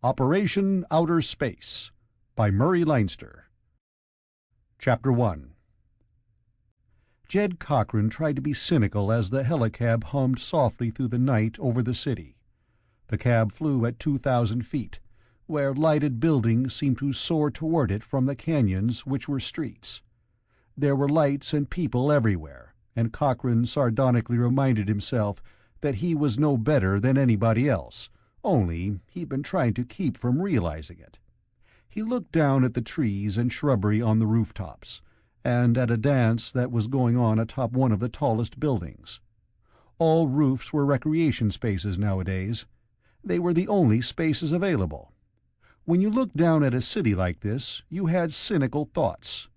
Operation Outer Space by Murray Leinster. Chapter 1. Jed Cochran tried to be cynical as the helicab hummed softly through the night over the city. The cab flew at 2,000 feet, where lighted buildings seemed to soar toward it from the canyons which were streets. There were lights and people everywhere, and Cochran sardonically reminded himself that he was no better than anybody else, only he'd been trying to keep from realizing it. He looked down at the trees and shrubbery on the rooftops, and at a dance that was going on atop one of the tallest buildings. All roofs were recreation spaces nowadays. They were the only spaces available. When you looked down at a city like this, you had cynical thoughts.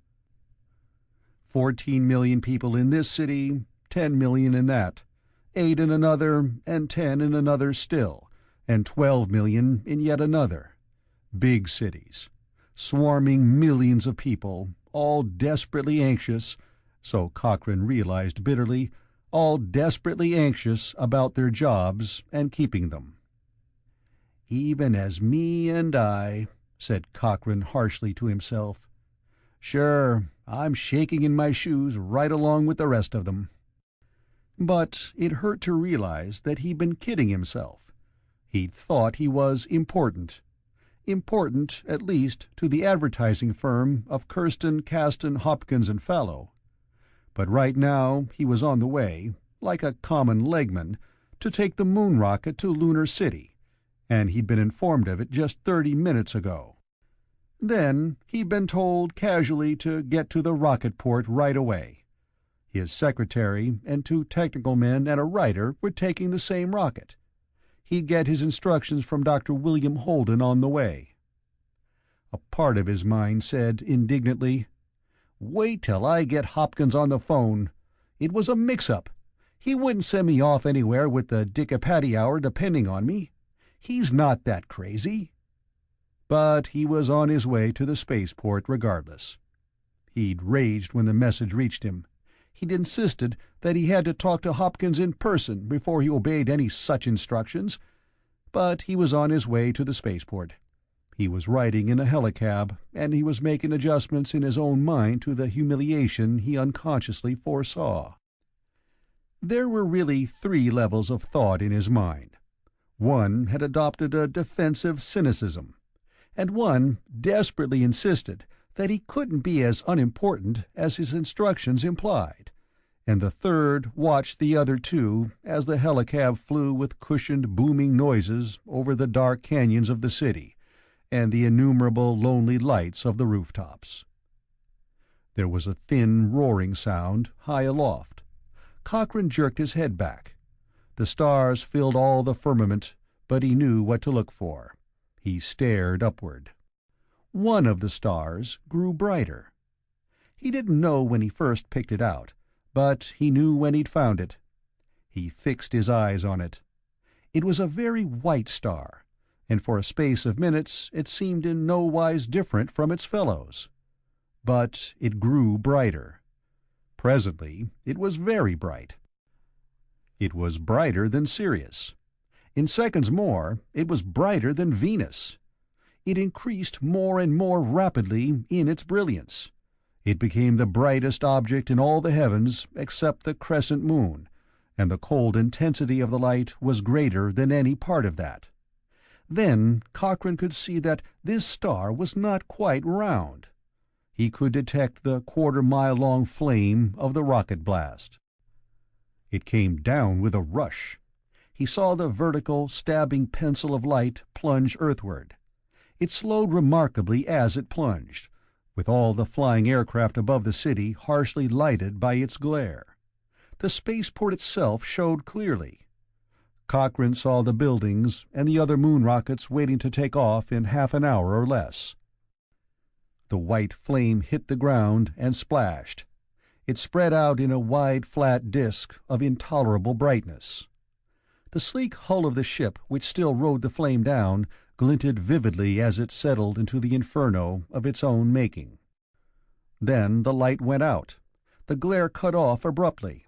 14 million people in this city, 10 million in that, 8 in another, and 10 in another still, and 12 million in yet another. Big cities. Swarming millions of people, all desperately anxious, so Cochran realized bitterly, all desperately anxious about their jobs and keeping them. "Even as me and I," said Cochran harshly to himself. "Sure, I'm shaking in my shoes right along with the rest of them." But it hurt to realize that he'd been kidding himself. He'd thought he was important. Important, at least, to the advertising firm of Kirsten, Caston, Hopkins and Fallow. But right now he was on the way, like a common legman, to take the moon rocket to Lunar City, and he'd been informed of it just 30 minutes ago. Then he'd been told casually to get to the rocket port right away. His secretary and 2 technical men and a writer were taking the same rocket. He'd get his instructions from Dr. William Holden on the way. A part of his mind said indignantly, "Wait till I get Hopkins on the phone. It was a mix-up. He wouldn't send me off anywhere with the Dick-a-Patty hour depending on me. He's not that crazy." But he was on his way to the spaceport regardless. He'd raged when the message reached him. He'd insisted that he had to talk to Hopkins in person before he obeyed any such instructions, but he was on his way to the spaceport. He was riding in a helicab, and he was making adjustments in his own mind to the humiliation he unconsciously foresaw. There were really 3 levels of thought in his mind. One had adopted a defensive cynicism, and one desperately insisted that he couldn't be as unimportant as his instructions implied, and the third watched the other 2 as the helicab flew with cushioned booming noises over the dark canyons of the city and the innumerable lonely lights of the rooftops. There was a thin roaring sound high aloft. Cochran jerked his head back. The stars filled all the firmament, but he knew what to look for. He stared upward. One of the stars grew brighter. He didn't know when he first picked it out, but he knew when he'd found it. He fixed his eyes on it. It was a very white star, and for a space of minutes it seemed in no wise different from its fellows. But it grew brighter. Presently it was very bright. It was brighter than Sirius. In seconds more, it was brighter than Venus. It increased more and more rapidly in its brilliance. It became the brightest object in all the heavens except the crescent moon, and the cold intensity of the light was greater than any part of that. Then Cochran could see that this star was not quite round. He could detect the quarter-mile-long flame of the rocket blast. It came down with a rush. He saw the vertical, stabbing pencil of light plunge earthward. It slowed remarkably as it plunged, with all the flying aircraft above the city harshly lighted by its glare. The spaceport itself showed clearly. Cochran saw the buildings and the other moon rockets waiting to take off in half an hour or less. The white flame hit the ground and splashed. It spread out in a wide, flat disk of intolerable brightness. The sleek hull of the ship which still rode the flame down glinted vividly as it settled into the inferno of its own making. Then the light went out. The glare cut off abruptly.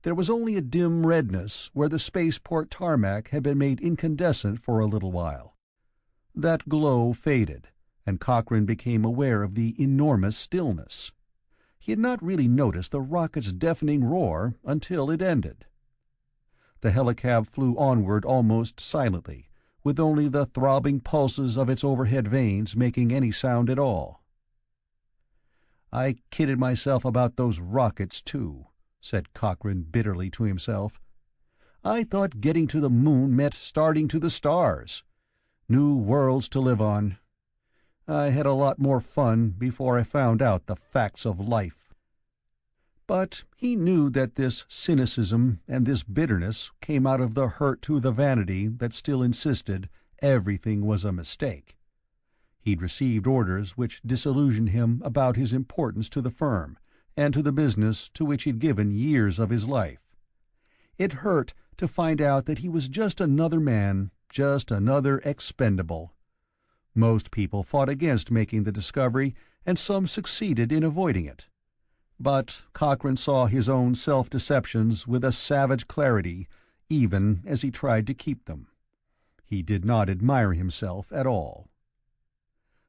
There was only a dim redness where the spaceport tarmac had been made incandescent for a little while. That glow faded, and Cochrane became aware of the enormous stillness. He had not really noticed the rocket's deafening roar until it ended. The helicab flew onward almost silently, with only the throbbing pulses of its overhead vanes making any sound at all. "I kidded myself about those rockets, too," said Cochrane bitterly to himself. "I thought getting to the moon meant starting to the stars. New worlds to live on. I had a lot more fun before I found out the facts of life." But he knew that this cynicism and this bitterness came out of the hurt to the vanity that still insisted everything was a mistake. He'd received orders which disillusioned him about his importance to the firm and to the business to which he'd given years of his life. It hurt to find out that he was just another man, just another expendable. Most people fought against making the discovery, and some succeeded in avoiding it. But Cochrane saw his own self-deceptions with a savage clarity, even as he tried to keep them. He did not admire himself at all.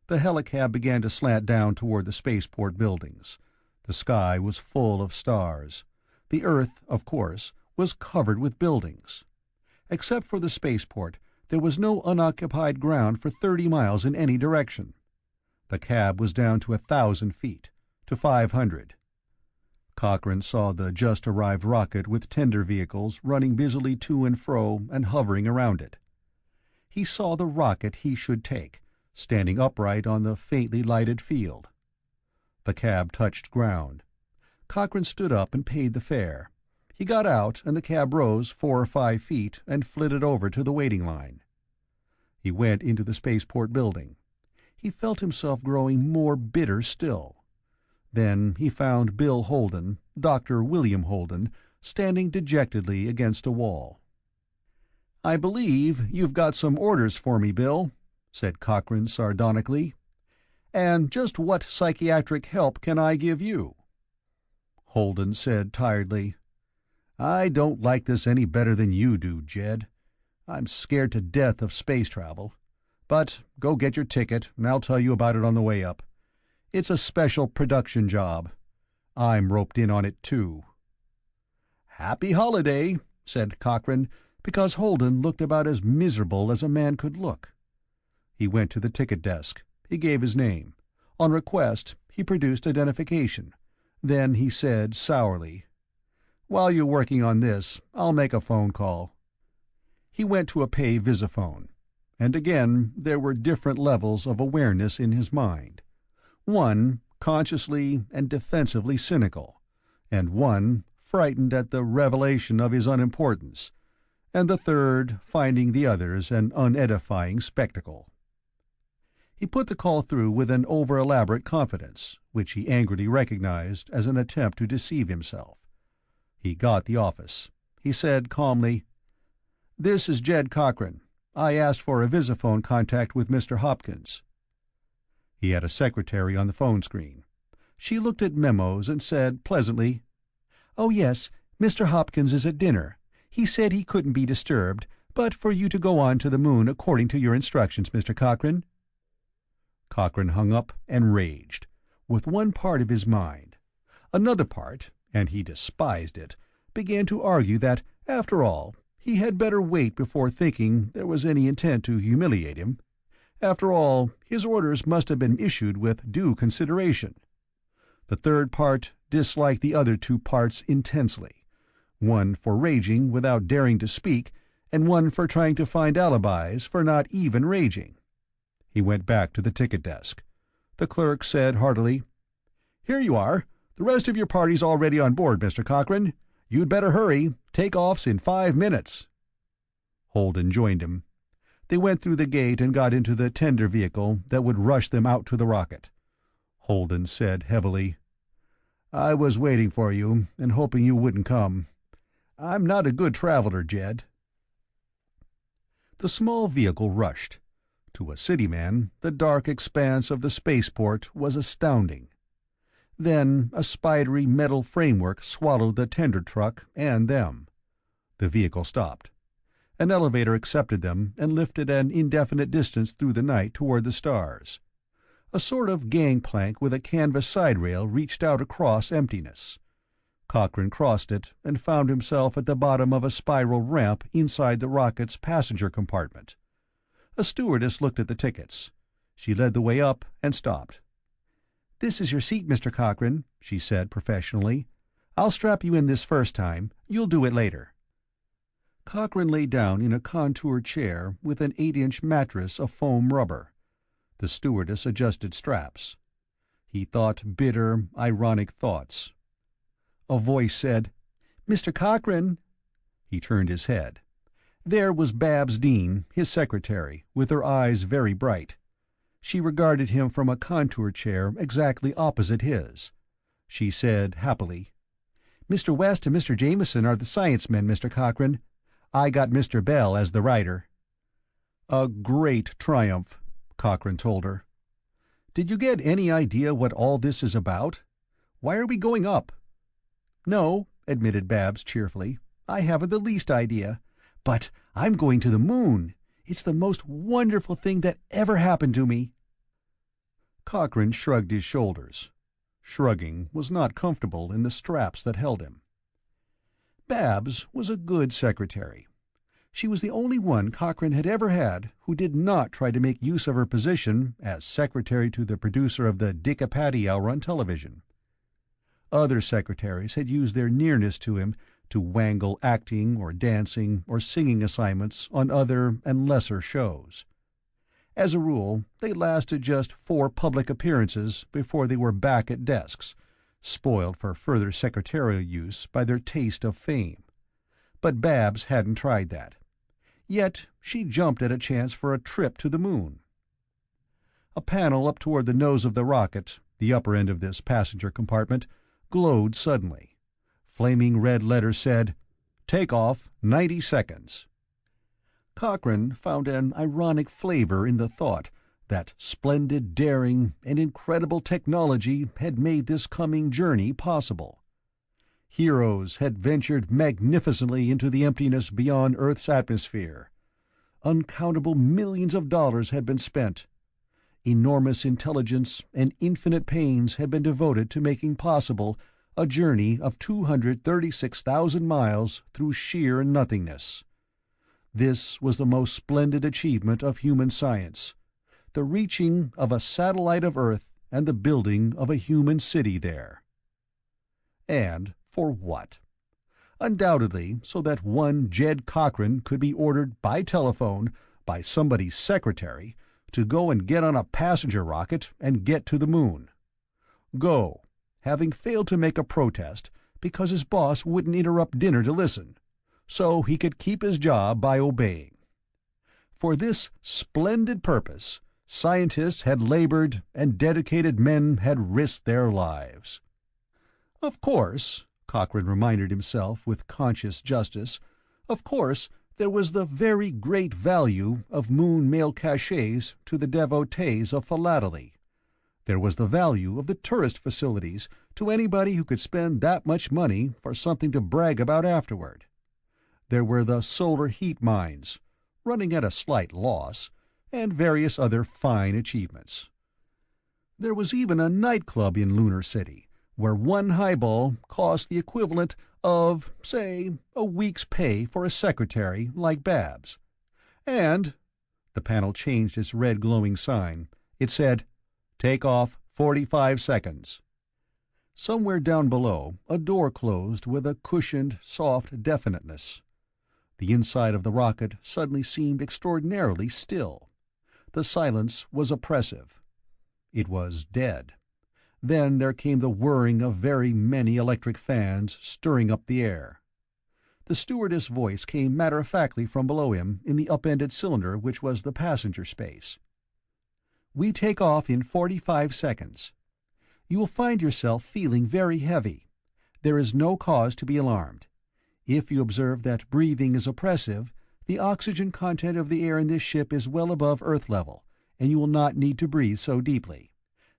The helicab began to slant down toward the spaceport buildings. The sky was full of stars. The Earth, of course, was covered with buildings. Except for the spaceport, there was no unoccupied ground for 30 miles in any direction. The cab was down to 1,000 feet, to 500. Cochrane saw the just-arrived rocket with tender vehicles running busily to and fro and hovering around it. He saw the rocket he should take, standing upright on the faintly lighted field. The cab touched ground. Cochrane stood up and paid the fare. He got out, and the cab rose 4 or 5 feet and flitted over to the waiting line. He went into the spaceport building. He felt himself growing more bitter still. Then he found Bill Holden, Dr. William Holden, standing dejectedly against a wall. "I believe you've got some orders for me, Bill," said Cochrane sardonically. "And just what psychiatric help can I give you?" Holden said tiredly, "I don't like this any better than you do, Jed. I'm scared to death of space travel. But go get your ticket, and I'll tell you about it on the way up. It's a special production job. I'm roped in on it, too." "Happy holiday," said Cochrane, because Holden looked about as miserable as a man could look. He went to the ticket desk. He gave his name. On request, he produced identification. Then he said sourly, "While you're working on this, I'll make a phone call." He went to a pay visiphone. And again there were different levels of awareness in his mind. One consciously and defensively cynical, and one frightened at the revelation of his unimportance, and the third finding the others an unedifying spectacle. He put the call through with an over-elaborate confidence, which he angrily recognized as an attempt to deceive himself. He got the office. He said calmly, "This is Jed Cochrane. I asked for a visiphone contact with Mr. Hopkins." He had a secretary on the phone screen. She looked at memos and said pleasantly, "Oh yes, Mr. Hopkins is at dinner. He said he couldn't be disturbed, but for you to go on to the moon according to your instructions, Mr. Cochrane." Cochrane hung up and raged, with one part of his mind. Another part, and he despised it, began to argue that, after all, he had better wait before thinking there was any intent to humiliate him. After all, his orders must have been issued with due consideration. The third part disliked the other two parts intensely, one for raging without daring to speak, and one for trying to find alibis for not even raging. He went back to the ticket desk. The clerk said heartily, "Here you are. The rest of your party's already on board, Mr. Cochrane. You'd better hurry. Take-off's in 5 minutes." Holden joined him. They went through the gate and got into the tender vehicle that would rush them out to the rocket. Holden said heavily, "I was waiting for you, and hoping you wouldn't come. I'm not a good traveler, Jed." The small vehicle rushed. To a city man, the dark expanse of the spaceport was astounding. Then a spidery metal framework swallowed the tender truck and them. The vehicle stopped. An elevator accepted them and lifted an indefinite distance through the night toward the stars. A sort of gangplank with a canvas side rail reached out across emptiness. Cochrane crossed it and found himself at the bottom of a spiral ramp inside the rocket's passenger compartment. A stewardess looked at the tickets. She led the way up and stopped. "This is your seat, Mr. Cochrane," she said professionally. "I'll strap you in this first time. You'll do it later." Cochrane lay down in a contoured chair with an 8-inch mattress of foam rubber. The stewardess adjusted straps. He thought bitter, ironic thoughts. A voice said, "Mr. Cochrane." He turned his head. There was Babs Dean, his secretary, with her eyes very bright. She regarded him from a contour chair exactly opposite his. She said happily, "Mr. West and Mr. Jameson are the science men, Mr. Cochrane. I got Mr. Bell as the writer." "A great triumph," Cochrane told her. "Did you get any idea what all this is about? Why are we going up?" "No," admitted Babs cheerfully. "I haven't the least idea. But I'm going to the moon. It's the most wonderful thing that ever happened to me." Cochrane shrugged his shoulders. Shrugging was not comfortable in the straps that held him. Babs was a good secretary. She was the only one Cochrane had ever had who did not try to make use of her position as secretary to the producer of the Dick-a-Patty Hour on television. Other secretaries had used their nearness to him to wangle acting or dancing or singing assignments on other and lesser shows. As a rule, they lasted just 4 public appearances before they were back at desks, spoiled for further secretarial use by their taste of fame. But Babs hadn't tried that. Yet she jumped at a chance for a trip to the moon. A panel up toward the nose of the rocket, the upper end of this passenger compartment, glowed suddenly. Flaming red letters said, "Take off, 90 seconds." Cochrane found an ironic flavor in the thought that splendid daring and incredible technology had made this coming journey possible. Heroes had ventured magnificently into the emptiness beyond Earth's atmosphere. Uncountable millions of dollars had been spent. Enormous intelligence and infinite pains had been devoted to making possible a journey of 236,000 miles through sheer nothingness. This was the most splendid achievement of human science, the reaching of a satellite of Earth and the building of a human city there. And for what? Undoubtedly so that one Jed Cochrane could be ordered by telephone, by somebody's secretary, to go and get on a passenger rocket and get to the moon. Go, having failed to make a protest because his boss wouldn't interrupt dinner to listen, so he could keep his job by obeying. For this splendid purpose, scientists had labored and dedicated men had risked their lives. Of course, Cochrane reminded himself with conscious justice, of course there was the very great value of moon mail cachets to the devotees of philately. There was the value of the tourist facilities to anybody who could spend that much money for something to brag about afterward. There were the solar heat mines, running at a slight loss, and various other fine achievements. There was even a nightclub in Lunar City, where one highball cost the equivalent of, say, a week's pay for a secretary like Babs. And the panel changed its red glowing sign. It said, "Take off, 45 seconds." Somewhere down below, a door closed with a cushioned, soft definiteness. The inside of the rocket suddenly seemed extraordinarily still. The silence was oppressive. It was dead. Then there came the whirring of very many electric fans stirring up the air. The stewardess' voice came matter-of-factly from below him in the upended cylinder which was the passenger space. "We take off in 45 seconds. You will find yourself feeling very heavy. There is no cause to be alarmed. If you observe that breathing is oppressive, the oxygen content of the air in this ship is well above Earth level, and you will not need to breathe so deeply.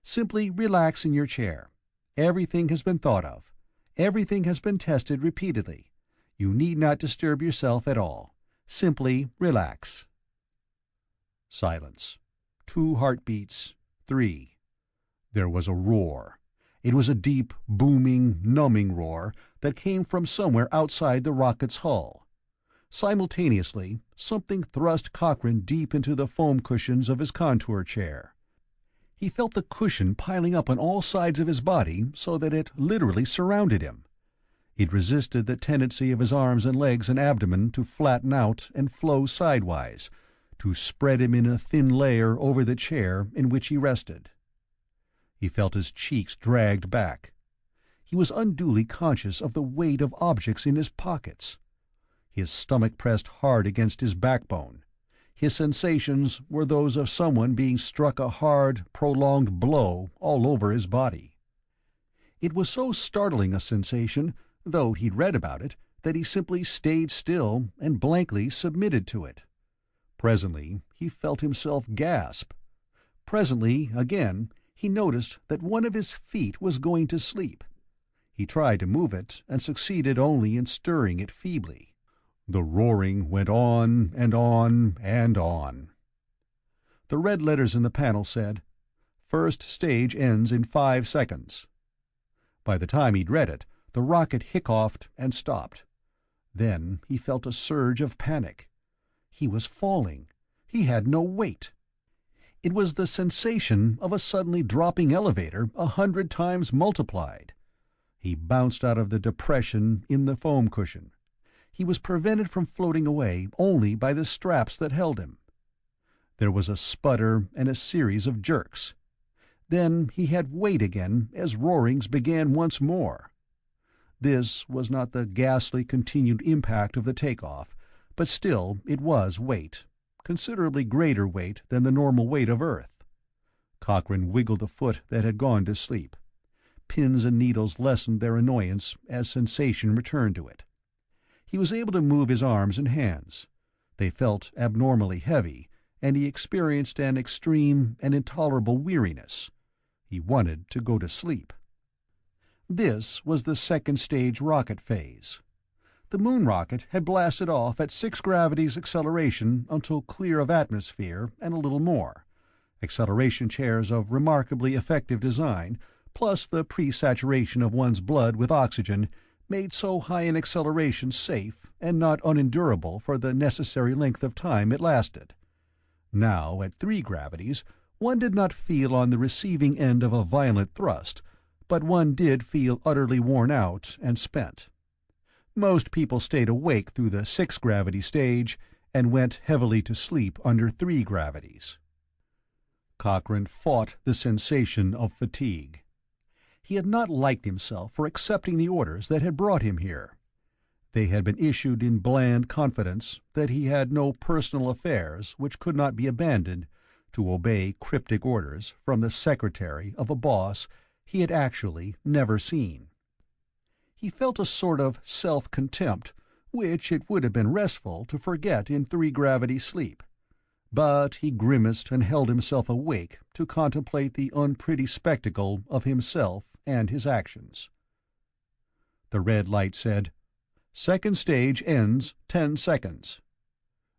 Simply relax in your chair. Everything has been thought of. Everything has been tested repeatedly. You need not disturb yourself at all. Simply relax. Silence. 2 heartbeats. 3. There was a roar. It was a deep, booming, numbing roar that came from somewhere outside the rocket's hull. Simultaneously, something thrust Cochrane deep into the foam cushions of his contour chair. He felt the cushion piling up on all sides of his body so that it literally surrounded him. It resisted the tendency of his arms and legs and abdomen to flatten out and flow sidewise, to spread him in a thin layer over the chair in which he rested. He felt his cheeks dragged back. He was unduly conscious of the weight of objects in his pockets. His stomach pressed hard against his backbone. His sensations were those of someone being struck a hard, prolonged blow all over his body. It was so startling a sensation, though he'd read about it, that he simply stayed still and blankly submitted to it. Presently, he felt himself gasp. Presently, again, he noticed that one of his feet was going to sleep. He tried to move it, and succeeded only in stirring it feebly. The roaring went on and on and on. The red letters in the panel said, "First stage ends in 5 seconds." By the time he'd read it, the rocket hiccoughed and stopped. Then he felt a surge of panic. He was falling. He had no weight. It was the sensation of a suddenly dropping elevator 100 times multiplied. He bounced out of the depression in the foam cushion. He was prevented from floating away only by the straps that held him. There was a sputter and a series of jerks. Then he had weight again as roarings began once more. This was not the ghastly continued impact of the takeoff, but still it was weight, considerably greater weight than the normal weight of Earth. Cochrane wiggled the foot that had gone to sleep. Pins and needles lessened their annoyance as sensation returned to it. He was able to move his arms and hands. They felt abnormally heavy, and he experienced an extreme and intolerable weariness. He wanted to go to sleep. This was the second-stage rocket phase. The moon rocket had blasted off at 6 gravities acceleration until clear of atmosphere and a little more. Acceleration chairs of remarkably effective design, plus the pre-saturation of one's blood with oxygen, made so high an acceleration safe and not unendurable for the necessary length of time it lasted. Now, at 3 gravities, one did not feel on the receiving end of a violent thrust, but one did feel utterly worn out and spent. Most people stayed awake through the 6-gravity stage and went heavily to sleep under 3 gravities. Cochrane fought the sensation of fatigue. He had not liked himself for accepting the orders that had brought him here. They had been issued in bland confidence that he had no personal affairs which could not be abandoned to obey cryptic orders from the secretary of a boss he had actually never seen. He felt a sort of self-contempt, which it would have been restful to forget in 3-gravity sleep. But he grimaced and held himself awake to contemplate the unpretty spectacle of himself and his actions. The red light said, "Second stage ends 10 seconds."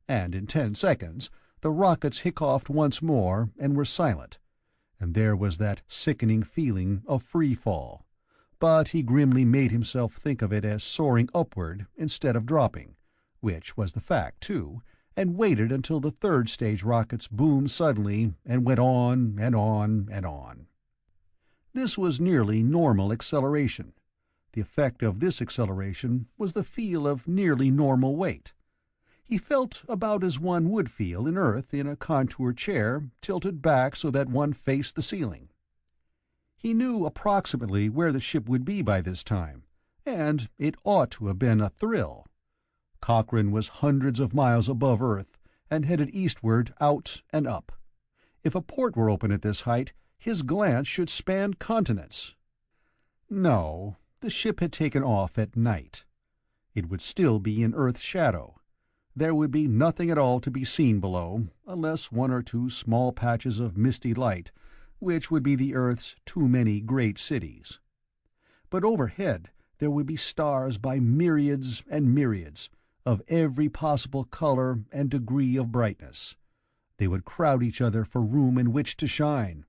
And in 10 seconds, the rockets hiccoughed once more and were silent, and there was that sickening feeling of free fall. But he grimly made himself think of it as soaring upward instead of dropping, which was the fact, too, and waited until the 3rd-stage rockets boomed suddenly and went on and on and on. This was nearly normal acceleration. The effect of this acceleration was the feel of nearly normal weight. He felt about as one would feel in Earth in a contour chair tilted back so that one faced the ceiling. He knew approximately where the ship would be by this time, and it ought to have been a thrill. Cochrane was hundreds of miles above Earth and headed eastward out and up. If a port were open at this height, his glance should span continents. No, the ship had taken off at night. It would still be in Earth's shadow. There would be nothing at all to be seen below, unless 1 or 2 small patches of misty light, which would be the Earth's too many great cities. But overhead there would be stars by myriads and myriads, of every possible color and degree of brightness. They would crowd each other for room in which to shine.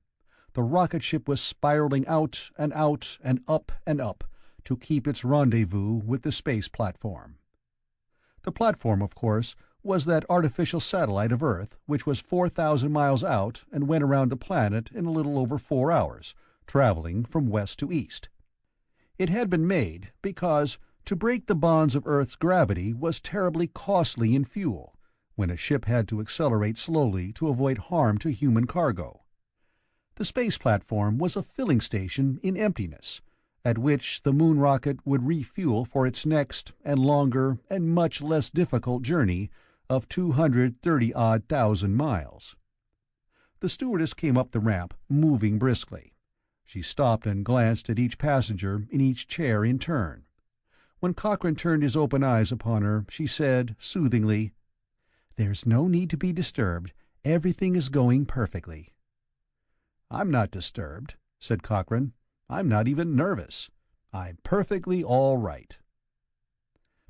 The rocket ship was spiraling out and up to keep its rendezvous with the space platform. The platform, of course, was that artificial satellite of Earth which was 4,000 miles out and went around the planet in a little over 4 hours, traveling from west to east. It had been made because to break the bonds of Earth's gravity was terribly costly in fuel, when a ship had to accelerate slowly to avoid harm to human cargo. The space platform was a filling station in emptiness, at which the moon rocket would refuel for its next and longer and much less difficult journey of 230,000 miles. The stewardess came up the ramp, moving briskly. She stopped and glanced at each passenger in each chair in turn. When Cochrane turned his open eyes upon her, she said, soothingly, "There's no need to be disturbed. Everything is going perfectly." "I'm not disturbed," said Cochrane. "I'm not even nervous. I'm perfectly all right."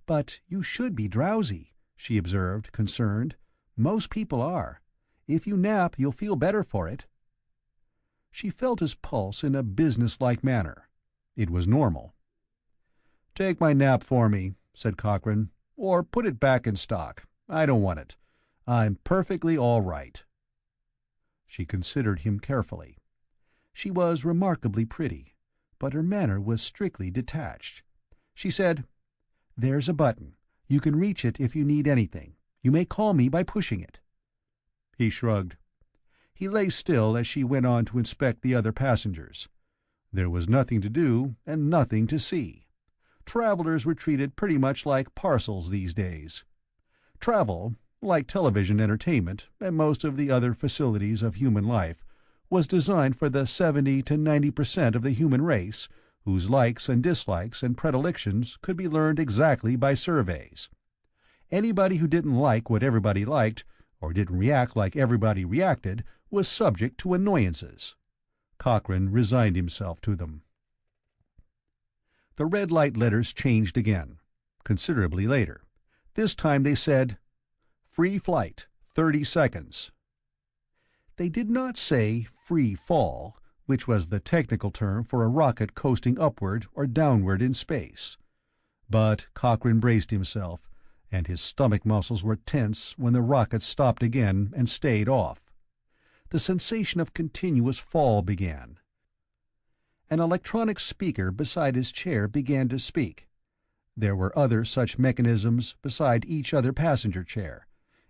"But you should be drowsy," she observed, concerned. "Most people are. If you nap, you'll feel better for it." She felt his pulse in a business-like manner. It was normal. "Take my nap for me," said Cochrane. "Or put it back in stock. I don't want it. I'm perfectly all right." She considered him carefully. She was remarkably pretty, but her manner was strictly detached. She said, "There's a button. You can reach it if you need anything. You may call me by pushing it." He shrugged. He lay still as she went on to inspect the other passengers. There was nothing to do and nothing to see. Travelers were treated pretty much like parcels these days. Travel, like television entertainment and most of the other facilities of human life, was designed for the 70 to 90% of the human race whose likes and dislikes and predilections could be learned exactly by surveys. Anybody who didn't like what everybody liked, or didn't react like everybody reacted, was subject to annoyances. Cochrane resigned himself to them. The red light letters changed again, considerably later. This time they said, "Free flight, 30 seconds." They did not say "free fall," which was the technical term for a rocket coasting upward or downward in space. But Cochrane braced himself, and his stomach muscles were tense when the rocket stopped again and stayed off. The sensation of continuous fall began. An electronic speaker beside his chair began to speak. There were other such mechanisms beside each other passenger chair,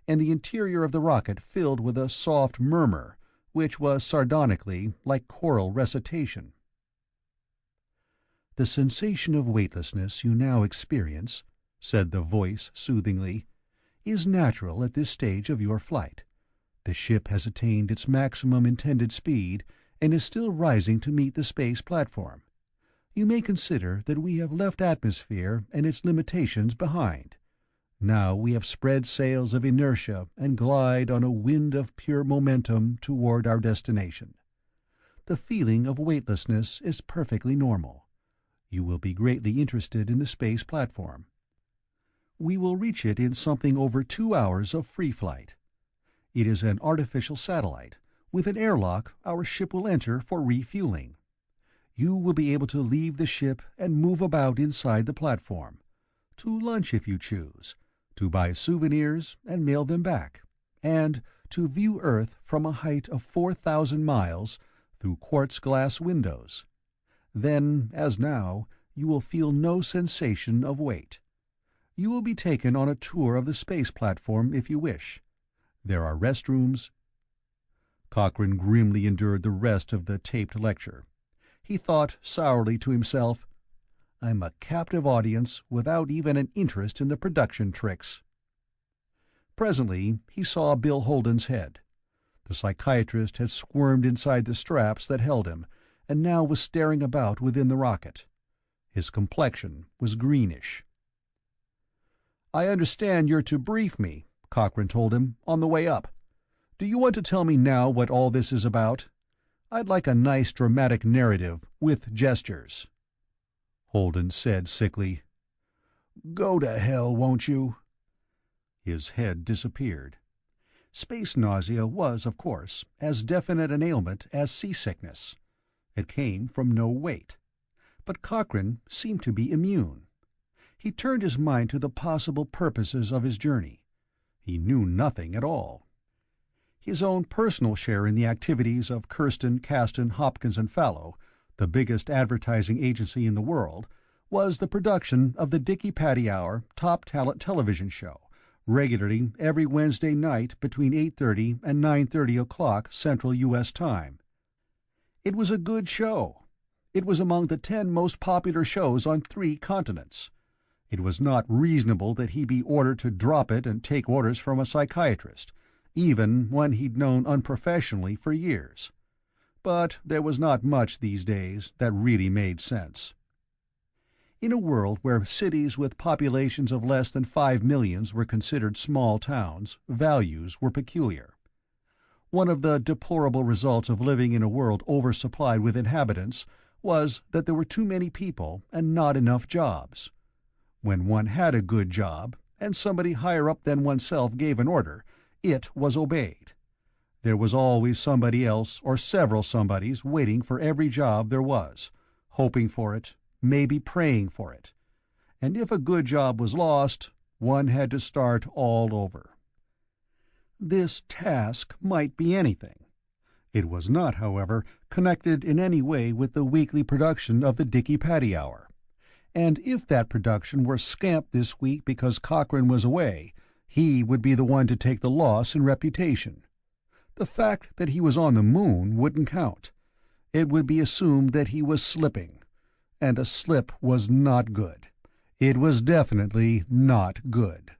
and the interior of the rocket filled with a soft murmur, which was sardonically like choral recitation. "The sensation of weightlessness you now experience," said the voice soothingly, "is natural at this stage of your flight. The ship has attained its maximum intended speed and is still rising to meet the space platform. You may consider that we have left atmosphere and its limitations behind. Now we have spread sails of inertia and glide on a wind of pure momentum toward our destination. The feeling of weightlessness is perfectly normal. You will be greatly interested in the space platform. We will reach it in something over 2 hours of free flight. It is an artificial satellite. With an airlock our ship will enter for refueling. You will be able to leave the ship and move about inside the platform, to lunch if you choose, to buy souvenirs and mail them back, and to view Earth from a height of 4,000 miles through quartz glass windows. Then, as now, you will feel no sensation of weight. You will be taken on a tour of the space platform if you wish. There are restrooms." Cochrane grimly endured the rest of the taped lecture. He thought sourly to himself, "I'm a captive audience without even an interest in the production tricks." Presently he saw Bill Holden's head. The psychiatrist had squirmed inside the straps that held him, and now was staring about within the rocket. His complexion was greenish. "I understand you're to brief me," Cochrane told him, "on the way up. Do you want to tell me now what all this is about? I'd like a nice dramatic narrative, with gestures." Holden said sickly, "Go to hell, won't you?" His head disappeared. Space nausea was, of course, as definite an ailment as seasickness. It came from no weight. But Cochrane seemed to be immune. He turned his mind to the possible purposes of his journey. He knew nothing at all. His own personal share in the activities of Kirsten, Caston, Hopkins and Fallow, the biggest advertising agency in the world, was the production of the Dicky Patty Hour Top Talent television show, regularly every Wednesday night between 8:30 and 9:30 o'clock Central U.S. Time. It was a good show. It was among the 10 most popular shows on 3 continents. It was not reasonable that he be ordered to drop it and take orders from a psychiatrist, even one he'd known unprofessionally for years. But there was not much these days that really made sense. In a world where cities with populations of less than 5 millions were considered small towns, values were peculiar. One of the deplorable results of living in a world oversupplied with inhabitants was that there were too many people and not enough jobs. When one had a good job, and somebody higher up than oneself gave an order, it was obeyed. There was always somebody else or several somebodies waiting for every job there was, hoping for it, maybe praying for it. And if a good job was lost, one had to start all over. This task might be anything. It was not, however, connected in any way with the weekly production of the Dicky Patty Hour. And if that production were scamped this week because Cochrane was away, he would be the one to take the loss in reputation. The fact that he was on the moon wouldn't count. It would be assumed that he was slipping. And a slip was not good. It was definitely not good.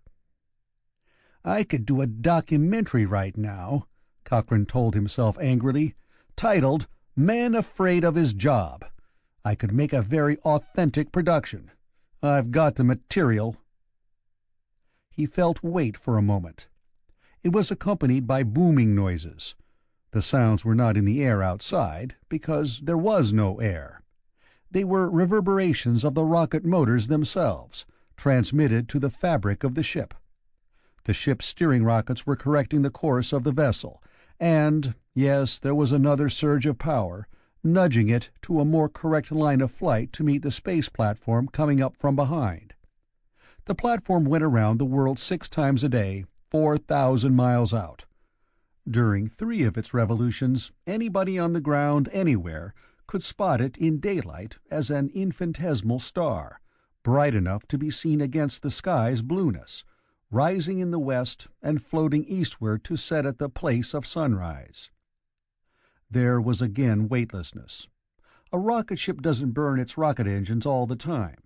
"I could do a documentary right now," Cochrane told himself angrily, "titled Man Afraid of His Job. I could make a very authentic production. I've got the material." He felt weight for a moment. It was accompanied by booming noises. The sounds were not in the air outside, because there was no air. They were reverberations of the rocket motors themselves, transmitted to the fabric of the ship. The ship's steering rockets were correcting the course of the vessel, and, yes, there was another surge of power, nudging it to a more correct line of flight to meet the space platform coming up from behind. The platform went around the world 6 times a day, 4,000 miles out. During 3 of its revolutions, anybody on the ground anywhere could spot it in daylight as an infinitesimal star, bright enough to be seen against the sky's blueness, rising in the west and floating eastward to set at the place of sunrise. There was again weightlessness. A rocket ship doesn't burn its rocket engines all the time.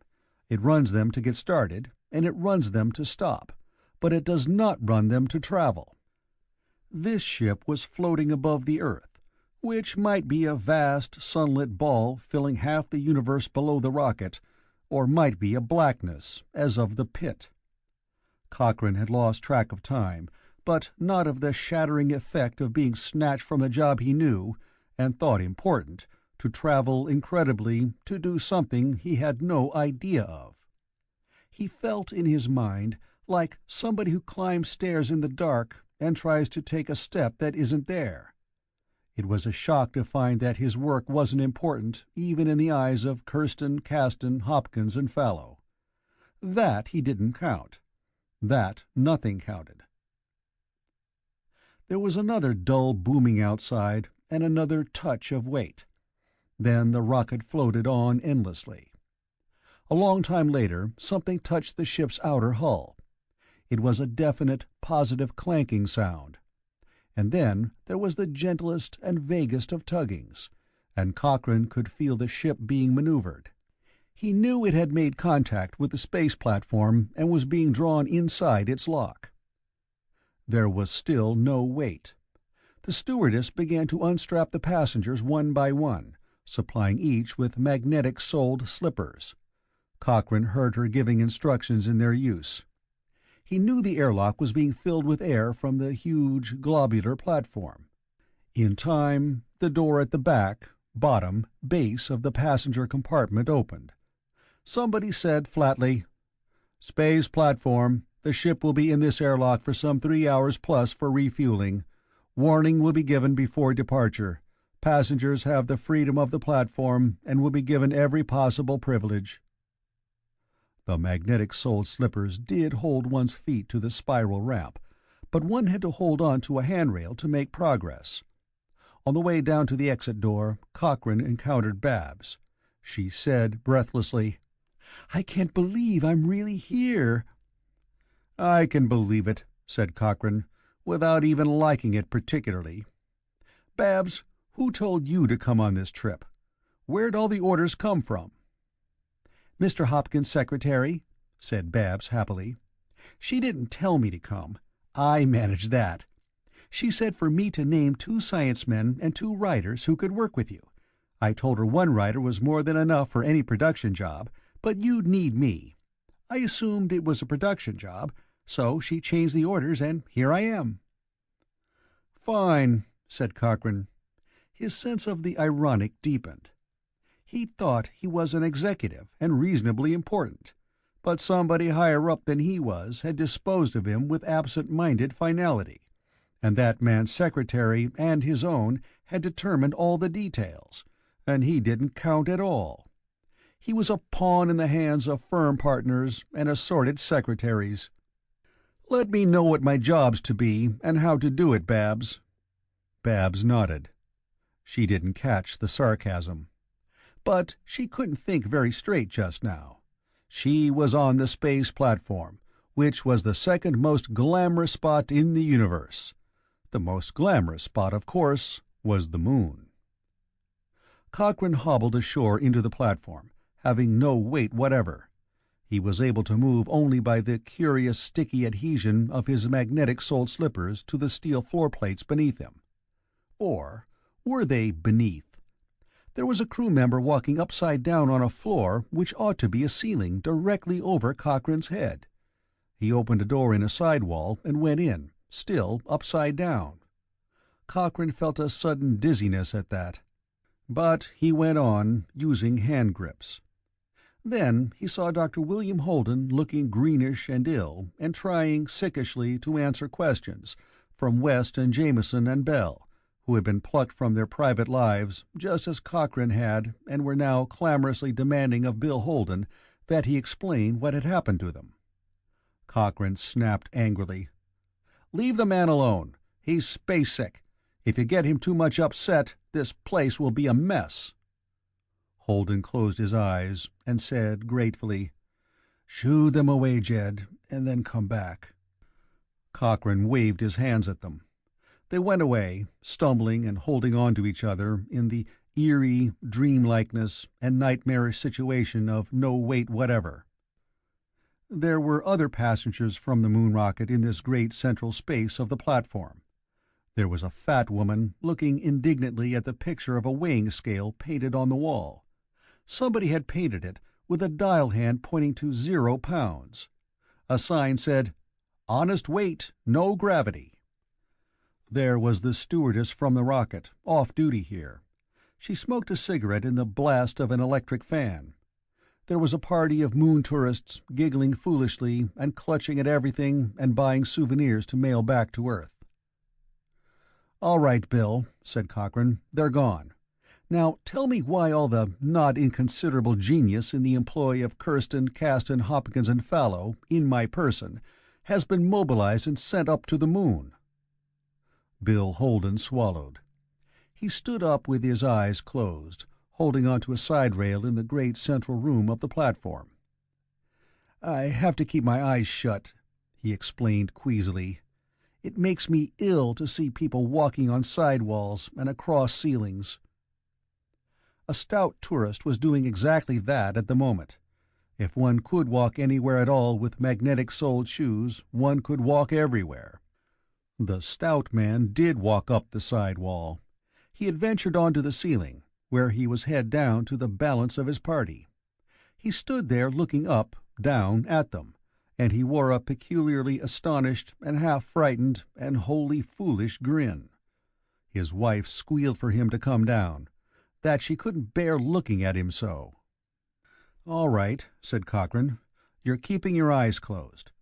It runs them to get started, and it runs them to stop, but it does not run them to travel. This ship was floating above the Earth, which might be a vast, sunlit ball filling half the universe below the rocket, or might be a blackness, as of the pit. Cochrane had lost track of time, but not of the shattering effect of being snatched from the job he knew, and thought important, to travel incredibly to do something he had no idea of. He felt in his mind like somebody who climbs stairs in the dark and tries to take a step that isn't there. It was a shock to find that his work wasn't important even in the eyes of Kirsten, Caston, Hopkins, and Fallow. That he didn't count. That nothing counted. There was another dull booming outside, and another touch of weight. Then the rocket floated on endlessly. A long time later, something touched the ship's outer hull. It was a definite, positive clanking sound. And then there was the gentlest and vaguest of tuggings, and Cochrane could feel the ship being maneuvered. He knew it had made contact with the space platform and was being drawn inside its lock. There was still no weight. The stewardess began to unstrap the passengers one by one, supplying each with magnetic-soled slippers. Cochrane heard her giving instructions in their use. He knew the airlock was being filled with air from the huge, globular platform. In time, the door at the back, bottom, base of the passenger compartment opened. Somebody said flatly, "Space platform, The ship will be in this airlock for some 3 hours plus for refueling. Warning will be given before departure. Passengers have the freedom of the platform and will be given every possible privilege." The magnetic-soled slippers did hold one's feet to the spiral ramp, but one had to hold on to a handrail to make progress. On the way down to the exit door, Cochrane encountered Babs. She said breathlessly, "I can't believe I'm really here." "I can believe it," said Cochrane, "without even liking it particularly. Babs, who told you to come on this trip? Where'd all the orders come from?" "Mr. Hopkins' secretary," said Babs happily. "She didn't tell me to come. I managed that. She said for me to name 2 science men and 2 writers who could work with you. I told her 1 writer was more than enough for any production job, but you'd need me. I assumed it was a production job, so she changed the orders and here I am." "Fine," said Cochrane. His sense of the ironic deepened. He'd thought he was an executive and reasonably important, but somebody higher up than he was had disposed of him with absent-minded finality, and that man's secretary and his own had determined all the details, and he didn't count at all. He was a pawn in the hands of firm partners and assorted secretaries. "Let me know what my job's to be and how to do it, Babs." Babs nodded. She didn't catch the sarcasm. But she couldn't think very straight just now. She was on the space platform, which was the second most glamorous spot in the universe. The most glamorous spot, of course, was the moon. Cochrane hobbled ashore into the platform, having no weight whatever. He was able to move only by the curious sticky adhesion of his magnetic-soled slippers to the steel floor plates beneath him. Or were they beneath? There was a crew member walking upside down on a floor which ought to be a ceiling directly over Cochrane's head. He opened a door in a side wall and went in, still upside down. Cochrane felt a sudden dizziness at that. But he went on, using hand grips. Then he saw Dr. William Holden looking greenish and ill, and trying sickishly to answer questions from West and Jameson and Bell, who had been plucked from their private lives just as Cochrane had, and were now clamorously demanding of Bill Holden that he explain what had happened to them. Cochrane snapped angrily, "Leave the man alone. He's space-sick. If you get him too much upset, this place will be a mess." Holden closed his eyes and said gratefully, "Shoo them away, Jed, and then come back." Cochrane waved his hands at them. They went away, stumbling and holding on to each other in the eerie dreamlikeness and nightmarish situation of no weight whatever. There were other passengers from the moon rocket in this great central space of the platform. There was a fat woman looking indignantly at the picture of a weighing scale painted on the wall. Somebody had painted it with a dial hand pointing to 0 pounds. A sign said, "Honest weight, no gravity." There was the stewardess from the rocket, off duty here. She smoked a cigarette in the blast of an electric fan. There was a party of moon tourists giggling foolishly and clutching at everything and buying souvenirs to mail back to Earth. "All right, Bill," said Cochrane, "they're gone. Now tell me why all the not inconsiderable genius in the employ of Kirsten, Caston, Hopkins, and Fallow, in my person, has been mobilized and sent up to the moon." Bill Holden swallowed. He stood up with his eyes closed, holding onto a side rail in the great central room of the platform. "I have to keep my eyes shut," he explained queasily. "It makes me ill to see people walking on sidewalls and across ceilings." A stout tourist was doing exactly that at the moment. If one could walk anywhere at all with magnetic-soled shoes, one could walk everywhere. The stout man did walk up the side wall. He had ventured onto the ceiling, where he was head down to the balance of his party. He stood there looking up, down at them, and he wore a peculiarly astonished and half-frightened and wholly foolish grin. His wife squealed for him to come down, that she couldn't bear looking at him so. "All right," said Cochrane. "You're keeping your eyes closed.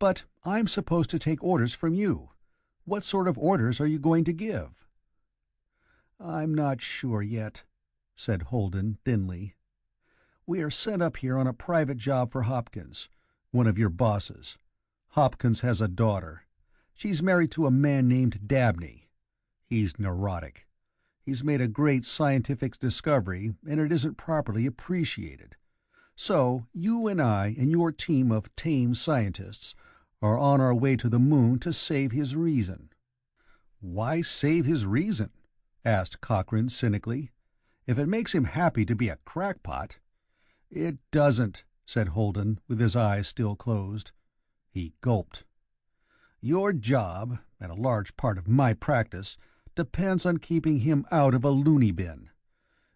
But I'm supposed to take orders from you. What sort of orders are you going to give?" "I'm not sure yet," said Holden thinly. "We are sent up here on a private job for Hopkins, one of your bosses. Hopkins has a daughter. She's married to a man named Dabney. He's neurotic. He's made a great scientific discovery, and it isn't properly appreciated. So you and I and your team of tame scientists are on our way to the moon to save his reason." "Why save his reason?" asked Cochrane cynically. "If it makes him happy to be a crackpot—" "It doesn't," said Holden, with his eyes still closed. He gulped. "Your job, and a large part of my practice, depends on keeping him out of a loony bin.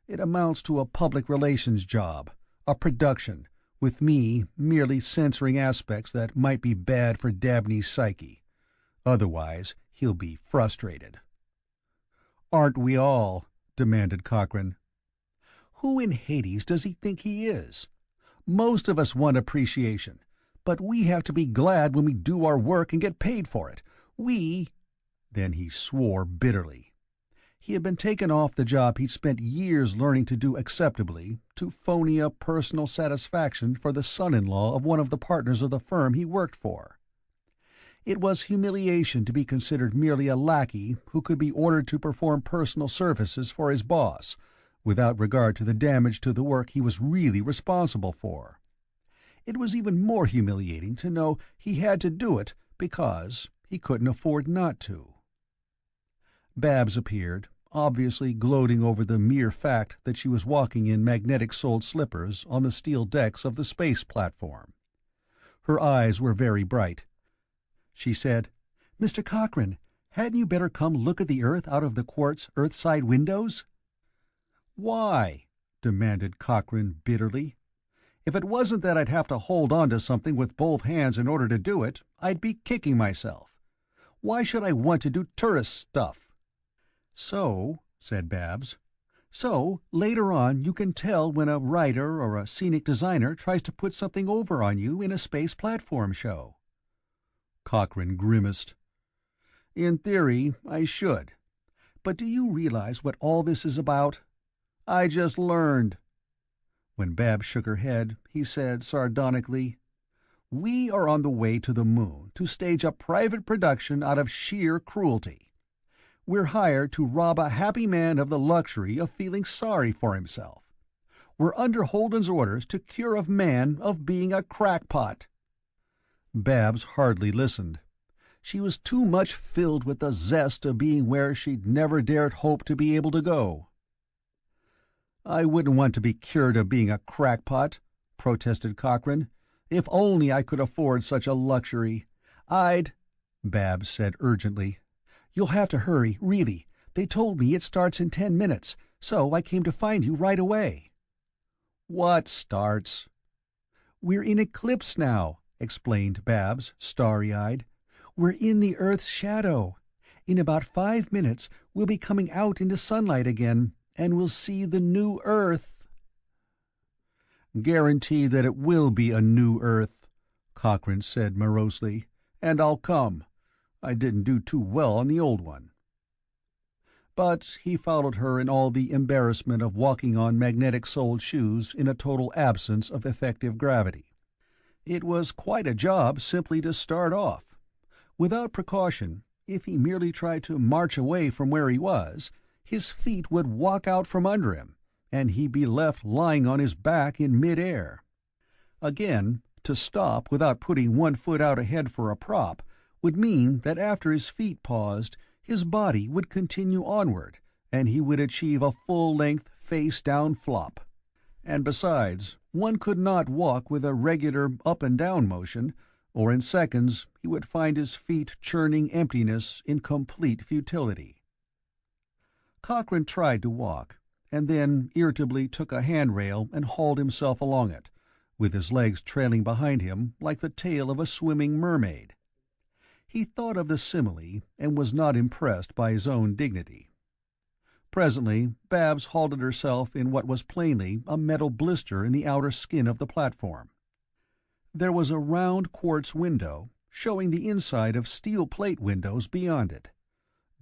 It amounts to a public relations job, a production, with me merely censoring aspects that might be bad for Dabney's psyche. Otherwise, he'll be frustrated." "Aren't we all?" demanded Cochrane. "Who in Hades does he think he is? Most of us want appreciation, but we have to be glad when we do our work and get paid for it. We—" Then he swore bitterly. He had been taken off the job he'd spent years learning to do acceptably to phony up personal satisfaction for the son-in-law of one of the partners of the firm he worked for. It was humiliation to be considered merely a lackey who could be ordered to perform personal services for his boss, without regard to the damage to the work he was really responsible for. It was even more humiliating to know he had to do it because he couldn't afford not to. Babs appeared, obviously gloating over the mere fact that she was walking in magnetic-soled slippers on the steel decks of the space platform. Her eyes were very bright. She said, "Mr. Cochrane, hadn't you better come look at the Earth out of the quartz Earthside windows?" "Why?" demanded Cochrane bitterly. "If it wasn't that I'd have to hold on to something with both hands in order to do it, I'd be kicking myself. Why should I want to do tourist stuff?" "So," said Babs, "so later on you can tell when a writer or a scenic designer tries to put something over on you in a space platform show." Cochrane grimaced. "In theory, I should. But do you realize what all this is about? I just learned." When Babs shook her head, he said sardonically, "We are on the way to the moon to stage a private production out of sheer cruelty. We're hired to rob a happy man of the luxury of feeling sorry for himself. We're under Holden's orders to cure a man of being a crackpot." Babs hardly listened. She was too much filled with the zest of being where she'd never dared hope to be able to go. "I wouldn't want to be cured of being a crackpot," protested Cochrane. "If only I could afford such a luxury. I'd—" Babs said urgently, "You'll have to hurry, really. They told me it starts in 10 minutes, so I came to find you right away." "What starts?" "We're in eclipse now," explained Babs, starry-eyed. "We're in the Earth's shadow. In about 5 minutes we'll be coming out into sunlight again, and we'll see the new Earth." "Guarantee that it will be a new Earth," Cochrane said morosely, "and I'll come. I didn't do too well on the old one." But he followed her in all the embarrassment of walking on magnetic-soled shoes in a total absence of effective gravity. It was quite a job simply to start off. Without precaution, if he merely tried to march away from where he was, his feet would walk out from under him, and he'd be left lying on his back in mid-air. Again, to stop without putting one foot out ahead for a prop would mean that after his feet paused, his body would continue onward, and he would achieve a full-length, face-down flop. And besides, one could not walk with a regular up-and-down motion, or in seconds he would find his feet churning emptiness in complete futility. Cochrane tried to walk, and then irritably took a handrail and hauled himself along it, with his legs trailing behind him like the tail of a swimming mermaid. He thought of the simile, and was not impressed by his own dignity. Presently Babs halted herself in what was plainly a metal blister in the outer skin of the platform. There was a round quartz window, showing the inside of steel plate windows beyond it.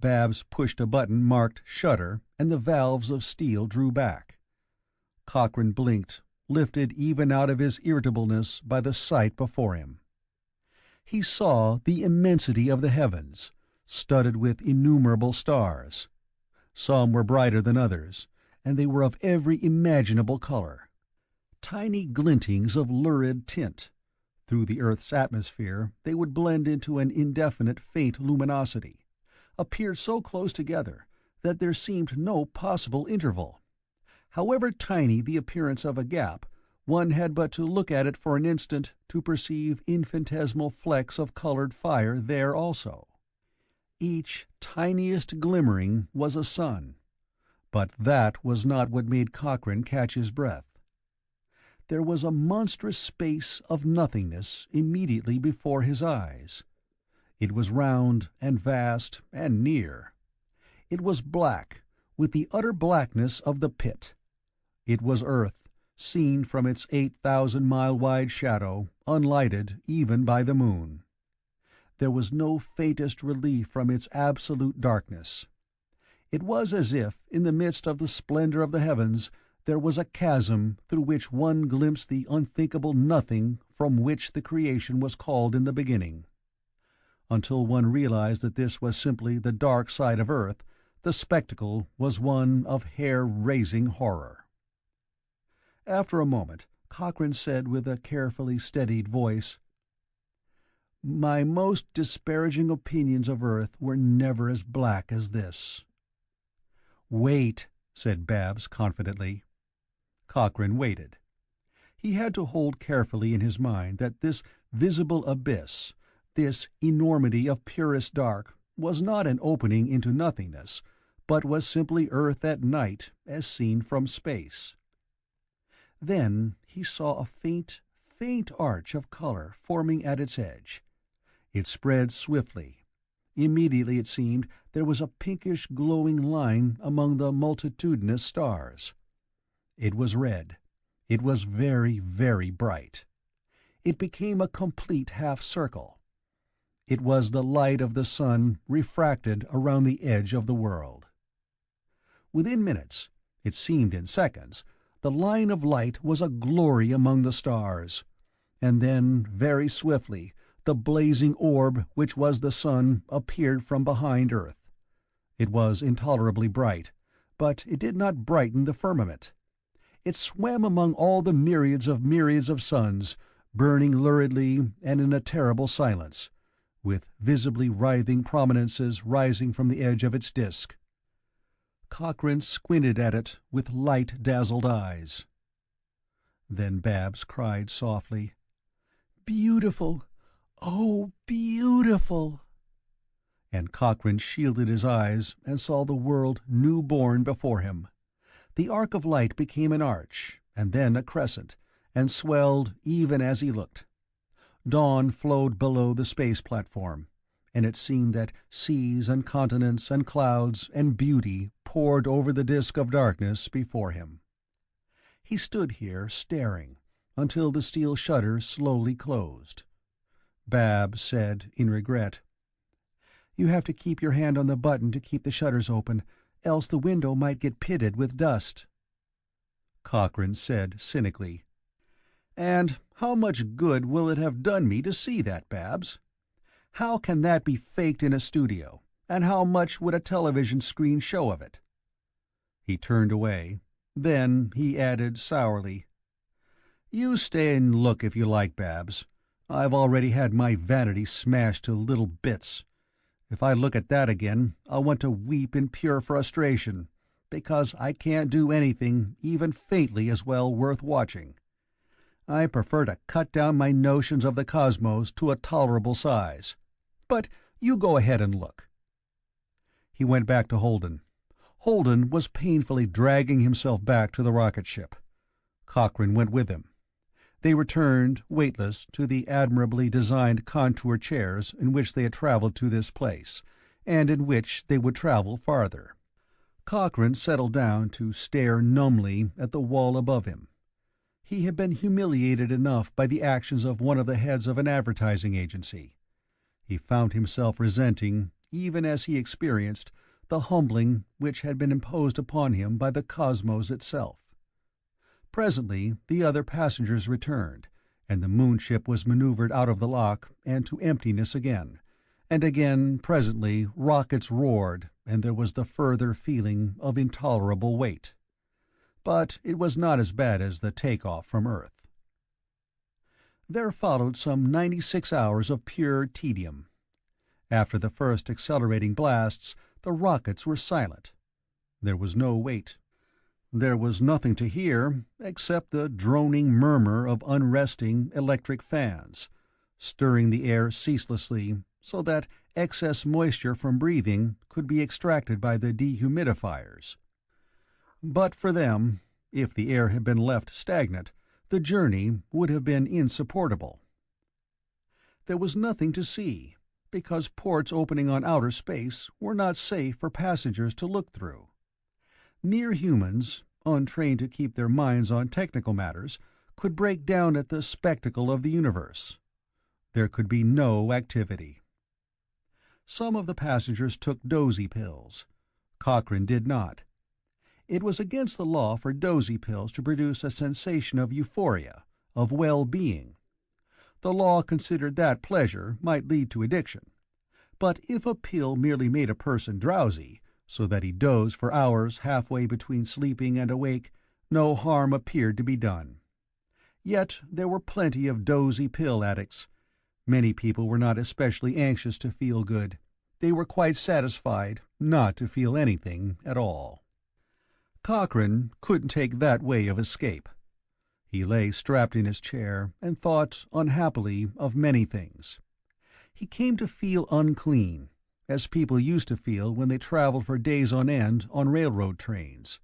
Babs pushed a button marked Shutter, and the valves of steel drew back. Cochrane blinked, lifted even out of his irritableness by the sight before him. He saw the immensity of the heavens, studded with innumerable stars. Some were brighter than others, and they were of every imaginable color. Tiny glintings of lurid tint. Through the Earth's atmosphere they would blend into an indefinite faint luminosity, appeared so close together that there seemed no possible interval. However tiny the appearance of a gap, one had but to look at it for an instant to perceive infinitesimal flecks of colored fire there also. Each tiniest glimmering was a sun. But that was not what made Cochrane catch his breath. There was a monstrous space of nothingness immediately before his eyes. It was round and vast and near. It was black, with the utter blackness of the pit. It was Earth, seen from its 8,000-mile-wide shadow, unlighted even by the moon. There was no faintest relief from its absolute darkness. It was as if, in the midst of the splendor of the heavens, there was a chasm through which one glimpsed the unthinkable nothing from which the creation was called in the beginning. Until one realized that this was simply the dark side of Earth, the spectacle was one of hair-raising horror. After a moment, Cochrane said with a carefully steadied voice, "My most disparaging opinions of Earth were never as black as this." "Wait," said Babs confidently. Cochrane waited. He had to hold carefully in his mind that this visible abyss, this enormity of purest dark, was not an opening into nothingness, but was simply Earth at night as seen from space. Then he saw a faint, faint arch of color forming at its edge. It spread swiftly. Immediately, it seemed, there was a pinkish glowing line among the multitudinous stars. It was red. It was very, very bright. It became a complete half-circle. It was the light of the sun refracted around the edge of the world. Within minutes, it seemed in seconds, the line of light was a glory among the stars, and then, very swiftly, the blazing orb which was the sun appeared from behind Earth. It was intolerably bright, but it did not brighten the firmament. It swam among all the myriads of suns, burning luridly and in a terrible silence, with visibly writhing prominences rising from the edge of its disk. Cochrane squinted at it with light-dazzled eyes. Then Babs cried softly, "Beautiful! Oh, beautiful!" And Cochrane shielded his eyes and saw the world new-born before him. The arc of light became an arch, and then a crescent, and swelled even as he looked. Dawn flowed below the space platform, and it seemed that seas and continents and clouds and beauty poured over the disk of darkness before him. He stood here staring until the steel shutter slowly closed. Babs said in regret, "You have to keep your hand on the button to keep the shutters open, else the window might get pitted with dust." Cochrane said cynically, "And how much good will it have done me to see that, Babs? How can that be faked in a studio, and how much would a television screen show of it?" He turned away. Then he added sourly, "You stay and look if you like, Babs. I've already had my vanity smashed to little bits. If I look at that again, I'll want to weep in pure frustration, because I can't do anything even faintly as well worth watching. I prefer to cut down my notions of the cosmos to a tolerable size. But you go ahead and look." He went back to Holden. Holden was painfully dragging himself back to the rocket ship. Cochrane went with him. They returned, weightless, to the admirably designed contour chairs in which they had traveled to this place, and in which they would travel farther. Cochrane settled down to stare numbly at the wall above him. He had been humiliated enough by the actions of one of the heads of an advertising agency. He found himself resenting, even as he experienced, the humbling which had been imposed upon him by the cosmos itself. Presently the other passengers returned, and the moonship was maneuvered out of the lock and to emptiness again, and again presently rockets roared, and there was the further feeling of intolerable weight. But it was not as bad as the take-off from Earth. There followed some 96 hours of pure tedium. After the first accelerating blasts, the rockets were silent. There was no weight. There was nothing to hear except the droning murmur of unresting electric fans, stirring the air ceaselessly so that excess moisture from breathing could be extracted by the dehumidifiers. But for them, if the air had been left stagnant, the journey would have been insupportable. There was nothing to see, because ports opening on outer space were not safe for passengers to look through. Mere humans, untrained to keep their minds on technical matters, could break down at the spectacle of the universe. There could be no activity. Some of the passengers took dozy pills. Cochrane did not. It was against the law for dozy pills to produce a sensation of euphoria, of well-being. The law considered that pleasure might lead to addiction. But if a pill merely made a person drowsy, so that he dozed for hours halfway between sleeping and awake, no harm appeared to be done. Yet there were plenty of dozy pill addicts. Many people were not especially anxious to feel good. They were quite satisfied not to feel anything at all. Cochrane couldn't take that way of escape. He lay strapped in his chair and thought unhappily of many things. He came to feel unclean, as people used to feel when they traveled for days on end on railroad trains.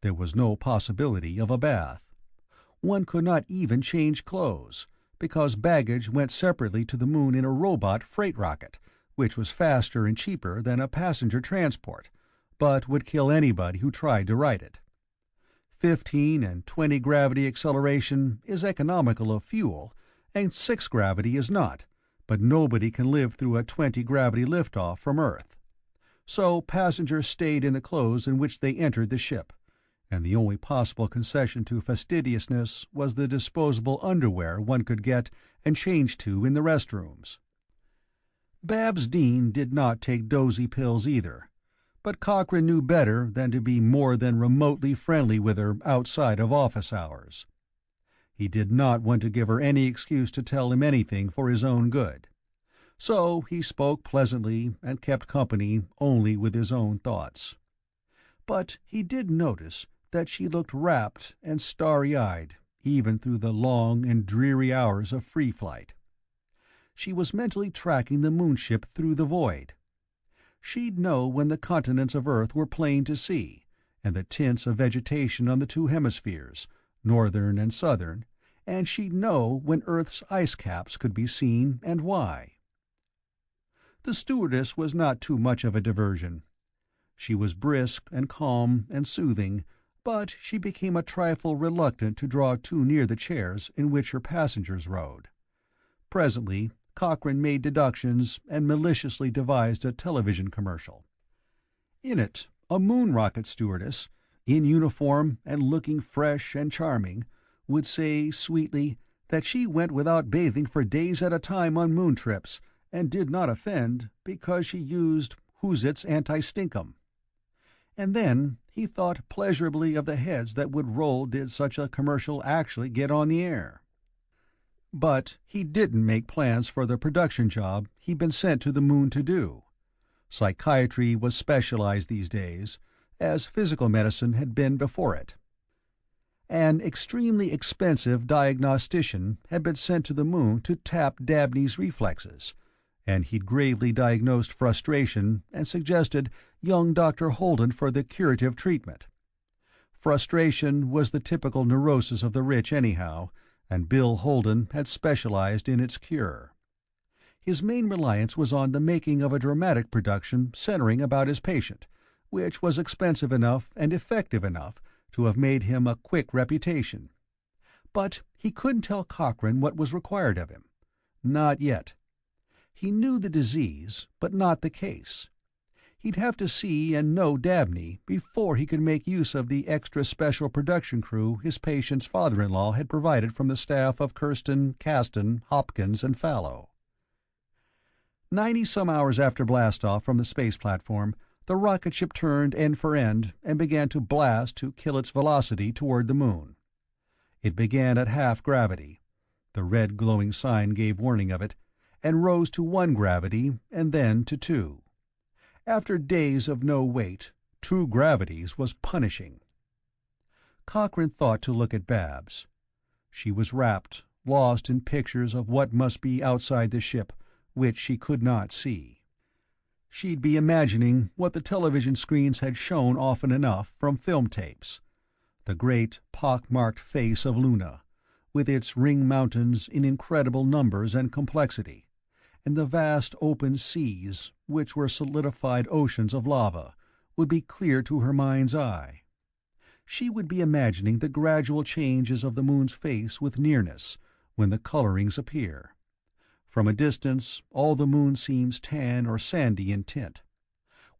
There was no possibility of a bath. One could not even change clothes, because baggage went separately to the moon in a robot freight rocket, which was faster and cheaper than a passenger transport, but would kill anybody who tried to ride it. 15 and 20 gravity acceleration is economical of fuel, and 6 gravity is not, but nobody can live through a 20 gravity liftoff from Earth. So passengers stayed in the clothes in which they entered the ship, and the only possible concession to fastidiousness was the disposable underwear one could get and change to in the restrooms. Babs Dean did not take dozy pills either, but Cochrane knew better than to be more than remotely friendly with her outside of office hours. He did not want to give her any excuse to tell him anything for his own good. So he spoke pleasantly and kept company only with his own thoughts. But he did notice that she looked rapt and starry-eyed even through the long and dreary hours of free flight. She was mentally tracking the moonship through the void. She'd know when the continents of Earth were plain to see, and the tints of vegetation on the two hemispheres, northern and southern, and she'd know when Earth's ice caps could be seen and why. The stewardess was not too much of a diversion. She was brisk and calm and soothing, but she became a trifle reluctant to draw too near the chairs in which her passengers rode. Presently Cochrane made deductions and maliciously devised a television commercial. In it, a moon rocket stewardess, in uniform and looking fresh and charming, would say sweetly that she went without bathing for days at a time on moon trips, and did not offend because she used Huzit's anti-stinkum. And then he thought pleasurably of the heads that would roll did such a commercial actually get on the air. But he didn't make plans for the production job he'd been sent to the moon to do. Psychiatry was specialized these days, as physical medicine had been before it. An extremely expensive diagnostician had been sent to the moon to tap Dabney's reflexes, and he'd gravely diagnosed frustration and suggested young Dr. Holden for the curative treatment. Frustration was the typical neurosis of the rich anyhow, and Bill Holden had specialized in its cure. His main reliance was on the making of a dramatic production centering about his patient, which was expensive enough and effective enough to have made him a quick reputation. But he couldn't tell Cochrane what was required of him. Not yet. He knew the disease, but not the case. He'd have to see and know Dabney before he could make use of the extra special production crew his patient's father-in-law had provided from the staff of Kirsten, Caston, Hopkins, and Fallow. 90-some hours after blastoff from the space platform, the rocket ship turned end for end and began to blast to kill its velocity toward the moon. It began at half gravity. The red glowing sign gave warning of it, and rose to 1 gravity and then to 2. After days of no weight, 2 gravities was punishing. Cochrane thought to look at Babs. She was rapt, lost in pictures of what must be outside the ship, which she could not see. She'd be imagining what the television screens had shown often enough from film tapes. The great, pock-marked face of Luna, with its ring mountains in incredible numbers and complexity, and the vast open seas, which were solidified oceans of lava, would be clear to her mind's eye. She would be imagining the gradual changes of the moon's face with nearness, when the colorings appear. From a distance, all the moon seems tan or sandy in tint.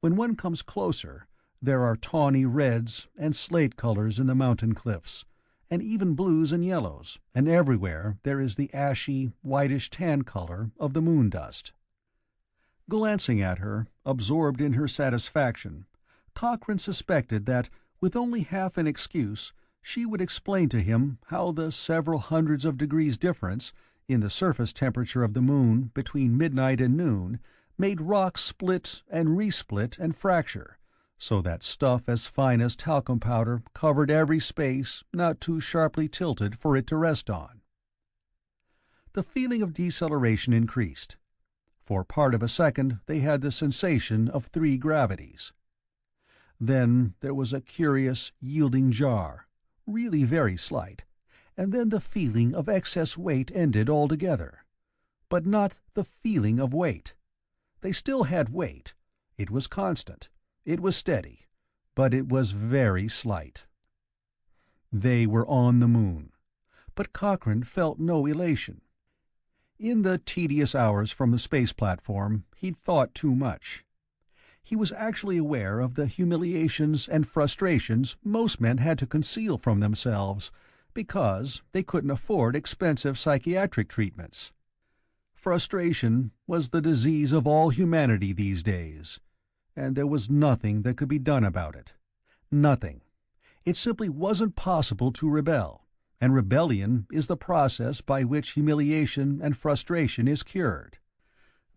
When one comes closer, there are tawny reds and slate colors in the mountain cliffs, and even blues and yellows, and everywhere there is the ashy, whitish-tan color of the moon dust. Glancing at her, absorbed in her satisfaction, Cochrane suspected that, with only half an excuse, she would explain to him how the several hundreds of degrees difference in the surface temperature of the moon between midnight and noon made rocks split and resplit and fracture, so that stuff as fine as talcum powder covered every space not too sharply tilted for it to rest on. The feeling of deceleration increased. For part of a second they had the sensation of 3 gravities. Then there was a curious, yielding jar, really very slight, and then the feeling of excess weight ended altogether. But not the feeling of weight. They still had weight. It was constant. It was steady. But it was very slight. They were on the moon. But Cochrane felt no elation. In the tedious hours from the space platform, he'd thought too much. He was actually aware of the humiliations and frustrations most men had to conceal from themselves, because they couldn't afford expensive psychiatric treatments. Frustration was the disease of all humanity these days, and there was nothing that could be done about it. Nothing. It simply wasn't possible to rebel, and rebellion is the process by which humiliation and frustration is cured.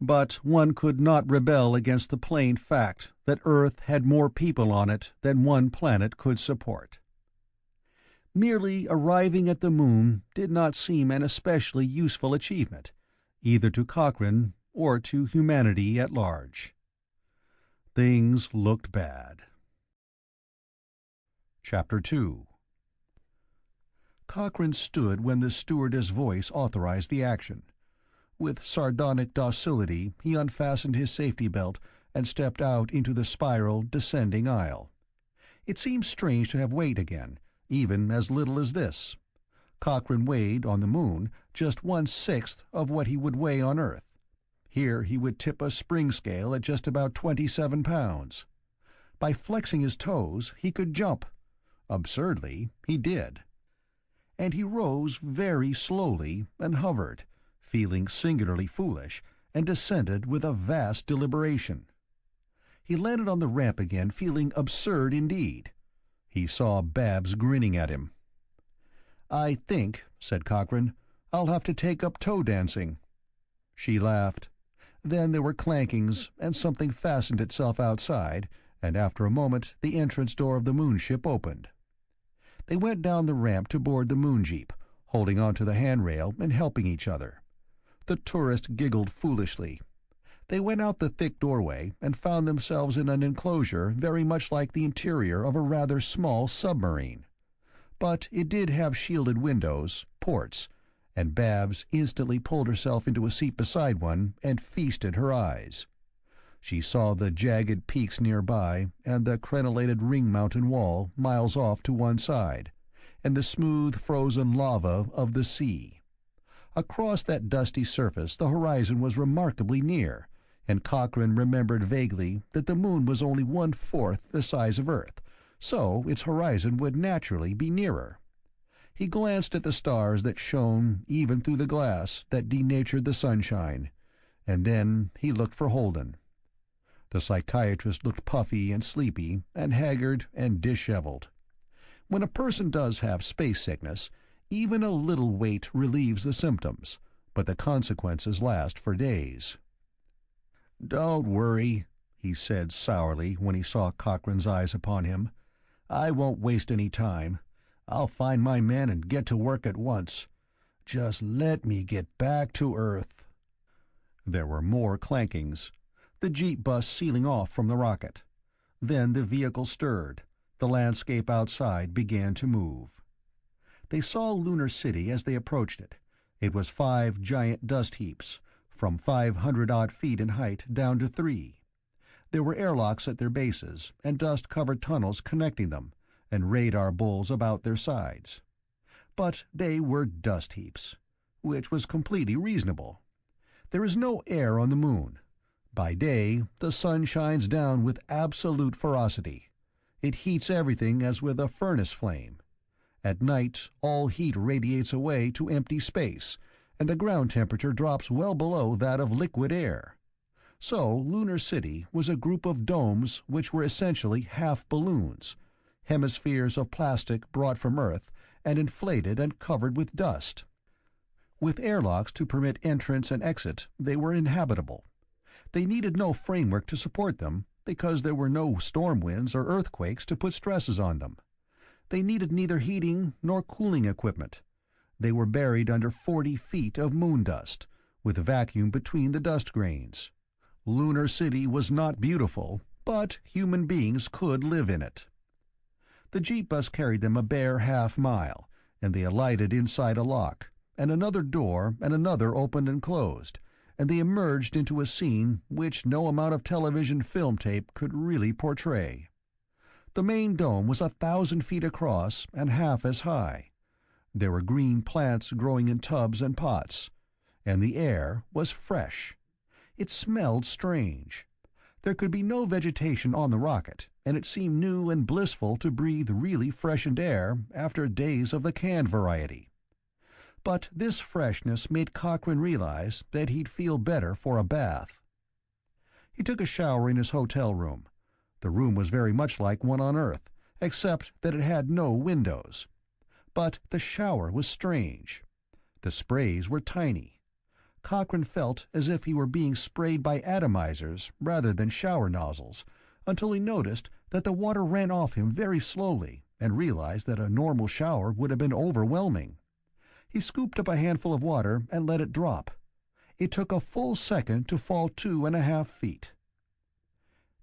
But one could not rebel against the plain fact that Earth had more people on it than one planet could support. Merely arriving at the moon did not seem an especially useful achievement, either to Cochrane or to humanity at large. Things looked bad. Chapter 2. Cochrane stood when the stewardess' voice authorized the action. With sardonic docility he unfastened his safety belt and stepped out into the spiral, descending aisle. It seemed strange to have weight again, even as little as this. Cochrane weighed, on the moon, just 1/6 of what he would weigh on Earth. Here he would tip a spring scale at just about 27 pounds. By flexing his toes he could jump. Absurdly, he did. And he rose very slowly and hovered, feeling singularly foolish, and descended with a vast deliberation. He landed on the ramp again, feeling absurd indeed. He saw Babs grinning at him. "I think," said Cochrane, "I'll have to take up toe dancing." She laughed. Then there were clankings, and something fastened itself outside, and after a moment the entrance door of the moonship opened. They went down the ramp to board the moonjeep, holding onto the handrail and helping each other. The tourist giggled foolishly. They went out the thick doorway and found themselves in an enclosure very much like the interior of a rather small submarine. But it did have shielded windows, ports, and Babs instantly pulled herself into a seat beside one and feasted her eyes. She saw the jagged peaks nearby and the crenellated ring mountain wall miles off to one side, and the smooth frozen lava of the sea. Across that dusty surface the horizon was remarkably near, and Cochrane remembered vaguely that the moon was only 1/4 the size of Earth, so its horizon would naturally be nearer. He glanced at the stars that shone even through the glass that denatured the sunshine, and then he looked for Holden. The psychiatrist looked puffy and sleepy and haggard and disheveled. When a person does have space sickness, even a little weight relieves the symptoms, but the consequences last for days. "Don't worry," he said sourly when he saw Cochrane's eyes upon him. "I won't waste any time. I'll find my men and get to work at once. Just let me get back to Earth." There were more clankings, the jeep bus sealing off from the rocket. Then the vehicle stirred. The landscape outside began to move. They saw Lunar City as they approached it. It was 5 giant dust heaps, from 500-odd feet in height down to 3. There were airlocks at their bases, and dust-covered tunnels connecting them, and radar bulls about their sides. But they were dust heaps, which was completely reasonable. There is no air on the moon. By day, the sun shines down with absolute ferocity. It heats everything as with a furnace flame. At night, all heat radiates away to empty space, and the ground temperature drops well below that of liquid air. So Lunar City was a group of domes which were essentially half-balloons, hemispheres of plastic brought from Earth and inflated and covered with dust. With airlocks to permit entrance and exit, they were inhabitable. They needed no framework to support them, because there were no storm winds or earthquakes to put stresses on them. They needed neither heating nor cooling equipment. They were buried under 40 feet of moon dust, with vacuum between the dust grains. Lunar City was not beautiful, but human beings could live in it. The jeep bus carried them a bare half-mile, and they alighted inside a lock, and another door and another opened and closed, and they emerged into a scene which no amount of television film tape could really portray. The main dome was 1,000 feet across and half as high. There were green plants growing in tubs and pots, and the air was fresh. It smelled strange. There could be no vegetation on the rocket, and it seemed new and blissful to breathe really freshened air after days of the canned variety. But this freshness made Cochrane realize that he'd feel better for a bath. He took a shower in his hotel room. The room was very much like one on Earth, except that it had no windows. But the shower was strange. The sprays were tiny. Cochrane felt as if he were being sprayed by atomizers rather than shower nozzles, until he noticed that the water ran off him very slowly and realized that a normal shower would have been overwhelming. He scooped up a handful of water and let it drop. It took a full second to fall 2.5 feet.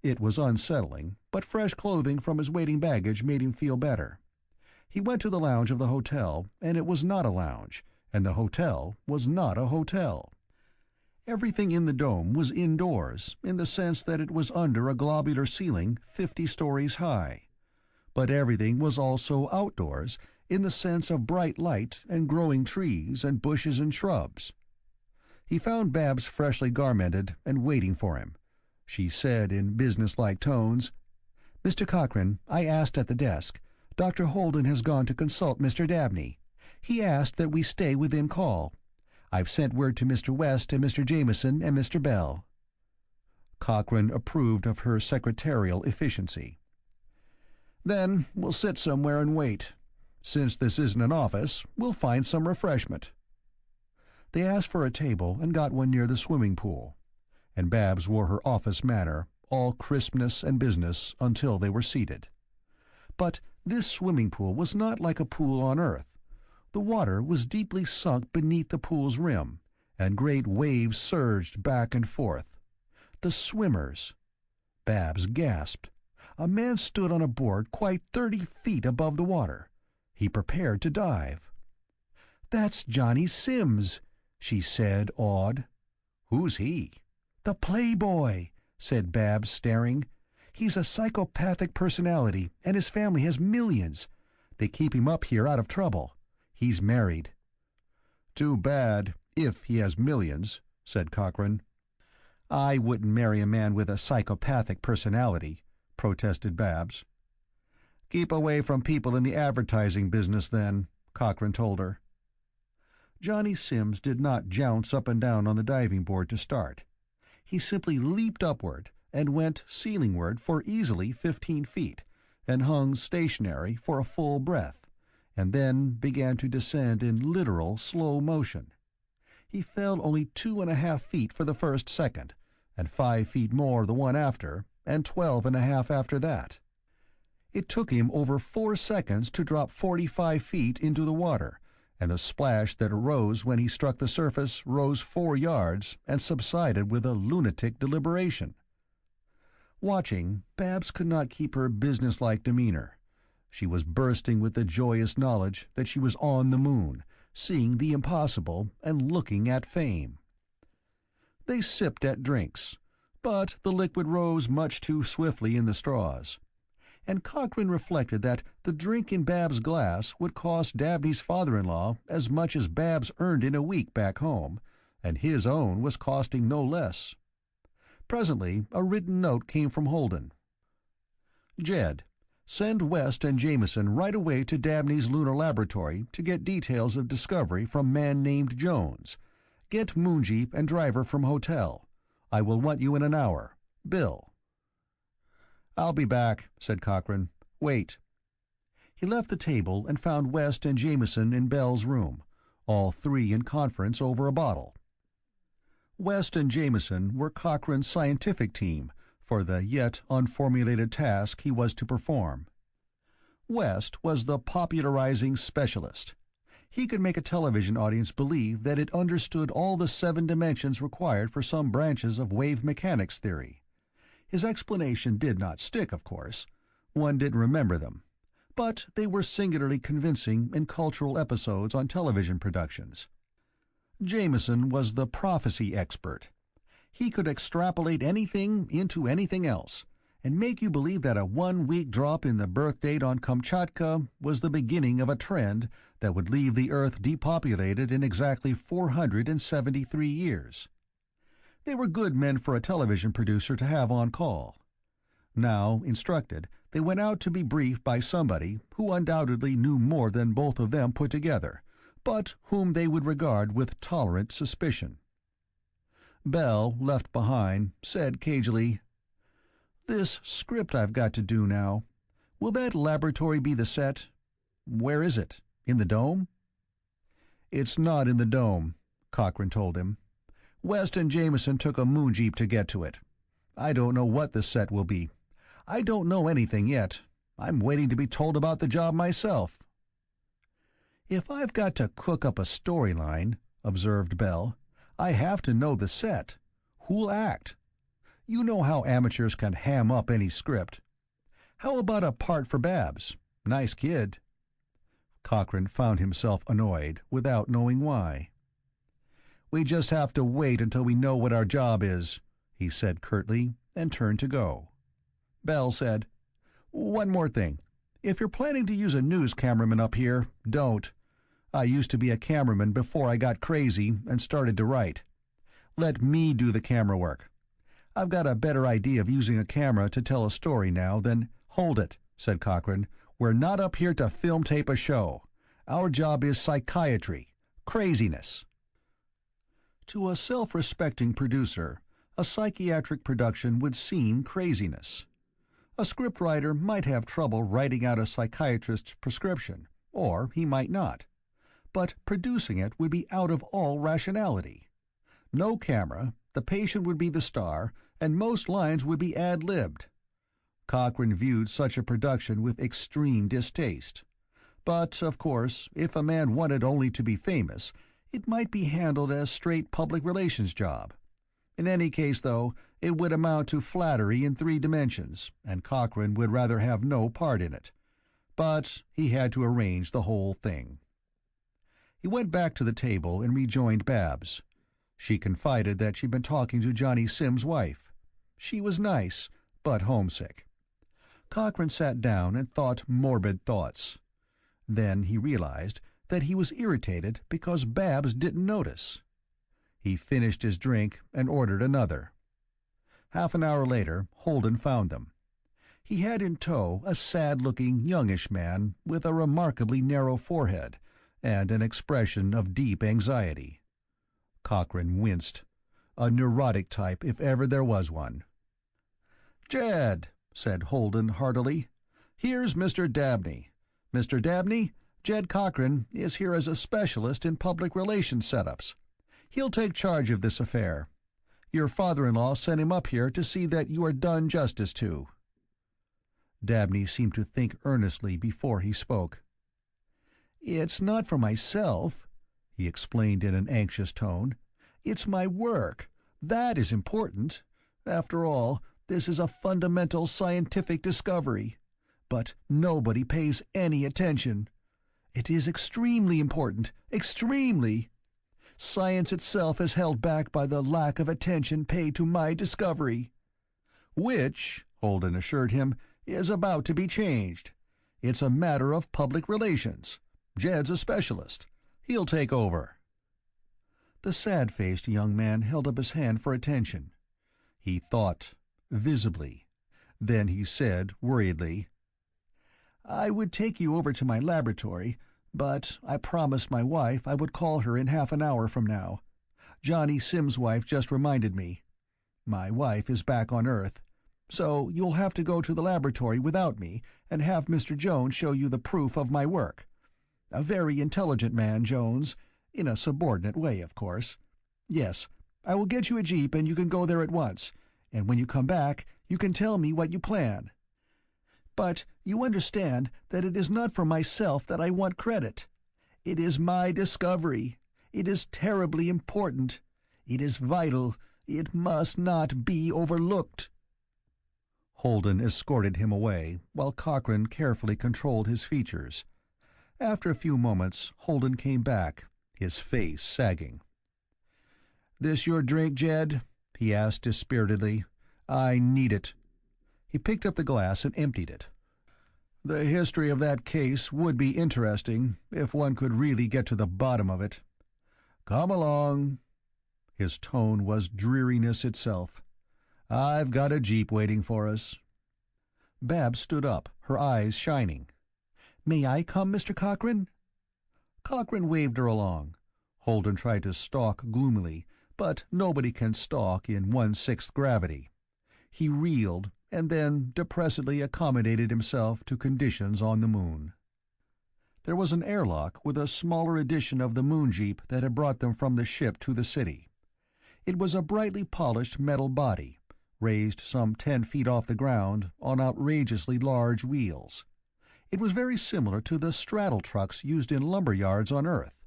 It was unsettling, but fresh clothing from his waiting baggage made him feel better. He went to the lounge of the hotel, and it was not a lounge, and the hotel was not a hotel. Everything in the dome was indoors, in the sense that it was under a globular ceiling 50 stories high. But everything was also outdoors, in the sense of bright light and growing trees and bushes and shrubs. He found Babs freshly garmented and waiting for him. She said in businesslike tones, "Mr. Cochrane, I asked at the desk. Dr. Holden has gone to consult Mr. Dabney. He asked that we stay within call. I've sent word to Mr. West and Mr. Jameson and Mr. Bell." Cochrane approved of her secretarial efficiency. "Then we'll sit somewhere and wait. Since this isn't an office, we'll find some refreshment." They asked for a table and got one near the swimming pool, and Babs wore her office manner, all crispness and business, until they were seated. But this swimming pool was not like a pool on Earth. The water was deeply sunk beneath the pool's rim, and great waves surged back and forth. The swimmers! Babs gasped. A man stood on a board quite 30 feet above the water. He prepared to dive. "That's Johnny Sims," she said, awed. "Who's he?" "The Playboy," said Babs, staring. "He's a psychopathic personality, and his family has millions. They keep him up here out of trouble. He's married." "Too bad. If he has millions, said Cochrane. I wouldn't marry a man with a psychopathic personality, protested Babs. Keep away from people in the advertising business, then, Cochrane told her. Johnny Sims did not jounce up and down on the diving board to start. He simply leaped upward and went ceilingward for easily 15 feet, and hung stationary for a full breath, and then began to descend in literal slow motion. He fell only 2.5 feet for the first second, and 5 feet more the one after, and 12.5 after that. It took him over 4 seconds to drop 45 feet into the water, and the splash that arose when he struck the surface rose 4 yards and subsided with a lunatic deliberation. Watching, Babs could not keep her businesslike demeanor. She was bursting with the joyous knowledge that she was on the moon, seeing the impossible and looking at fame. They sipped at drinks, but the liquid rose much too swiftly in the straws, and Cochrane reflected that the drink in Babs' glass would cost Dabney's father-in-law as much as Babs earned in a week back home, and his own was costing no less. Presently a written note came from Holden. Jed, send West and Jameson right away to Dabney's lunar laboratory to get details of discovery from man named Jones. Get Moonjeep and driver from hotel. I will want you in an hour. Bill. I'll be back, said Cochrane. Wait. He left the table and found West and Jameson in Bell's room, all three in conference over a bottle. West and Jameson were Cochrane's scientific team for the yet unformulated task he was to perform. West was the popularizing specialist. He could make a television audience believe that it understood all the 7 dimensions required for some branches of wave mechanics theory. His explanation did not stick, of course. One didn't remember them. But they were singularly convincing in cultural episodes on television productions. Jameson was the prophecy expert. He could extrapolate anything into anything else, and make you believe that a 1-week drop in the birth date on Kamchatka was the beginning of a trend that would leave the Earth depopulated in exactly 473 years. They were good men for a television producer to have on call. Now, instructed, they went out to be briefed by somebody who undoubtedly knew more than both of them put together, but whom they would regard with tolerant suspicion. Bell, left behind, said cagily, "This script I've got to do now. Will that laboratory be the set? Where is it? In the dome?" "It's not in the dome," Cochrane told him. "West and Jameson took a moonjeep to get to it. I don't know what the set will be. I don't know anything yet. I'm waiting to be told about the job myself." "If I've got to cook up a storyline," observed Bell, "I have to know the set. Who'll act? You know how amateurs can ham up any script. How about a part for Babs? Nice kid." Cochrane found himself annoyed, without knowing why. "We just have to wait until we know what our job is," he said curtly, and turned to go. Bell said, "One more thing. If you're planning to use a news cameraman up here, don't. I used to be a cameraman before I got crazy and started to write. Let me do the camera work. I've got a better idea of using a camera to tell a story now than—" "Hold it," said Cochrane. "We're not up here to film tape a show. Our job is psychiatry. Craziness." To a self-respecting producer, a psychiatric production would seem craziness. A scriptwriter might have trouble writing out a psychiatrist's prescription, or he might not. But producing it would be out of all rationality. No camera, the patient would be the star, and most lines would be ad-libbed. Cochrane viewed such a production with extreme distaste. But, of course, if a man wanted only to be famous, it might be handled as straight public relations job. In any case, though, it would amount to flattery in 3 dimensions, and Cochrane would rather have no part in it. But he had to arrange the whole thing. He went back to the table and rejoined Babs. She confided that she'd been talking to Johnny Sim's wife. She was nice, but homesick. Cochrane sat down and thought morbid thoughts. Then he realized that he was irritated because Babs didn't notice. He finished his drink and ordered another. Half an hour later, Holden found them. He had in tow a sad-looking, youngish man with a remarkably narrow forehead and an expression of deep anxiety. Cochrane winced. A neurotic type, if ever there was one. "Jed," said Holden heartily, "here's Mr. Dabney. Mr. Dabney, Jed Cochrane is here as a specialist in public relations setups. He'll take charge of this affair. Your father-in-law sent him up here to see that you are done justice to." Dabney seemed to think earnestly before he spoke. "It's not for myself," he explained in an anxious tone. "It's my work. That is important. After all, this is a fundamental scientific discovery. But nobody pays any attention. It is extremely important, extremely. Science itself is held back by the lack of attention paid to my discovery." "Which," Holden assured him, "is about to be changed. It's a matter of public relations. Jed's a specialist. He'll take over." The sad-faced young man held up his hand for attention. He thought, visibly. Then he said, worriedly, "I would take you over to my laboratory, but I promised my wife I would call her in half an hour from now. Johnny Sim's wife just reminded me. My wife is back on Earth. So you'll have to go to the laboratory without me and have Mr. Jones show you the proof of my work. A very intelligent man, Jones, in a subordinate way, of course. Yes, I will get you a jeep and you can go there at once, and when you come back you can tell me what you plan. But you understand that it is not for myself that I want credit. It is my discovery. It is terribly important. It is vital. It must not be overlooked." Holden escorted him away, while Cochrane carefully controlled his features. After a few moments, Holden came back, his face sagging. "This your drink, Jed?" he asked dispiritedly. "I need it." He picked up the glass and emptied it. "The history of that case would be interesting, if one could really get to the bottom of it. Come along." His tone was dreariness itself. "I've got a jeep waiting for us." Babs stood up, her eyes shining. "May I come, Mr. Cochrane?" Cochrane waved her along. Holden tried to stalk gloomily, but nobody can stalk in 1/6 gravity. He reeled, and then depressedly accommodated himself to conditions on the moon. There was an airlock with a smaller edition of the moon jeep that had brought them from the ship to the city. It was a brightly polished metal body, raised some 10 feet off the ground on outrageously large wheels. It was very similar to the straddle trucks used in lumber yards on Earth.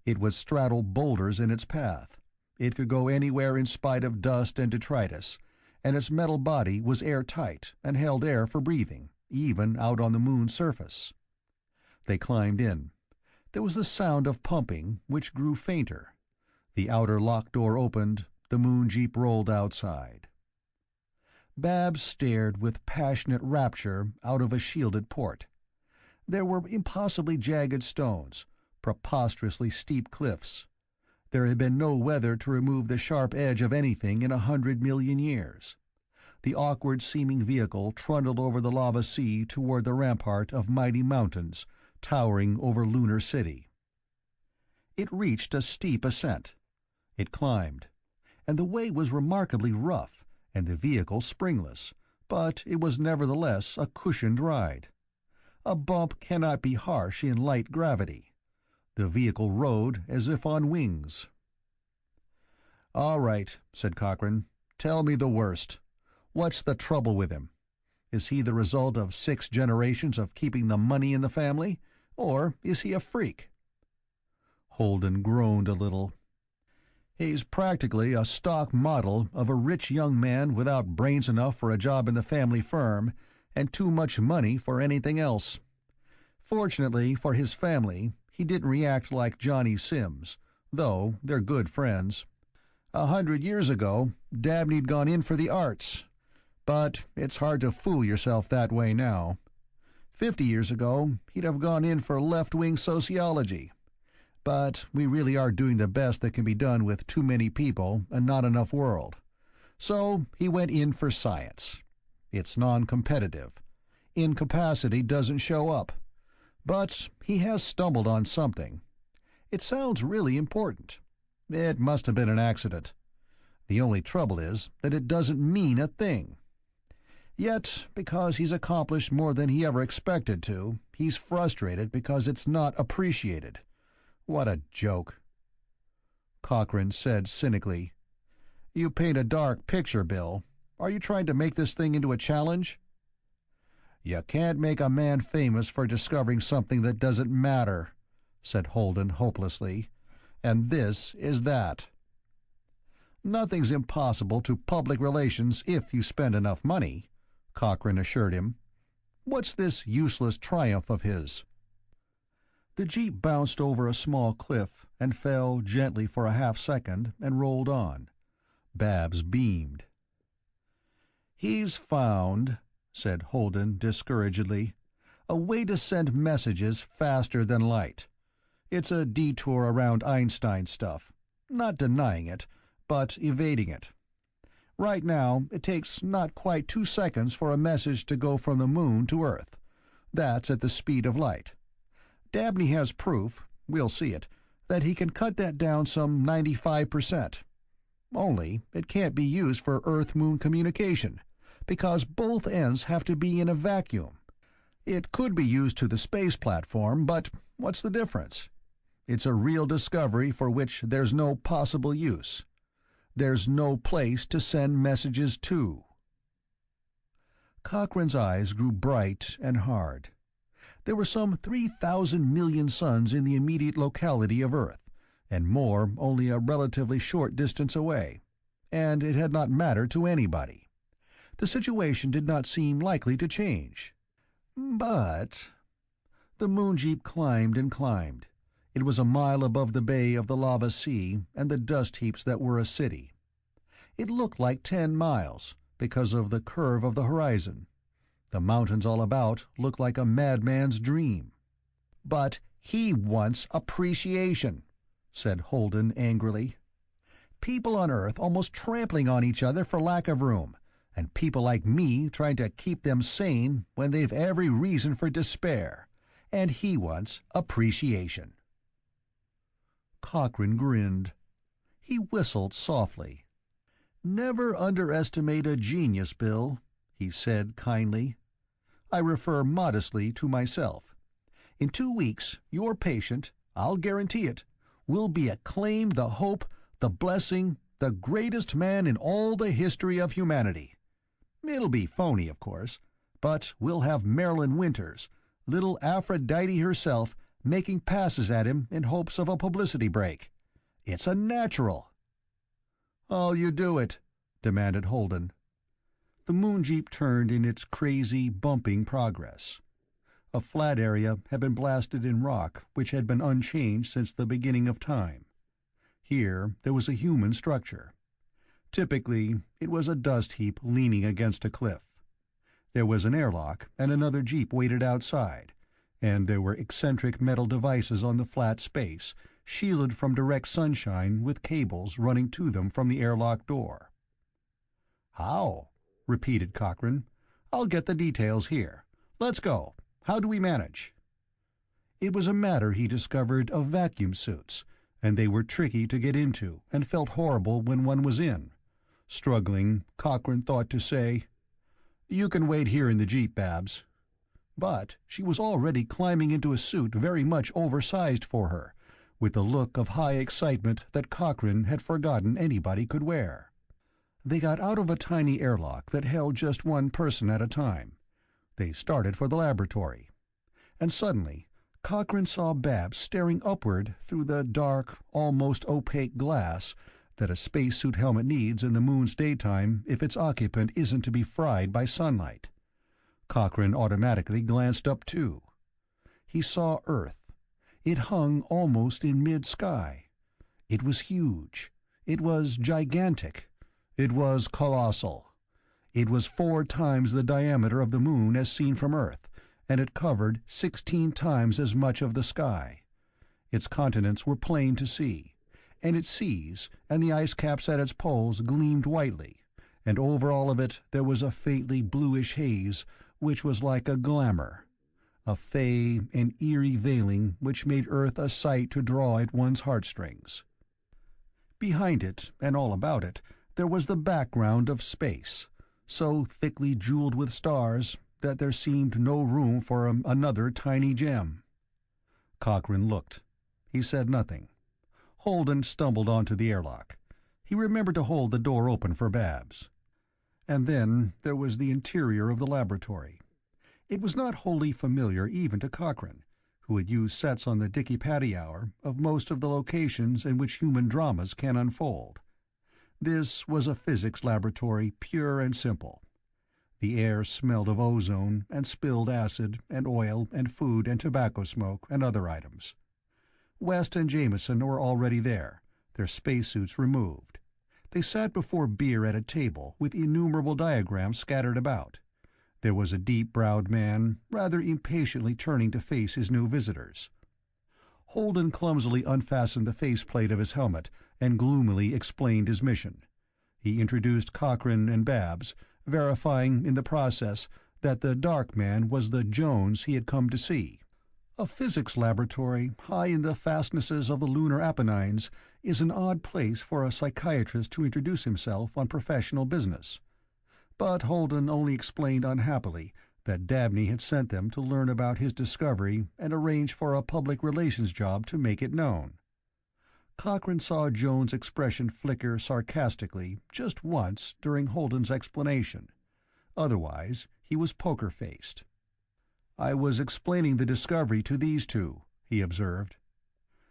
It would straddle boulders in its path. It could go anywhere in spite of dust and detritus, and its metal body was airtight and held air for breathing, even out on the moon's surface. They climbed in. There was the sound of pumping, which grew fainter. The outer lock door opened, the moon jeep rolled outside. Babs stared with passionate rapture out of a shielded port. There were impossibly jagged stones, preposterously steep cliffs. There had been no weather to remove the sharp edge of anything in 100 million years. The awkward-seeming vehicle trundled over the lava sea toward the rampart of mighty mountains towering over Lunar City. It reached a steep ascent. It climbed. And the way was remarkably rough, and the vehicle springless, but it was nevertheless a cushioned ride. A bump cannot be harsh in light gravity. The vehicle rode as if on wings. "All right," said Cochrane. "Tell me the worst. What's the trouble with him? Is he the result of 6 generations of keeping the money in the family, or is he a freak?" Holden groaned a little. "He's practically a stock model of a rich young man without brains enough for a job in the family firm, and too much money for anything else. Fortunately for his family, he didn't react like Johnny Sims, though they're good friends. 100 years ago, Dabney'd gone in for the arts, but it's hard to fool yourself that way now. 50 years ago, he'd have gone in for left-wing sociology. but we really are doing the best that can be done with too many people and not enough world. So he went in for science. It's non-competitive. Incapacity doesn't show up. But he has stumbled on something. It sounds really important. It must have been an accident. The only trouble is that it doesn't mean a thing. Yet, because he's accomplished more than he ever expected to, he's frustrated because it's not appreciated. What a joke. Cochrane said cynically, "You paint a dark picture, Bill. Are you trying to make this thing into a challenge?" "You can't make a man famous for discovering something that doesn't matter," said Holden hopelessly. "And this is that." "Nothing's impossible to public relations if you spend enough money," Cochrane assured him. "What's this useless triumph of his?" The jeep bounced over a small cliff and fell gently for a half-second and rolled on. Babs beamed. "He's found," said Holden discouragedly, "a way to send messages faster than light. It's a detour around Einstein stuff. Not denying it, but evading it. Right now, it takes not quite 2 seconds for a message to go from the moon to Earth. That's at the speed of light. Dabney has proof, we'll see it, that he can cut that down some 95%. Only, it can't be used for Earth-Moon communication, because both ends have to be in a vacuum. It could be used to the space platform, but what's the difference? It's a real discovery for which there's no possible use. There's no place to send messages to." Cochrane's eyes grew bright and hard. There were some 3,000 million suns in the immediate locality of Earth, and more only a relatively short distance away, and it had not mattered to anybody. The situation did not seem likely to change. But the moon jeep climbed and climbed. It was a mile above the bay of the lava sea and the dust heaps that were a city. It looked like 10 miles, because of the curve of the horizon. The mountains all about looked like a madman's dream. "But he wants appreciation," said Holden angrily. "People on Earth almost trampling on each other for lack of room, and people like me trying to keep them sane when they've every reason for despair. And he wants appreciation." Cochrane grinned. He whistled softly. "Never underestimate a genius, Bill," he said kindly. "I refer modestly to myself. In 2 weeks, your patient, I'll guarantee it, will be acclaimed the hope, the blessing, the greatest man in all the history of humanity. It'll be phony, of course, but we'll have Marilyn Winters, little Aphrodite herself, making passes at him in hopes of a publicity break. It's a natural." "How'll you do it?" demanded Holden. The moon jeep turned in its crazy, bumping progress. A flat area had been blasted in rock which had been unchanged since the beginning of time. Here there was a human structure. Typically, it was a dust heap leaning against a cliff. There was an airlock, and another jeep waited outside, and there were eccentric metal devices on the flat space, shielded from direct sunshine with cables running to them from the airlock door. "How?" repeated Cochrane. "I'll get the details here. Let's go. How do we manage?" It was a matter, he discovered, of vacuum suits, and they were tricky to get into and felt horrible when one was in. Struggling, Cochrane thought to say, "You can wait here in the jeep, Babs." But she was already climbing into a suit very much oversized for her, with the look of high excitement that Cochrane had forgotten anybody could wear. They got out of a tiny airlock that held just one person at a time. They started for the laboratory. And suddenly, Cochrane saw Babs staring upward through the dark, almost opaque glass that a spacesuit helmet needs in the moon's daytime if its occupant isn't to be fried by sunlight. Cochrane automatically glanced up too. He saw Earth. It hung almost in mid-sky. It was huge. It was gigantic. It was colossal. It was 4 times the diameter of the moon as seen from Earth, and it covered 16 times as much of the sky. Its continents were plain to see, and its seas and the ice caps at its poles gleamed whitely, and over all of it there was a faintly bluish haze which was like a glamour, a fey and eerie veiling which made Earth a sight to draw at one's heartstrings. Behind it, and all about it, there was the background of space, so thickly jeweled with stars that there seemed no room for another tiny gem. Cochrane looked. He said nothing. Holden stumbled onto the airlock. He remembered to hold the door open for Babs. And then there was the interior of the laboratory. It was not wholly familiar even to Cochrane, who had used sets on the Dicky-Patty Hour of most of the locations in which human dramas can unfold. This was a physics laboratory, pure and simple. The air smelled of ozone and spilled acid and oil and food and tobacco smoke and other items. West and Jameson were already there, their spacesuits removed. They sat before beer at a table with innumerable diagrams scattered about. There was a deep-browed man, rather impatiently turning to face his new visitors. Holden clumsily unfastened the faceplate of his helmet and gloomily explained his mission. He introduced Cochrane and Babs, verifying in the process that the dark man was the Jones he had come to see. A physics laboratory high in the fastnesses of the lunar Apennines is an odd place for a psychiatrist to introduce himself on professional business. But Holden only explained unhappily that Dabney had sent them to learn about his discovery and arrange for a public relations job to make it known. Cochrane saw Jones' expression flicker sarcastically just once during Holden's explanation. Otherwise, he was poker-faced. "I was explaining the discovery to these two," he observed.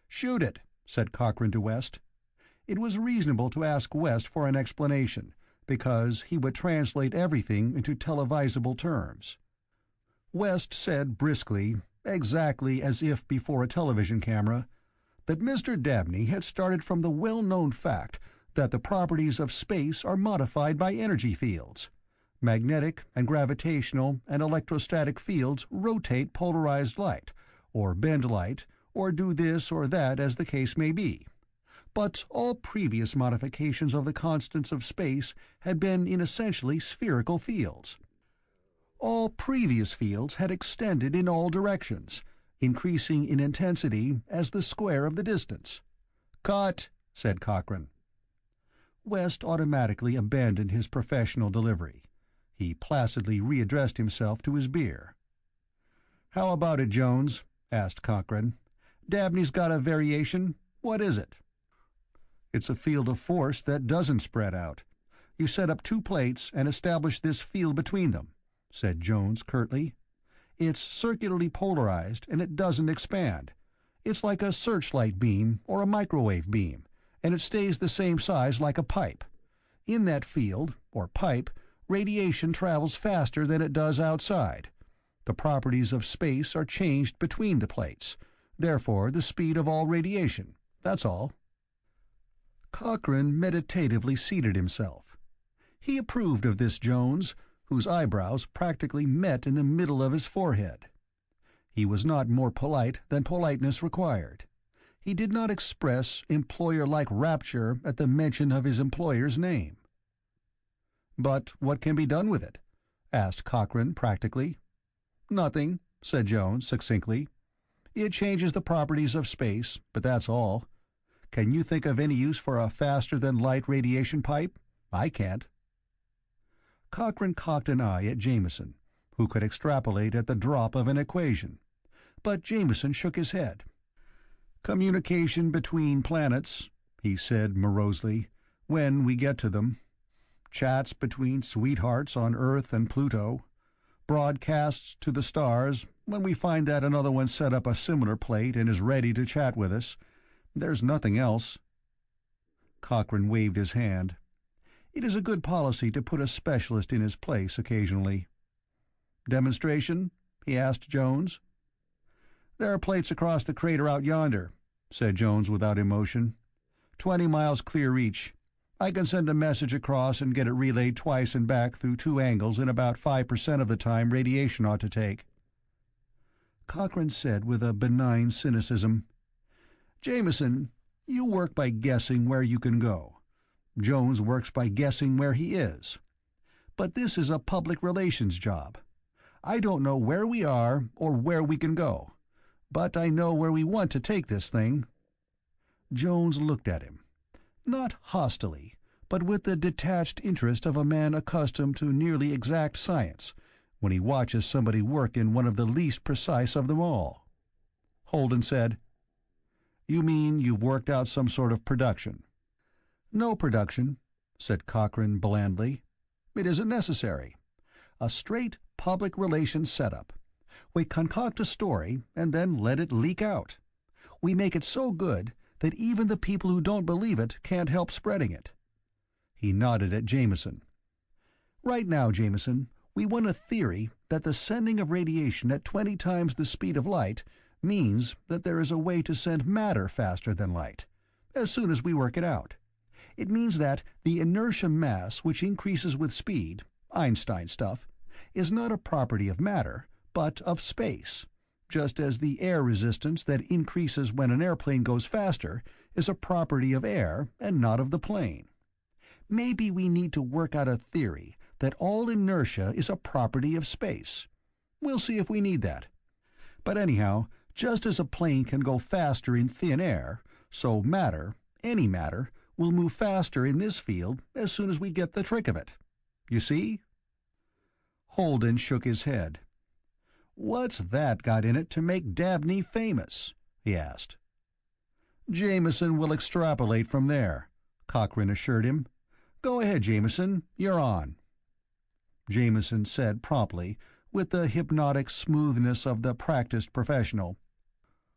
"Shoot it," said Cochrane to West. It was reasonable to ask West for an explanation, because he would translate everything into televisable terms. West said briskly, exactly as if before a television camera, that Mr. Dabney had started from the well-known fact that the properties of space are modified by energy fields. Magnetic and gravitational and electrostatic fields rotate polarized light, or bend light, or do this or that as the case may be. But all previous modifications of the constants of space had been in essentially spherical fields. All previous fields had extended in all directions, increasing in intensity as the square of the distance. "Cut," said Cochrane. West automatically abandoned his professional delivery. He placidly readdressed himself to his beer. "How about it, Jones?" asked Cochrane. "Dabney's got a variation. What is it?" "It's a field of force that doesn't spread out. You set up two plates and establish this field between them," said Jones curtly. "It's circularly polarized and it doesn't expand. It's like a searchlight beam or a microwave beam, and it stays the same size like a pipe. In that field, or pipe, radiation travels faster than it does outside. The properties of space are changed between the plates, therefore the speed of all radiation. That's all." Cochrane meditatively seated himself. He approved of this Jones, whose eyebrows practically met in the middle of his forehead. He was not more polite than politeness required. He did not express employer-like rapture at the mention of his employer's name. "But what can be done with it?" asked Cochrane practically. "Nothing," said Jones succinctly. "It changes the properties of space, but that's all. Can you think of any use for a faster-than-light radiation pipe? I can't." Cochrane cocked an eye at Jameson, who could extrapolate at the drop of an equation. But Jameson shook his head. "Communication between planets," he said morosely, "when we get to them. Chats between sweethearts on Earth and Pluto. Broadcasts to the stars when we find that another one's set up a similar plate and is ready to chat with us. There's nothing else." Cochrane waved his hand. It is a good policy to put a specialist in his place occasionally. "Demonstration?" he asked Jones. "There are plates across the crater out yonder," said Jones without emotion. 20 miles clear each. I can send a message across and get it relayed twice and back through two angles in about 5% of the time radiation ought to take." Cochrane said with a benign cynicism, Jameson, you work by guessing where you can go. Jones works by guessing where he is. But this is a public relations job. I don't know where we are or where we can go, but I know where we want to take this thing." Jones looked at him, not hostilely, but with the detached interest of a man accustomed to nearly exact science, when he watches somebody work in one of the least precise of them all. Holden said, "You mean you've worked out some sort of production?" "No production," said Cochrane blandly. "It isn't necessary. A straight public relations setup. We concoct a story and then let it leak out. We make it so good that even the people who don't believe it can't help spreading it." He nodded at Jameson. "Right now, Jameson, we want a theory that the sending of radiation at 20 times the speed of light means that there is a way to send matter faster than light, as soon as we work it out. It means that the inertia mass which increases with speed, Einstein stuff, is not a property of matter, but of space, just as the air resistance that increases when an airplane goes faster is a property of air and not of the plane. Maybe we need to work out a theory that all inertia is a property of space. We'll see if we need that. But anyhow, just as a plane can go faster in thin air, so matter, any matter, will move faster in this field as soon as we get the trick of it. You see?" Holden shook his head. "What's that got in it to make Dabney famous?" he asked. "Jameson will extrapolate from there," Cochrane assured him. "Go ahead, Jameson, you're on." Jameson said promptly, with the hypnotic smoothness of the practiced professional,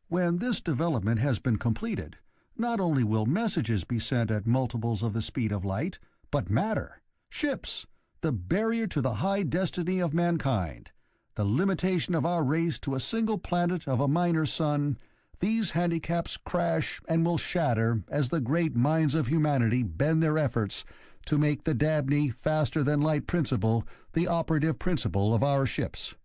"When this development has been completed, not only will messages be sent at multiples of the speed of light, but matter, ships, the barrier to the high destiny of mankind, the limitation of our race to a single planet of a minor sun, these handicaps crash and will shatter as the great minds of humanity bend their efforts to make the Dabney faster-than-light principle the operative principle of our ships.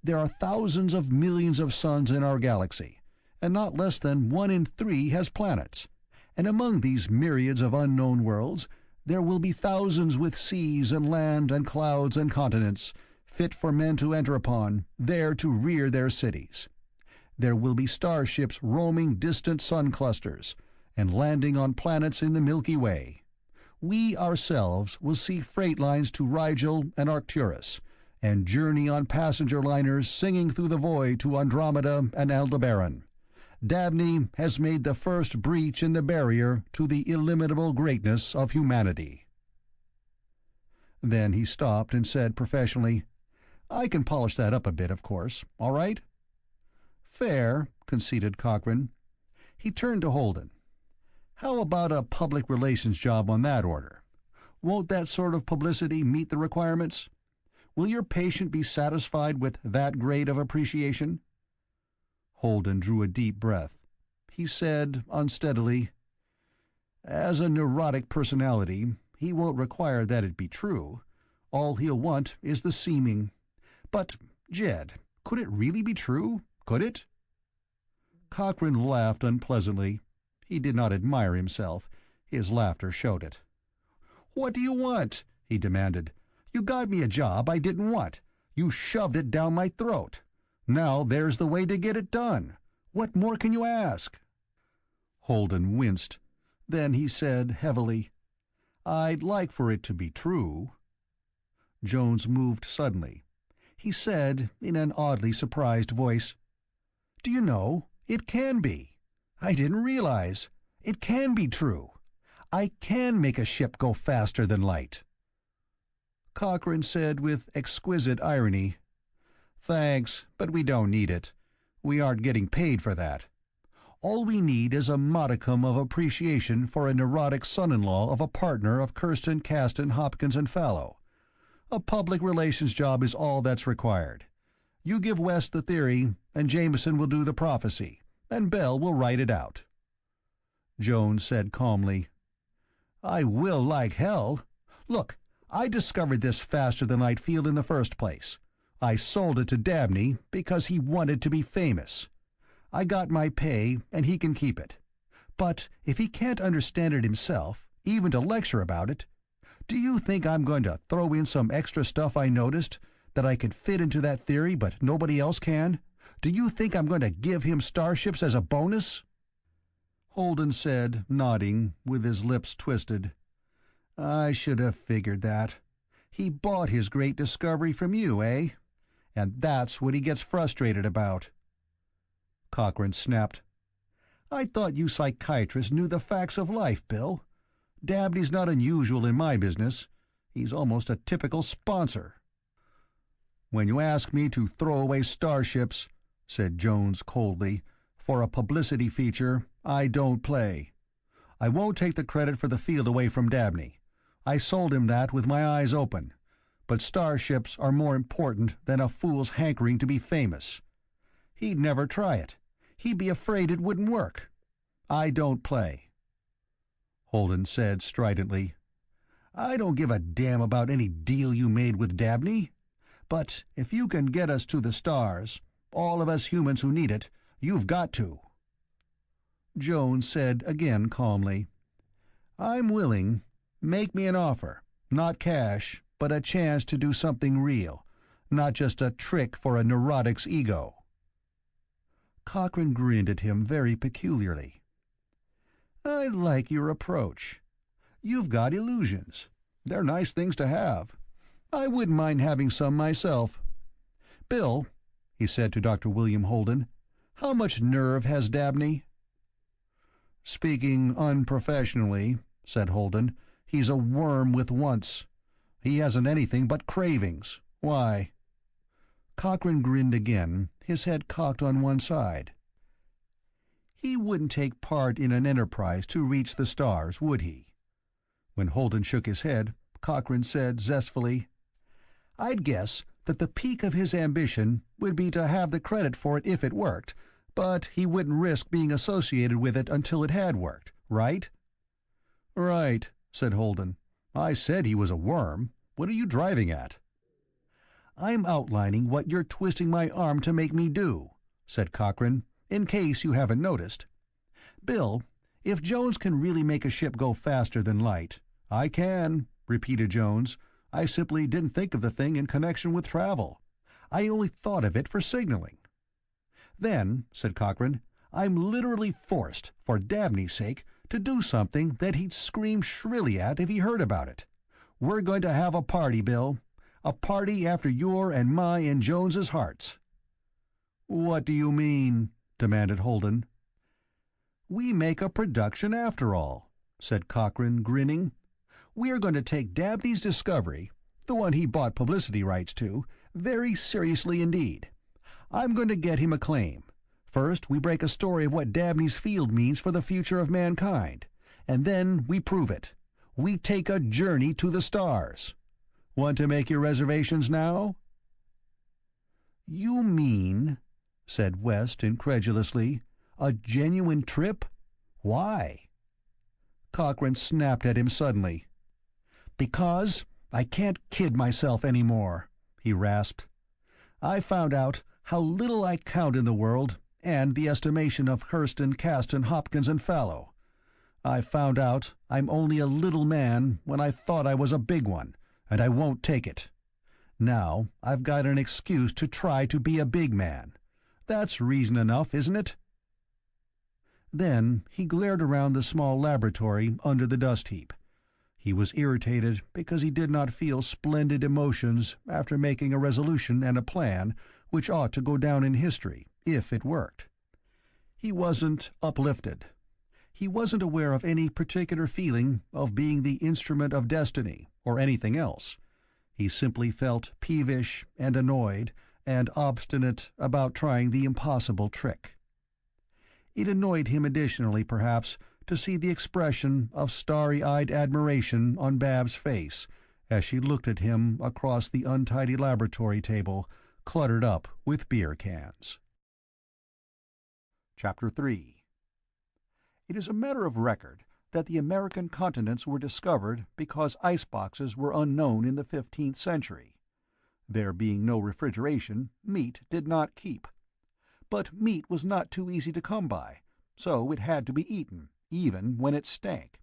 There are thousands of millions of suns in our galaxy, and not less than 1 in 3 has planets, and among these myriads of unknown worlds there will be thousands with seas and land and clouds and continents, fit for men to enter upon, there to rear their cities. There will be starships roaming distant sun clusters, and landing on planets in the Milky Way. We ourselves will see freight lines to Rigel and Arcturus, and journey on passenger liners singing through the void to Andromeda and Aldebaran. Dabney has made the first breach in the barrier to the illimitable greatness of humanity." Then he stopped and said professionally, "I can polish that up a bit, of course, all right?" "Fair," conceded Cochrane. He turned to Holden. "How about a public relations job on that order? Won't that sort of publicity meet the requirements? Will your patient be satisfied with that grade of appreciation?" Holden drew a deep breath. He said, unsteadily, "As a neurotic personality, he won't require that it be true. All he'll want is the seeming. But, Jed, could it really be true? Could it?" Cochrane laughed unpleasantly. He did not admire himself. His laughter showed it. "What do you want?" he demanded. "You got me a job I didn't want. You shoved it down my throat. Now there's the way to get it done. What more can you ask?" Holden winced. Then he said heavily, "I'd like for it to be true." Jones moved suddenly. He said, in an oddly surprised voice, "Do you know, it can be. I didn't realize. It can be true. I can make a ship go faster than light." Cochrane said with exquisite irony, "Thanks, but we don't need it. We aren't getting paid for that. All we need is a modicum of appreciation for a neurotic son-in-law of a partner of Kirsten, Caston, Hopkins, and Fallow. A public relations job is all that's required. You give West the theory, and Jameson will do the prophecy, and Bell will write it out." Jones said calmly, "I will like hell. Look, I discovered this faster-than-light field in the first place. I sold it to Dabney because he wanted to be famous. I got my pay, and he can keep it. But if he can't understand it himself, even to lecture about it, do you think I'm going to throw in some extra stuff I noticed, that I could fit into that theory but nobody else can? Do you think I'm going to give him starships as a bonus?" Holden said, nodding, with his lips twisted, "I should have figured that. He bought his great discovery from you, eh? And that's what he gets frustrated about." Cochrane snapped, "I thought you psychiatrists knew the facts of life, Bill. Dabney's not unusual in my business. He's almost a typical sponsor." "When you ask me to throw away starships," said Jones coldly, "for a publicity feature, I don't play. I won't take the credit for the field away from Dabney. I sold him that with my eyes open. But starships are more important than a fool's hankering to be famous. He'd never try it. He'd be afraid it wouldn't work. I don't play." Holden said stridently, "I don't give a damn about any deal you made with Dabney. But if you can get us to the stars, all of us humans who need it, you've got to." Jones said again calmly, "I'm willing. Make me an offer. Not cash, but a chance to do something real. Not just a trick for a neurotic's ego." Cochrane grinned at him very peculiarly. "I like your approach. You've got illusions. They're nice things to have. I wouldn't mind having some myself. Bill," he said to Dr. William Holden, "how much nerve has Dabney?" "Speaking unprofessionally," said Holden, "he's a worm with wants. He hasn't anything but cravings. Why?" Cochrane grinned again, his head cocked on one side. "He wouldn't take part in an enterprise to reach the stars, would he?" When Holden shook his head, Cochrane said zestfully, "I'd guess that the peak of his ambition would be to have the credit for it if it worked, but he wouldn't risk being associated with it until it had worked, right?" "Right," said Holden. "I said he was a worm. What are you driving at?" "I'm outlining what you're twisting my arm to make me do," said Cochrane, "in case you haven't noticed. Bill, if Jones can really make a ship go faster than light—" "I can," repeated Jones. "I simply didn't think of the thing in connection with travel. I only thought of it for signaling." "Then," said Cochrane, "I'm literally forced, for Dabney's sake, to do something that he'd scream shrilly at if he heard about it. We're going to have a party, Bill. A party after your and my and Jones's hearts." "What do you mean?" demanded Holden. "We make a production after all," said Cochrane, grinning. "We're going to take Dabney's discovery, the one he bought publicity rights to, very seriously indeed. I'm going to get him a claim. First we break a story of what Dabney's field means for the future of mankind, and then we prove it. We take a journey to the stars. Want to make your reservations now?" "You mean," said West incredulously, "a genuine trip? Why?" Cochrane snapped at him suddenly. "Because I can't kid myself any more," he rasped. "I found out how little I count in the world and the estimation of Hurston, Caston, Hopkins, and Fallow. I found out I'm only a little man when I thought I was a big one, and I won't take it. Now I've got an excuse to try to be a big man. That's reason enough, isn't it?" Then he glared around the small laboratory under the dust heap. He was irritated because he did not feel splendid emotions after making a resolution and a plan which ought to go down in history, if it worked. He wasn't uplifted. He wasn't aware of any particular feeling of being the instrument of destiny, or anything else. He simply felt peevish and annoyed and obstinate about trying the impossible trick. It annoyed him additionally, perhaps, to see the expression of starry-eyed admiration on Bab's face as she looked at him across the untidy laboratory table cluttered up with beer cans. Chapter 3. It is a matter of record that the American continents were discovered because iceboxes were unknown in the 15th century. There being no refrigeration, meat did not keep. But meat was not too easy to come by, so it had to be eaten, even when it stank.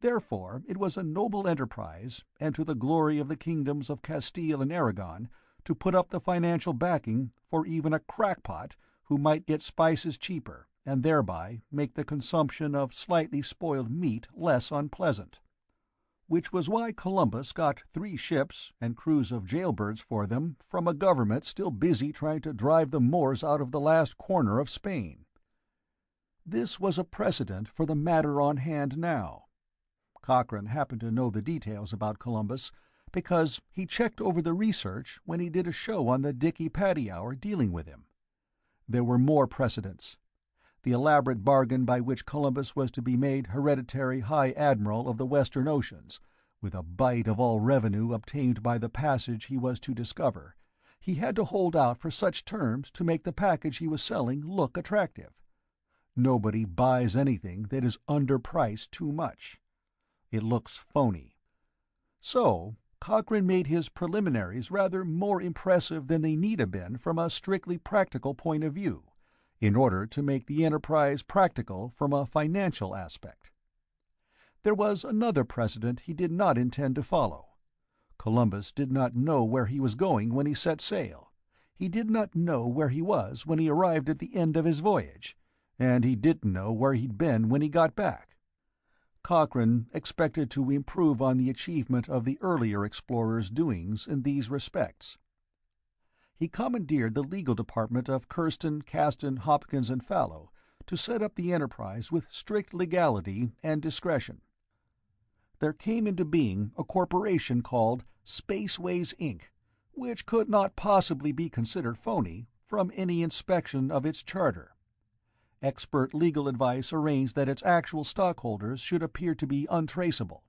Therefore it was a noble enterprise, and to the glory of the kingdoms of Castile and Aragon, to put up the financial backing for even a crackpot who might get spices cheaper, and thereby make the consumption of slightly spoiled meat less unpleasant. Which was why Columbus got 3 ships and crews of jailbirds for them from a government still busy trying to drive the Moors out of the last corner of Spain. This was a precedent for the matter on hand now. Cochrane happened to know the details about Columbus because he checked over the research when he did a show on the Dicky Patty Hour dealing with him. There were more precedents. The elaborate bargain by which Columbus was to be made hereditary High Admiral of the Western Oceans, with a bite of all revenue obtained by the passage he was to discover, he had to hold out for such terms to make the package he was selling look attractive. Nobody buys anything that is underpriced too much. It looks phony. So Cochrane made his preliminaries rather more impressive than they need have been from a strictly practical point of view, in order to make the enterprise practical from a financial aspect. There was another precedent he did not intend to follow. Columbus did not know where he was going when he set sail. He did not know where he was when he arrived at the end of his voyage, and he didn't know where he'd been when he got back. Cochrane expected to improve on the achievement of the earlier explorers' doings in these respects. He commandeered the legal department of Kirsten, Caston, Hopkins, and Fallow to set up the enterprise with strict legality and discretion. There came into being a corporation called Spaceways, Inc., which could not possibly be considered phony from any inspection of its charter. Expert legal advice arranged that its actual stockholders should appear to be untraceable.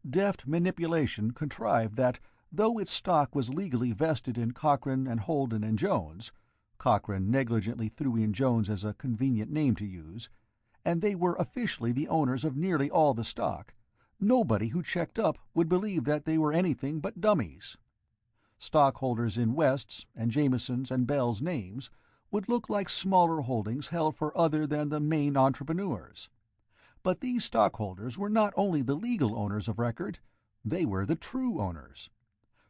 Deft manipulation contrived that, though its stock was legally vested in Cochrane and Holden and Jones — Cochrane negligently threw in Jones as a convenient name to use — and they were officially the owners of nearly all the stock, nobody who checked up would believe that they were anything but dummies. Stockholders in West's and Jameson's and Bell's names would look like smaller holdings held for other than the main entrepreneurs. But these stockholders were not only the legal owners of record, they were the true owners.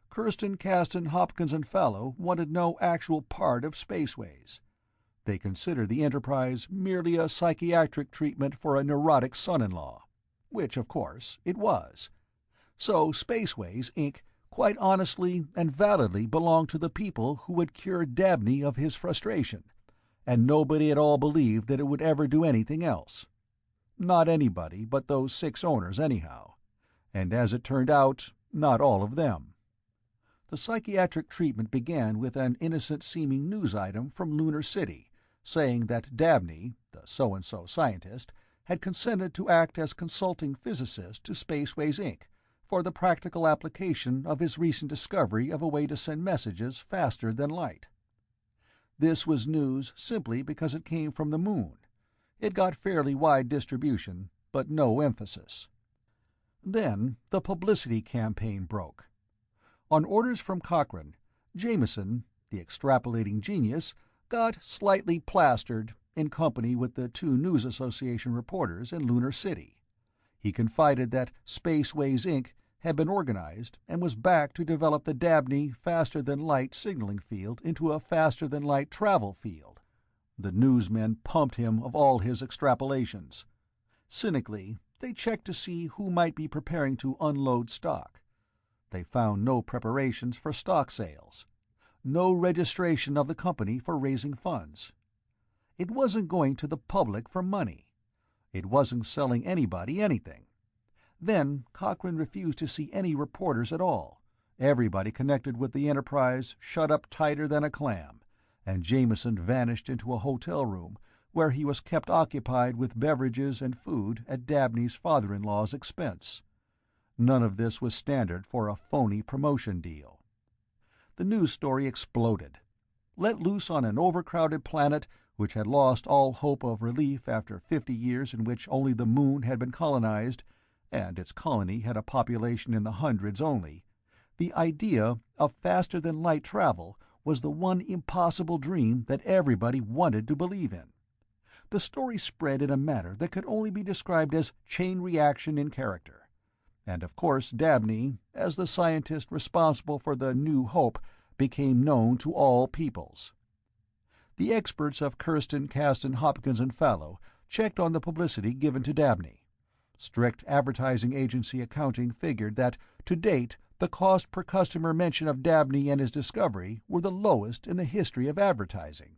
Kirsten, Caston, Hopkins, and Fallow wanted no actual part of Spaceways. They considered the enterprise merely a psychiatric treatment for a neurotic son-in-law, which, of course, it was. So Spaceways, Inc. quite honestly and validly belonged to the people who would cure Dabney of his frustration, and nobody at all believed that it would ever do anything else. Not anybody but those 6 owners, anyhow. And as it turned out, not all of them. The psychiatric treatment began with an innocent-seeming news item from Lunar City, saying that Dabney, the so-and-so scientist, had consented to act as consulting physicist to Spaceways, Inc., for the practical application of his recent discovery of a way to send messages faster than light. This was news simply because it came from the moon. It got fairly wide distribution, but no emphasis. Then the publicity campaign broke. On orders from Cochrane, Jameson, the extrapolating genius, got slightly plastered in company with the 2 News Association reporters in Lunar City. He confided that Spaceways, Inc. had been organized and was back to develop the Dabney faster-than-light signaling field into a faster-than-light travel field. The newsmen pumped him of all his extrapolations. Cynically, they checked to see who might be preparing to unload stock. They found no preparations for stock sales, no registration of the company for raising funds. It wasn't going to the public for money. It wasn't selling anybody anything. Then Cochrane refused to see any reporters at all. Everybody connected with the enterprise shut up tighter than a clam, and Jameson vanished into a hotel room where he was kept occupied with beverages and food at Dabney's father-in-law's expense. None of this was standard for a phony promotion deal. The news story exploded. Let loose on an overcrowded planet which had lost all hope of relief after 50 years in which only the moon had been colonized, and its colony had a population in the hundreds only, the idea of faster-than-light travel was the one impossible dream that everybody wanted to believe in. the story spread in a manner that could only be described as chain reaction in character. And of course Dabney, as the scientist responsible for the New Hope, became known to all peoples. The experts of Kirsten, Caston, Hopkins, and Fallow checked on the publicity given to Dabney. Strict advertising agency accounting figured that, to date, the cost per customer mention of Dabney and his discovery were the lowest in the history of advertising.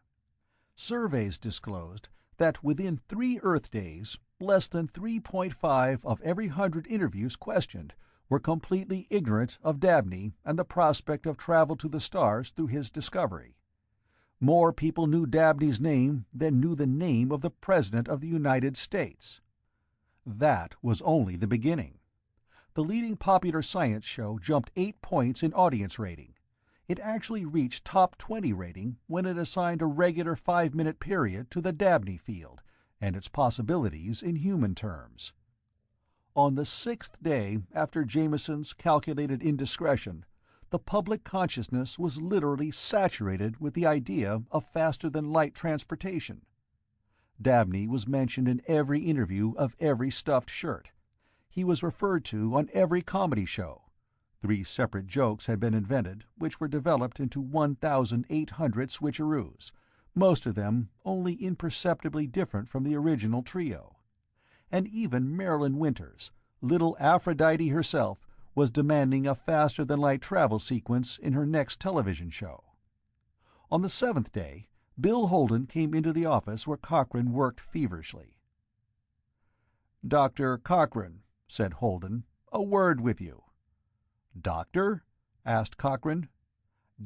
Surveys disclosed that within 3 Earth days, less than 3.5 of every 100 interviews questioned were completely ignorant of Dabney and the prospect of travel to the stars through his discovery. More people knew Dabney's name than knew the name of the President of the United States. That was only the beginning. The leading popular science show jumped 8 points in audience rating. It actually reached top 20 rating when it assigned a regular 5-minute period to the Dabney field and its possibilities in human terms. On the 6th day after Jameson's calculated indiscretion, the public consciousness was literally saturated with the idea of faster-than-light transportation. Dabney was mentioned in every interview of every stuffed shirt. He was referred to on every comedy show. 3 separate jokes had been invented, which were developed into 1,800 switcheroos, most of them only imperceptibly different from the original trio. And even Marilyn Winters, little Aphrodite herself, was demanding a faster-than-light travel sequence in her next television show. On the 7th day, Bill Holden came into the office where Cochrane worked feverishly. "Dr. Cochrane," said Holden, "a word with you." "Doctor?" asked Cochrane.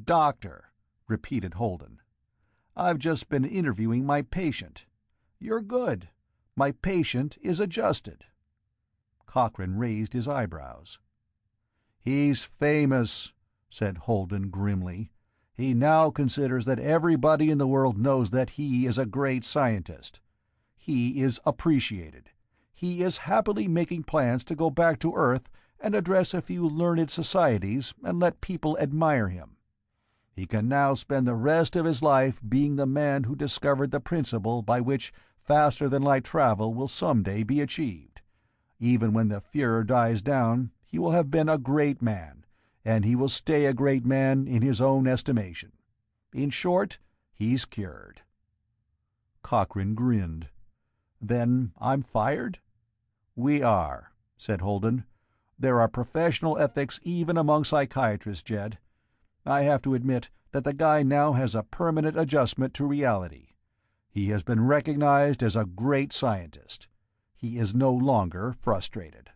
"Doctor," repeated Holden. "I've just been interviewing my patient. You're good. My patient is adjusted." Cochrane raised his eyebrows. "He's famous," said Holden grimly. "He now considers that everybody in the world knows that he is a great scientist. He is appreciated. He is happily making plans to go back to Earth and address a few learned societies and let people admire him. He can now spend the rest of his life being the man who discovered the principle by which faster-than-light travel will someday be achieved. Even when the furor dies down, he will have been a great man, and he will stay a great man in his own estimation. In short, he's cured." Cochrane grinned. "Then I'm fired?" "We are," said Holden. "There are professional ethics even among psychiatrists, Jed. I have to admit that the guy now has a permanent adjustment to reality. He has been recognized as a great scientist. He is no longer frustrated."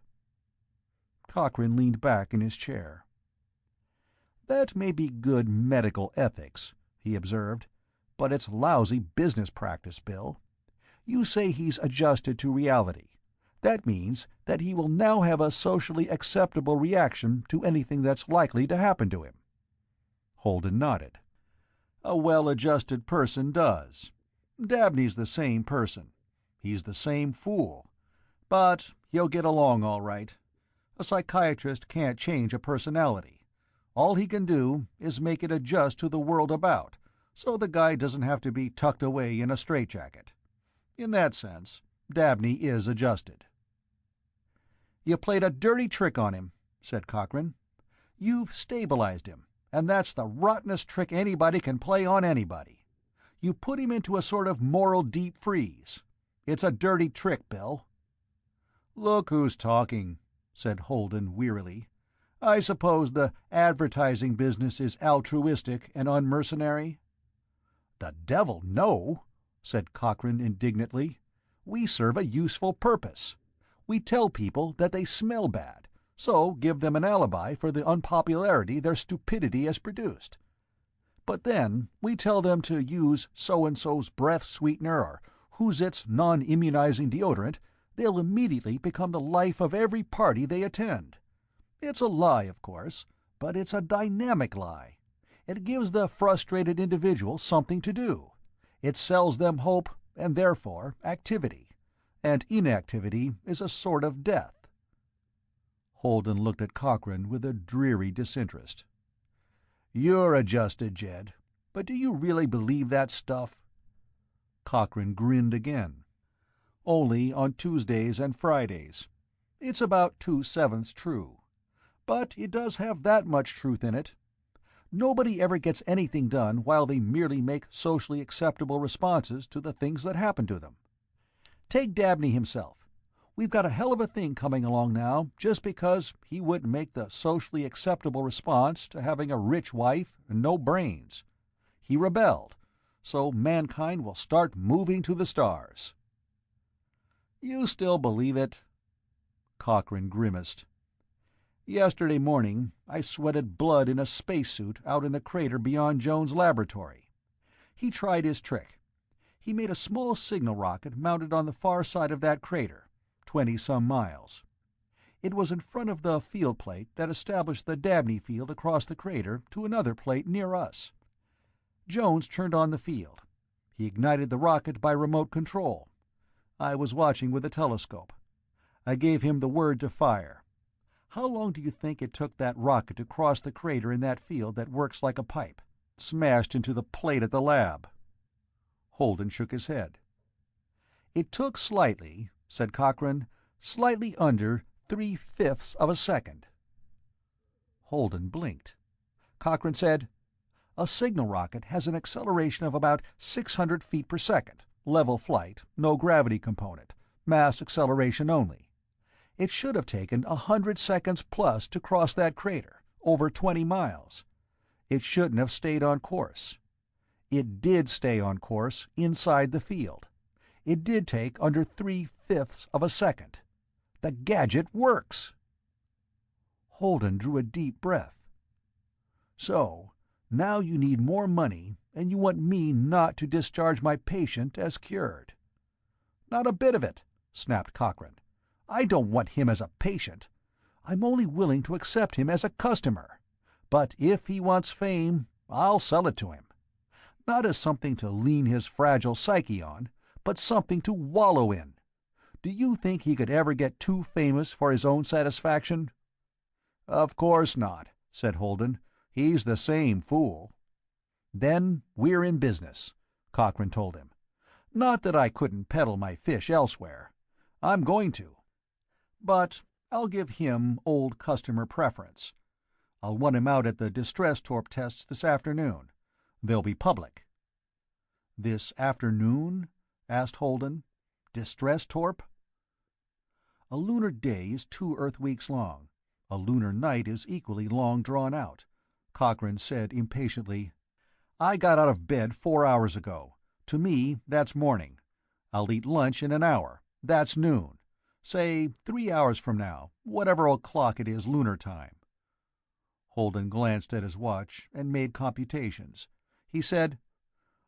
Cochrane leaned back in his chair. "That may be good medical ethics," he observed, "but it's lousy business practice, Bill. You say he's adjusted to reality. That means that he will now have a socially acceptable reaction to anything that's likely to happen to him." Holden nodded. "A well-adjusted person does. Dabney's the same person. He's the same fool. But he'll get along all right. A psychiatrist can't change a personality. All he can do is make it adjust to the world about, so the guy doesn't have to be tucked away in a straitjacket. In that sense, Dabney is adjusted." "You played a dirty trick on him," said Cochrane. "You've stabilized him, and that's the rottenest trick anybody can play on anybody. You put him into a sort of moral deep freeze. It's a dirty trick, Bill." "Look who's talking," said Holden wearily. "I suppose the advertising business is altruistic and unmercenary?" "The devil, no," said Cochrane indignantly. "We serve a useful purpose. We tell people that they smell bad, so give them an alibi for the unpopularity their stupidity has produced. But then we tell them to use so-and-so's breath sweetener or Who's-It's non-immunizing deodorant. They'll immediately become the life of every party they attend. It's a lie, of course, but it's a dynamic lie. It gives the frustrated individual something to do. It sells them hope and therefore activity. And inactivity is a sort of death." Holden looked at Cochrane with a dreary disinterest. "You're adjusted, Jed, but do you really believe that stuff?" Cochrane grinned again. "Only on Tuesdays and Fridays. It's about 2/7 true. But it does have that much truth in it. Nobody ever gets anything done while they merely make socially acceptable responses to the things that happen to them. Take Dabney himself. We've got a hell of a thing coming along now just because he wouldn't make the socially acceptable response to having a rich wife and no brains. He rebelled, so mankind will start moving to the stars." "You still believe it?" Cochrane grimaced. "Yesterday morning I sweated blood in a spacesuit out in the crater beyond Jones' laboratory. He tried his trick. He made a small signal rocket mounted on the far side of that crater, 20-some miles. It was in front of the field plate that established the Dabney field across the crater to another plate near us. Jones turned on the field. He ignited the rocket by remote control. I was watching with a telescope. I gave him the word to fire. How long do you think it took that rocket to cross the crater in that field that works like a pipe, smashed into the plate at the lab?" Holden shook his head. "It took slightly," said Cochrane, "slightly under 3/5 of a second." Holden blinked. Cochrane said, "A signal rocket has an acceleration of about 600 feet per second, level flight, no gravity component, mass acceleration only. It should have taken 100 seconds plus to cross that crater, over 20 miles. It shouldn't have stayed on course. It did stay on course, inside the field. It did take under 3/5 of a second. The gadget works!" Holden drew a deep breath. "So, now you need more money, and you want me not to discharge my patient as cured." "Not a bit of it," snapped Cochrane. "I don't want him as a patient. I'm only willing to accept him as a customer. But if he wants fame, I'll sell it to him. Not as something to lean his fragile psyche on, but something to wallow in. Do you think he could ever get too famous for his own satisfaction?" "Of course not," said Holden. "He's the same fool." "Then we're in business," Cochrane told him. "Not that I couldn't peddle my fish elsewhere. I'm going to. But I'll give him old customer preference. I'll want him out at the distress torp tests this afternoon. They'll be public." "This afternoon?" asked Holden. "Distress torp?" "A lunar day is 2 Earth weeks long. A lunar night is equally long drawn out," Cochrane said impatiently. "I got out of bed 4 hours ago. To me, that's morning. I'll eat lunch in an hour. That's noon. Say 3 hours from now, whatever o'clock it is lunar time." Holden glanced at his watch and made computations. He said,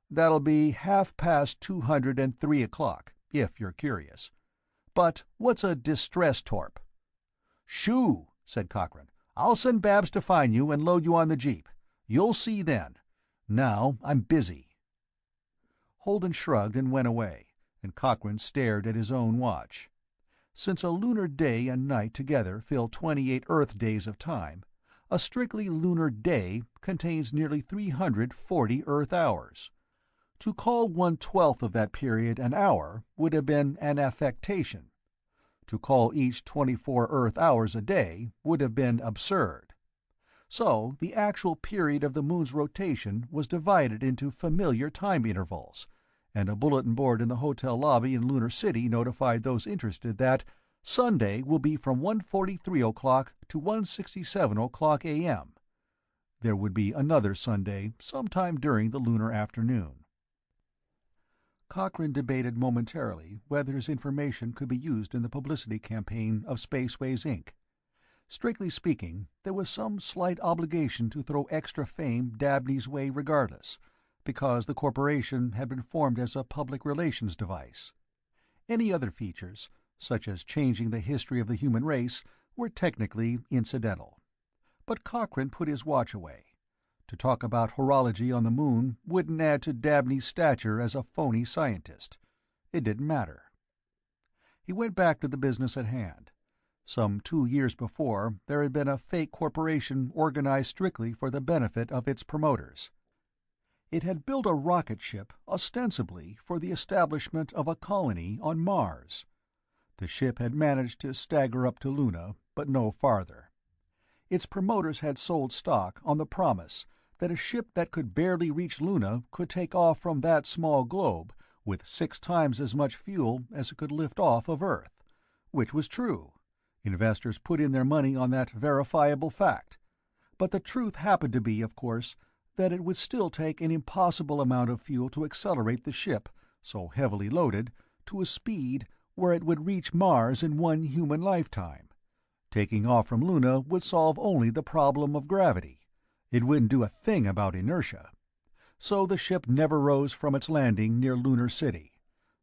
"That'll be 2:03 o'clock, if you're curious. But what's a distress torp?" "Shoo!" said Cochrane. "I'll send Babs to find you and load you on the jeep. You'll see then. Now I'm busy." Holden shrugged and went away, and Cochrane stared at his own watch. Since a lunar day and night together fill 28 Earth days of time, a strictly lunar day contains nearly 340 Earth hours. To call 1/12 of that period an hour would have been an affectation. To call each 24 Earth hours a day would have been absurd. So the actual period of the moon's rotation was divided into familiar time intervals, and a bulletin board in the hotel lobby in Lunar City notified those interested that Sunday will be from 1:43 o'clock to 1:67 o'clock a.m. There would be another Sunday sometime during the lunar afternoon. Cochrane debated momentarily whether his information could be used in the publicity campaign of Spaceways, Inc. Strictly speaking, there was some slight obligation to throw extra fame Dabney's way regardless, because the corporation had been formed as a public relations device. Any other features, such as changing the history of the human race, were technically incidental. But Cochrane put his watch away. To talk about horology on the moon wouldn't add to Dabney's stature as a phony scientist. It didn't matter. He went back to the business at hand. Some 2 years before, there had been a fake corporation organized strictly for the benefit of its promoters. It had built a rocket ship ostensibly for the establishment of a colony on Mars. The ship had managed to stagger up to Luna, but no farther. Its promoters had sold stock on the promise that a ship that could barely reach Luna could take off from that small globe with 6 times as much fuel as it could lift off of Earth, which was true. Investors put in their money on that verifiable fact. But the truth happened to be, of course, that it would still take an impossible amount of fuel to accelerate the ship, so heavily loaded, to a speed where it would reach Mars in 1 human lifetime. Taking off from Luna would solve only the problem of gravity. It wouldn't do a thing about inertia. So the ship never rose from its landing near Lunar City.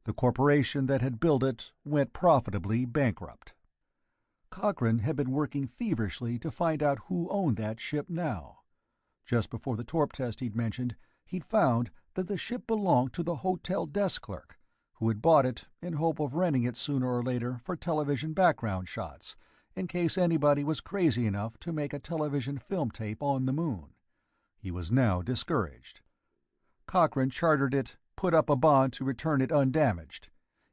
The corporation that had built it went profitably bankrupt. Cochrane had been working feverishly to find out who owned that ship now. Just before the torp test he'd mentioned, he'd found that the ship belonged to the hotel desk clerk, who had bought it in hope of renting it sooner or later for television background shots, in case anybody was crazy enough to make a television film tape on the moon. He was now discouraged. Cochrane chartered it, put up a bond to return it undamaged.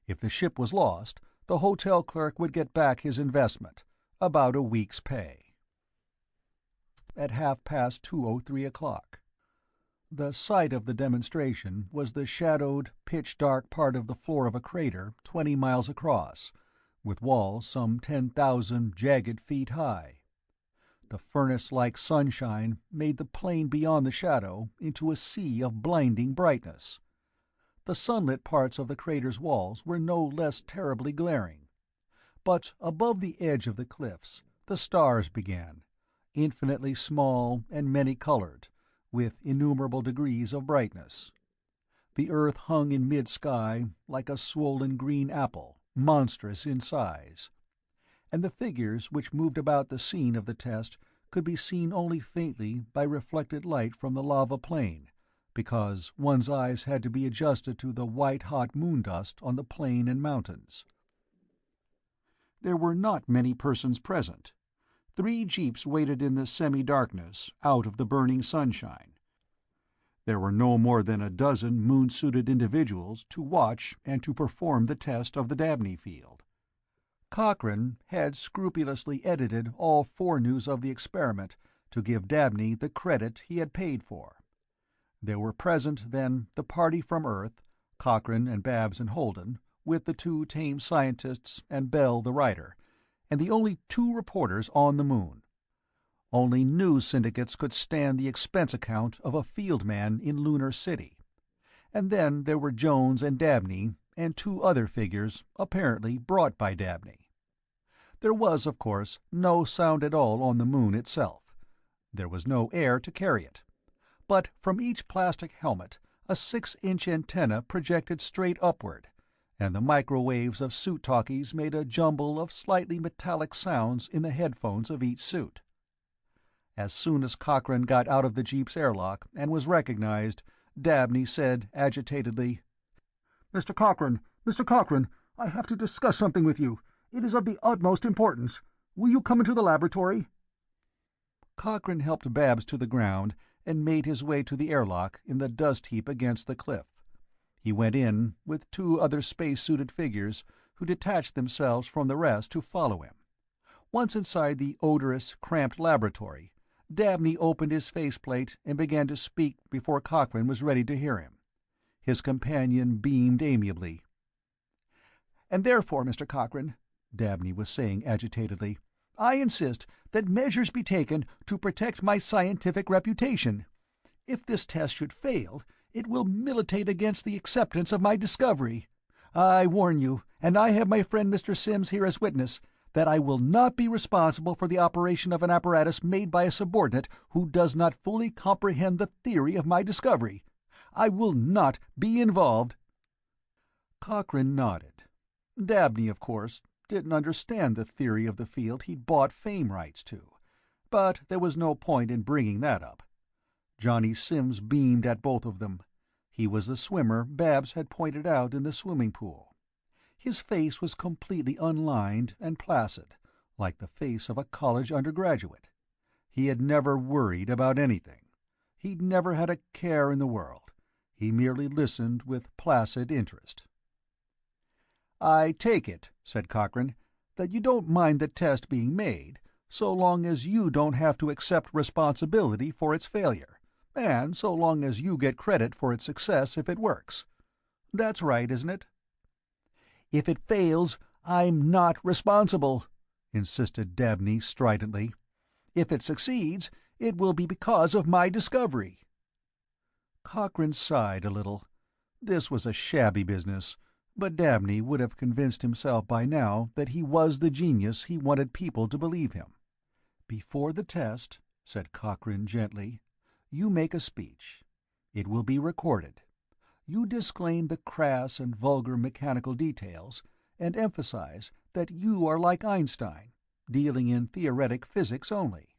If the ship was lost, the hotel clerk would get back his investment, about a week's pay. At 2:03 o'clock. The site of the demonstration was the shadowed, pitch-dark part of the floor of a crater 20 miles across, with walls some 10,000 jagged feet high. The furnace-like sunshine made the plain beyond the shadow into a sea of blinding brightness. The sunlit parts of the crater's walls were no less terribly glaring. But above the edge of the cliffs, the stars began, infinitely small and many-colored, with innumerable degrees of brightness. The earth hung in mid-sky like a swollen green apple, monstrous in size. And the figures which moved about the scene of the test could be seen only faintly by reflected light from the lava plain, because one's eyes had to be adjusted to the white-hot moon dust on the plain and mountains. There were not many persons present. 3 jeeps waited in the semi-darkness, out of the burning sunshine. There were no more than a dozen moon-suited individuals to watch and to perform the test of the Dabney field. Cochrane had scrupulously edited all forenews of the experiment to give Dabney the credit he had paid for. There were present, then, the party from Earth, Cochrane and Babs and Holden, with the 2 tame scientists and Bell the writer, and the only 2 reporters on the moon. Only news syndicates could stand the expense account of a field man in Lunar City. And then there were Jones and Dabney, and 2 other figures, apparently brought by Dabney. There was, of course, no sound at all on the moon itself. There was no air to carry it. But from each plastic helmet, a 6-inch antenna projected straight upward, and the microwaves of suit talkies made a jumble of slightly metallic sounds in the headphones of each suit. As soon as Cochrane got out of the jeep's airlock and was recognized, Dabney said agitatedly, Mr. Cochrane, I have to discuss something with you. It is of the utmost importance. Will you come into the laboratory?" Cochrane helped Babs to the ground and made his way to the airlock in the dust heap against the cliff. He went in, with 2 other space-suited figures who detached themselves from the rest to follow him. Once inside the odorous, cramped laboratory, Dabney opened his faceplate and began to speak before Cochrane was ready to hear him. His companion beamed amiably. "And therefore, Mr. Cochrane," Dabney was saying agitatedly, "I insist that measures be taken to protect my scientific reputation. If this test should fail, it will militate against the acceptance of my discovery. I warn you, and I have my friend Mr. Sims here as witness, that I will not be responsible for the operation of an apparatus made by a subordinate who does not fully comprehend the theory of my discovery. I will not be involved." Cochrane nodded. Dabney, of course, didn't understand the theory of the field he'd bought fame rights to, but there was no point in bringing that up. Johnny Sims beamed at both of them. He was the swimmer Babs had pointed out in the swimming pool. His face was completely unlined and placid, like the face of a college undergraduate. He had never worried about anything. He'd never had a care in the world. He merely listened with placid interest. "I take it," said Cochrane, "that you don't mind the test being made, so long as you don't have to accept responsibility for its failure, and so long as you get credit for its success if it works. That's right, isn't it?" "If it fails, I'm not responsible," insisted Dabney stridently. "If it succeeds, it will be because of my discovery." Cochrane sighed a little. This was a shabby business, but Dabney would have convinced himself by now that he was the genius he wanted people to believe him. "Before the test," said Cochrane gently, "you make a speech. It will be recorded. You disclaim the crass and vulgar mechanical details, and emphasize that you are like Einstein, dealing in theoretic physics only.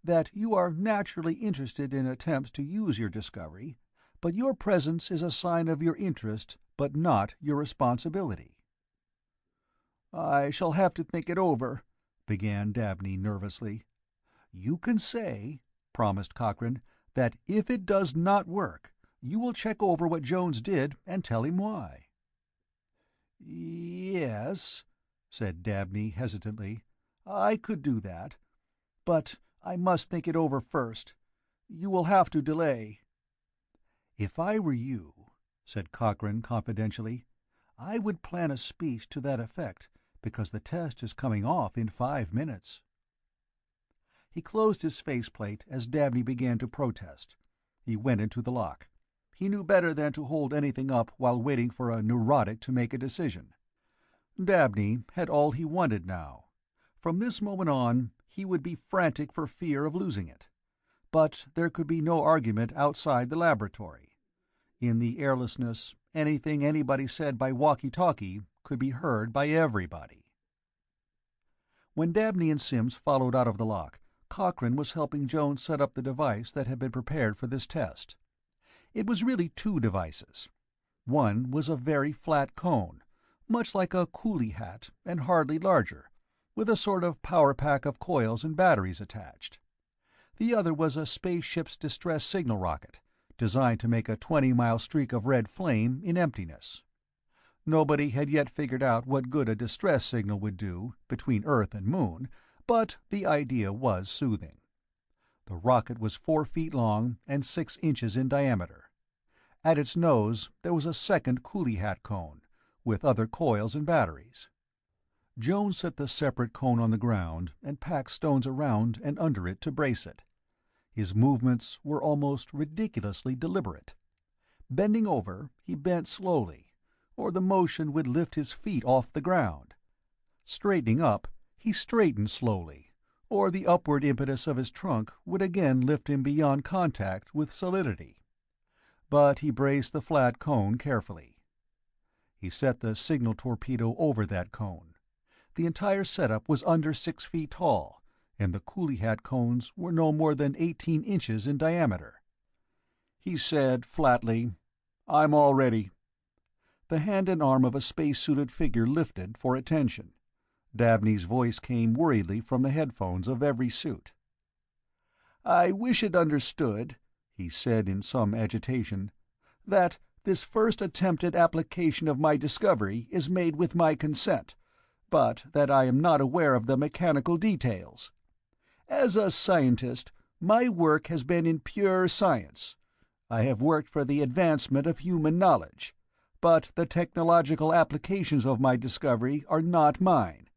That you are naturally interested in attempts to use your discovery, but your presence is a sign of your interest but not your responsibility." "I shall have to think it over," began Dabney nervously. "You can say," promised Cochrane, "that if it does not work, you will check over what Jones did and tell him why." "Yes," said Dabney hesitantly, "I could do that. But I must think it over first. You will have to delay." "If I were you," said Cochrane confidentially, "I would plan a speech to that effect, because the test is coming off in 5 minutes." He closed his faceplate as Dabney began to protest. He went into the lock. He knew better than to hold anything up while waiting for a neurotic to make a decision. Dabney had all he wanted now. From this moment on, he would be frantic for fear of losing it. But there could be no argument outside the laboratory. In the airlessness, anything anybody said by walkie-talkie could be heard by everybody. When Dabney and Sims followed out of the lock, Cochrane was helping Jones set up the device that had been prepared for this test. It was really 2 devices. One was a very flat cone, much like a coolie hat and hardly larger, with a sort of power pack of coils and batteries attached. The other was a spaceship's distress signal rocket, designed to make a 20-mile streak of red flame in emptiness. Nobody had yet figured out what good a distress signal would do between Earth and Moon, but the idea was soothing. The rocket was 4 feet long and 6 inches in diameter. At its nose there was a second coolie hat cone, with other coils and batteries. Jones set the separate cone on the ground and packed stones around and under it to brace it. His movements were almost ridiculously deliberate. Bending over, he bent slowly, or the motion would lift his feet off the ground. Straightening up, he straightened slowly, or the upward impetus of his trunk would again lift him beyond contact with solidity. But he braced the flat cone carefully. He set the signal torpedo over that cone. The entire setup was under 6 feet tall, and the coolie hat cones were no more than 18 inches in diameter. He said flatly, "I'm all ready." The hand and arm of a space-suited figure lifted for attention. Dabney's voice came worriedly from the headphones of every suit. "I wish it understood," he said in some agitation, "that this first attempted application of my discovery is made with my consent, but that I am not aware of the mechanical details. As a scientist, my work has been in pure science. I have worked for the advancement of human knowledge, but the technological applications of my discovery are not mine.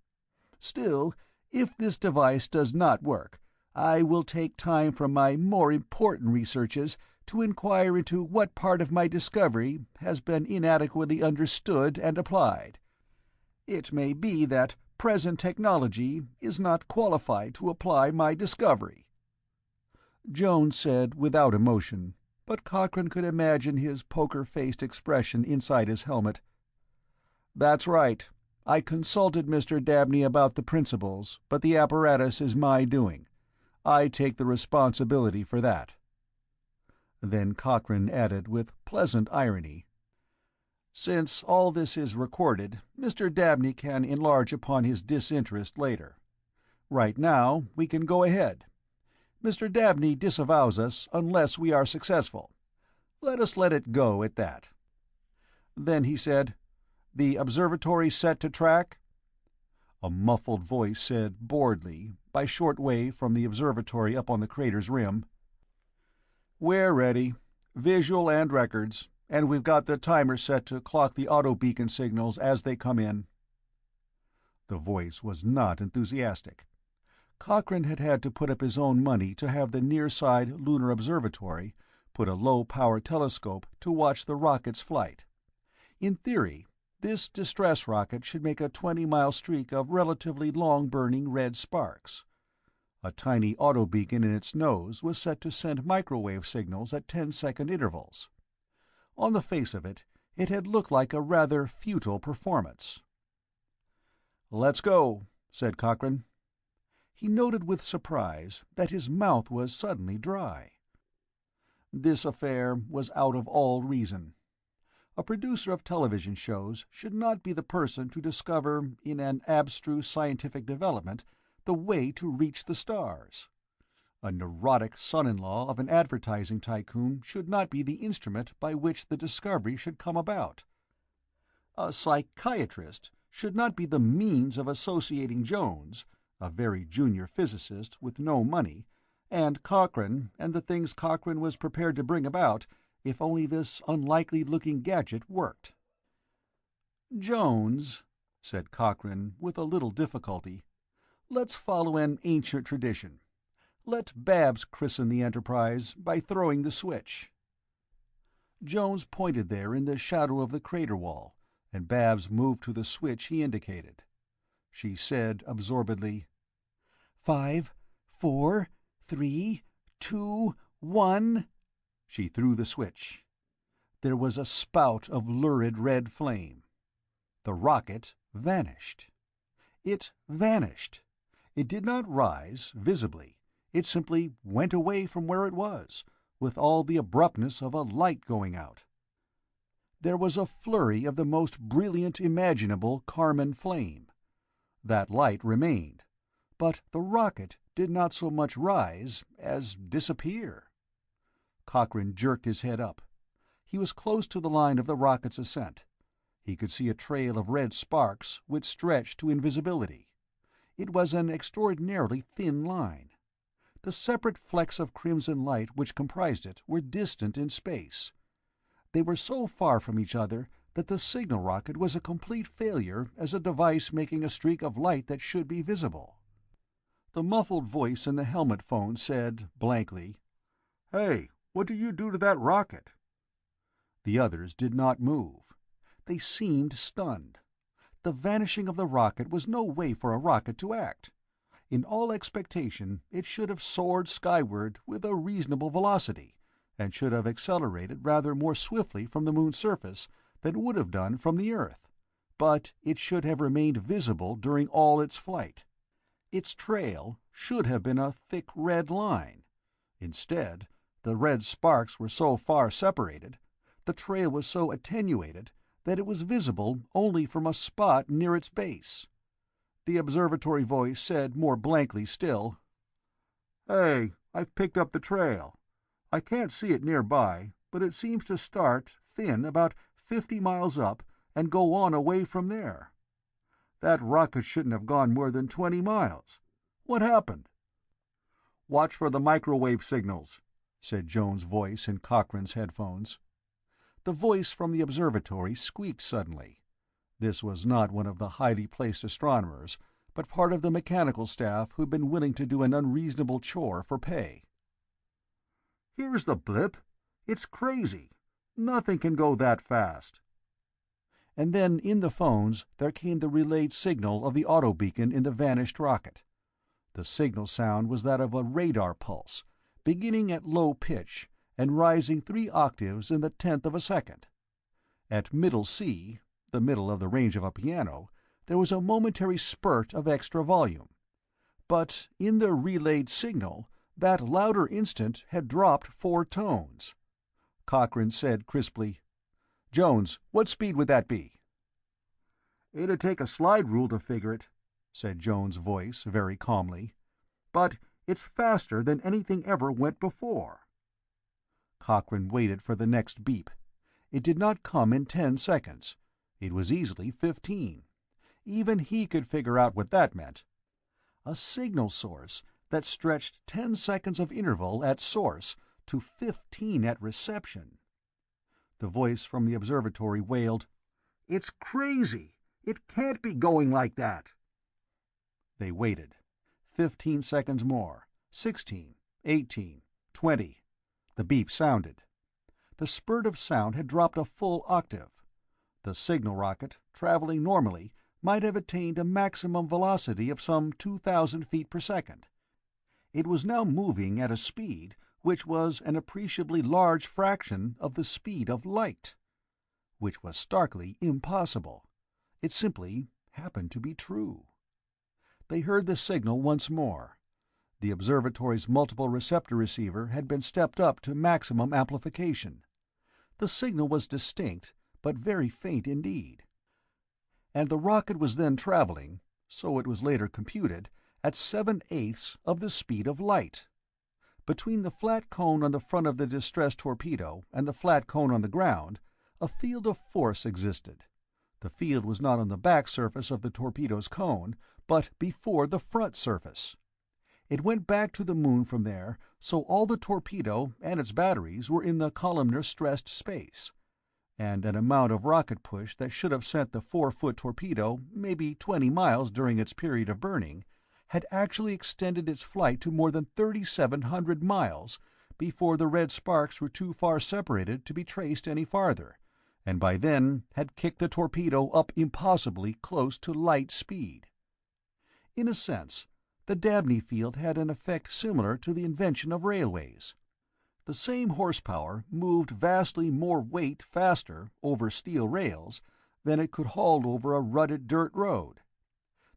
Still, if this device does not work, I will take time from my more important researches to inquire into what part of my discovery has been inadequately understood and applied. It may be that present technology is not qualified to apply my discovery." Jones said without emotion, but Cochrane could imagine his poker-faced expression inside his helmet, "That's right. I consulted Mr. Dabney about the principles, but the apparatus is my doing. I take the responsibility for that." Then Cochrane added with pleasant irony, "Since all this is recorded, Mr. Dabney can enlarge upon his disinterest later. Right now, we can go ahead. Mr. Dabney disavows us unless we are successful. Let us let it go at that." Then he said, "The observatory set to track?" A muffled voice said boredly, by short wave from the observatory up on the crater's rim, "We're ready. Visual and records, and we've got the timer set to clock the auto-beacon signals as they come in." The voice was not enthusiastic. Cochrane had had to put up his own money to have the Nearside Lunar Observatory put a low-power telescope to watch the rocket's flight. In theory, this distress rocket should make a 20-mile streak of relatively long-burning red sparks. A tiny auto-beacon in its nose was set to send microwave signals at 10-second intervals. On the face of it, it had looked like a rather futile performance. "Let's go," said Cochrane. He noted with surprise that his mouth was suddenly dry. This affair was out of all reason. A producer of television shows should not be the person to discover, in an abstruse scientific development, the way to reach the stars. A neurotic son-in-law of an advertising tycoon should not be the instrument by which the discovery should come about. A psychiatrist should not be the means of associating Jones, a very junior physicist with no money, and Cochrane and the things Cochrane was prepared to bring about, if only this unlikely-looking gadget worked. "Jones," said Cochrane with a little difficulty, "let's follow an ancient tradition. Let Babs christen the enterprise by throwing the switch." Jones pointed there in the shadow of the crater wall, and Babs moved to the switch he indicated. She said absorbedly, 5, 4, 3, 2, 1. She threw the switch. There was a spout of lurid red flame. The rocket vanished. It vanished. It did not rise, visibly. It simply went away from where it was, with all the abruptness of a light going out. There was a flurry of the most brilliant imaginable carmine flame. That light remained, but the rocket did not so much rise as disappear. Cochrane jerked his head up. He was close to the line of the rocket's ascent. He could see a trail of red sparks which stretched to invisibility. It was an extraordinarily thin line. The separate flecks of crimson light which comprised it were distant in space. They were so far from each other that the signal rocket was a complete failure as a device making a streak of light that should be visible. The muffled voice in the helmet phone said, blankly, "Hey, what do you do to that rocket?" The others did not move. They seemed stunned. The vanishing of the rocket was no way for a rocket to act. In all expectation, it should have soared skyward with a reasonable velocity, and should have accelerated rather more swiftly from the moon's surface than it would have done from the earth. But it should have remained visible during all its flight. Its trail should have been a thick red line. Instead, the red sparks were so far separated, the trail was so attenuated, that it was visible only from a spot near its base. The observatory voice said more blankly still, "Hey, I've picked up the trail. I can't see it nearby, but it seems to start, thin, about 50 miles up, and go on away from there. That rocket shouldn't have gone more than 20 miles. What happened?" "Watch for the microwave signals," said Jones' voice in Cochrane's headphones. The voice from the observatory squeaked suddenly. This was not one of the highly placed astronomers, but part of the mechanical staff who'd been willing to do an unreasonable chore for pay. "Here's the blip. It's crazy. Nothing can go that fast." And then in the phones there came the relayed signal of the auto-beacon in the vanished rocket. The signal sound was that of a radar pulse, beginning at low pitch and rising 3 octaves in the 10th of a second. At middle C, the middle of the range of a piano, there was a momentary spurt of extra volume. But in the relayed signal, that louder instant had dropped 4 tones. Cochrane said crisply, "Jones, what speed would that be?" "It'd take a slide rule to figure it," said Jones' voice very calmly. "But it's faster than anything ever went before." Cochrane waited for the next beep. It did not come in 10 seconds. It was easily 15. Even he could figure out what that meant. A signal source that stretched 10 seconds of interval at source to 15 at reception. The voice from the observatory wailed, "It's crazy! It can't be going like that!" They waited. 15 seconds more. 16, 18, 20. The beep sounded. The spurt of sound had dropped a full octave. The signal rocket, traveling normally, might have attained a maximum velocity of some 2,000 feet per second. It was now moving at a speed which was an appreciably large fraction of the speed of light. Which was starkly impossible. It simply happened to be true. They heard the signal once more. The observatory's multiple receptor receiver had been stepped up to maximum amplification. The signal was distinct, but very faint indeed. And the rocket was then traveling, so it was later computed, at 7/8 of the speed of light. Between the flat cone on the front of the distressed torpedo and the flat cone on the ground, a field of force existed. The field was not on the back surface of the torpedo's cone, but before the front surface. It went back to the moon from there, so all the torpedo and its batteries were in the columnar stressed space, and an amount of rocket push that should have sent the 4-foot torpedo maybe 20 miles during its period of burning had actually extended its flight to more than 3,700 miles before the red sparks were too far separated to be traced any farther, and by then had kicked the torpedo up impossibly close to light speed. In a sense, the Dabney field had an effect similar to the invention of railways. The same horsepower moved vastly more weight faster over steel rails than it could haul over a rutted dirt road.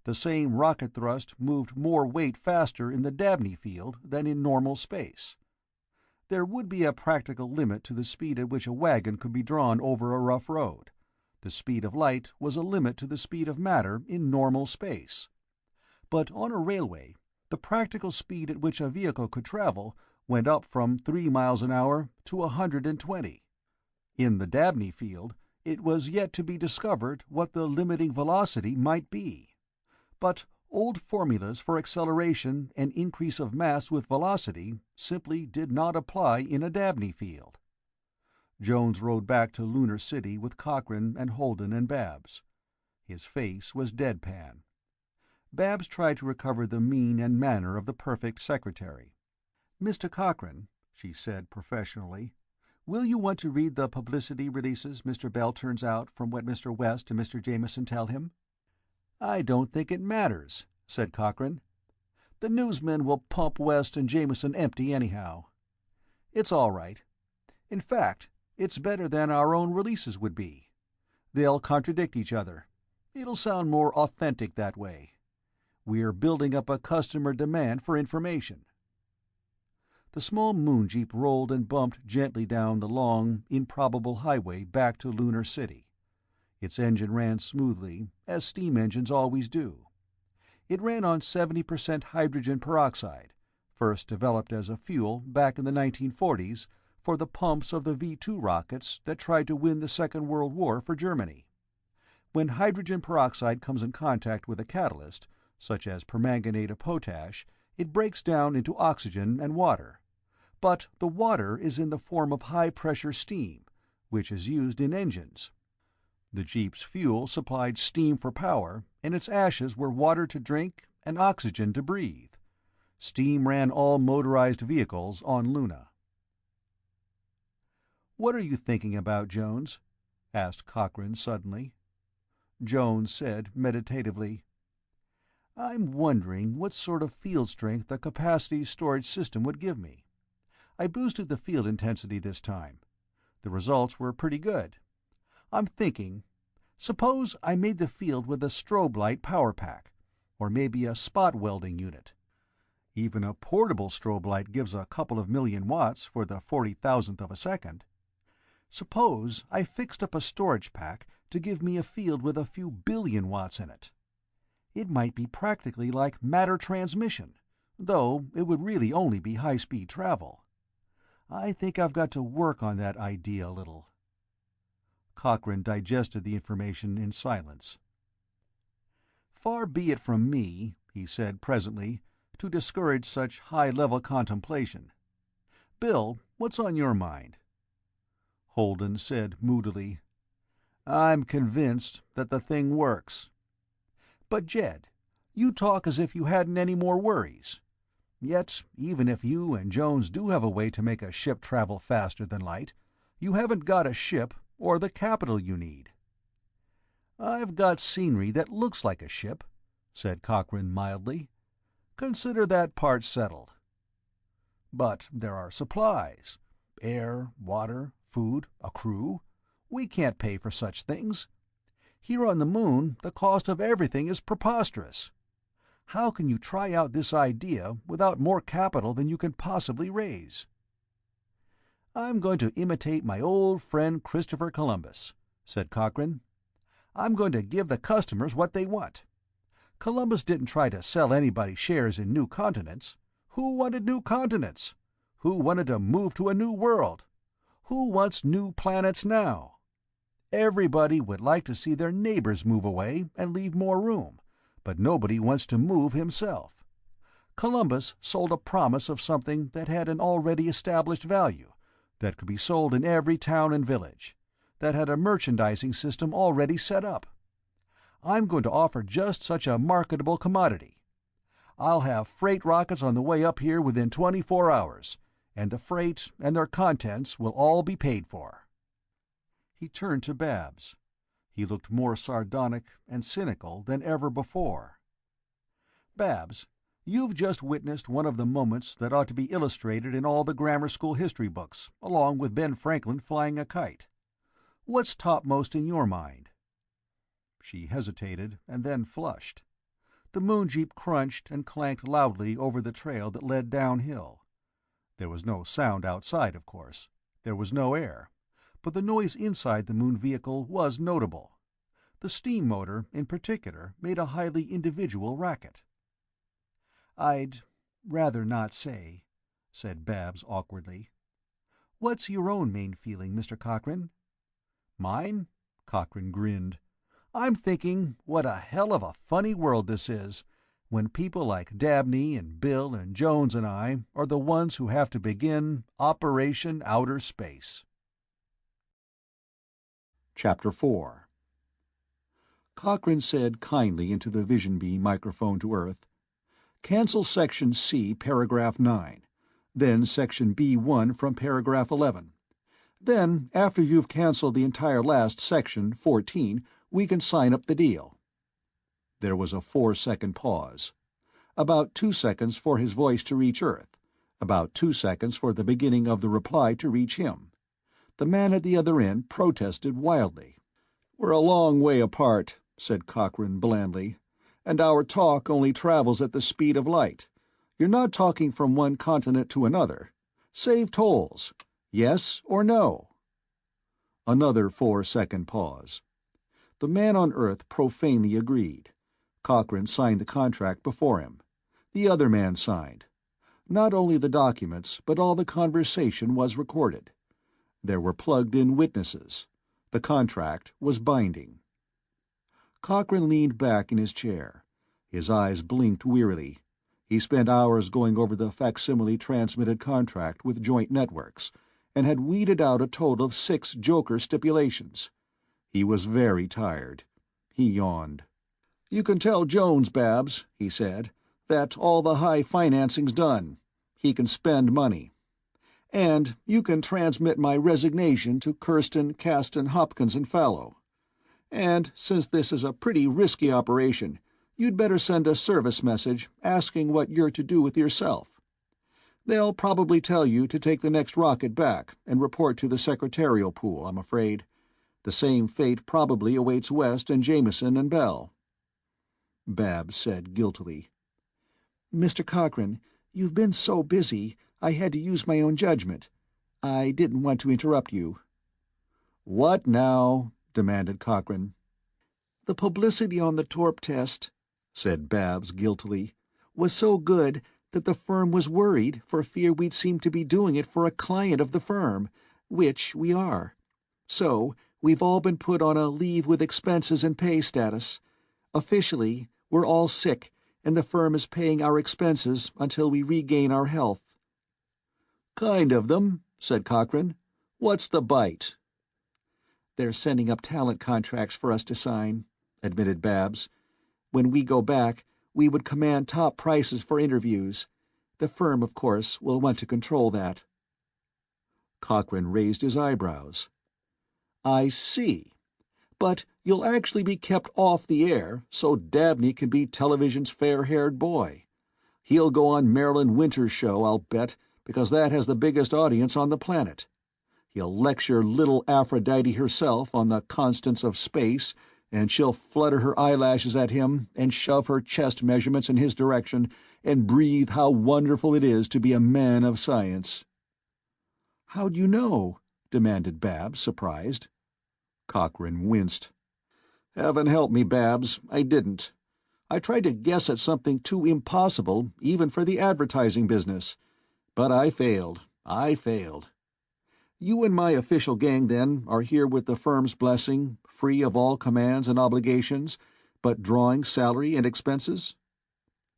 The same rocket thrust moved more weight faster in the Dabney field than in normal space. There would be a practical limit to the speed at which a wagon could be drawn over a rough road. The speed of light was a limit to the speed of matter in normal space. But on a railway, the practical speed at which a vehicle could travel went up from 3 miles an hour to 120. In the Dabney field, it was yet to be discovered what the limiting velocity might be. But old formulas for acceleration and increase of mass with velocity simply did not apply in a Dabney field. Jones rode back to Lunar City with Cochrane and Holden and Babs. His face was deadpan. Babs tried to recover the mien and manner of the perfect secretary. "Mr. Cochrane," she said professionally, "will you want to read the publicity releases Mr. Bell turns out from what Mr. West and Mr. Jameson tell him?" "I don't think it matters," said Cochrane. "The newsmen will pump West and Jameson empty anyhow. It's all right. In fact, it's better than our own releases would be. They'll contradict each other. It'll sound more authentic that way. We're building up a customer demand for information." The small moon jeep rolled and bumped gently down the long, improbable highway back to Lunar City. Its engine ran smoothly, as steam engines always do. It ran on 70% hydrogen peroxide, first developed as a fuel back in the 1940s for the pumps of the V-2 rockets that tried to win the Second World War for Germany. When hydrogen peroxide comes in contact with a catalyst, such as permanganate of potash, it breaks down into oxygen and water. But the water is in the form of high-pressure steam, which is used in engines. The Jeep's fuel supplied steam for power, and its ashes were water to drink and oxygen to breathe. Steam ran all motorized vehicles on Luna. "What are you thinking about, Jones?" asked Cochrane suddenly. Jones said meditatively, "I'm wondering what sort of field strength a capacity storage system would give me. I boosted the field intensity this time. The results were pretty good. I'm thinking, suppose I made the field with a strobe light power pack, or maybe a spot welding unit. Even a portable strobe light gives a couple of million watts for the 40,000th of a second. Suppose I fixed up a storage pack to give me a field with a few billion watts in it. It might be practically like matter transmission, though it would really only be high-speed travel. I think I've got to work on that idea a little." Cochrane digested the information in silence. "Far be it from me," he said presently, "to discourage such high-level contemplation. Bill, what's on your mind?" Holden said moodily, "I'm convinced that the thing works." "But Jed, you talk as if you hadn't any more worries. Yet, even if you and Jones do have a way to make a ship travel faster than light, you haven't got a ship or the capital you need." "I've got scenery that looks like a ship," said Cochrane mildly. "Consider that part settled." "But there are supplies. Air, water, food, a crew. We can't pay for such things. Here on the Moon, the cost of everything is preposterous. How can you try out this idea without more capital than you can possibly raise?" "I'm going to imitate my old friend Christopher Columbus," said Cochrane. "I'm going to give the customers what they want. Columbus didn't try to sell anybody shares in new continents. Who wanted new continents? Who wanted to move to a new world? Who wants new planets now? Everybody would like to see their neighbors move away and leave more room, but nobody wants to move himself. Columbus sold a promise of something that had an already established value, that could be sold in every town and village, that had a merchandising system already set up. I'm going to offer just such a marketable commodity. I'll have freight rockets on the way up here within 24 hours, and the freight and their contents will all be paid for." He turned to Babs. He looked more sardonic and cynical than ever before. "Babs, you've just witnessed one of the moments that ought to be illustrated in all the grammar school history books, along with Ben Franklin flying a kite. What's topmost in your mind?" She hesitated, and then flushed. The moon jeep crunched and clanked loudly over the trail that led downhill. There was no sound outside, of course. There was no air. But the noise inside the moon vehicle was notable. The steam motor, in particular, made a highly individual racket. "I'd rather not say," said Babs awkwardly. "What's your own main feeling, Mr. Cochrane?" "Mine?" Cochrane grinned. "I'm thinking what a hell of a funny world this is, when people like Dabney and Bill and Jones and I are the ones who have to begin Operation Outer Space." Chapter 4. Cochrane said kindly into the vision beam microphone to Earth, "Cancel Section C, Paragraph 9, then Section B1 from Paragraph 11. Then, after you've canceled the entire last section, 14, we can sign up the deal." There was a 4-second pause. About 2 seconds for his voice to reach Earth. About 2 seconds for the beginning of the reply to reach him. The man at the other end protested wildly. "We're a long way apart," said Cochrane blandly, "and our talk only travels at the speed of light. You're not talking from one continent to another. Save tolls. Yes or no?" Another 4-second pause. The man on Earth profanely agreed. Cochrane signed the contract before him. The other man signed. Not only the documents, but all the conversation was recorded. There were plugged-in witnesses. The contract was binding. Cochrane leaned back in his chair. His eyes blinked wearily. He spent hours going over the facsimile transmitted contract with joint networks, and had weeded out a total of 6 joker stipulations. He was very tired. He yawned. "You can tell Jones, Babs," he said, "that all the high financing's done. He can spend money. And you can transmit my resignation to Kirsten, Caston, Hopkins, and Fallow. And, since this is a pretty risky operation, you'd better send a service message asking what you're to do with yourself. They'll probably tell you to take the next rocket back and report to the secretarial pool, I'm afraid. The same fate probably awaits West and Jameson and Bell." Babs said guiltily, "Mr. Cochrane, you've been so busy, I had to use my own judgment. I didn't want to interrupt you." "What now?" demanded Cochrane. "The publicity on the Torp test," said Babs guiltily, "was so good that the firm was worried for fear we'd seem to be doing it for a client of the firm, which we are. So, we've all been put on a leave with expenses and pay status. Officially, we're all sick, and the firm is paying our expenses until we regain our health." "Kind of them," said Cochrane. "What's the bite?" "They're sending up talent contracts for us to sign," admitted Babs. "When we go back, we would command top prices for interviews. The firm, of course, will want to control that." Cochrane raised his eyebrows. "I see. But you'll actually be kept off the air so Dabney can be television's fair-haired boy. He'll go on Marilyn Winter's show, I'll bet, because that has the biggest audience on the planet. He'll lecture little Aphrodite herself on the constants of space, and she'll flutter her eyelashes at him and shove her chest measurements in his direction and breathe how wonderful it is to be a man of science." "How'd you know?" demanded Babs, surprised. Cochrane winced. "Heaven help me, Babs, I didn't. I tried to guess at something too impossible, even for the advertising business. But I failed. You and my official gang, then, are here with the firm's blessing, free of all commands and obligations, but drawing salary and expenses?"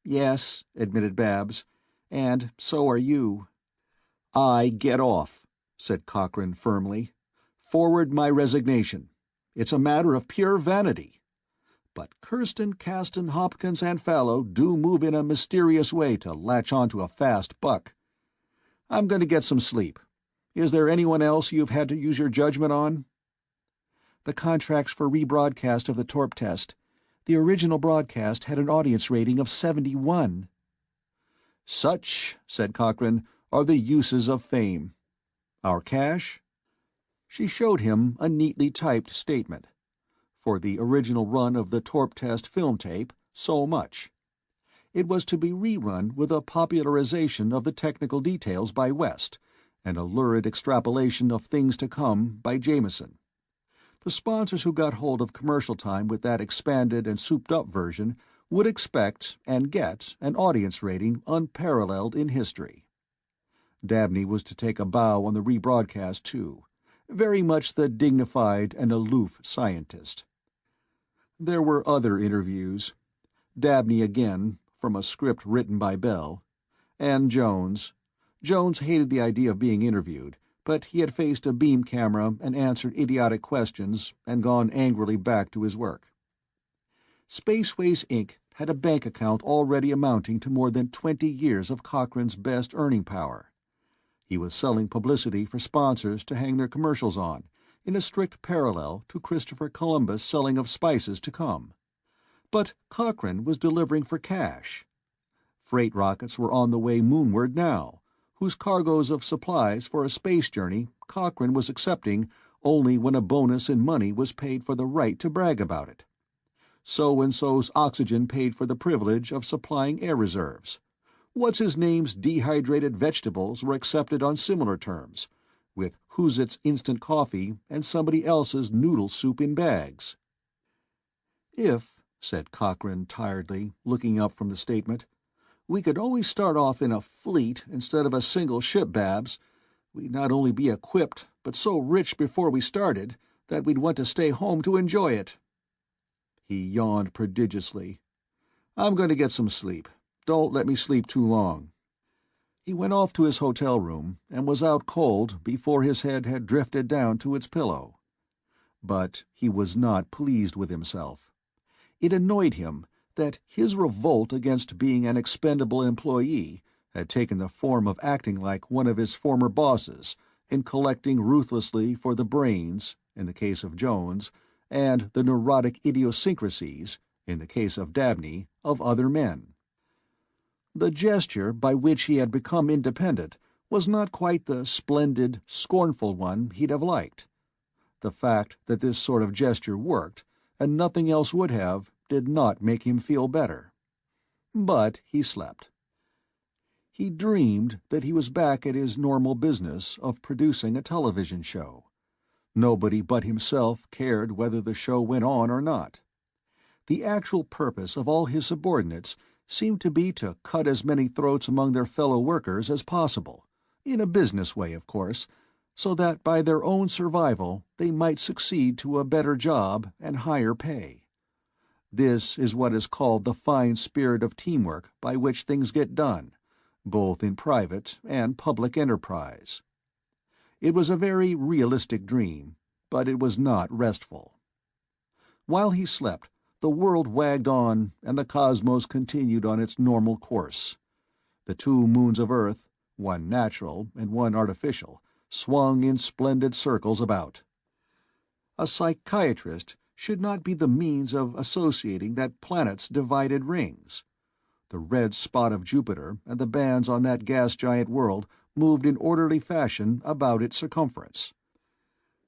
"Yes," admitted Babs, "and so are you." "I get off," said Cochrane firmly. "Forward my resignation. It's a matter of pure vanity. But Kirsten, Caston, Hopkins, and Fallow do move in a mysterious way to latch on to a fast buck. I'm going to get some sleep. Is there anyone else you've had to use your judgment on?" "The contracts for rebroadcast of the Torp test. The original broadcast had an audience rating of 71. "Such," said Cochrane, "are the uses of fame. Our cash?" She showed him a neatly typed statement. For the original run of the Torp test film tape, so much. It was to be rerun with a popularization of the technical details by West, and a lurid extrapolation of things to come by Jameson. The sponsors who got hold of commercial time with that expanded and souped-up version would expect and get an audience rating unparalleled in history. Dabney was to take a bow on the rebroadcast, too, very much the dignified and aloof scientist. There were other interviews. Dabney again, from a script written by Bell, and Jones. Jones hated the idea of being interviewed, but he had faced a beam camera and answered idiotic questions and gone angrily back to his work. Spaceways, Inc. had a bank account already amounting to more than 20 years of Cochrane's best earning power. He was selling publicity for sponsors to hang their commercials on, in a strict parallel to Christopher Columbus' selling of spices to come. But Cochrane was delivering for cash. Freight rockets were on the way moonward now, whose cargoes of supplies for a space journey Cochrane was accepting only when a bonus in money was paid for the right to brag about it. So-and-so's oxygen paid for the privilege of supplying air reserves. What's-his-name's dehydrated vegetables were accepted on similar terms, with Who's-It's instant coffee and somebody else's noodle soup in bags. "If," said Cochrane tiredly, looking up from the statement, "we could always start off in a fleet instead of a single ship, Babs, we'd not only be equipped, but so rich before we started that we'd want to stay home to enjoy it." He yawned prodigiously. "I'm going to get some sleep. Don't let me sleep too long." He went off to his hotel room and was out cold before his head had drifted down to its pillow. But he was not pleased with himself. It annoyed him that his revolt against being an expendable employee had taken the form of acting like one of his former bosses in collecting ruthlessly for the brains, in the case of Jones, and the neurotic idiosyncrasies, in the case of Dabney, of other men. The gesture by which he had become independent was not quite the splendid, scornful one he'd have liked. The fact that this sort of gesture worked, and nothing else would have, did not make him feel better. But he slept. He dreamed that he was back at his normal business of producing a television show. Nobody but himself cared whether the show went on or not. The actual purpose of all his subordinates seemed to be to cut as many throats among their fellow workers as possible, in a business way, of course, so that by their own survival they might succeed to a better job and higher pay. This is what is called the fine spirit of teamwork by which things get done, both in private and public enterprise. It was a very realistic dream, but it was not restful. While he slept, the world wagged on and the cosmos continued on its normal course. The 2 moons of Earth, one natural and one artificial, swung in splendid circles about. A psychiatrist should not be the means of associating that planet's divided rings. The red spot of Jupiter and the bands on that gas-giant world moved in orderly fashion about its circumference.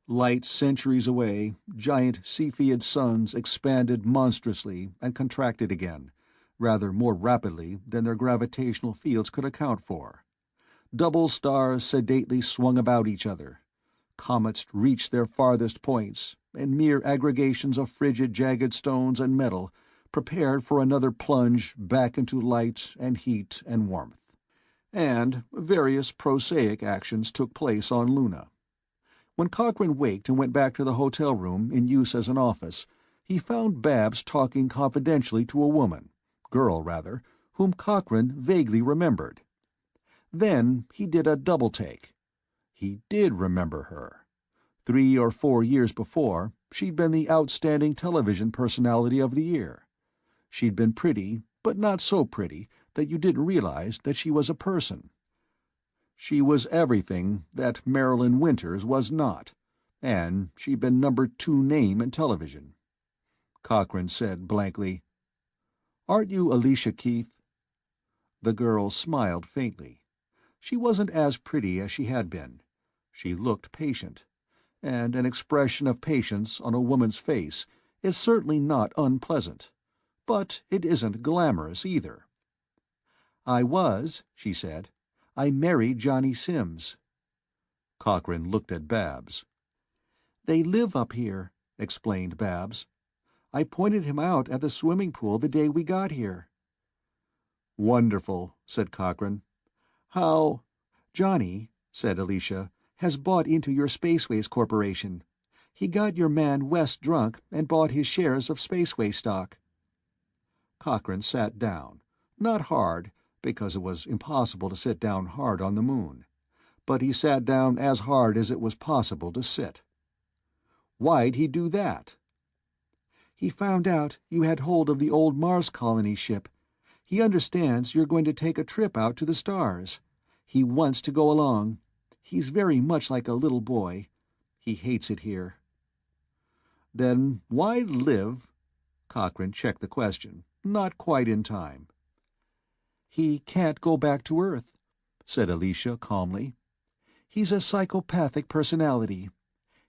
Light centuries away, giant Cepheid suns expanded monstrously and contracted again, rather more rapidly than their gravitational fields could account for. Double stars sedately swung about each other. Comets reached their farthest points, and mere aggregations of frigid, jagged stones and metal prepared for another plunge back into light and heat and warmth. And various prosaic actions took place on Luna. When Cochrane waked and went back to the hotel room in use as an office, he found Babs talking confidentially to a girl rather, whom Cochrane vaguely remembered. Then he did a double-take. He did remember her. 3 or 4 years before, she'd been the outstanding television personality of the year. She'd been pretty, but not so pretty that you didn't realize that she was a person. She was everything that Marilyn Winters was not, and she'd been number 2 name in television. Cochrane said blankly, "Aren't you Alicia Keith?" The girl smiled faintly. She wasn't as pretty as she had been. She looked patient, and an expression of patience on a woman's face is certainly not unpleasant, but it isn't glamorous either. "I was," she said. "I married Johnny Sims." Cochrane looked at Babs. "They live up here," explained Babs. "I pointed him out at the swimming pool the day we got here." "Wonderful," said Cochrane. "How—" "Johnny," said Alicia, "has bought into your Spaceways Corporation. He got your man West drunk and bought his shares of Spaceway stock." Cochrane sat down, not hard, because it was impossible to sit down hard on the moon, but he sat down as hard as it was possible to sit. "Why'd he do that?" "He found out you had hold of the old Mars colony ship. He understands you're going to take a trip out to the stars. He wants to go along. He's very much like a little boy. He hates it here." "Then why live—" Cochrane checked the question, not quite in time. "He can't go back to Earth," said Alicia calmly. "He's a psychopathic personality.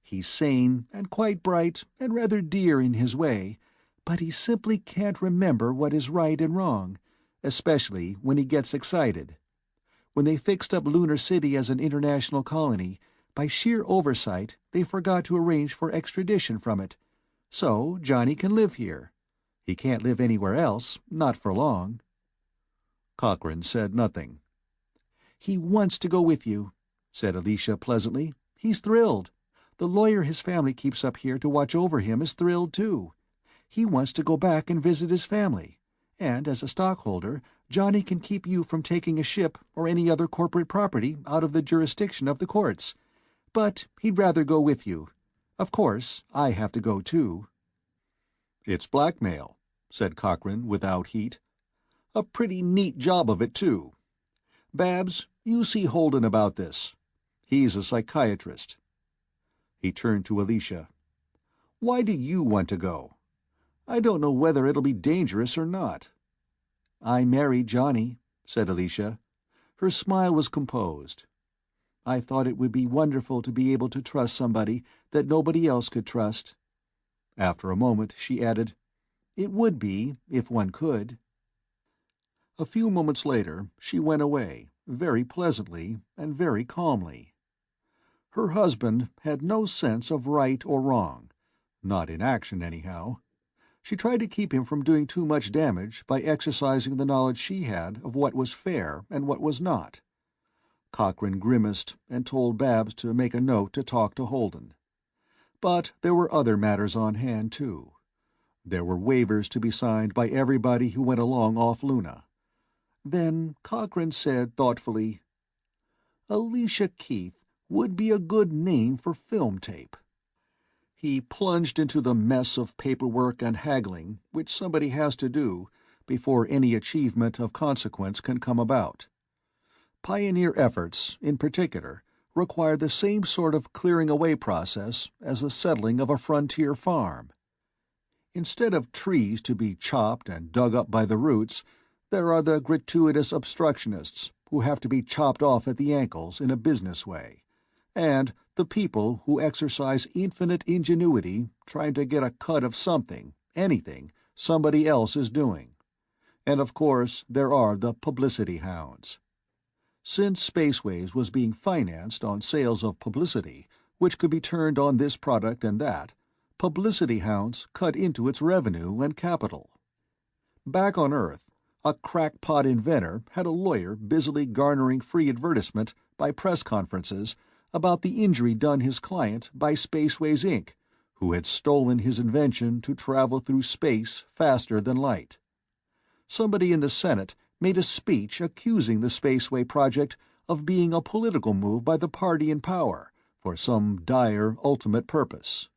He's sane and quite bright and rather dear in his way, but he simply can't remember what is right and wrong, especially when he gets excited. When they fixed up Lunar City as an international colony, by sheer oversight they forgot to arrange for extradition from it. So Johnny can live here. He can't live anywhere else, not for long." Cochrane said nothing. "He wants to go with you," said Alicia pleasantly. "He's thrilled. The lawyer his family keeps up here to watch over him is thrilled, too. He wants to go back and visit his family. And as a stockholder, Johnny can keep you from taking a ship or any other corporate property out of the jurisdiction of the courts. But he'd rather go with you. Of course, I have to go, too." "It's blackmail," said Cochrane without heat. "A pretty neat job of it, too. Babs, you see Holden about this. He's a psychiatrist." He turned to Alicia. "Why do you want to go? I don't know whether it'll be dangerous or not." "I married Johnny," said Alicia. Her smile was composed. "I thought it would be wonderful to be able to trust somebody that nobody else could trust." After a moment she added, "It would be, if one could." A few moments later she went away, very pleasantly and very calmly. Her husband had no sense of right or wrong, not in action anyhow. She tried to keep him from doing too much damage by exercising the knowledge she had of what was fair and what was not. Cochrane grimaced and told Babs to make a note to talk to Holden. But there were other matters on hand, too. There were waivers to be signed by everybody who went along off Luna. Then Cochrane said thoughtfully, "Alicia Keith would be a good name for film tape." He plunged into the mess of paperwork and haggling which somebody has to do before any achievement of consequence can come about. Pioneer efforts, in particular, require the same sort of clearing-away process as the settling of a frontier farm. Instead of trees to be chopped and dug up by the roots, there are the gratuitous obstructionists who have to be chopped off at the ankles in a business way, and the people who exercise infinite ingenuity trying to get a cut of something, anything, somebody else is doing. And of course there are the publicity hounds. Since Spaceways was being financed on sales of publicity, which could be turned on this product and that, publicity hounds cut into its revenue and capital. Back on Earth, a crackpot inventor had a lawyer busily garnering free advertisement by press conferences about the injury done his client by Spaceways Inc., who had stolen his invention to travel through space faster than light. Somebody in the Senate made a speech accusing the Spaceway project of being a political move by the party in power for some dire ultimate purpose.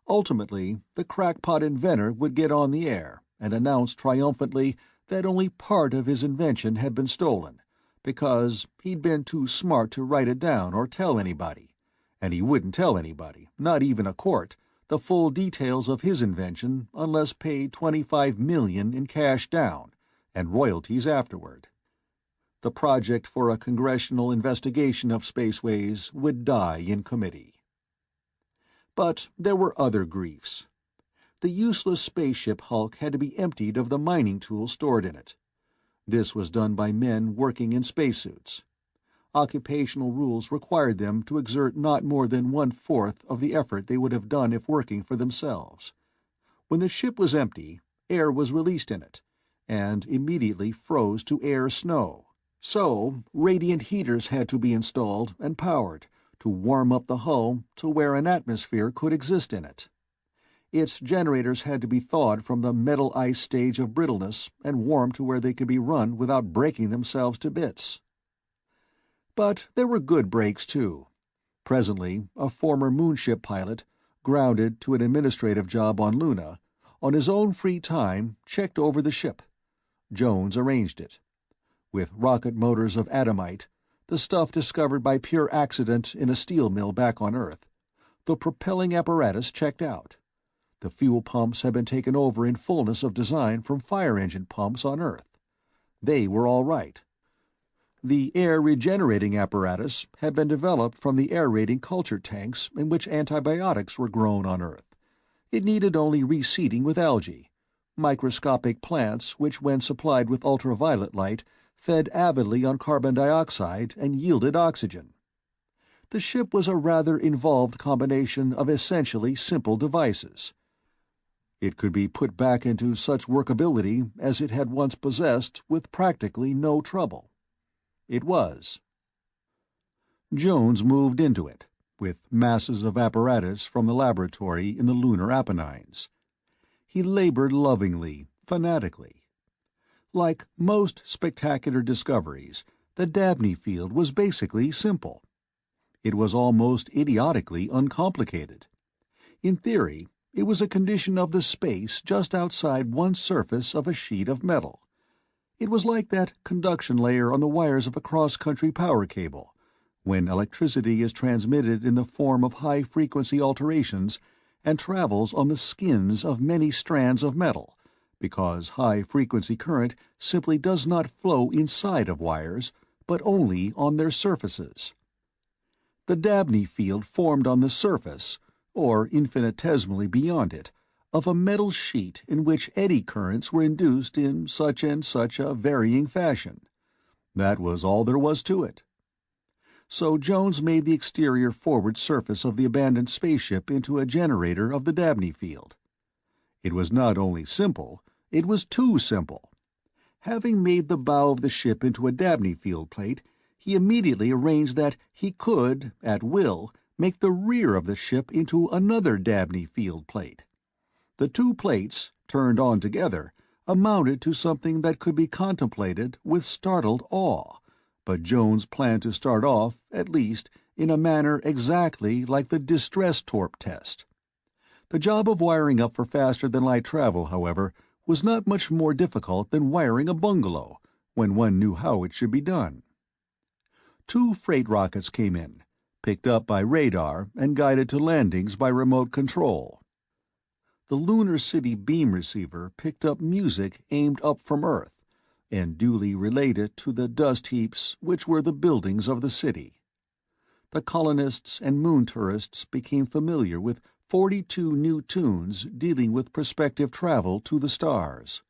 Ultimately, the crackpot inventor would get on the air and announce triumphantly that only part of his invention had been stolen, because he'd been too smart to write it down or tell anybody, and he wouldn't tell anybody, not even a court, the full details of his invention unless paid $25 million in cash down, and royalties afterward. The project for a congressional investigation of Spaceways would die in committee. But there were other griefs. The useless spaceship hulk had to be emptied of the mining tools stored in it. This was done by men working in spacesuits. Occupational rules required them to exert not more than 1/4 of the effort they would have done if working for themselves. When the ship was empty, air was released in it, and immediately froze to air snow. So, radiant heaters had to be installed and powered to warm up the hull to where an atmosphere could exist in it. Its generators had to be thawed from the metal ice stage of brittleness and warmed to where they could be run without breaking themselves to bits. But there were good breaks, too. Presently, a former moonship pilot, grounded to an administrative job on Luna, on his own free time checked over the ship. Jones arranged it. With rocket motors of atomite, the stuff discovered by pure accident in a steel mill back on Earth, the propelling apparatus checked out. The fuel pumps had been taken over in fullness of design from fire engine pumps on Earth. They were all right. The air-regenerating apparatus had been developed from the aerating culture tanks in which antibiotics were grown on Earth. It needed only reseeding with algae, microscopic plants which, when supplied with ultraviolet light, fed avidly on carbon dioxide and yielded oxygen. The ship was a rather involved combination of essentially simple devices. It could be put back into such workability as it had once possessed with practically no trouble. It was. Jones moved into it, with masses of apparatus from the laboratory in the lunar Apennines. He labored lovingly, fanatically. Like most spectacular discoveries, the Dabney field was basically simple. It was almost idiotically uncomplicated. In theory, it was a condition of the space just outside one surface of a sheet of metal. It was like that conduction layer on the wires of a cross-country power cable, when electricity is transmitted in the form of high-frequency alterations and travels on the skins of many strands of metal, because high-frequency current simply does not flow inside of wires, but only on their surfaces. The Dabney field formed on the surface, or infinitesimally beyond it, of a metal sheet in which eddy currents were induced in such and such a varying fashion. That was all there was to it. So Jones made the exterior forward surface of the abandoned spaceship into a generator of the Dabney field. It was not only simple, it was too simple. Having made the bow of the ship into a Dabney field plate, he immediately arranged that he could, at will, make the rear of the ship into another Dabney field plate. The two plates, turned on together, amounted to something that could be contemplated with startled awe, but Jones planned to start off, at least, in a manner exactly like the distress torp test. The job of wiring up for faster-than-light travel, however, was not much more difficult than wiring a bungalow, when one knew how it should be done. 2 freight rockets came in, picked up by radar and guided to landings by remote control. The Lunar City beam receiver picked up music aimed up from Earth, and duly relayed it to the dust heaps which were the buildings of the city. The colonists and moon tourists became familiar with 42 new tunes dealing with prospective travel to the stars.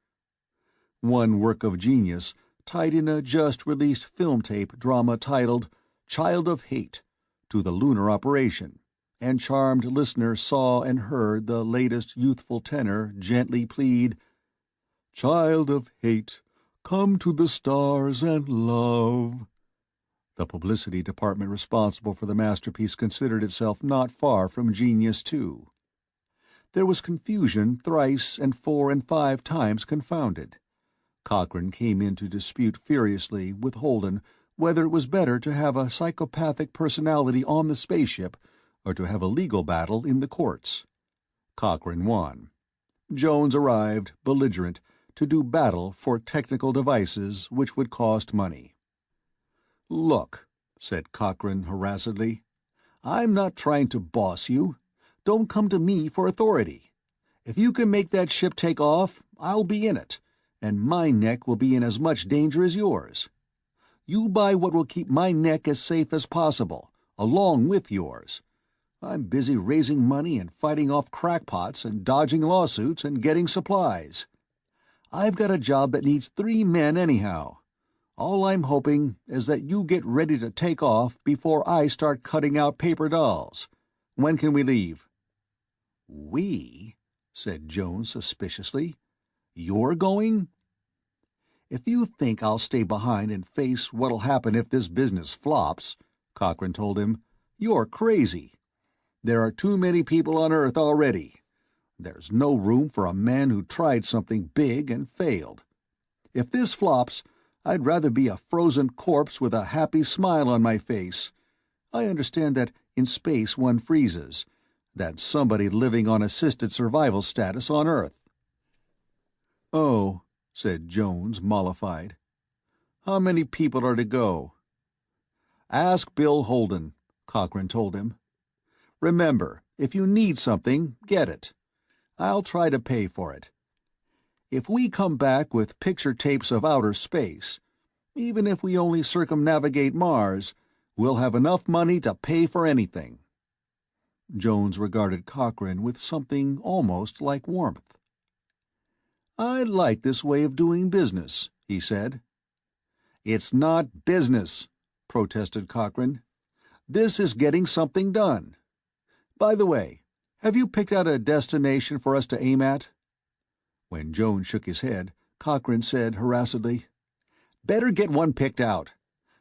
One work of genius tied in a just-released film tape drama titled Child of Hate to the lunar operation, and charmed listeners saw and heard the latest youthful tenor gently plead, "Child of hate, come to the stars and love." The publicity department responsible for the masterpiece considered itself not far from genius, too. There was confusion thrice and 4 and 5 times confounded. Cochrane came in to dispute furiously with Holden whether it was better to have a psychopathic personality on the spaceship or to have a legal battle in the courts. Cochrane won. Jones arrived, belligerent, to do battle for technical devices which would cost money. "Look," said Cochrane harassedly, "I'm not trying to boss you. Don't come to me for authority. If you can make that ship take off, I'll be in it, and my neck will be in as much danger as yours. You buy what will keep my neck as safe as possible, along with yours. I'm busy raising money and fighting off crackpots and dodging lawsuits and getting supplies. I've got a job that needs 3 men anyhow. All I'm hoping is that you get ready to take off before I start cutting out paper dolls. When can we leave?" "We?" said Jones suspiciously. "You're going?" "If you think I'll stay behind and face what'll happen if this business flops," Cochrane told him, "you're crazy. There are too many people on Earth already. There's no room for a man who tried something big and failed. If this flops, I'd rather be a frozen corpse with a happy smile on my face. I understand that in space one freezes. That's somebody living on assisted survival status on Earth." "Oh," said Jones, mollified. "How many people are to go?" "Ask Bill Holden," Cochrane told him. "Remember, if you need something, get it. I'll try to pay for it. If we come back with picture tapes of outer space, even if we only circumnavigate Mars, we'll have enough money to pay for anything." Jones regarded Cochrane with something almost like warmth. "I like this way of doing business," he said. "It's not business," protested Cochrane. "This is getting something done. By the way, have you picked out a destination for us to aim at?" When Jones shook his head, Cochrane said harassedly, "Better get one picked out.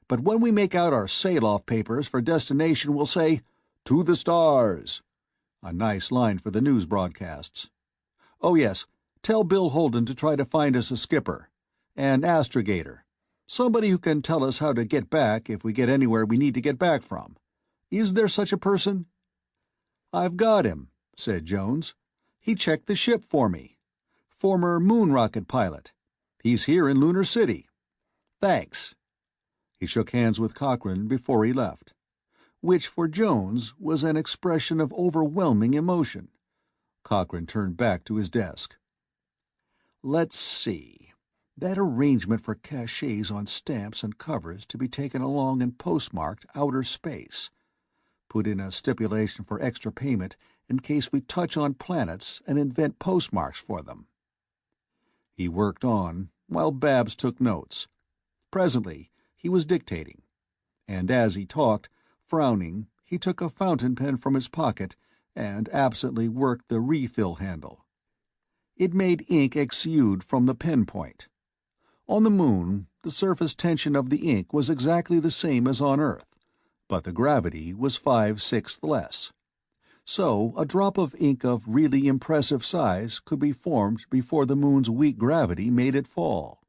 But when we make out our sail-off papers for destination, we'll say, 'To the stars.' A nice line for the news broadcasts. Oh yes, tell Bill Holden to try to find us a skipper. An astrogator. Somebody who can tell us how to get back if we get anywhere we need to get back from. Is there such a person?" "I've got him," said Jones. "He checked the ship for me. Former moon rocket pilot. He's here in Lunar City. Thanks." He shook hands with Cochrane before he left, which for Jones was an expression of overwhelming emotion. Cochrane turned back to his desk. "Let's see. That arrangement for cachets on stamps and covers to be taken along and postmarked outer space. Put in a stipulation for extra payment in case we touch on planets and invent postmarks for them." He worked on, while Babs took notes. Presently he was dictating, and as he talked, frowning, he took a fountain pen from his pocket and absently worked the refill handle. It made ink exude from the pen point. On the Moon, the surface tension of the ink was exactly the same as on Earth, but the gravity was 5/6 less. So a drop of ink of really impressive size could be formed before the Moon's weak gravity made it fall.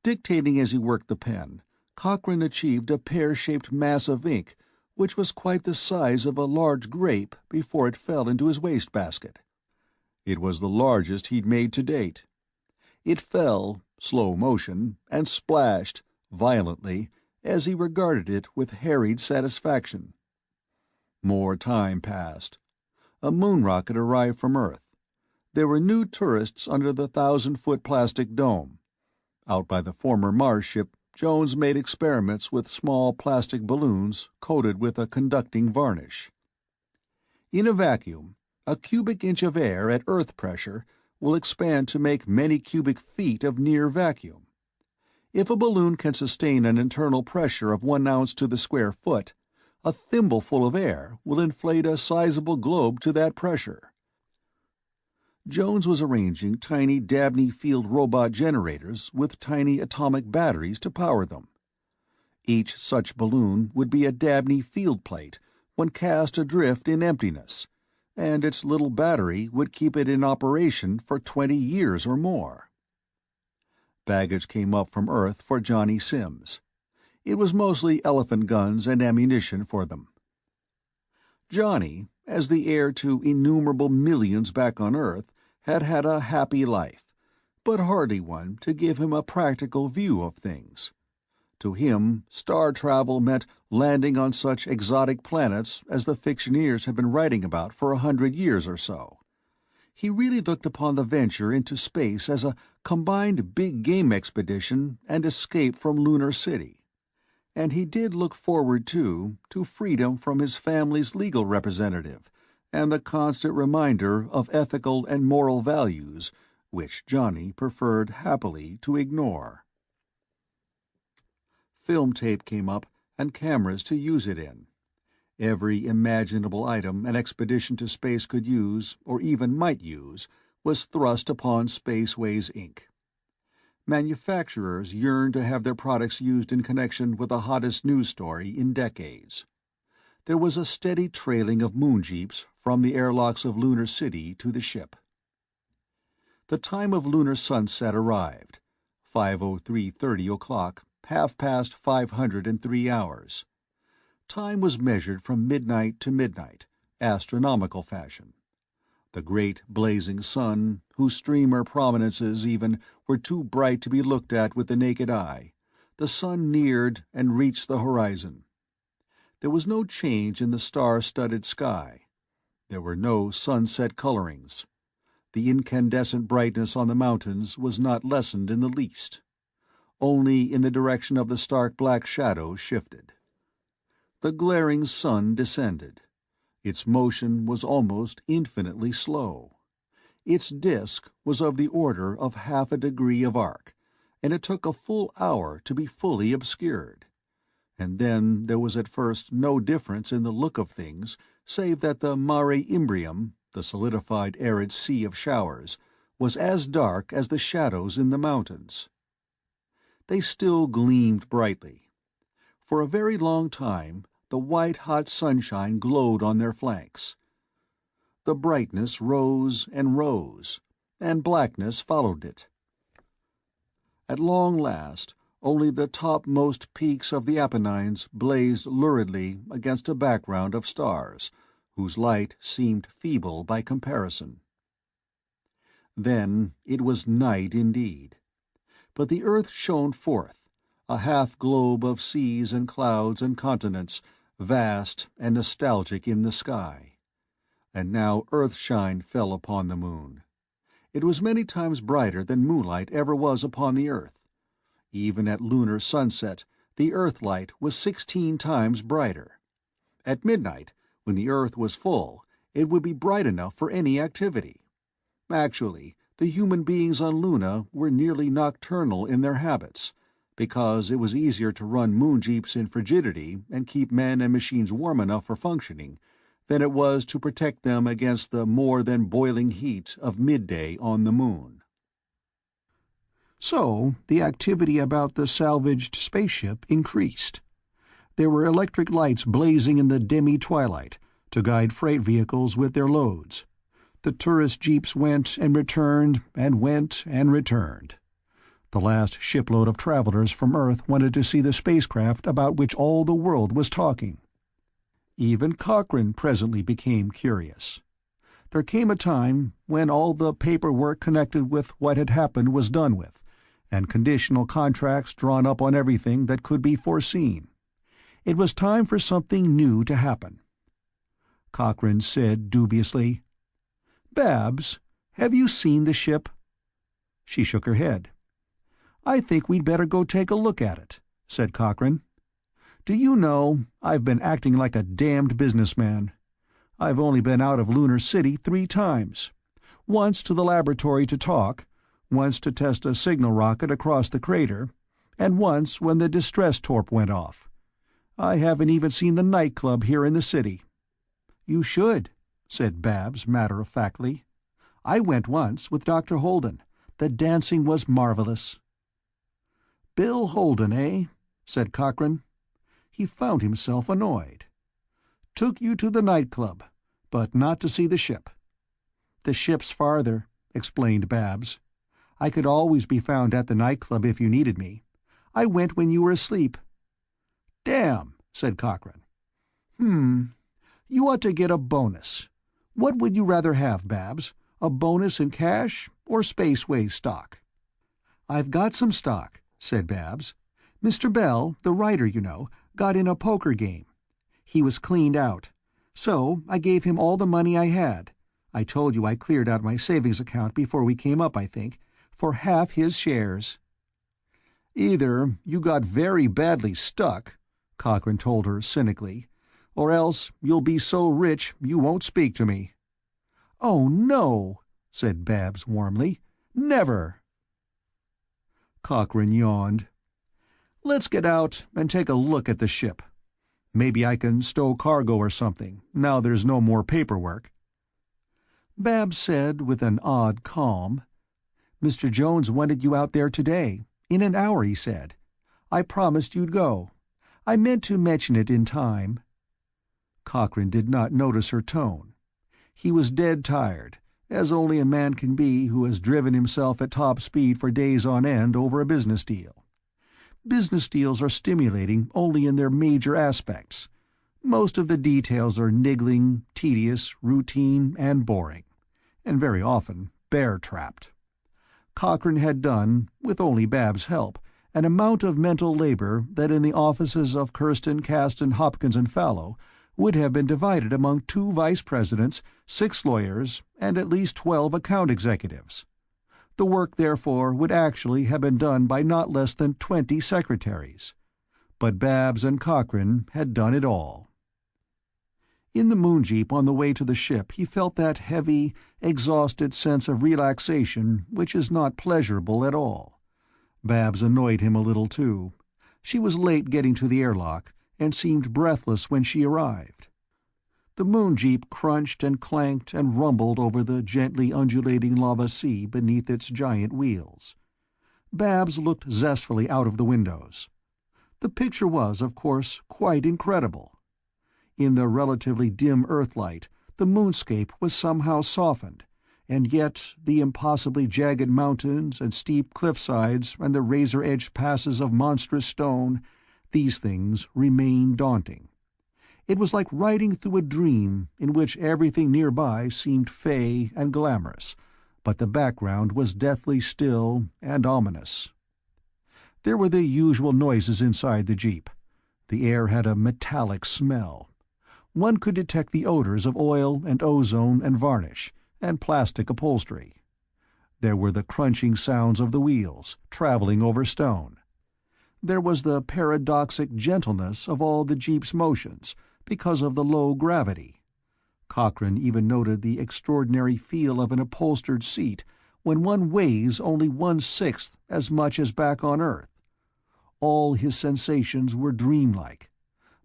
Dictating as he worked the pen, Cochrane achieved a pear-shaped mass of ink which was quite the size of a large grape before it fell into his wastebasket. It was the largest he'd made to date. It fell, slow motion, and splashed, violently, as he regarded it with harried satisfaction. More time passed. A moon rocket arrived from Earth. There were new tourists under the 1,000-foot plastic dome. Out by the former Mars ship, Jones made experiments with small plastic balloons coated with a conducting varnish. In a vacuum, a cubic inch of air at Earth pressure will expand to make many cubic feet of near vacuum. If a balloon can sustain an internal pressure of 1 ounce to the square foot, a thimbleful of air will inflate a sizable globe to that pressure. Jones was arranging tiny Dabney Field robot generators with tiny atomic batteries to power them. Each such balloon would be a Dabney Field plate when cast adrift in emptiness, and its little battery would keep it in operation for 20 years or more. Baggage came up from Earth for Johnny Sims. It was mostly elephant guns and ammunition for them. Johnny, as the heir to innumerable millions back on Earth, had had a happy life, but hardly one to give him a practical view of things. To him, star travel meant landing on such exotic planets as the fictioneers had been writing about for 100 years or so. He really looked upon the venture into space as a combined big game expedition and escape from Lunar City. And he did look forward, too, to freedom from his family's legal representative, and the constant reminder of ethical and moral values, which Johnny preferred happily to ignore. Film tape came up, and cameras to use it in. Every imaginable item an expedition to space could use, or even might use, was thrust upon Spaceways Inc. Manufacturers yearned to have their products used in connection with the hottest news story in decades. There was a steady trailing of moon jeeps from the airlocks of Lunar City to the ship. The time of lunar sunset arrived, 5:03:30 o'clock, 5:03 hours. Time was measured from midnight to midnight, astronomical fashion. The great blazing sun, whose streamer prominences even were too bright to be looked at with the naked eye, the sun neared and reached the horizon. There was no change in the star-studded sky. There were no sunset colorings. The incandescent brightness on the mountains was not lessened in the least. Only in the direction of the stark black shadows shifted. The glaring sun descended. Its motion was almost infinitely slow. Its disk was of the order of half a degree of arc, and it took a full hour to be fully obscured. And then there was at first no difference in the look of things, save that the Mare Imbrium, the solidified arid sea of showers, was as dark as the shadows in the mountains. They still gleamed brightly. For a very long time the white-hot sunshine glowed on their flanks. The brightness rose, and blackness followed it. At long last, only the topmost peaks of the Apennines blazed luridly against a background of stars, whose light seemed feeble by comparison. Then it was night indeed. But the earth shone forth, a half-globe of seas and clouds and continents, vast and nostalgic in the sky. And now earthshine fell upon the moon. It was many times brighter than moonlight ever was upon the earth. Even at lunar sunset, the earthlight was 16 times brighter. At midnight, when the earth was full, it would be bright enough for any activity. Actually, the human beings on Luna were nearly nocturnal in their habits, because it was easier to run moon jeeps in frigidity and keep men and machines warm enough for functioning than it was to protect them against the more than boiling heat of midday on the moon. So the activity about the salvaged spaceship increased. There were electric lights blazing in the demi-twilight to guide freight vehicles with their loads. The tourist jeeps went and returned and went and returned. The last shipload of travelers from Earth wanted to see the spacecraft about which all the world was talking. Even Cochrane presently became curious. There came a time when all the paperwork connected with what had happened was done with, and conditional contracts drawn up on everything that could be foreseen. It was time for something new to happen. Cochrane said dubiously, "Babs, have you seen the ship?" She shook her head. "I think we'd better go take a look at it," said Cochrane. "Do you know, I've been acting like a damned businessman. I've only been out of Lunar City 3 times. Once to the laboratory to talk, once to test a signal rocket across the crater, and once when the distress torp went off. I haven't even seen the nightclub here in the city." "You should," said Babs matter-of-factly. "I went once with Dr. Holden. The dancing was marvelous." "Bill Holden, eh?" said Cochrane. He found himself annoyed. "Took you to the nightclub, but not to see the ship." "The ship's farther," explained Babs. "I could always be found at the nightclub if you needed me. I went when you were asleep." "Damn," said Cochrane. You ought to get a bonus. What would you rather have, Babs? A bonus in cash or Spaceways stock?" "I've got some stock," said Babs. "Mr. Bell, the writer, you know, got in a poker game. He was cleaned out. So I gave him all the money I had. I told you I cleared out my savings account before we came up, I think, for half his shares." "Either you got very badly stuck," Cochrane told her cynically, "or else you'll be so rich you won't speak to me." "Oh, no," said Babs warmly. "Never." Cochrane yawned. "Let's get out and take a look at the ship. Maybe I can stow cargo or something, now there's no more paperwork." Babs said with an odd calm, "Mr. Jones wanted you out there today. In an hour, he said. I promised you'd go. I meant to mention it in time." Cochrane did not notice her tone. He was dead tired, as only a man can be who has driven himself at top speed for days on end over a business deal. Business deals are stimulating only in their major aspects. Most of the details are niggling, tedious, routine, and boring, and very often bear-trapped. Cochrane had done, with only Babs' help, an amount of mental labor that in the offices of Kirsten, Caston, Hopkins, and Fallow would have been divided among 2 vice-presidents, 6 lawyers, and at least 12 account executives. The work, therefore, would actually have been done by not less than 20 secretaries. But Babs and Cochrane had done it all. In the moon-jeep on the way to the ship he felt that heavy, exhausted sense of relaxation which is not pleasurable at all. Babs annoyed him a little, too. She was late getting to the airlock, and seemed breathless when she arrived. The moon-jeep crunched and clanked and rumbled over the gently undulating lava sea beneath its giant wheels. Babs looked zestfully out of the windows. The picture was, of course, quite incredible. In the relatively dim Earthlight, the moonscape was somehow softened, and yet the impossibly jagged mountains and steep cliffsides and the razor-edged passes of monstrous stone, these things remained daunting. It was like riding through a dream in which everything nearby seemed fey and glamorous, but the background was deathly still and ominous. There were the usual noises inside the jeep. The air had a metallic smell. One could detect the odors of oil and ozone and varnish, and plastic upholstery. There were the crunching sounds of the wheels, traveling over stone. There was the paradoxic gentleness of all the jeep's motions, because of the low gravity. Cochrane even noted the extraordinary feel of an upholstered seat when one weighs only 1/6 as much as back on Earth. All his sensations were dreamlike.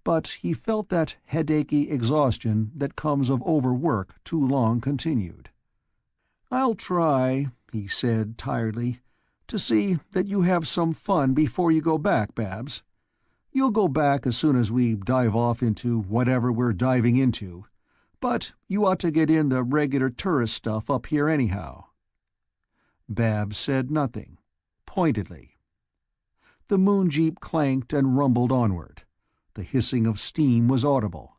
but he felt that headachy exhaustion that comes of overwork too long continued. "I'll try," he said tiredly, "to see that you have some fun before you go back, Babs. You'll go back as soon as we dive off into whatever we're diving into, but you ought to get in the regular tourist stuff up here anyhow." Babs said nothing, pointedly. The moon jeep clanked and rumbled onward. The hissing of steam was audible.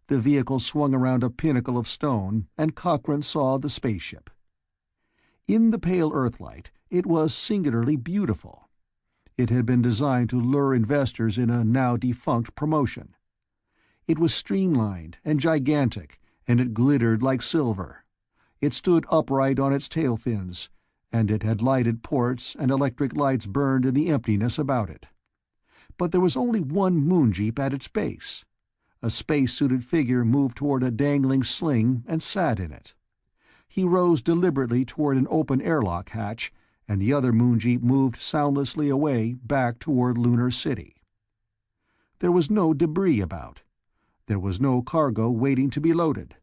The vehicle swung around a pinnacle of stone, and Cochrane saw the spaceship. In the pale earthlight, it was singularly beautiful. It had been designed to lure investors in a now-defunct promotion. It was streamlined and gigantic, and it glittered like silver. It stood upright on its tail fins, and it had lighted ports and electric lights burned in the emptiness about it. But there was only one moon jeep at its base. A space-suited figure moved toward a dangling sling and sat in it. He rose deliberately toward an open airlock hatch, and the other moon jeep moved soundlessly away back toward Lunar City. There was no debris about. There was no cargo waiting to be loaded.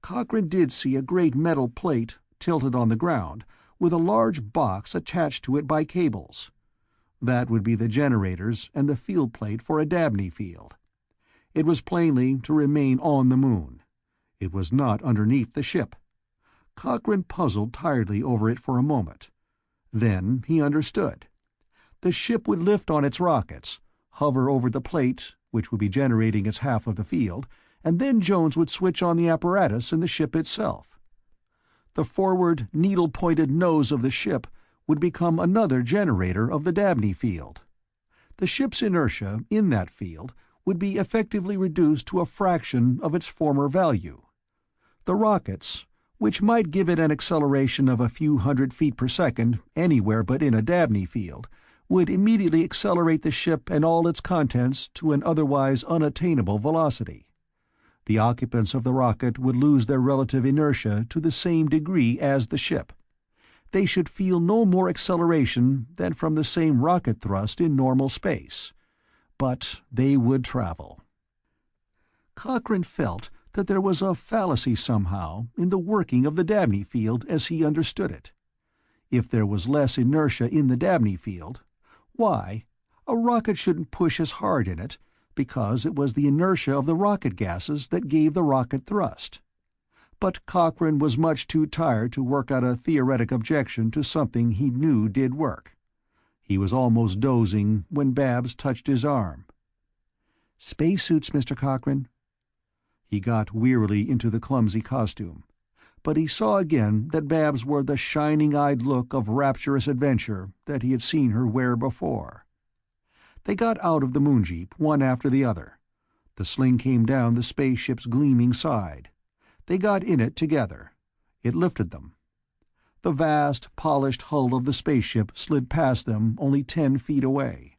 Cochrane did see a great metal plate, tilted on the ground, with a large box attached to it by cables. That would be the generators and the field plate for a Dabney field. It was plainly to remain on the moon. It was not underneath the ship. Cochrane puzzled tiredly over it for a moment. Then he understood. The ship would lift on its rockets, hover over the plate, which would be generating its half of the field, and then Jones would switch on the apparatus in the ship itself. The forward, needle-pointed nose of the ship would become another generator of the Dabney field. The ship's inertia in that field would be effectively reduced to a fraction of its former value. The rockets, which might give it an acceleration of a few hundred feet per second anywhere but in a Dabney field, would immediately accelerate the ship and all its contents to an otherwise unattainable velocity. The occupants of the rocket would lose their relative inertia to the same degree as the ship. They should feel no more acceleration than from the same rocket thrust in normal space. But they would travel. Cochrane felt that there was a fallacy somehow in the working of the Dabney field as he understood it. If there was less inertia in the Dabney field, why, a rocket shouldn't push as hard in it, because it was the inertia of the rocket gases that gave the rocket thrust. But Cochrane was much too tired to work out a theoretic objection to something he knew did work. He was almost dozing when Babs touched his arm. "Spacesuits, Mr. Cochrane." He got wearily into the clumsy costume, but he saw again that Babs wore the shining-eyed look of rapturous adventure that he had seen her wear before. They got out of the moon jeep, one after the other. The sling came down the spaceship's gleaming side. They got in it together. It lifted them. The vast, polished hull of the spaceship slid past them only 10 feet away.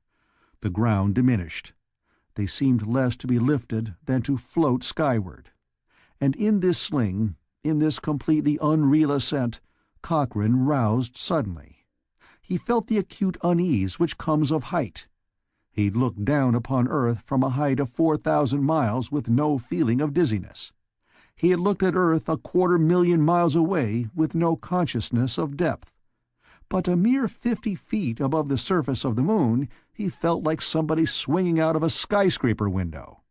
The ground diminished. They seemed less to be lifted than to float skyward. And in this sling, in this completely unreal ascent, Cochrane roused suddenly. He felt the acute unease which comes of height. He'd looked down upon Earth from a height of 4,000 miles with no feeling of dizziness. He had looked at Earth 250,000 miles away with no consciousness of depth. But a mere 50 feet above the surface of the moon, he felt like somebody swinging out of a skyscraper window.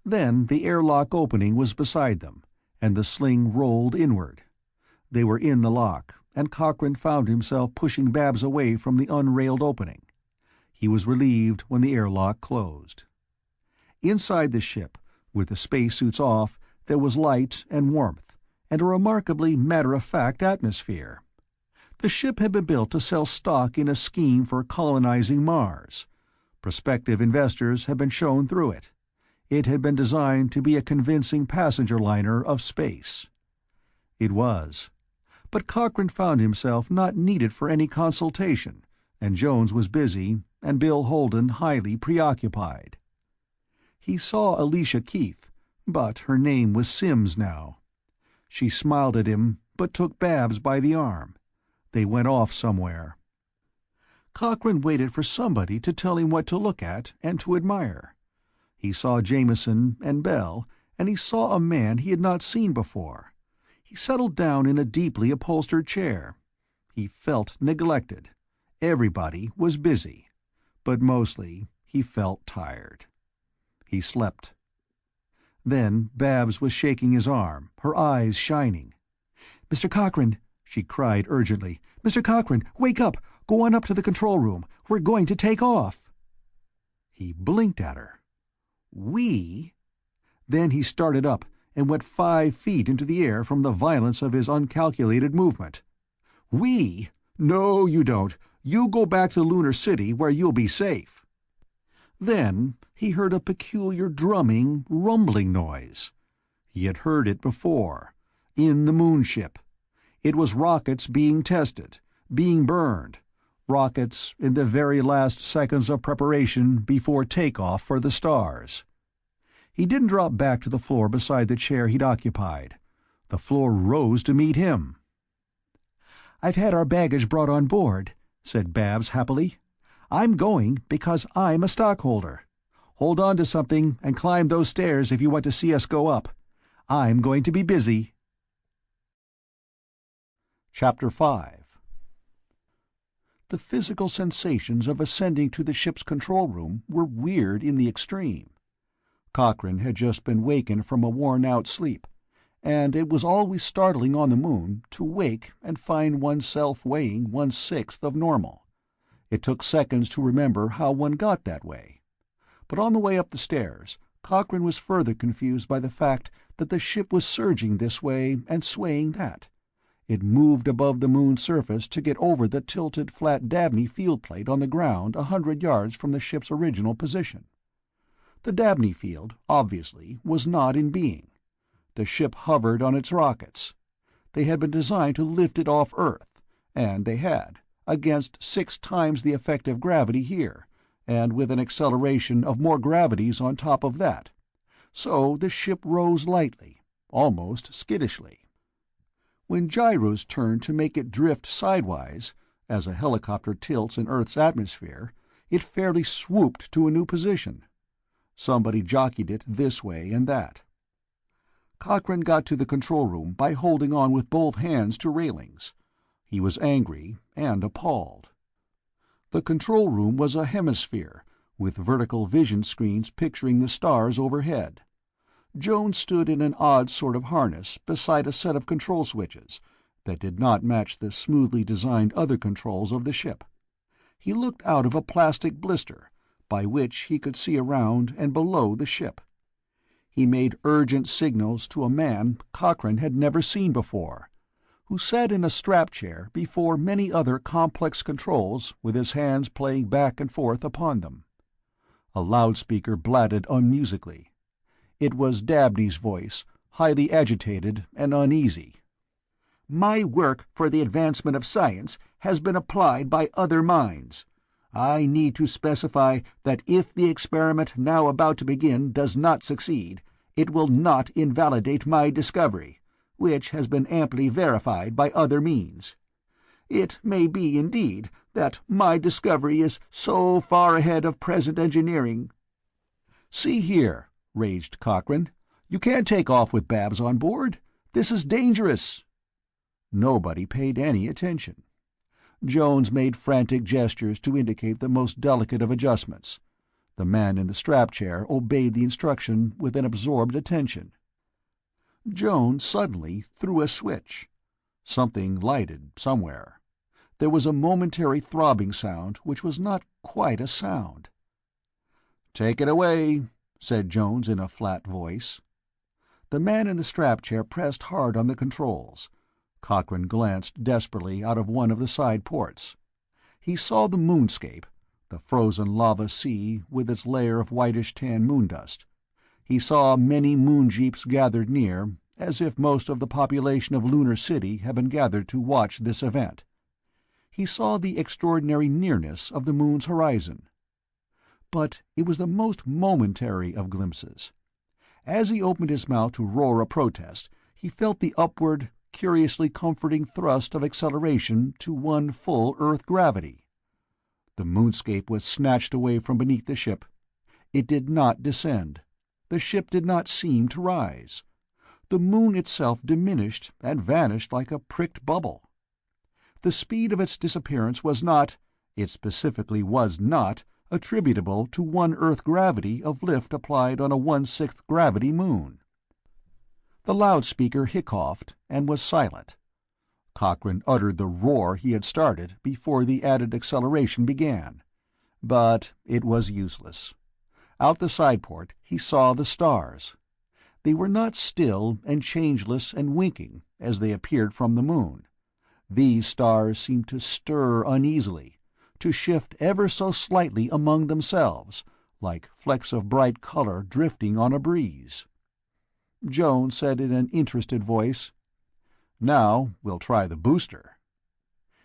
Then the airlock opening was beside them, and the sling rolled inward. They were in the lock, and Cochrane found himself pushing Babs away from the unrailed opening. He was relieved when the airlock closed. Inside the ship, with the spacesuits off, there was light and warmth, and a remarkably matter-of-fact atmosphere. The ship had been built to sell stock in a scheme for colonizing Mars. Prospective investors had been shown through it. It had been designed to be a convincing passenger liner of space. It was. But Cochrane found himself not needed for any consultation, and Jones was busy, and Bill Holden highly preoccupied. He saw Alicia Keith, but her name was Sims now. She smiled at him, but took Babs by the arm. They went off somewhere. Cochrane waited for somebody to tell him what to look at and to admire. He saw Jameson and Bell, and he saw a man he had not seen before. He settled down in a deeply upholstered chair. He felt neglected. Everybody was busy. But mostly, he felt tired. He slept. Then Babs was shaking his arm, her eyes shining. "Mr. Cochrane," she cried urgently. "Mr. Cochrane, wake up! Go on up to the control room. We're going to take off." He blinked at her. "We?" Then he started up and went 5 feet into the air from the violence of his uncalculated movement. "We? No, you don't. You go back to Lunar City where you'll be safe." Then he heard a peculiar drumming, rumbling noise. He had heard it before, in the moonship. It was rockets being tested, being burned, rockets in the very last seconds of preparation before takeoff for the stars. He didn't drop back to the floor beside the chair he'd occupied. The floor rose to meet him. "I've had our baggage brought on board," said Babs happily. "I'm going because I'm a stockholder. Hold on to something and climb those stairs if you want to see us go up. I'm going to be busy." Chapter 5. The physical sensations of ascending to the ship's control room were weird in the extreme. Cochrane had just been wakened from a worn-out sleep, and it was always startling on the Moon to wake and find oneself weighing 1/6 of normal. It took seconds to remember how one got that way. But on the way up the stairs, Cochrane was further confused by the fact that the ship was surging this way and swaying that. It moved above the Moon's surface to get over the tilted flat Dabney field plate on the ground 100 yards from the ship's original position. The Dabney field, obviously, was not in being. The ship hovered on its rockets. They had been designed to lift it off Earth, and they had, against 6 times the effective gravity here, and with an acceleration of more gravities on top of that. So the ship rose lightly, almost skiddishly. When gyros turned to make it drift sidewise, as a helicopter tilts in Earth's atmosphere, it fairly swooped to a new position. Somebody jockeyed it this way and that. Cochrane got to the control room by holding on with both hands to railings. He was angry and appalled. The control room was a hemisphere, with vertical vision screens picturing the stars overhead. Jones stood in an odd sort of harness beside a set of control switches that did not match the smoothly designed other controls of the ship. He looked out of a plastic blister, by which he could see around and below the ship. He made urgent signals to a man Cochrane had never seen before, who sat in a strap chair before many other complex controls with his hands playing back and forth upon them. A loudspeaker blatted unmusically. It was Dabney's voice, highly agitated and uneasy. "My work for the advancement of science has been applied by other minds. I need to specify that if the experiment now about to begin does not succeed, it will not invalidate my discovery, which has been amply verified by other means. It may be, indeed, that my discovery is so far ahead of present engineering—" "See here," raged Cochrane, "you can't take off with Babs on board. This is dangerous." Nobody paid any attention. Jones made frantic gestures to indicate the most delicate of adjustments. The man in the strap chair obeyed the instruction with an absorbed attention. Jones suddenly threw a switch. Something lighted somewhere. There was a momentary throbbing sound which was not quite a sound. "Take it away," said Jones in a flat voice. The man in the strap chair pressed hard on the controls. Cochrane glanced desperately out of one of the side ports. He saw the moonscape, the frozen lava sea with its layer of whitish-tan moondust. He saw many moon-jeeps gathered near, as if most of the population of Lunar City had been gathered to watch this event. He saw the extraordinary nearness of the moon's horizon. But it was the most momentary of glimpses. As he opened his mouth to roar a protest, he felt the upward, curiously comforting thrust of acceleration to one full Earth gravity. The moonscape was snatched away from beneath the ship. It did not descend. The ship did not seem to rise. The moon itself diminished and vanished like a pricked bubble. The speed of its disappearance was not, it specifically was not, attributable to one Earth gravity of lift applied on a 1/6 gravity moon. The loudspeaker hiccoughed and was silent. Cochrane uttered the roar he had started before the added acceleration began. But it was useless. Out the sideport he saw the stars. They were not still and changeless and winking, as they appeared from the moon. These stars seemed to stir uneasily, to shift ever so slightly among themselves, like flecks of bright color drifting on a breeze. Jones said in an interested voice, "Now we'll try the booster."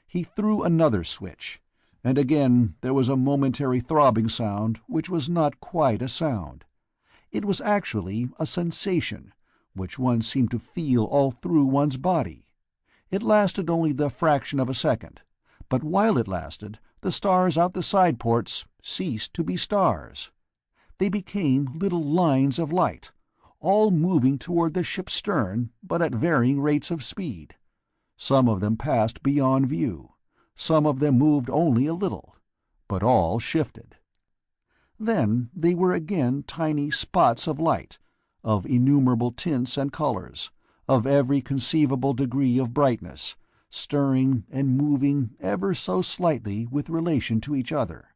He threw another switch, and again there was a momentary throbbing sound which was not quite a sound. It was actually a sensation, which one seemed to feel all through one's body. It lasted only the fraction of a second, but while it lasted, the stars out the side ports ceased to be stars. They became little lines of light, all moving toward the ship's stern, but at varying rates of speed. Some of them passed beyond view. Some of them moved only a little, but all shifted. Then they were again tiny spots of light, of innumerable tints and colors, of every conceivable degree of brightness, stirring and moving ever so slightly with relation to each other.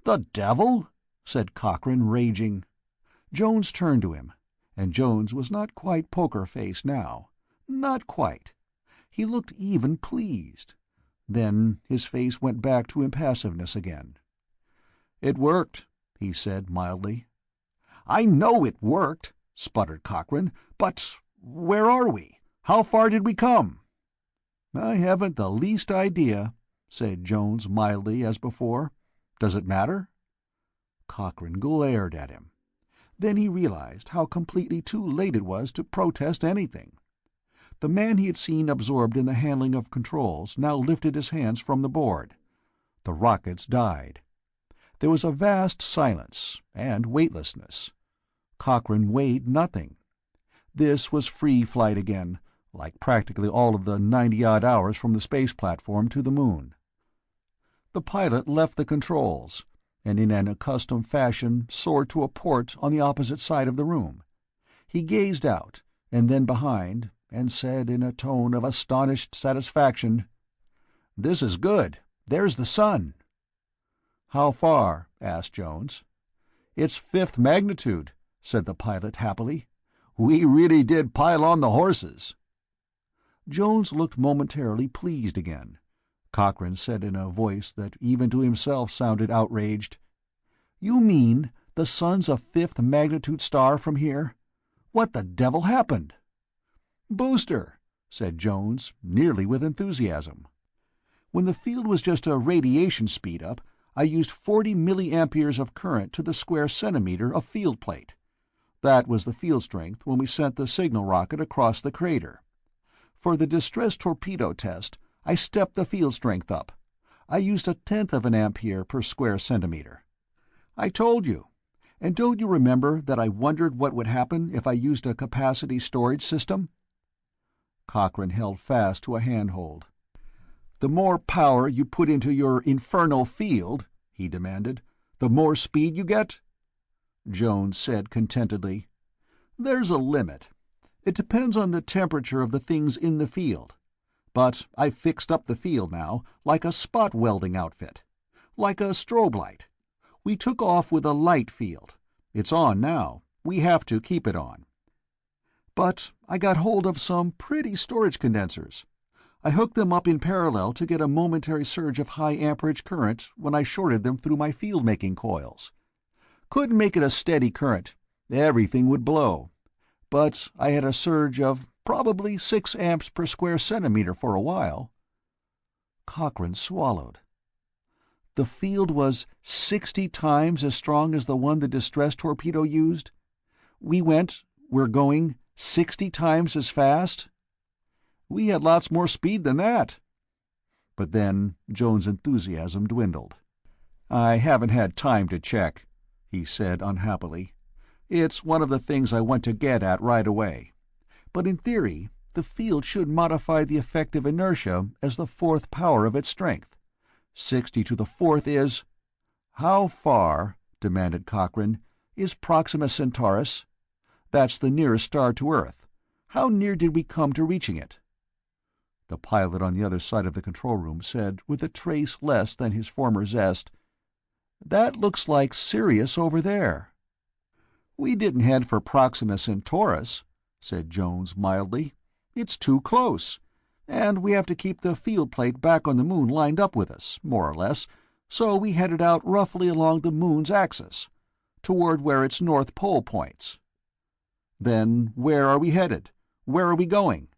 "The devil?" said Cochrane, raging. Jones turned to him, and Jones was not quite poker-faced now. Not quite. He looked even pleased. Then his face went back to impassiveness again. "It worked," he said mildly. "I know it worked," sputtered Cochrane, "but where are we? How far did we come?" "I haven't the least idea," said Jones mildly as before. "Does it matter?" Cochrane glared at him. Then he realized how completely too late it was to protest anything. The man he had seen absorbed in the handling of controls now lifted his hands from the board. The rockets died. There was a vast silence and weightlessness. Cochrane weighed nothing. This was free flight again, like practically all of the 90-odd hours from the space platform to the moon. The pilot left the controls, and in an accustomed fashion soared to a port on the opposite side of the room. He gazed out, and then behind, and said in a tone of astonished satisfaction, "This is good. There's the sun." "How far?" asked Jones. "It's 5th magnitude," said the pilot happily. "We really did pile on the horses." Jones looked momentarily pleased again. Cochrane said in a voice that even to himself sounded outraged, "You mean the sun's a 5th magnitude star from here? What the devil happened?" "Booster," said Jones, nearly with enthusiasm. "When the field was just a radiation speed-up, I used 40 milliamperes of current to the square centimeter of field plate. That was the field strength when we sent the signal rocket across the crater. For the distress torpedo test, I stepped the field strength up. I used 1/10 of an ampere per square centimeter. I told you. And don't you remember that I wondered what would happen if I used a capacity storage system?" Cochrane held fast to a handhold. "The more power you put into your infernal field," he demanded, "the more speed you get?" Jones said contentedly, "There's a limit. It depends on the temperature of the things in the field. But I've fixed up the field now, like a spot welding outfit. Like a strobe light. We took off with a light field. It's on now. We have to keep it on. But I got hold of some pretty storage condensers. I hooked them up in parallel to get a momentary surge of high amperage current when I shorted them through my field-making coils. Couldn't make it a steady current. Everything would blow. But I had a surge of probably 6 amps per square centimeter for a while." Cochrane swallowed. "The field was 60 times as strong as the one the distress torpedo used? We're going 60 times as fast?" "We had lots more speed than that." But then Jones' enthusiasm dwindled. "I haven't had time to check," he said unhappily. "It's one of the things I want to get at right away. But in theory, the field should modify the effective inertia as the fourth power of its strength. 60 to the fourth is—" "How far," demanded Cochrane, "is Proxima Centaurus? That's the nearest star to Earth. How near did we come to reaching it?" The pilot on the other side of the control room said, with a trace less than his former zest, "That looks like Sirius over there." "We didn't head for Proxima Centaurus," said Jones mildly. "It's too close. And we have to keep the field plate back on the moon lined up with us, more or less, so we headed out roughly along the moon's axis, toward where its north pole points." "Then where are we headed? Where are we going?"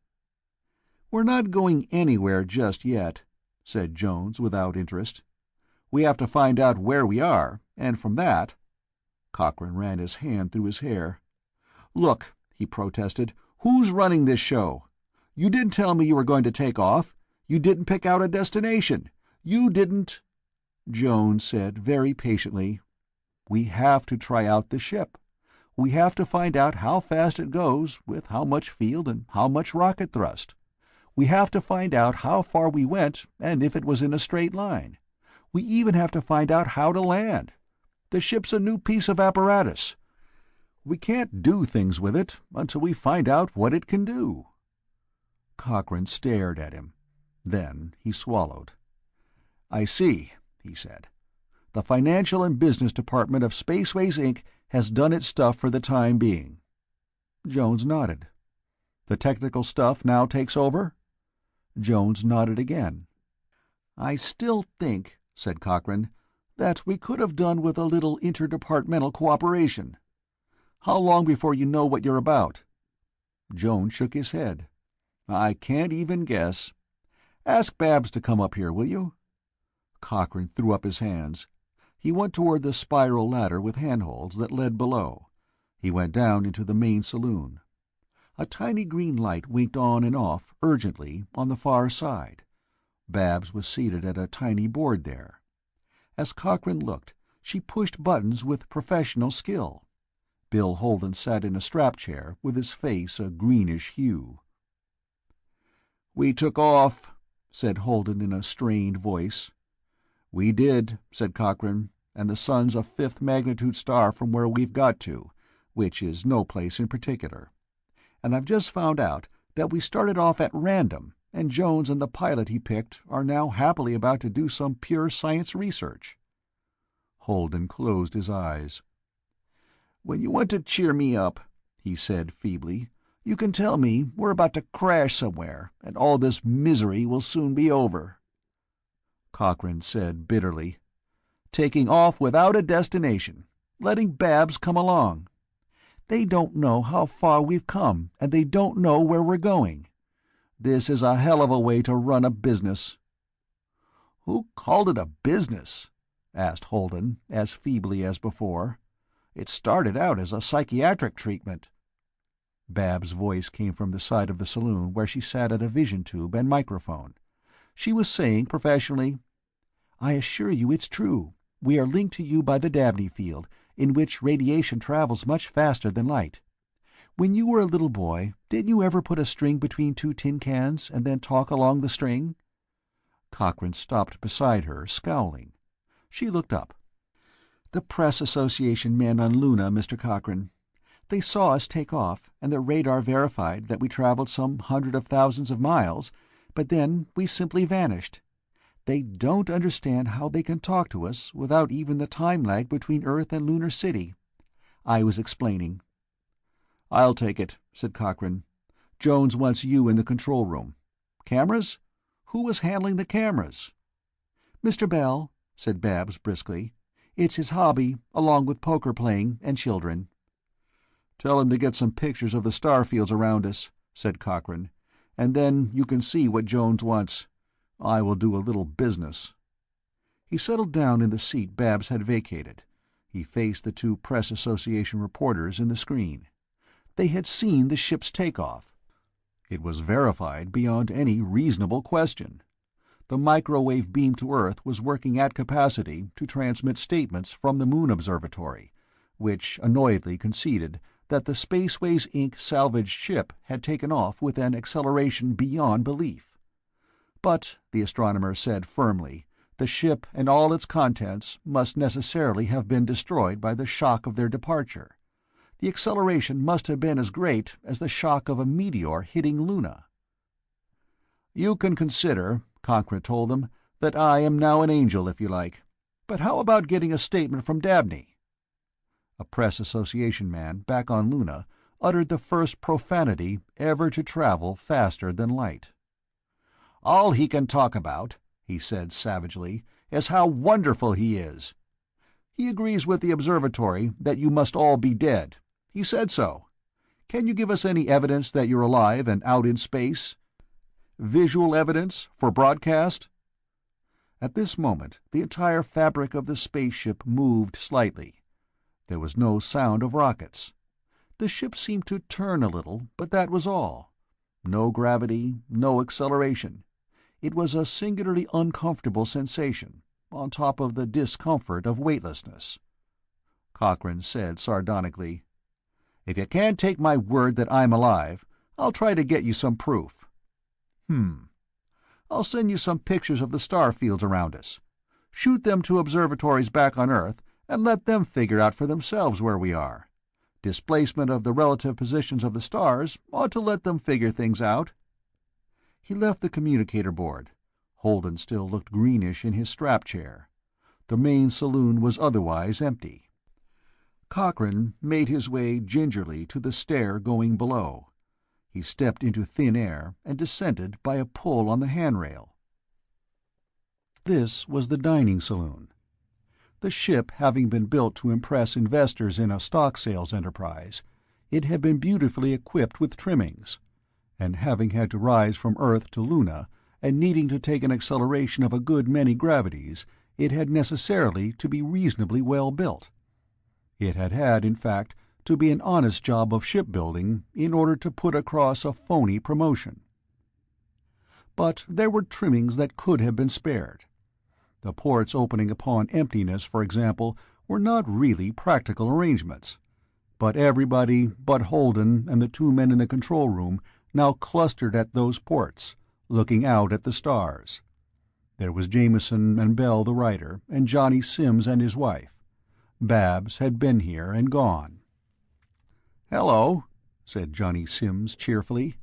"We're not going anywhere just yet," said Jones without interest. "We have to find out where we are, and from that—" Cochrane ran his hand through his hair. "Look," he protested, "who's running this show? You didn't tell me you were going to take off. You didn't pick out a destination. You didn't—" Jones said very patiently, "We have to try out the ship. We have to find out how fast it goes, with how much field and how much rocket thrust. We have to find out how far we went and if it was in a straight line. We even have to find out how to land. The ship's a new piece of apparatus. We can't do things with it until we find out what it can do." Cochrane stared at him. Then he swallowed. "I see," he said. "The Financial and Business Department of Spaceways, Inc. has done its stuff for the time being." Jones nodded. "The technical stuff now takes over?" Jones nodded again. "I still think," said Cochrane, "that we could have done with a little interdepartmental cooperation. How long before you know what you're about?" Jones shook his head. "I can't even guess. Ask Babs to come up here, will you?" Cochrane threw up his hands. He went toward the spiral ladder with handholds that led below. He went down into the main saloon. A tiny green light winked on and off, urgently, on the far side. Babs was seated at a tiny board there. As Cochrane looked, she pushed buttons with professional skill. Bill Holden sat in a strap chair, with his face a greenish hue. "We took off," said Holden in a strained voice. "We did," said Cochrane, "and the sun's a fifth magnitude star from where we've got to, which is no place in particular. And I've just found out that we started off at random, and Jones and the pilot he picked are now happily about to do some pure science research." Holden closed his eyes. "When you want to cheer me up," he said feebly, "you can tell me we're about to crash somewhere, and all this misery will soon be over." Cochrane said bitterly, "Taking off without a destination. Letting Babs come along. They don't know how far we've come, and they don't know where we're going. This is a hell of a way to run a business." "Who called it a business?" asked Holden, as feebly as before. "It started out as a psychiatric treatment." Babs' voice came from the side of the saloon where she sat at a vision tube and microphone. She was saying professionally, "I assure you it's true. We are linked to you by the Dabney field, in which radiation travels much faster than light. When you were a little boy, didn't you ever put a string between two tin cans and then talk along the string?" Cochrane stopped beside her, scowling. She looked up. "The Press Association men on Luna, Mr. Cochrane. They saw us take off, and their radar verified that we traveled some 100 of thousands of miles, but then we simply vanished. They don't understand how they can talk to us without even the time lag between Earth and Lunar City. I was explaining." "I'll take it," said Cochrane. "Jones wants you in the control room. Cameras? Who was handling the cameras?" "Mr. Bell," said Babs briskly. "It's his hobby, along with poker playing and children." "Tell him to get some pictures of the star fields around us," said Cochrane, "and then you can see what Jones wants. I will do a little business." He settled down in the seat Babs had vacated. He faced the two Press Association reporters in the screen. They had seen the ship's takeoff. It was verified beyond any reasonable question. The microwave beam to Earth was working at capacity to transmit statements from the Moon Observatory, which annoyedly conceded that the Spaceways Inc. salvaged ship had taken off with an acceleration beyond belief. But, the astronomer said firmly, the ship and all its contents must necessarily have been destroyed by the shock of their departure. The acceleration must have been as great as the shock of a meteor hitting Luna. "You can consider," Cochrane told them, "that I am now an angel, if you like. But how about getting a statement from Dabney?" A Press Association man back on Luna uttered the first profanity ever to travel faster than light. "All he can talk about," he said savagely, "is how wonderful he is. He agrees with the observatory that you must all be dead. He said so. Can you give us any evidence that you're alive and out in space? Visual evidence for broadcast?" At this moment the entire fabric of the spaceship moved slightly. There was no sound of rockets. The ship seemed to turn a little, but that was all. No gravity, no acceleration. It was a singularly uncomfortable sensation, on top of the discomfort of weightlessness. Cochrane said sardonically, "If you can't take my word that I'm alive, I'll try to get you some proof." "I'll send you some pictures of the star fields around us. Shoot them to observatories back on Earth and let them figure out for themselves where we are. Displacement of the relative positions of the stars ought to let them figure things out." He left the communicator board. Holden still looked greenish in his strap chair. The main saloon was otherwise empty. Cochrane made his way gingerly to the stair going below. He stepped into thin air and descended by a pull on the handrail. This was the dining saloon. The ship having been built to impress investors in a stock sales enterprise, it had been beautifully equipped with trimmings, and having had to rise from Earth to Luna, and needing to take an acceleration of a good many gravities, it had necessarily to be reasonably well built. It had, in fact, to be an honest job of shipbuilding in order to put across a phony promotion. But there were trimmings that could have been spared. The ports opening upon emptiness, for example, were not really practical arrangements. But everybody but Holden and the two men in the control room now clustered at those ports, looking out at the stars. There was Jameson and Bell the writer, and Johnny Sims and his wife. Babs had been here and gone. "Hello," said Johnny Sims cheerfully.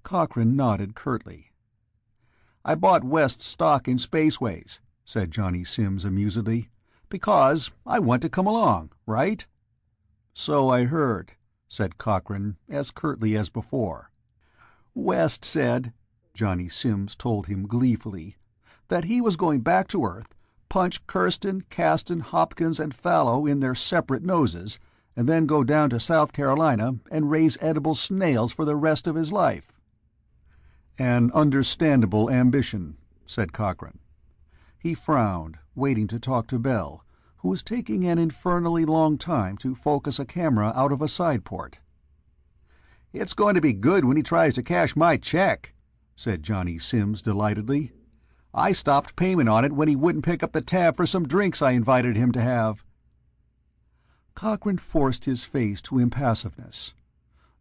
Cochrane nodded curtly. "I bought West stock in Spaceways," said Johnny Sims amusedly, "because I want to come along, right?" "So I heard," said Cochrane, as curtly as before. "West said," Johnny Sims told him gleefully, "that he was going back to Earth, punch Kirsten, Caston, Hopkins, and Fallow in their separate noses, and then go down to South Carolina and raise edible snails for the rest of his life." "An understandable ambition," said Cochrane. He frowned, waiting to talk to Bell, who was taking an infernally long time to focus a camera out of a side port. "It's going to be good when he tries to cash my check," said Johnny Sims delightedly. "I stopped payment on it when he wouldn't pick up the tab for some drinks I invited him to have." Cochrane forced his face to impassiveness.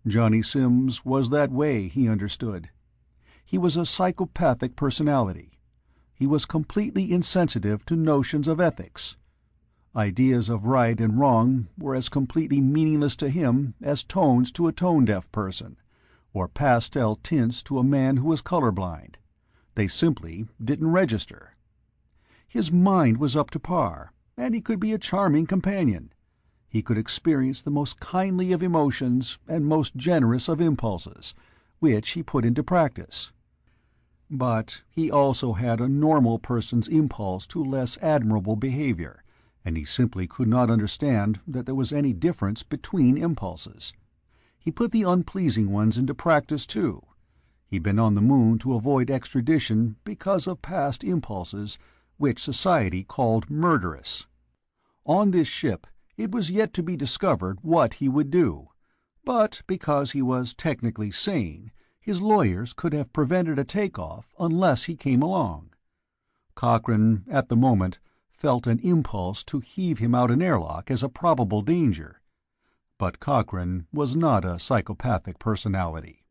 Johnny Sims was that way, he understood. He was a psychopathic personality. He was completely insensitive to notions of ethics. Ideas of right and wrong were as completely meaningless to him as tones to a tone-deaf person, or pastel tints to a man who was colorblind. They simply didn't register. His mind was up to par, and he could be a charming companion. He could experience the most kindly of emotions and most generous of impulses, which he put into practice. But he also had a normal person's impulse to less admirable behavior, and he simply could not understand that there was any difference between impulses. He put the unpleasing ones into practice, too. He'd been on the moon to avoid extradition because of past impulses, which society called murderous. On this ship, it was yet to be discovered what he would do, but because he was technically sane, his lawyers could have prevented a takeoff unless he came along. Cochrane, at the moment, felt an impulse to heave him out an airlock as a probable danger. But Cochrane was not a psychopathic personality.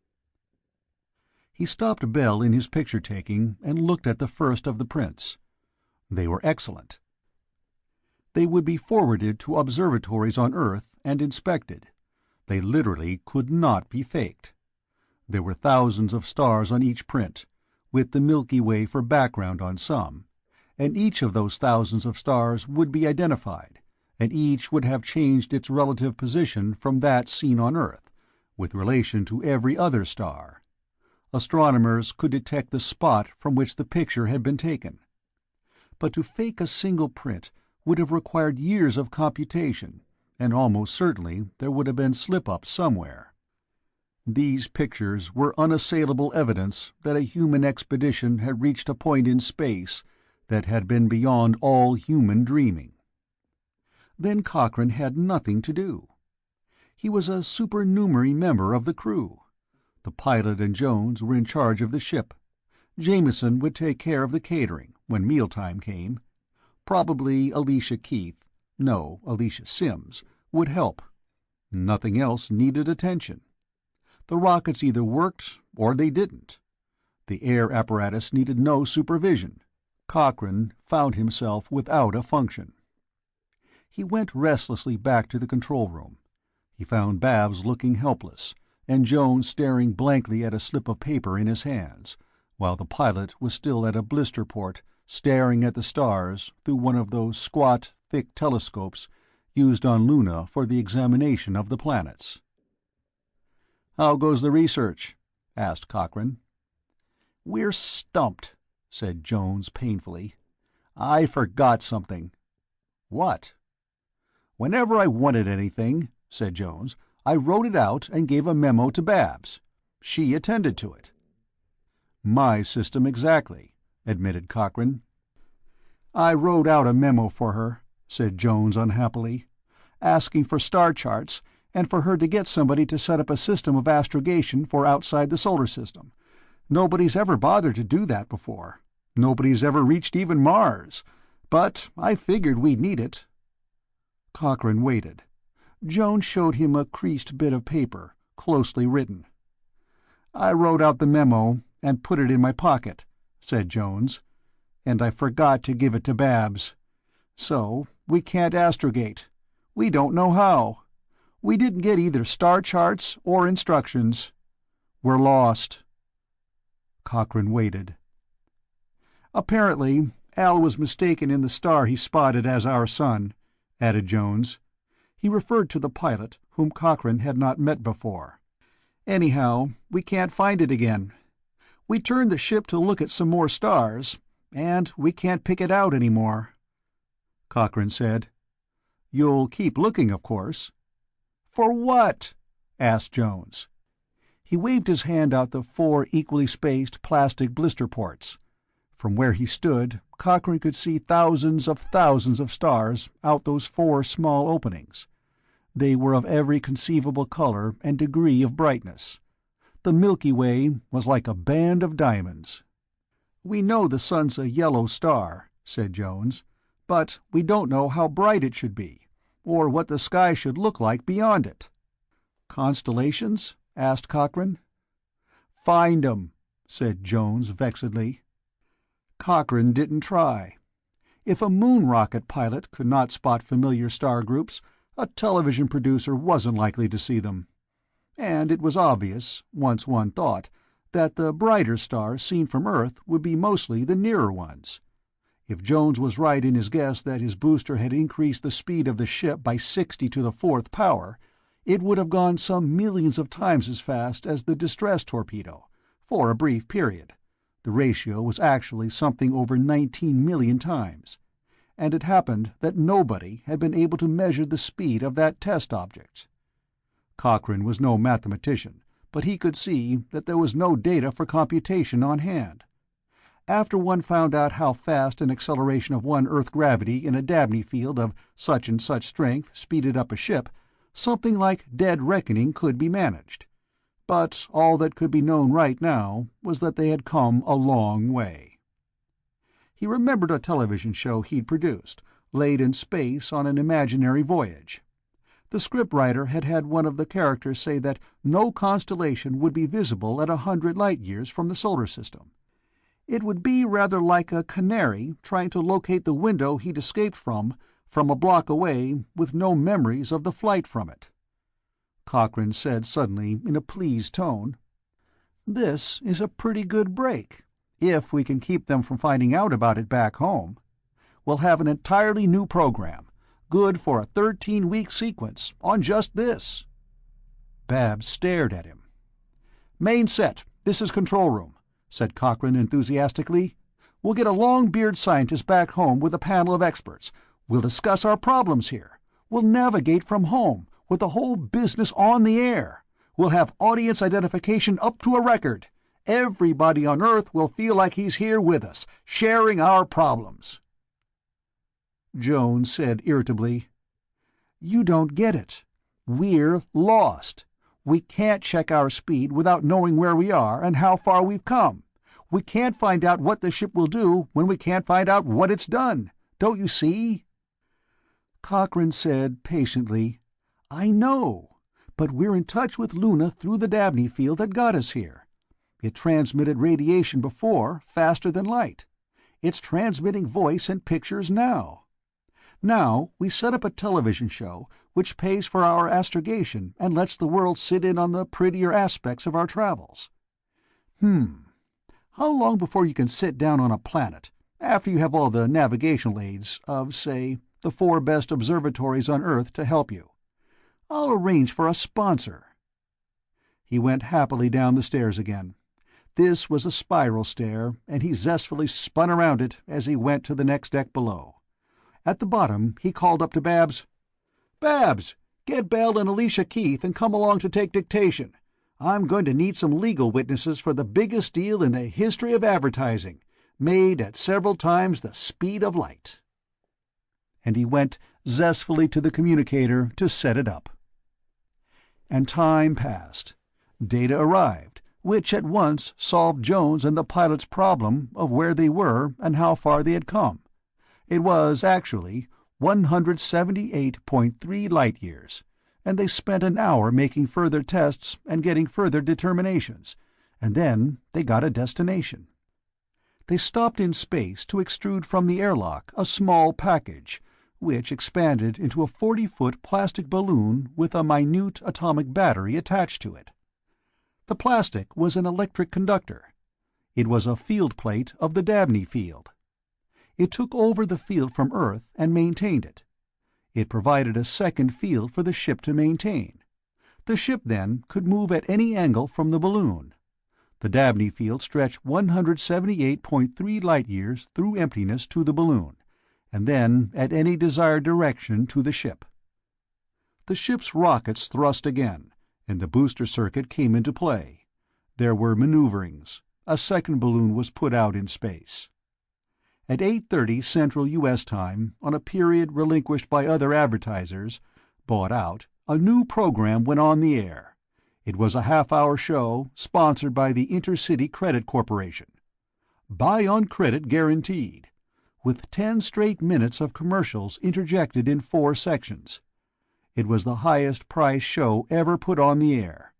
He stopped Bell in his picture-taking and looked at the first of the prints. They were excellent. They would be forwarded to observatories on Earth and inspected. They literally could not be faked. There were thousands of stars on each print, with the Milky Way for background on some, and each of those thousands of stars would be identified, and each would have changed its relative position from that seen on Earth, with relation to every other star. Astronomers could detect the spot from which the picture had been taken. But to fake a single print would have required years of computation, and almost certainly there would have been slip-ups somewhere. These pictures were unassailable evidence that a human expedition had reached a point in space that had been beyond all human dreaming. Then Cochrane had nothing to do. He was a supernumerary member of the crew. The pilot and Jones were in charge of the ship. Jameson would take care of the catering when mealtime came. Probably Alicia Sims, would help. Nothing else needed attention. The rockets either worked or they didn't. The air apparatus needed no supervision. Cochrane found himself without a function. He went restlessly back to the control room. He found Babs looking helpless, and Jones staring blankly at a slip of paper in his hands, while the pilot was still at a blister port, staring at the stars through one of those squat, thick telescopes used on Luna for the examination of the planets. "How goes the research?" asked Cochrane. "We're stumped," said Jones painfully. "I forgot something." "What?" "Whenever I wanted anything," said Jones, "I wrote it out and gave a memo to Babs. She attended to it." "My system exactly," admitted Cochrane. "I wrote out a memo for her," said Jones unhappily, "asking for star charts and for her to get somebody to set up a system of astrogation for outside the solar system. Nobody's ever bothered to do that before. Nobody's ever reached even Mars. But I figured we'd need it." Cochrane waited. Jones showed him a creased bit of paper, closely written. "I wrote out the memo and put it in my pocket," said Jones, "and I forgot to give it to Babs. So we can't astrogate. We don't know how. We didn't get either star charts or instructions. We're lost." Cochrane waited. "Apparently, Al was mistaken in the star he spotted as our sun," added Jones. He referred to the pilot, whom Cochrane had not met before. "Anyhow, we can't find it again. We turned the ship to look at some more stars, and we can't pick it out any more." Cochrane said, "You'll keep looking, of course." "For what?" asked Jones. He waved his hand out the 4 equally spaced plastic blister ports. From where he stood, Cochrane could see thousands of stars out those 4 small openings. They were of every conceivable color and degree of brightness. The Milky Way was like a band of diamonds. "We know the sun's a yellow star," said Jones, "but we don't know how bright it should be, or what the sky should look like beyond it." "Constellations?" asked Cochrane. "Find 'em," said Jones vexedly. Cochrane didn't try. If a moon rocket pilot could not spot familiar star groups, a television producer wasn't likely to see them. And it was obvious, once one thought, that the brighter stars seen from Earth would be mostly the nearer ones. If Jones was right in his guess that his booster had increased the speed of the ship by 60 to the 4th power, it would have gone some millions of times as fast as the distress torpedo, for a brief period. The ratio was actually something over 19 million times. And it happened that nobody had been able to measure the speed of that test object. Cochrane was no mathematician, but he could see that there was no data for computation on hand. After one found out how fast an acceleration of one Earth gravity in a Dabney field of such and such strength speeded up a ship, something like dead reckoning could be managed. But all that could be known right now was that they had come a long way. He remembered a television show he'd produced, laid in space on an imaginary voyage. The scriptwriter had had one of the characters say that no constellation would be visible at 100 light-years from the solar system. It would be rather like a canary trying to locate the window he'd escaped from a block away, with no memories of the flight from it. Cochrane said suddenly in a pleased tone, "This is a pretty good break, if we can keep them from finding out about it back home. We'll have an entirely new program, good for a 13-week sequence, on just this." Babs stared at him. "Main set, this is control room," said Cochrane enthusiastically. "We'll get a long-beard scientist back home with a panel of experts. We'll discuss our problems here. We'll navigate from home, with the whole business on the air. We'll have audience identification up to a record. Everybody on Earth will feel like he's here with us, sharing our problems." Jones said irritably, "You don't get it. We're lost. We can't check our speed without knowing where we are and how far we've come. We can't find out what the ship will do when we can't find out what it's done. Don't you see?" Cochrane said patiently, "I know, but we're in touch with Luna through the Dabney field that got us here. It transmitted radiation before, faster than light. It's transmitting voice and pictures now. Now we set up a television show which pays for our astrogation and lets the world sit in on the prettier aspects of our travels. How long before you can sit down on a planet, after you have all the navigational aids of, say, the 4 best observatories on Earth to help you? I'll arrange for a sponsor." He went happily down the stairs again. This was a spiral stair, and he zestfully spun around it as he went to the next deck below. At the bottom he called up to Babs, "Babs, get Bell and Alicia Keith and come along to take dictation. I'm going to need some legal witnesses for the biggest deal in the history of advertising, made at several times the speed of light." And he went zestfully to the communicator to set it up. And time passed. Data arrived, which at once solved Jones and the pilot's problem of where they were and how far they had come. It was, actually, 178.3 light-years, and they spent an hour making further tests and getting further determinations, and then they got a destination. They stopped in space to extrude from the airlock a small package, which expanded into a 40-foot plastic balloon with a minute atomic battery attached to it. The plastic was an electric conductor. It was a field plate of the Dabney field. It took over the field from Earth and maintained it. It provided a second field for the ship to maintain. The ship, then, could move at any angle from the balloon. The Dabney field stretched 178.3 light-years through emptiness to the balloon, and then at any desired direction to the ship. The ship's rockets thrust again, and the booster circuit came into play. There were maneuverings. A second balloon was put out in space. At 8:30 Central U.S. time, on a period relinquished by other advertisers, bought out, a new program went on the air. It was a half-hour show, sponsored by the Intercity Credit Corporation. Buy on credit guaranteed, with 10 straight minutes of commercials interjected in 4 sections. It was the highest-priced show ever put on the air.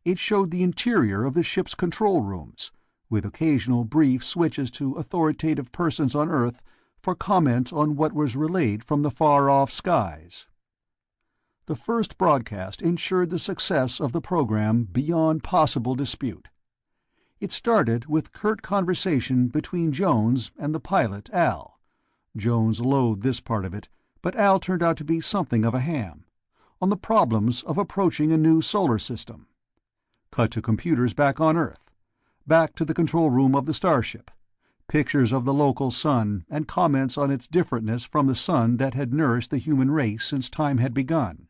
It showed the interior of the ship's control rooms, with occasional brief switches to authoritative persons on Earth for comment on what was relayed from the far-off skies. The first broadcast ensured the success of the program beyond possible dispute. It started with curt conversation between Jones and the pilot, Al. Jones loathed this part of it, but Al turned out to be something of a ham, on the problems of approaching a new solar system. Cut to computers back on Earth. Back to the control room of the starship. Pictures of the local sun and comments on its differentness from the sun that had nourished the human race since time had begun.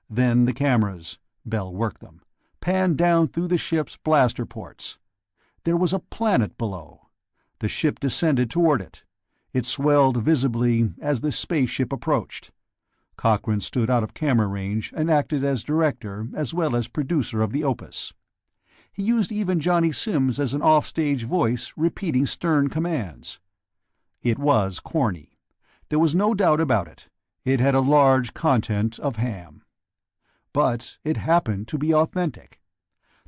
Then the cameras, Bell worked them, panned down through the ship's blaster ports. There was a planet below. The ship descended toward it. It swelled visibly as the spaceship approached. Cochrane stood out of camera range and acted as director as well as producer of the opus. He used even Johnny Sims as an off-stage voice repeating stern commands. It was corny. There was no doubt about it. It had a large content of ham. But it happened to be authentic.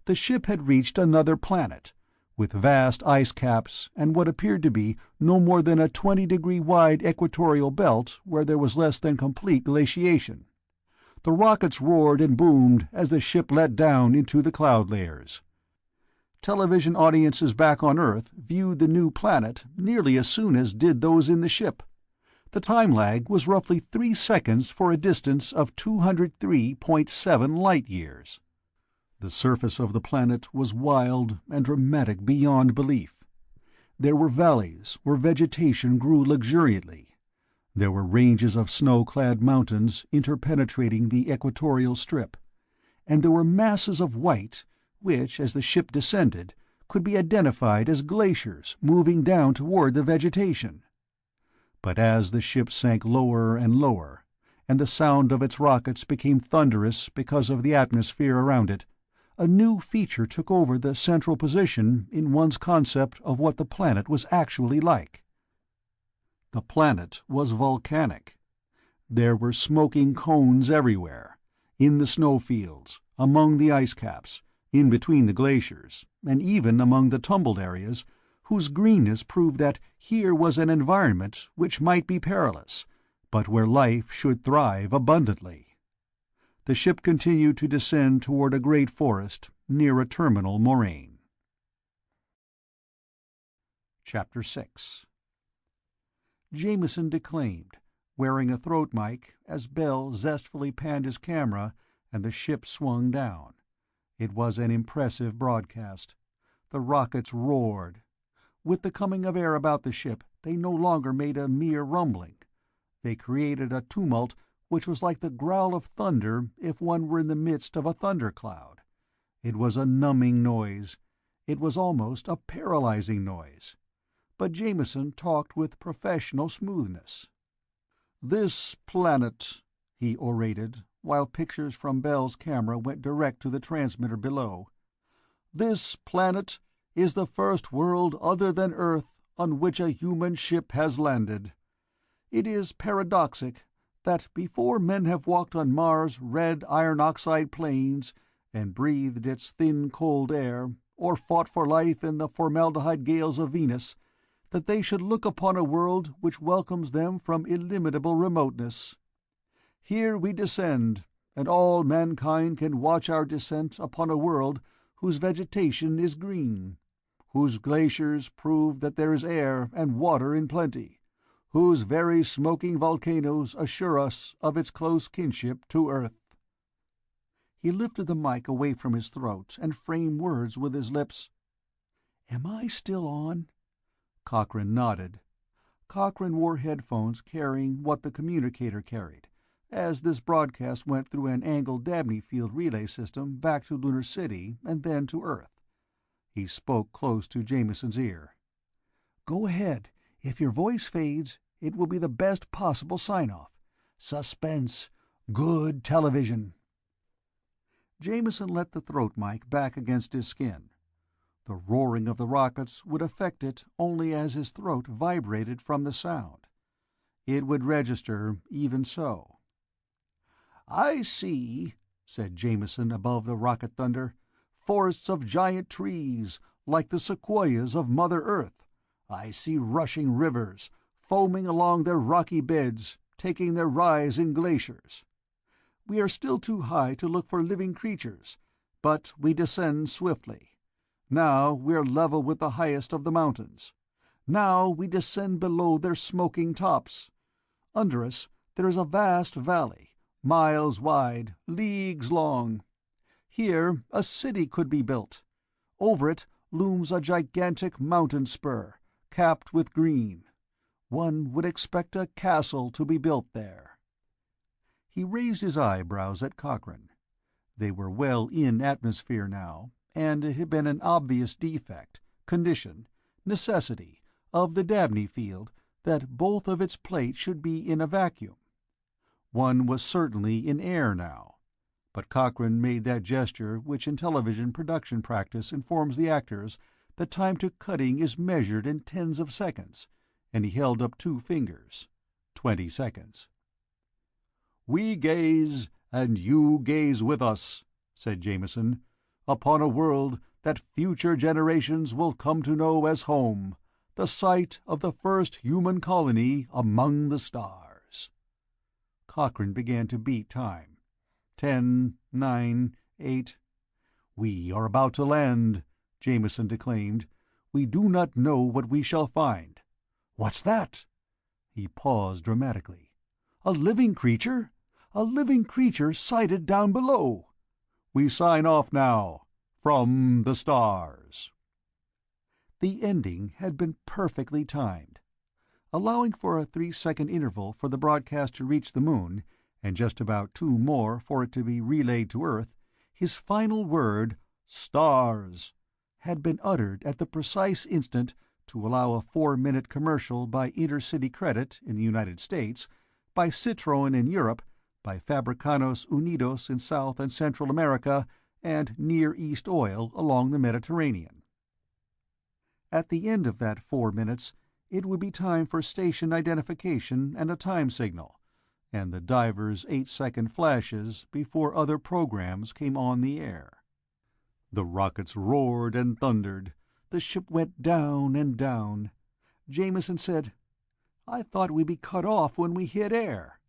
The ship had reached another planet, with vast ice caps and what appeared to be no more than a 20-degree wide equatorial belt where there was less than complete glaciation. The rockets roared and boomed as the ship let down into the cloud layers. Television audiences back on Earth viewed the new planet nearly as soon as did those in the ship. The time lag was roughly 3 seconds for a distance of 203.7 light-years. The surface of the planet was wild and dramatic beyond belief. There were valleys where vegetation grew luxuriantly. There were ranges of snow-clad mountains interpenetrating the equatorial strip, and there were masses of white which, as the ship descended, could be identified as glaciers moving down toward the vegetation. But as the ship sank lower and lower, and the sound of its rockets became thunderous because of the atmosphere around it, a new feature took over the central position in one's concept of what the planet was actually like. The planet was volcanic. There were smoking cones everywhere, in the snowfields, among the ice caps, in between the glaciers, and even among the tumbled areas, whose greenness proved that here was an environment which might be perilous, but where life should thrive abundantly. The ship continued to descend toward a great forest near a terminal moraine. Chapter 6. Jameson declaimed, wearing a throat mic, as Bell zestfully panned his camera and the ship swung down. It was an impressive broadcast. The rockets roared. With the coming of air about the ship, they no longer made a mere rumbling. They created a tumult which was like the growl of thunder if one were in the midst of a thundercloud. It was a numbing noise. It was almost a paralyzing noise. But Jameson talked with professional smoothness. "This planet," he orated, while pictures from Bell's camera went direct to the transmitter below, "this planet is the first world other than Earth on which a human ship has landed. It is paradoxic that before men have walked on Mars' red iron oxide plains and breathed its thin cold air, or fought for life in the formaldehyde gales of Venus, that they should look upon a world which welcomes them from illimitable remoteness. Here we descend, and all mankind can watch our descent upon a world whose vegetation is green, whose glaciers prove that there is air and water in plenty, whose very smoking volcanoes assure us of its close kinship to Earth." He lifted the mic away from his throat and framed words with his lips. "Am I still on?" Cochrane nodded. Cochrane wore headphones carrying what the communicator carried, as this broadcast went through an angled Dabney field relay system back to Lunar City and then to Earth. He spoke close to Jameson's ear. "Go ahead. If your voice fades, it will be the best possible sign-off. Suspense. Good television." Jameson let the throat mic back against his skin. The roaring of the rockets would affect it only as his throat vibrated from the sound. It would register even so. "I see," said Jameson above the rocket thunder, "forests of giant trees, like the sequoias of Mother Earth. I see rushing rivers, foaming along their rocky beds, taking their rise in glaciers. We are still too high to look for living creatures, but we descend swiftly. Now we are level with the highest of the mountains. Now we descend below their smoking tops. Under us there is a vast valley, miles wide, leagues long. Here a city could be built. Over it looms a gigantic mountain spur, capped with green. One would expect a castle to be built there." He raised his eyebrows at Cochrane. They were well in atmosphere now, and it had been an obvious defect, condition, necessity, of the Dabney field that both of its plates should be in a vacuum. One was certainly in air now, but Cochrane made that gesture which in television production practice informs the actors that time to cutting is measured in tens of seconds, and he held up 2 fingers. 20 seconds. "We gaze, and you gaze with us," said Jameson, "upon a world that future generations will come to know as home, the site of the first human colony among the stars." Cochrane began to beat time. 10, 9, 8. "We are about to land," Jameson declaimed. "We do not know what we shall find." "What's that?" He paused dramatically. "A living creature? A living creature sighted down below. We sign off now. From the stars." The ending had been perfectly timed. Allowing for a 3-second interval for the broadcast to reach the moon, and just about 2 more for it to be relayed to Earth, his final word, "stars," had been uttered at the precise instant to allow a 4-minute commercial by Intercity Credit in the United States, by Citroën in Europe, by Fabricanos Unidos in South and Central America, and Near East Oil along the Mediterranean. At the end of that 4 minutes, it would be time for station identification and a time signal, and the divers' 8-second flashes before other programs came on the air. The rockets roared and thundered. The ship went down and down. Jameson said, "I thought we'd be cut off when we hit air."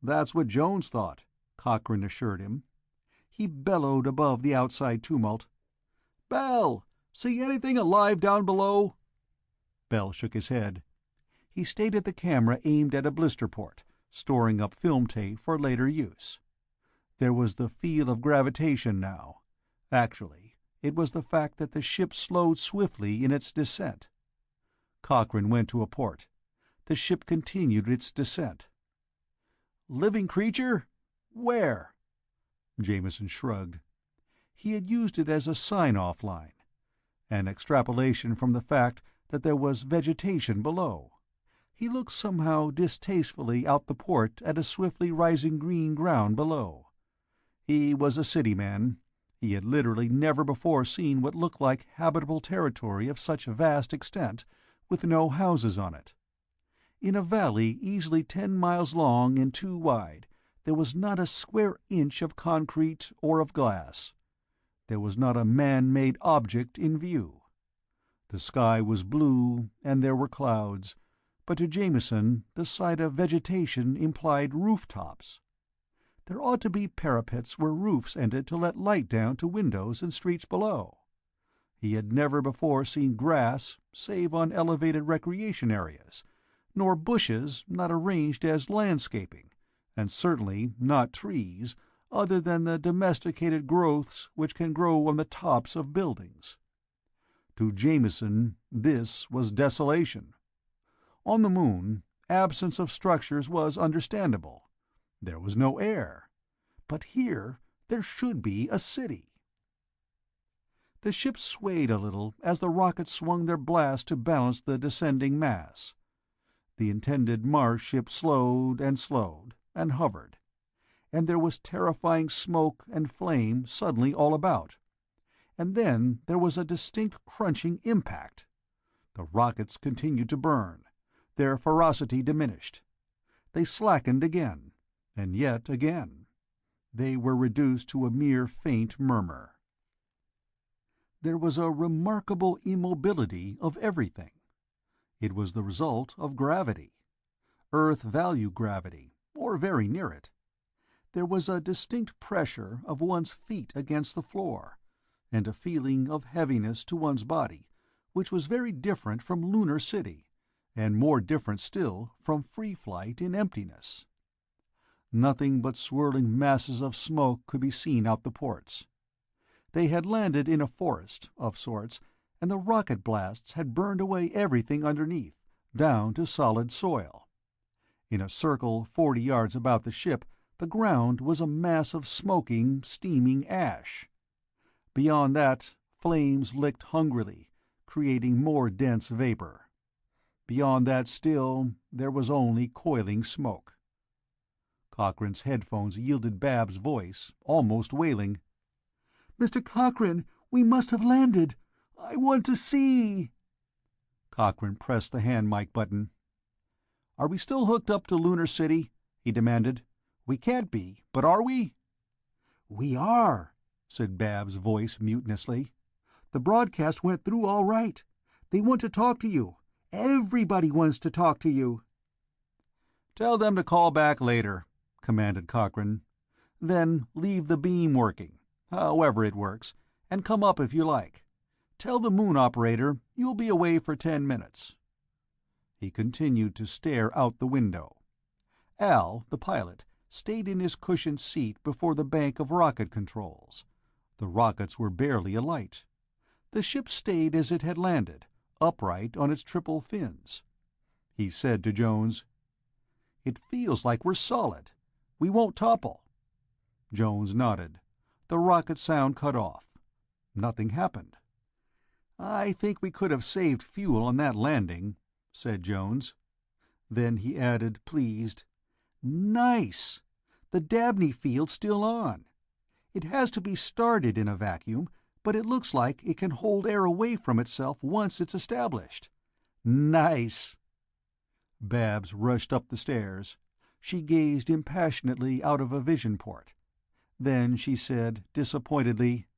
"That's what Jones thought," Cochrane assured him. He bellowed above the outside tumult. "Bell, see anything alive down below?" Bell shook his head. He stayed at the camera aimed at a blister port, storing up film tape for later use. There was the feel of gravitation now. Actually, it was the fact that the ship slowed swiftly in its descent. Cochrane went to a port. The ship continued its descent. "Living creature? Where?" Jameson shrugged. He had used it as a sign-off line, an extrapolation from the fact that there was vegetation below. He looked somehow distastefully out the port at a swiftly rising green ground below. He was a city man. He had literally never before seen what looked like habitable territory of such vast extent, with no houses on it. In a valley easily 10 miles long and 2 wide, there was not a square inch of concrete or of glass. There was not a man-made object in view. The sky was blue, and there were clouds, but to Jameson the sight of vegetation implied rooftops. There ought to be parapets where roofs ended to let light down to windows and streets below. He had never before seen grass save on elevated recreation areas, nor bushes not arranged as landscaping, and certainly not trees, other than the domesticated growths which can grow on the tops of buildings. To Jameson this was desolation. On the moon, absence of structures was understandable. There was no air. But here there should be a city. The ship swayed a little as the rockets swung their blast to balance the descending mass. The intended Mars ship slowed, and hovered. And there was terrifying smoke and flame suddenly all about. And then there was a distinct crunching impact. The rockets continued to burn. Their ferocity diminished. They slackened again, and yet again. They were reduced to a mere faint murmur. There was a remarkable immobility of everything. It was the result of gravity. Earth-value gravity, or very near it. There was a distinct pressure of one's feet against the floor, and a feeling of heaviness to one's body, which was very different from Lunar City, and more different still from free flight in emptiness. Nothing but swirling masses of smoke could be seen out the ports. They had landed in a forest, of sorts, and the rocket blasts had burned away everything underneath, down to solid soil. In a circle 40 yards about the ship, the ground was a mass of smoking, steaming ash. Beyond that, flames licked hungrily, creating more dense vapor. Beyond that still, there was only coiling smoke. Cochrane's headphones yielded Bab's voice, almost wailing. "Mr. Cochrane, we must have landed. I want to see." Cochrane pressed the hand mic button. "Are we still hooked up to Lunar City?" he demanded. "We can't be, but are we?" "We are," said Babs' voice mutinously. "The broadcast went through all right. They want to talk to you. Everybody wants to talk to you." "Tell them to call back later," commanded Cochrane. "Then leave the beam working, however it works, and come up if you like. Tell the moon operator you'll be away for 10 minutes." He continued to stare out the window. Al, the pilot, stayed in his cushioned seat before the bank of rocket controls. The rockets were barely alight. The ship stayed as it had landed, upright on its triple fins. He said to Jones, "It feels like we're solid. We won't topple." Jones nodded. The rocket sound cut off. Nothing happened. "I think we could have saved fuel on that landing," said Jones. Then he added, pleased, "Nice! The Dabney field's still on. It has to be started in a vacuum, but it looks like it can hold air away from itself once it's established. Nice!" Babs rushed up the stairs. She gazed impassionately out of a vision port. Then she said disappointedly,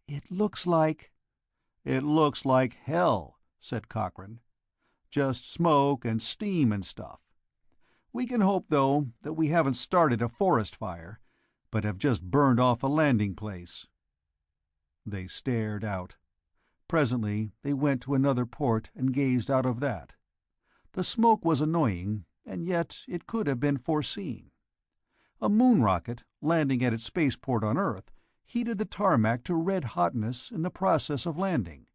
"It looks like—" "It looks like hell," said Cochrane. "Just smoke and steam and stuff. We can hope, though, that we haven't started a forest fire, but have just burned off a landing place." They stared out. Presently they went to another port and gazed out of that. The smoke was annoying, and yet it could have been foreseen. A moon rocket, landing at its spaceport on Earth, heated the tarmac to red hotness in the process of landing.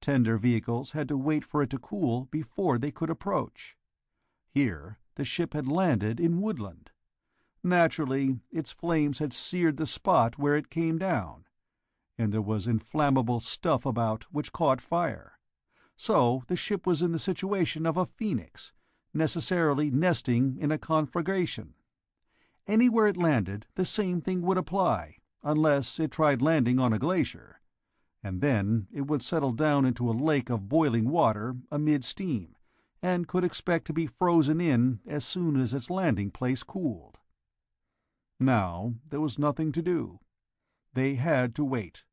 Tender vehicles had to wait for it to cool before they could approach. Here the ship had landed in woodland. Naturally, its flames had seared the spot where it came down, and there was inflammable stuff about which caught fire. So the ship was in the situation of a phoenix, necessarily nesting in a conflagration. Anywhere it landed, the same thing would apply, unless it tried landing on a glacier, and then it would settle down into a lake of boiling water amid steam, and could expect to be frozen in as soon as its landing place cooled. Now there was nothing to do. They had to wait.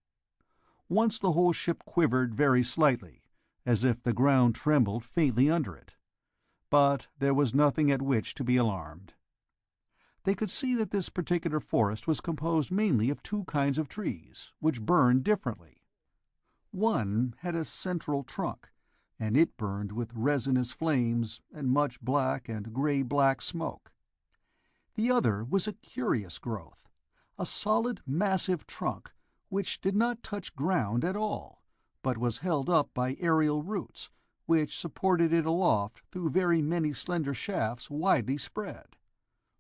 Once the whole ship quivered very slightly, as if the ground trembled faintly under it. But there was nothing at which to be alarmed. They could see that this particular forest was composed mainly of two kinds of trees, which burned differently. One had a central trunk, and it burned with resinous flames and much black and gray-black smoke. The other was a curious growth, a solid, massive trunk which did not touch ground at all, but was held up by aerial roots, which supported it aloft through very many slender shafts widely spread.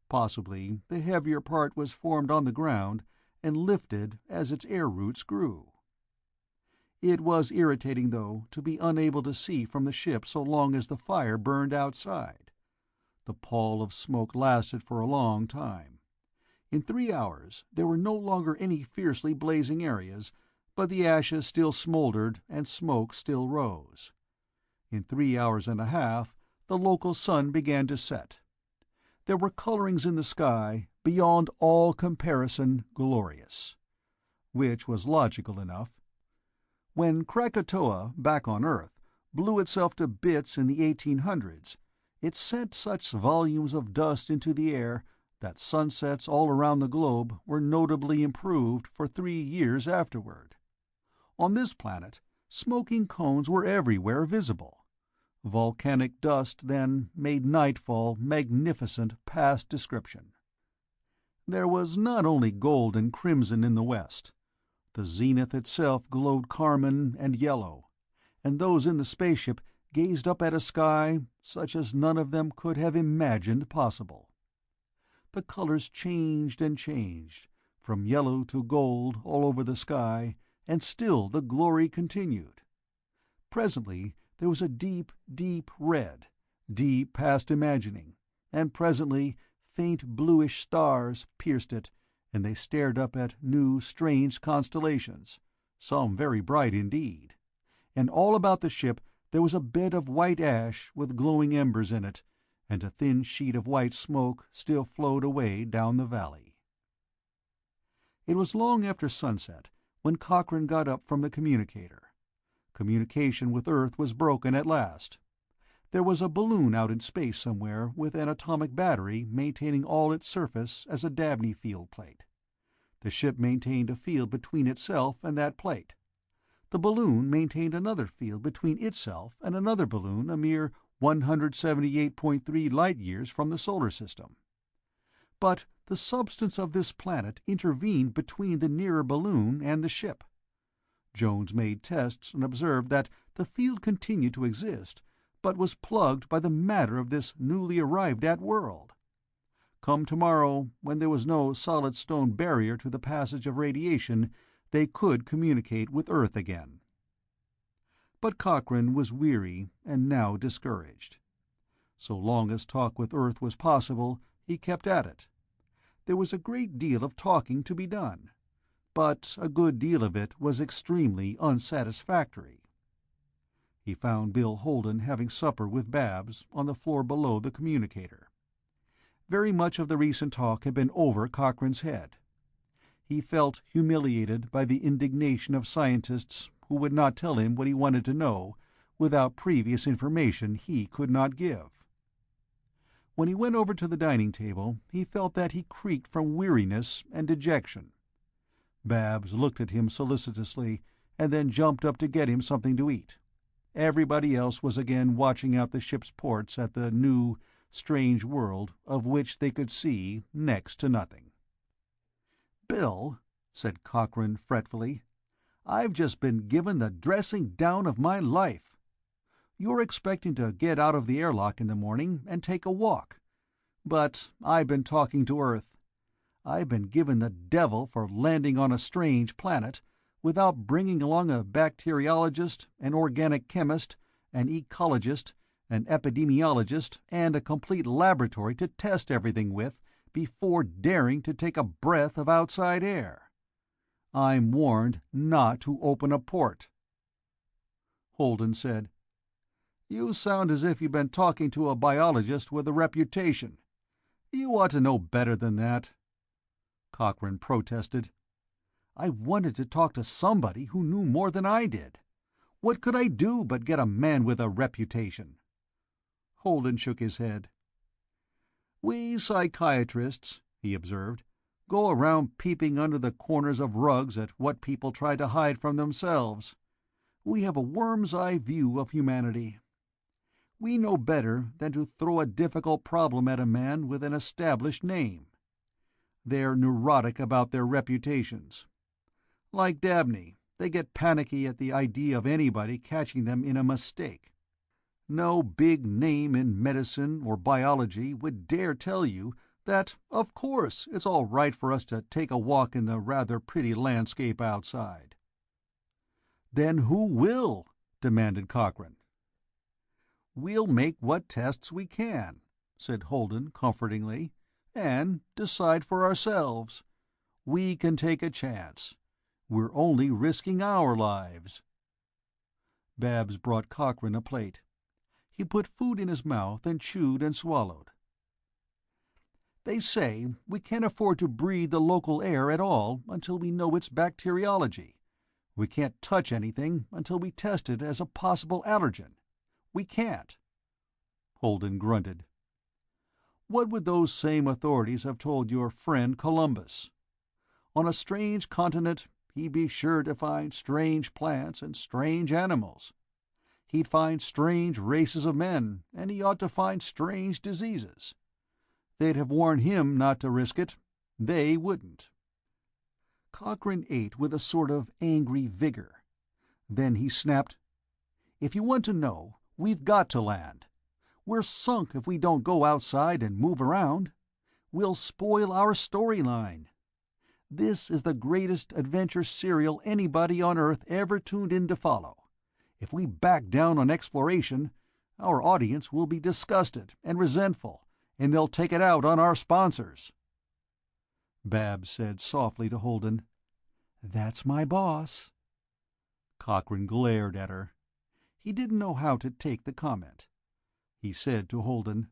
Possibly the heavier part was formed on the ground and lifted as its air roots grew. It was irritating, though, to be unable to see from the ship so long as the fire burned outside. The pall of smoke lasted for a long time. In 3 hours there were no longer any fiercely blazing areas, but the ashes still smoldered and smoke still rose. In 3 hours and a half the local sun began to set. There were colorings in the sky beyond all comparison glorious. Which was logical enough. When Krakatoa, back on Earth, blew itself to bits in the 1800s, it sent such volumes of dust into the air that sunsets all around the globe were notably improved for 3 years afterward. On this planet, smoking cones were everywhere visible. Volcanic dust, then, made nightfall magnificent past description. There was not only gold and crimson in the west. The zenith itself glowed carmine and yellow, and those in the spaceship gazed up at a sky such as none of them could have imagined possible. The colors changed and changed, from yellow to gold all over the sky, and still the glory continued. Presently there was a deep, deep red, deep past imagining, and presently faint bluish stars pierced it, and they stared up at new, strange constellations, some very bright indeed, and all about the ship There was a bed of white ash with glowing embers in it, and a thin sheet of white smoke still flowed away down the valley. It was long after sunset when Cochrane got up from the communicator. Communication with Earth was broken at last. There was a balloon out in space somewhere with an atomic battery maintaining all its surface as a Dabney field plate. The ship maintained a field between itself and that plate. The balloon maintained another field between itself and another balloon a mere 178.3 light-years from the solar system. But the substance of this planet intervened between the nearer balloon and the ship. Jones made tests and observed that the field continued to exist, but was plugged by the matter of this newly arrived-at world. Come tomorrow, when there was no solid stone barrier to the passage of radiation, they could communicate with Earth again. But Cochrane was weary and now discouraged. So long as talk with Earth was possible, he kept at it. There was a great deal of talking to be done, but a good deal of it was extremely unsatisfactory. He found Bill Holden having supper with Babs on the floor below the communicator. Very much of the recent talk had been over Cochrane's head. He felt humiliated by the indignation of scientists who would not tell him what he wanted to know without previous information he could not give. When he went over to the dining table, he felt that he creaked from weariness and dejection. Babs looked at him solicitously and then jumped up to get him something to eat. Everybody else was again watching out the ship's ports at the new, strange world of which they could see next to nothing. "Bill," said Cochrane fretfully, "I've just been given the dressing down of my life. You're expecting to get out of the airlock in the morning and take a walk. But I've been talking to Earth. I've been given the devil for landing on a strange planet, without bringing along a bacteriologist, an organic chemist, an ecologist, an epidemiologist, and a complete laboratory to test everything with before daring to take a breath of outside air. I'm warned not to open a port." Holden said, "You sound as if you've been talking to a biologist with a reputation. You ought to know better than that." Cochrane protested. "I wanted to talk to somebody who knew more than I did. What could I do but get a man with a reputation?" Holden shook his head. "We psychiatrists," he observed, "go around peeping under the corners of rugs at what people try to hide from themselves. We have a worm's-eye view of humanity. We know better than to throw a difficult problem at a man with an established name. They're neurotic about their reputations. Like Dabney, they get panicky at the idea of anybody catching them in a mistake. No big name in medicine or biology would dare tell you that of course it's all right for us to take a walk in the rather pretty landscape outside." "Then who will?" demanded Cochrane. "We'll make what tests we can," said Holden comfortingly, "and decide for ourselves. We can take a chance. We're only risking our lives." Babs brought Cochrane a plate. He put food in his mouth and chewed and swallowed. "They say we can't afford to breathe the local air at all until we know its bacteriology. We can't touch anything until we test it as a possible allergen. We can't." Holden grunted. "What would those same authorities have told your friend Columbus? On a strange continent, he'd be sure to find strange plants and strange animals. He'd find strange races of men, and he ought to find strange diseases. They'd have warned him not to risk it. They wouldn't." Cochrane ate with a sort of angry vigor. Then he snapped, "If you want to know, we've got to land. We're sunk if we don't go outside and move around. We'll spoil our storyline. This is the greatest adventure serial anybody on Earth ever tuned in to follow. If we back down on exploration, our audience will be disgusted and resentful, and they'll take it out on our sponsors." Babs said softly to Holden, "That's my boss." Cochrane glared at her. He didn't know how to take the comment. He said to Holden,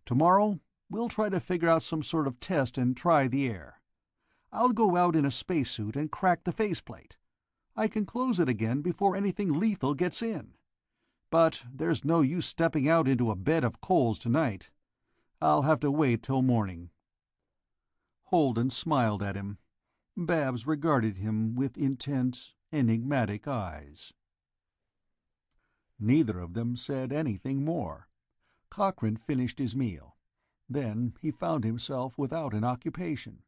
"Tomorrow, we'll try to figure out some sort of test and try the air. I'll go out in a spacesuit and crack the faceplate. I can close it again before anything lethal gets in. But there's no use stepping out into a bed of coals tonight. I'll have to wait till morning." Holden smiled at him. Babs regarded him with intent, enigmatic eyes. Neither of them said anything more. Cochrane finished his meal. Then he found himself without an occupation.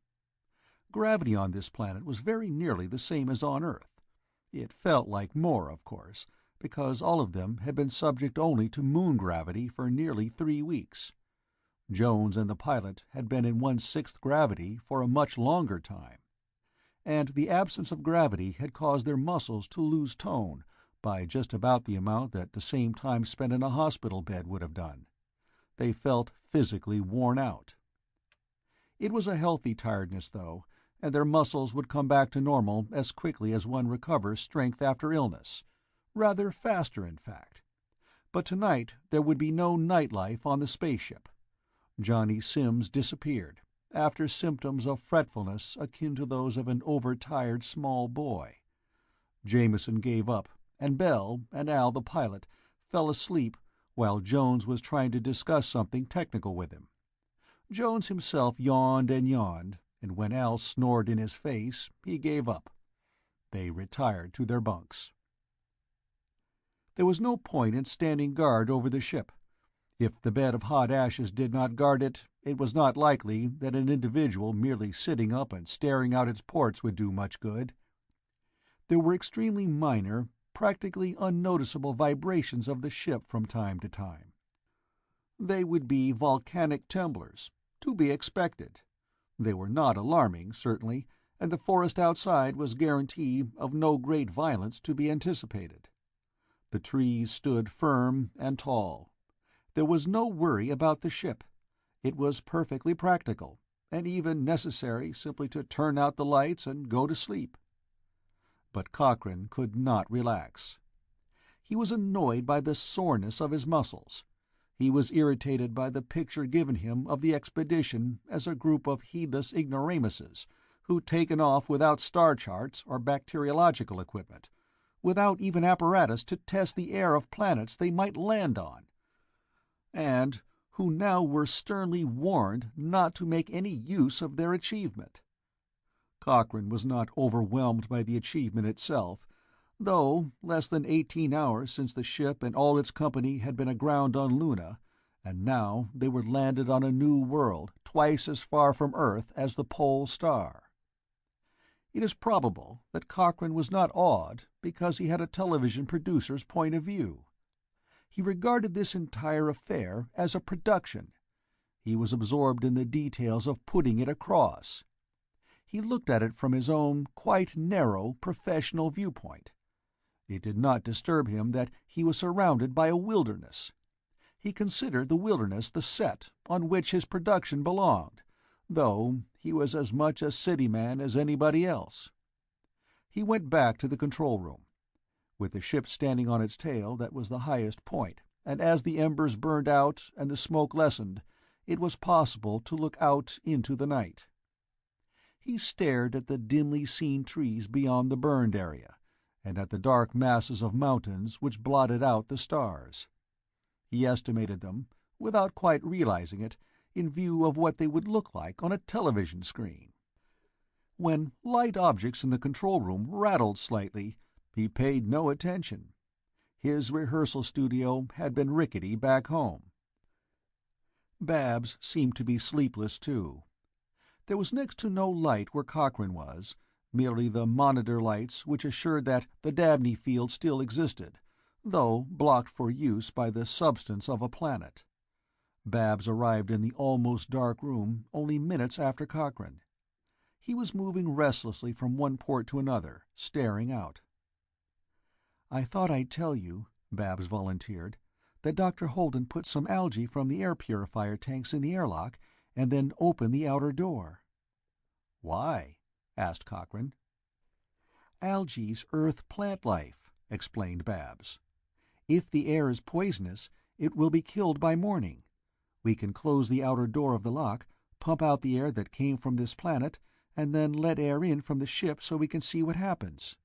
Gravity on this planet was very nearly the same as on Earth. It felt like more, of course, because all of them had been subject only to moon gravity for nearly 3 weeks. Jones and the pilot had been in 1/6 gravity for a much longer time. And the absence of gravity had caused their muscles to lose tone by just about the amount that the same time spent in a hospital bed would have done. They felt physically worn out. It was a healthy tiredness, though, and their muscles would come back to normal as quickly as one recovers strength after illness. Rather faster, in fact. But tonight there would be no nightlife on the spaceship. Johnny Sims disappeared, after symptoms of fretfulness akin to those of an overtired small boy. Jameson gave up, and Bell and Al the pilot fell asleep while Jones was trying to discuss something technical with him. Jones himself yawned, and when Al snored in his face, he gave up. They retired to their bunks. There was no point in standing guard over the ship. If the bed of hot ashes did not guard it, it was not likely that an individual merely sitting up and staring out its ports would do much good. There were extremely minor, practically unnoticeable vibrations of the ship from time to time. They would be volcanic tremblers, to be expected. They were not alarming, certainly, and the forest outside was guarantee of no great violence to be anticipated. The trees stood firm and tall. There was no worry about the ship. It was perfectly practical, and even necessary simply to turn out the lights and go to sleep. But Cochrane could not relax. He was annoyed by the soreness of his muscles. He was irritated by the picture given him of the expedition as a group of heedless ignoramuses who'd taken off without star charts or bacteriological equipment, without even apparatus to test the air of planets they might land on, and who now were sternly warned not to make any use of their achievement. Cochrane was not overwhelmed by the achievement itself, though less than 18 hours since the ship and all its company had been aground on Luna, and now they were landed on a new world twice as far from Earth as the Pole Star. It is probable that Cochrane was not awed because he had a television producer's point of view. He regarded this entire affair as a production. He was absorbed in the details of putting it across. He looked at it from his own quite narrow professional viewpoint. It did not disturb him that he was surrounded by a wilderness. He considered the wilderness the set on which his production belonged, though he was as much a city man as anybody else. He went back to the control room. With the ship standing on its tail, that was the highest point, and as the embers burned out and the smoke lessened, it was possible to look out into the night. He stared at the dimly seen trees beyond the burned area, and at the dark masses of mountains which blotted out the stars. He estimated them, without quite realizing it, in view of what they would look like on a television screen. When light objects in the control room rattled slightly, he paid no attention. His rehearsal studio had been rickety back home. Babs seemed to be sleepless, too. There was next to no light where Cochrane was, merely the monitor lights which assured that the Dabney field still existed, though blocked for use by the substance of a planet. Babs arrived in the almost dark room only minutes after Cochrane. He was moving restlessly from one port to another, staring out. "I thought I'd tell you," Babs volunteered, "that Dr. Holden put some algae from the air purifier tanks in the airlock and then opened the outer door." "Why?" asked Cochrane. "Algae's Earth plant life," explained Babs. If the air is poisonous, it will be killed by morning. We can close the outer door of the lock, pump out the air that came from this planet, and then let air in from the ship so we can see what happens."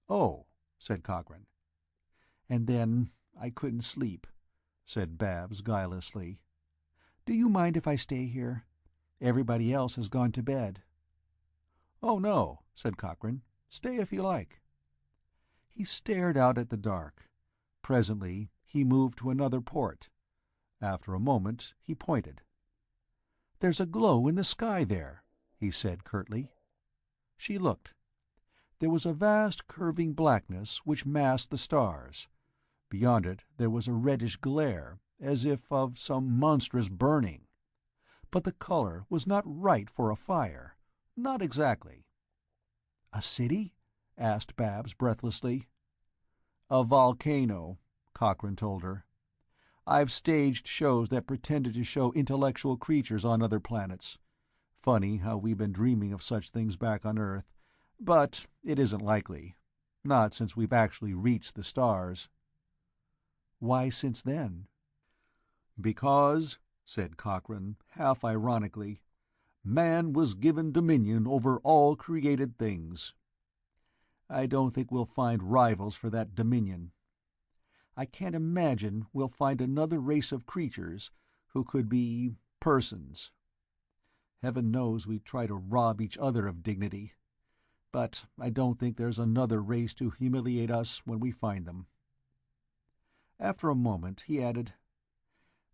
"Oh," said Cochrane. "And then I couldn't sleep," said Babs guilelessly. "Do you mind if I stay here? Everybody else has gone to bed." "Oh, no," said Cochrane. "Stay if you like." He stared out at the dark. Presently he moved to another port. After a moment he pointed. "There's a glow in the sky there," he said curtly. She looked. There was a vast curving blackness which masked the stars. Beyond it there was a reddish glare, as if of some monstrous burning. But the color was not right for a fire. Not exactly. "A city?" asked Babs breathlessly. "A volcano," Cochrane told her. "I've staged shows that pretended to show intellectual creatures on other planets. Funny how we've been dreaming of such things back on Earth. But it isn't likely. Not since we've actually reached the stars." "Why since then?" "Because," said Cochrane, half ironically, "man was given dominion over all created things. I don't think we'll find rivals for that dominion. I can't imagine we'll find another race of creatures who could be persons. Heaven knows we try to rob each other of dignity, but I don't think there's another race to humiliate us when we find them." After a moment he added,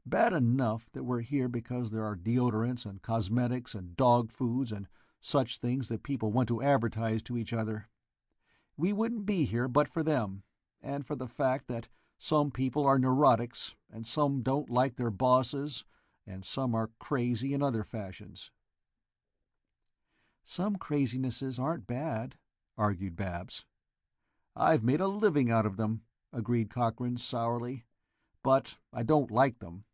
"Bad enough that we're here because there are deodorants and cosmetics and dog foods and such things that people want to advertise to each other. We wouldn't be here but for them, and for the fact that some people are neurotics, and some don't like their bosses, and some are crazy in other fashions." "Some crazinesses aren't bad," argued Babs. "I've made a living out of them," agreed Cochrane sourly, "but I don't like them.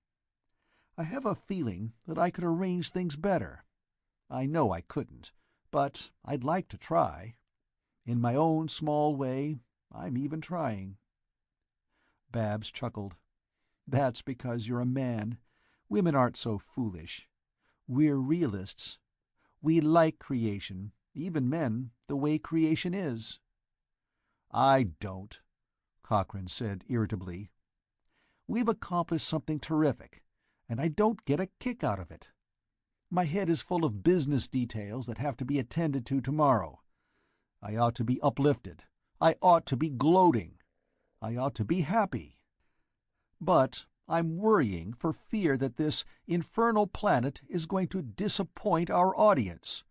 I have a feeling that I could arrange things better. I know I couldn't, but I'd like to try. In my own small way, I'm even trying." Babs chuckled. "That's because you're a man. Women aren't so foolish. We're realists. We like creation, even men, the way creation is." "I don't," Cochrane said irritably. "We've accomplished something terrific, and I don't get a kick out of it. My head is full of business details that have to be attended to tomorrow. I ought to be uplifted. I ought to be gloating. I ought to be happy. But I'm worrying for fear that this infernal planet is going to disappoint our audience."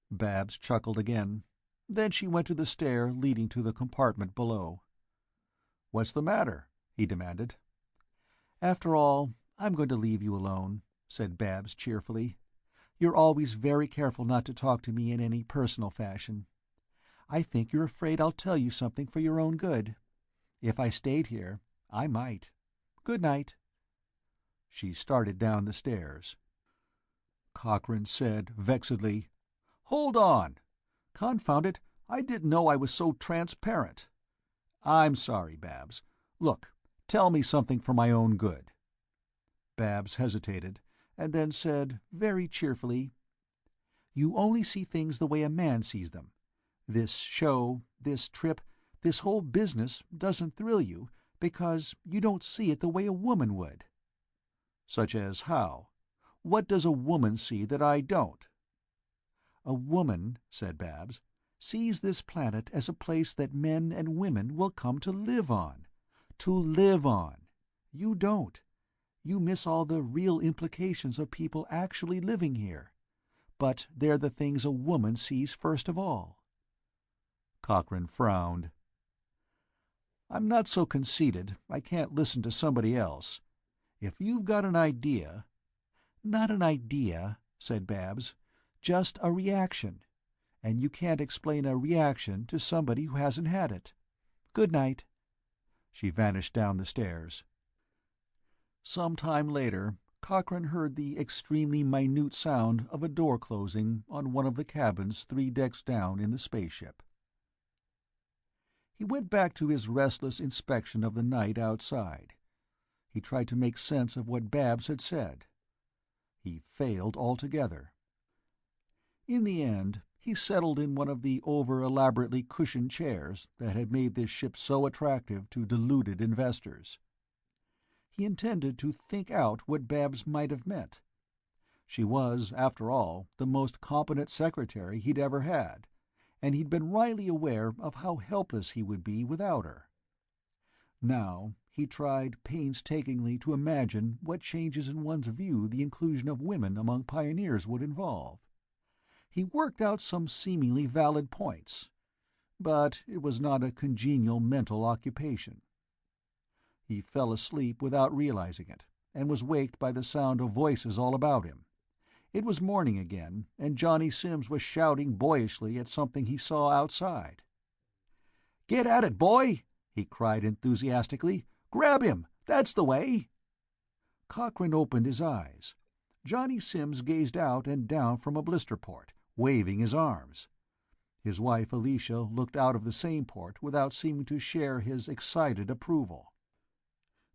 Babs chuckled again. Then she went to the stair leading to the compartment below. "What's the matter?" he demanded. "After all, I'm going to leave you alone," said Babs cheerfully. "You're always very careful not to talk to me in any personal fashion. I think you're afraid I'll tell you something for your own good. If I stayed here, I might. Good night." She started down the stairs. Cochrane said vexedly, "Hold on! Confound it, I didn't know I was so transparent. I'm sorry, Babs. Look, tell me something for my own good." Babs hesitated, and then said very cheerfully, "You only see things the way a man sees them. This show, this trip, this whole business doesn't thrill you because you don't see it the way a woman would." "Such as how? What does a woman see that I don't?" "A woman," said Babs, "sees this planet as a place that men and women will come to live on. To live on. You don't. You miss all the real implications of people actually living here. But they're the things a woman sees first of all." Cochrane frowned. "I'm not so conceited I can't listen to somebody else. If you've got an idea—" "Not an idea," said Babs. "Just a reaction. And you can't explain a reaction to somebody who hasn't had it. Good night." She vanished down the stairs. Some time later, Cochrane heard the extremely minute sound of a door closing on one of the cabins 3 decks down in the spaceship. He went back to his restless inspection of the night outside. He tried to make sense of what Babs had said. He failed altogether. In the end, he settled in one of the over-elaborately cushioned chairs that had made this ship so attractive to deluded investors. He intended to think out what Babs might have meant. She was, after all, the most competent secretary he'd ever had, and he'd been wryly aware of how helpless he would be without her. Now he tried painstakingly to imagine what changes in one's view the inclusion of women among pioneers would involve. He worked out some seemingly valid points, but it was not a congenial mental occupation. He fell asleep without realizing it, and was waked by the sound of voices all about him. It was morning again, and Johnny Sims was shouting boyishly at something he saw outside. "Get at it, boy!" he cried enthusiastically. "Grab him! That's the way!" Cochrane opened his eyes. Johnny Sims gazed out and down from a blister port, waving his arms. His wife Alicia looked out of the same port without seeming to share his excited approval.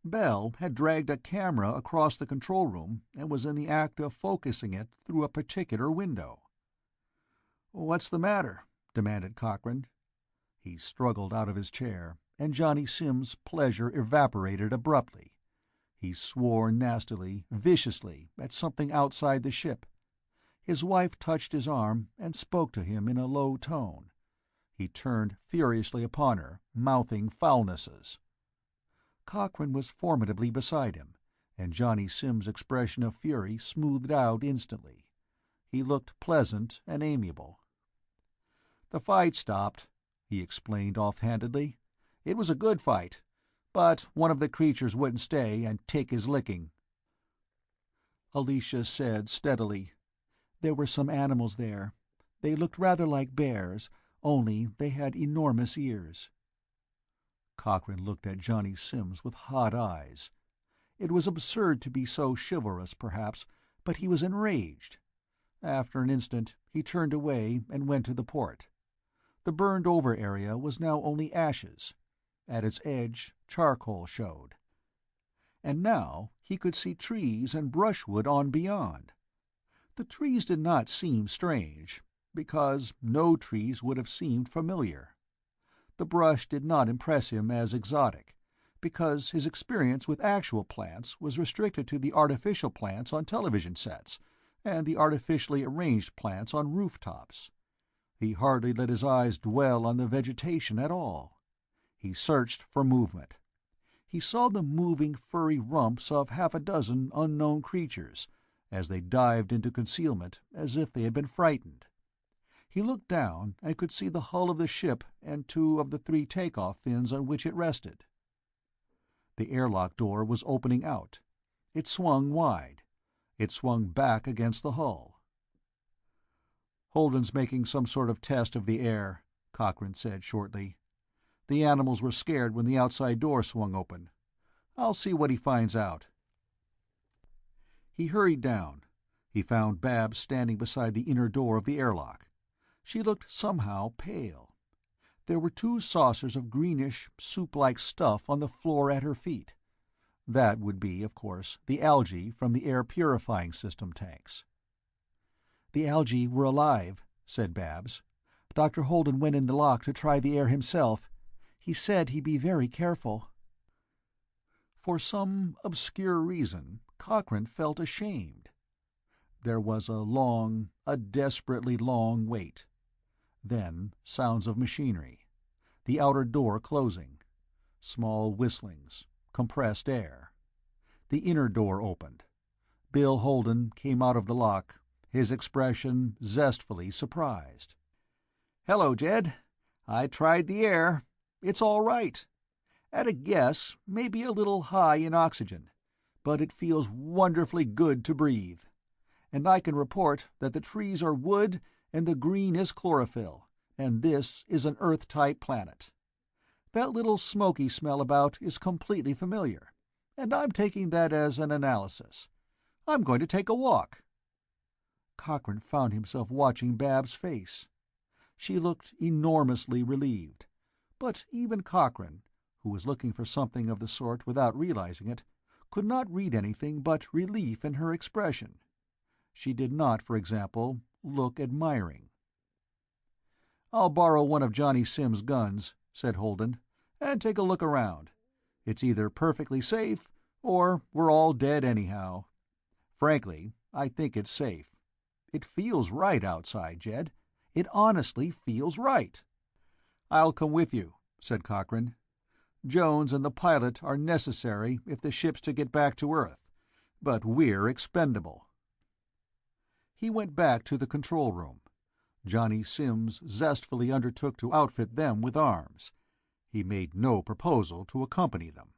Bell had dragged a camera across the control room and was in the act of focusing it through a particular window. "What's the matter?" demanded Cochrane. He struggled out of his chair, and Johnny Sims' pleasure evaporated abruptly. He swore nastily, viciously, at something outside the ship. His wife touched his arm and spoke to him in a low tone. He turned furiously upon her, mouthing foulnesses. Cochrane was formidably beside him, and Johnny Sims' expression of fury smoothed out instantly. He looked pleasant and amiable. "The fight stopped," he explained offhandedly. "It was a good fight, but one of the creatures wouldn't stay and take his licking." Alicia said steadily, "There were some animals there. They looked rather like bears, only they had enormous ears." Cochrane looked at Johnny Sims with hot eyes. It was absurd to be so chivalrous, perhaps, but he was enraged. After an instant, he turned away and went to the port. The burned-over area was now only ashes. At its edge, charcoal showed. And now he could see trees and brushwood on beyond. The trees did not seem strange, because no trees would have seemed familiar. The brush did not impress him as exotic, because his experience with actual plants was restricted to the artificial plants on television sets, and the artificially arranged plants on rooftops. He hardly let his eyes dwell on the vegetation at all. He searched for movement. He saw the moving furry rumps of half a dozen unknown creatures, as they dived into concealment as if they had been frightened. He looked down and could see the hull of the ship and two of the three take-off fins on which it rested. The airlock door was opening out. It swung wide. It swung back against the hull. "Holden's making some sort of test of the air," Cochrane said shortly. "The animals were scared when the outside door swung open. I'll see what he finds out." He hurried down. He found Babs standing beside the inner door of the airlock. She looked somehow pale. There were two saucers of greenish, soup-like stuff on the floor at her feet. That would be, of course, the algae from the air-purifying system tanks. "The algae were alive," said Babs. "Dr. Holden went in the lock to try the air himself. He said he'd be very careful." For some obscure reason, Cochrane felt ashamed. There was a desperately long wait. Then sounds of machinery. The outer door closing. Small whistlings. Compressed air. The inner door opened. Bill Holden came out of the lock, his expression zestfully surprised. "Hello, Jed. I tried the air. It's all right. At a guess, maybe a little high in oxygen, but it feels wonderfully good to breathe. And I can report that the trees are wood and the green is chlorophyll, and this is an Earth-type planet. That little smoky smell about is completely familiar, and I'm taking that as an analysis. I'm going to take a walk." Cochrane found himself watching Babs' face. She looked enormously relieved, But even Cochrane, who was looking for something of the sort without realizing it, could not read anything but relief in her expression. She did not, for example, look admiring. "I'll borrow one of Johnny Sim's guns," said Holden, "and take a look around. It's either perfectly safe, or we're all dead anyhow. Frankly, I think it's safe. It feels right outside, Jed. It honestly feels right." "I'll come with you," said Cochrane. "Jones and the pilot are necessary if the ship's to get back to Earth, but we're expendable." He went back to the control room. Johnny Sims zestfully undertook to outfit them with arms. He made no proposal to accompany them.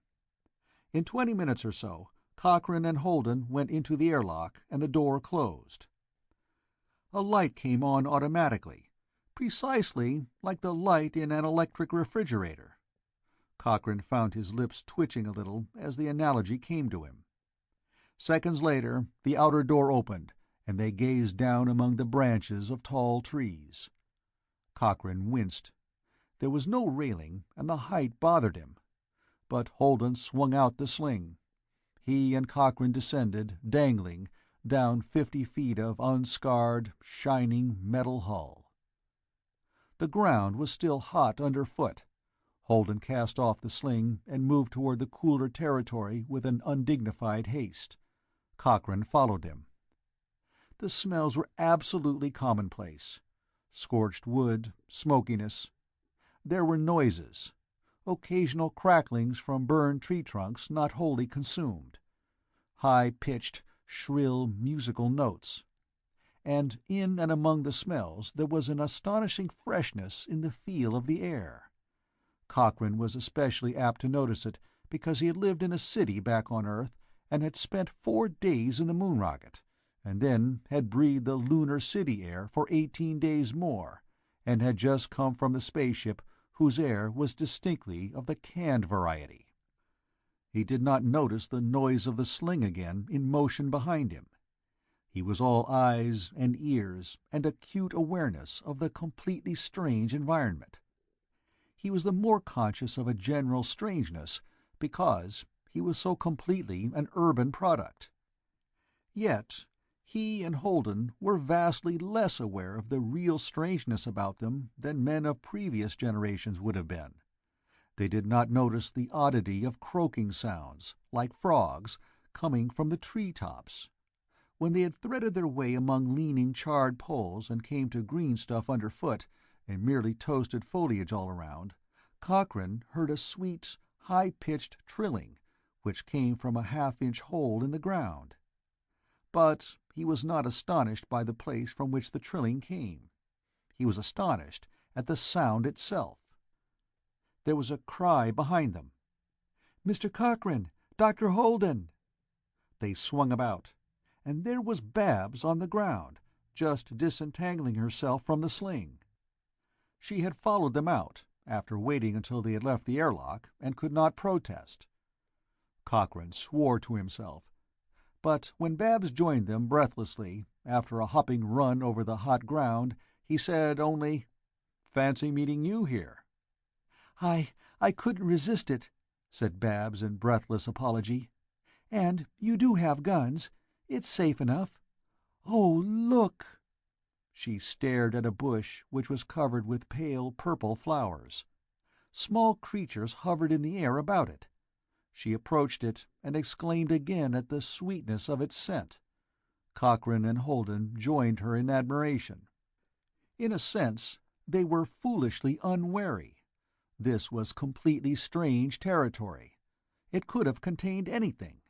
In 20 minutes or so, Cochrane and Holden went into the airlock, and the door closed. A light came on automatically, precisely like the light in an electric refrigerator. Cochrane found his lips twitching a little as the analogy came to him. Seconds later, the outer door opened, and they gazed down among the branches of tall trees. Cochrane winced. There was no railing, and the height bothered him. But Holden swung out the sling. He and Cochrane descended, dangling, down 50 feet of unscarred, shining metal hull. The ground was still hot underfoot. Holden cast off the sling and moved toward the cooler territory with an undignified haste. Cochrane followed him. The smells were absolutely commonplace. Scorched wood, smokiness. There were noises. Occasional cracklings from burned tree trunks not wholly consumed. High-pitched, shrill, musical notes. And in and among the smells there was an astonishing freshness in the feel of the air. Cochrane was especially apt to notice it because he had lived in a city back on Earth and had spent 4 days in the moon rocket, and then had breathed the lunar city air for 18 days more, and had just come from the spaceship whose air was distinctly of the canned variety. He did not notice the noise of the sling again in motion behind him. He was all eyes and ears and acute awareness of the completely strange environment. He was the more conscious of a general strangeness because he was so completely an urban product. Yet he and Holden were vastly less aware of the real strangeness about them than men of previous generations would have been. They did not notice the oddity of croaking sounds, like frogs, coming from the tree-tops. When they had threaded their way among leaning charred poles and came to green stuff underfoot and merely toasted foliage all around, Cochrane heard a sweet, high-pitched trilling which came from a half-inch hole in the ground. But he was not astonished by the place from which the trilling came. He was astonished at the sound itself. There was a cry behind them. "Mr. Cochrane! Dr. Holden!" They swung about, and there was Babs on the ground, just disentangling herself from the sling. She had followed them out, after waiting until they had left the airlock, and could not protest. Cochrane swore to himself. But when Babs joined them breathlessly, after a hopping run over the hot ground, he said only, "Fancy meeting you here." I couldn't resist it," said Babs in breathless apology. "And you do have guns. It's safe enough. Oh, look!" She stared at a bush which was covered with pale purple flowers. Small creatures hovered in the air about it. She approached it and exclaimed again at the sweetness of its scent. Cochrane and Holden joined her in admiration. In a sense, they were foolishly unwary. This was completely strange territory. It could have contained anything.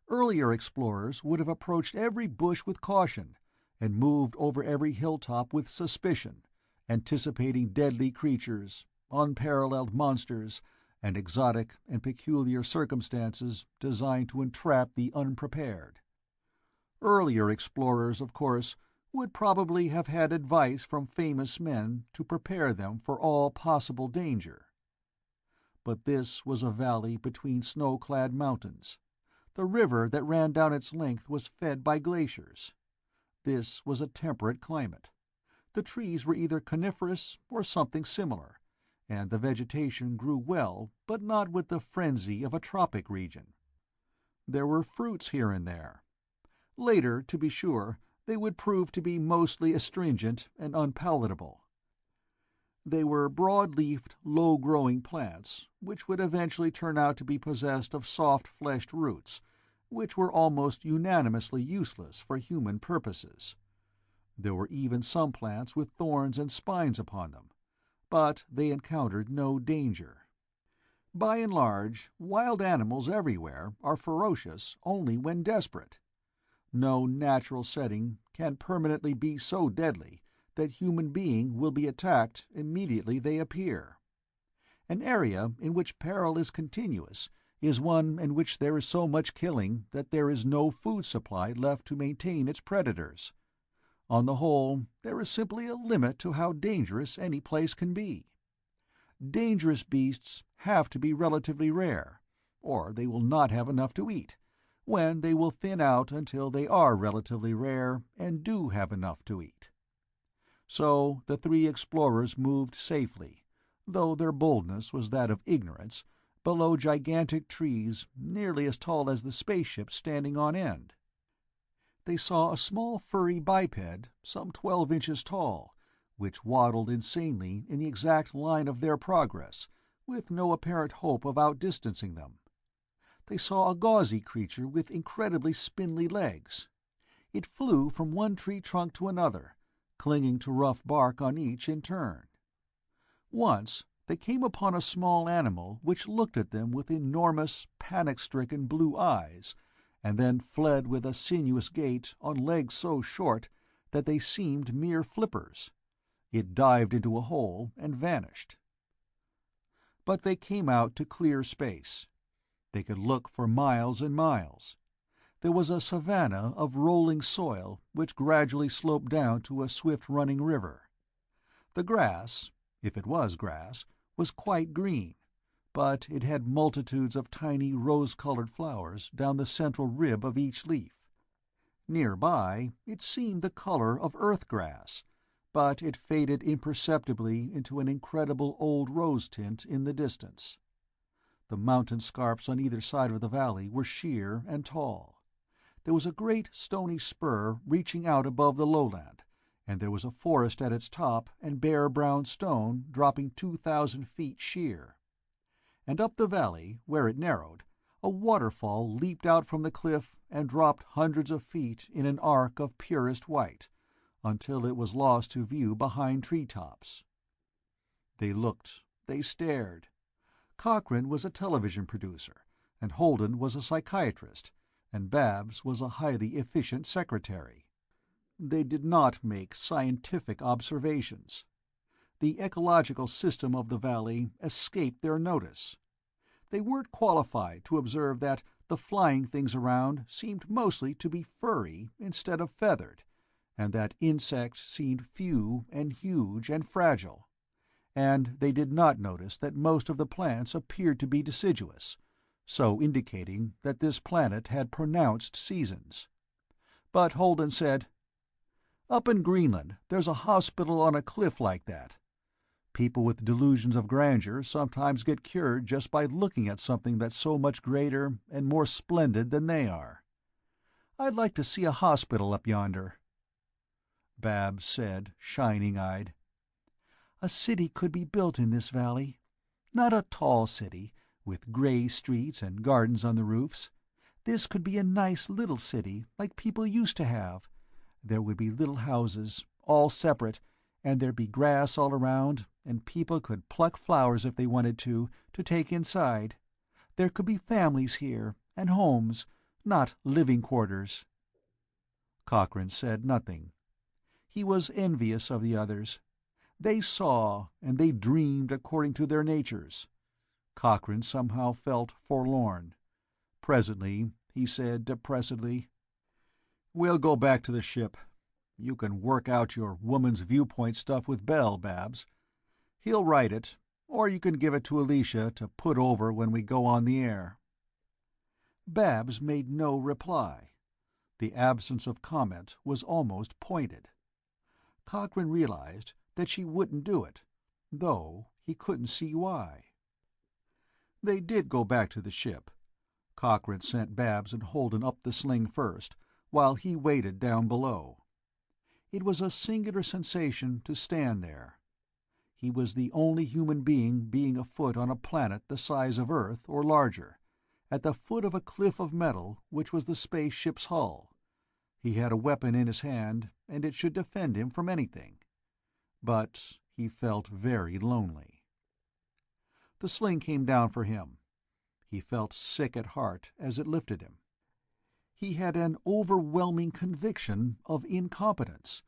Earlier explorers would have approached every bush with caution, and moved over every hilltop with suspicion, anticipating deadly creatures, unparalleled monsters, and exotic and peculiar circumstances designed to entrap the unprepared. Earlier explorers, of course, would probably have had advice from famous men to prepare them for all possible danger. But this was a valley between snow-clad mountains. The river that ran down its length was fed by glaciers. This was a temperate climate. The trees were either coniferous or something similar, and the vegetation grew well, but not with the frenzy of a tropic region. There were fruits here and there. Later, to be sure, they would prove to be mostly astringent and unpalatable. They were broad-leafed, low-growing plants, which would eventually turn out to be possessed of soft-fleshed roots, which were almost unanimously useless for human purposes. There were even some plants with thorns and spines upon them, but they encountered no danger. By and large, wild animals everywhere are ferocious only when desperate. No natural setting can permanently be so deadly that human being will be attacked immediately they appear. An area in which peril is continuous is one in which there is so much killing that there is no food supply left to maintain its predators. On the whole, there is simply a limit to how dangerous any place can be. Dangerous beasts have to be relatively rare, or they will not have enough to eat, when they will thin out until they are relatively rare and do have enough to eat. So the three explorers moved safely, though their boldness was that of ignorance, below gigantic trees nearly as tall as the spaceship standing on end. They saw a small furry biped, some 12 inches tall, which waddled insanely in the exact line of their progress, with no apparent hope of outdistancing them. They saw a gauzy creature with incredibly spindly legs. It flew from one tree trunk to another, clinging to rough bark on each in turn. Once they came upon a small animal which looked at them with enormous, panic-stricken blue eyes, and then fled with a sinuous gait on legs so short that they seemed mere flippers. It dived into a hole and vanished. But they came out to clear space. They could look for miles and miles. There was a savanna of rolling soil which gradually sloped down to a swift-running river. The grass, if it was grass, was quite green, but it had multitudes of tiny rose-colored flowers down the central rib of each leaf. Nearby, it seemed the color of earth-grass, but it faded imperceptibly into an incredible old rose tint in the distance. The mountain scarps on either side of the valley were sheer and tall. There was a great stony spur reaching out above the lowland, and there was a forest at its top and bare brown stone dropping 2,000 feet sheer. And up the valley, where it narrowed, a waterfall leaped out from the cliff and dropped hundreds of feet in an arc of purest white, until it was lost to view behind tree-tops. They looked, they stared. Cochrane was a television producer, and Holden was a psychiatrist, and Babs was a highly efficient secretary. They did not make scientific observations. The ecological system of the valley escaped their notice. They weren't qualified to observe that the flying things around seemed mostly to be furry instead of feathered, and that insects seemed few and huge and fragile. And they did not notice that most of the plants appeared to be deciduous, so indicating that this planet had pronounced seasons. But Holden said, "Up in Greenland, there's a hospital on a cliff like that. People with delusions of grandeur sometimes get cured just by looking at something that's so much greater and more splendid than they are. I'd like to see a hospital up yonder." Babs said, shining-eyed, "A city could be built in this valley. Not a tall city, with gray streets and gardens on the roofs. This could be a nice little city, like people used to have. There would be little houses, all separate, and there'd be grass all around, and people could pluck flowers if they wanted to take inside. There could be families here, and homes, not living quarters." Cochrane said nothing. He was envious of the others. They saw, and they dreamed according to their natures. Cochrane somehow felt forlorn. Presently he said depressedly, "We'll go back to the ship. You can work out your woman's viewpoint stuff with Bell, Babs. He'll write it, or you can give it to Alicia to put over when we go on the air." Babs made no reply. The absence of comment was almost pointed. Cochrane realized that she wouldn't do it, though he couldn't see why. They did go back to the ship. Cochrane sent Babs and Holden up the sling first, while he waited down below. It was a singular sensation to stand there. He was the only human being afoot on a planet the size of Earth or larger, at the foot of a cliff of metal which was the space ship's hull. He had a weapon in his hand, and it should defend him from anything. But he felt very lonely. The sling came down for him. He felt sick at heart as it lifted him. He had an overwhelming conviction of incompetence,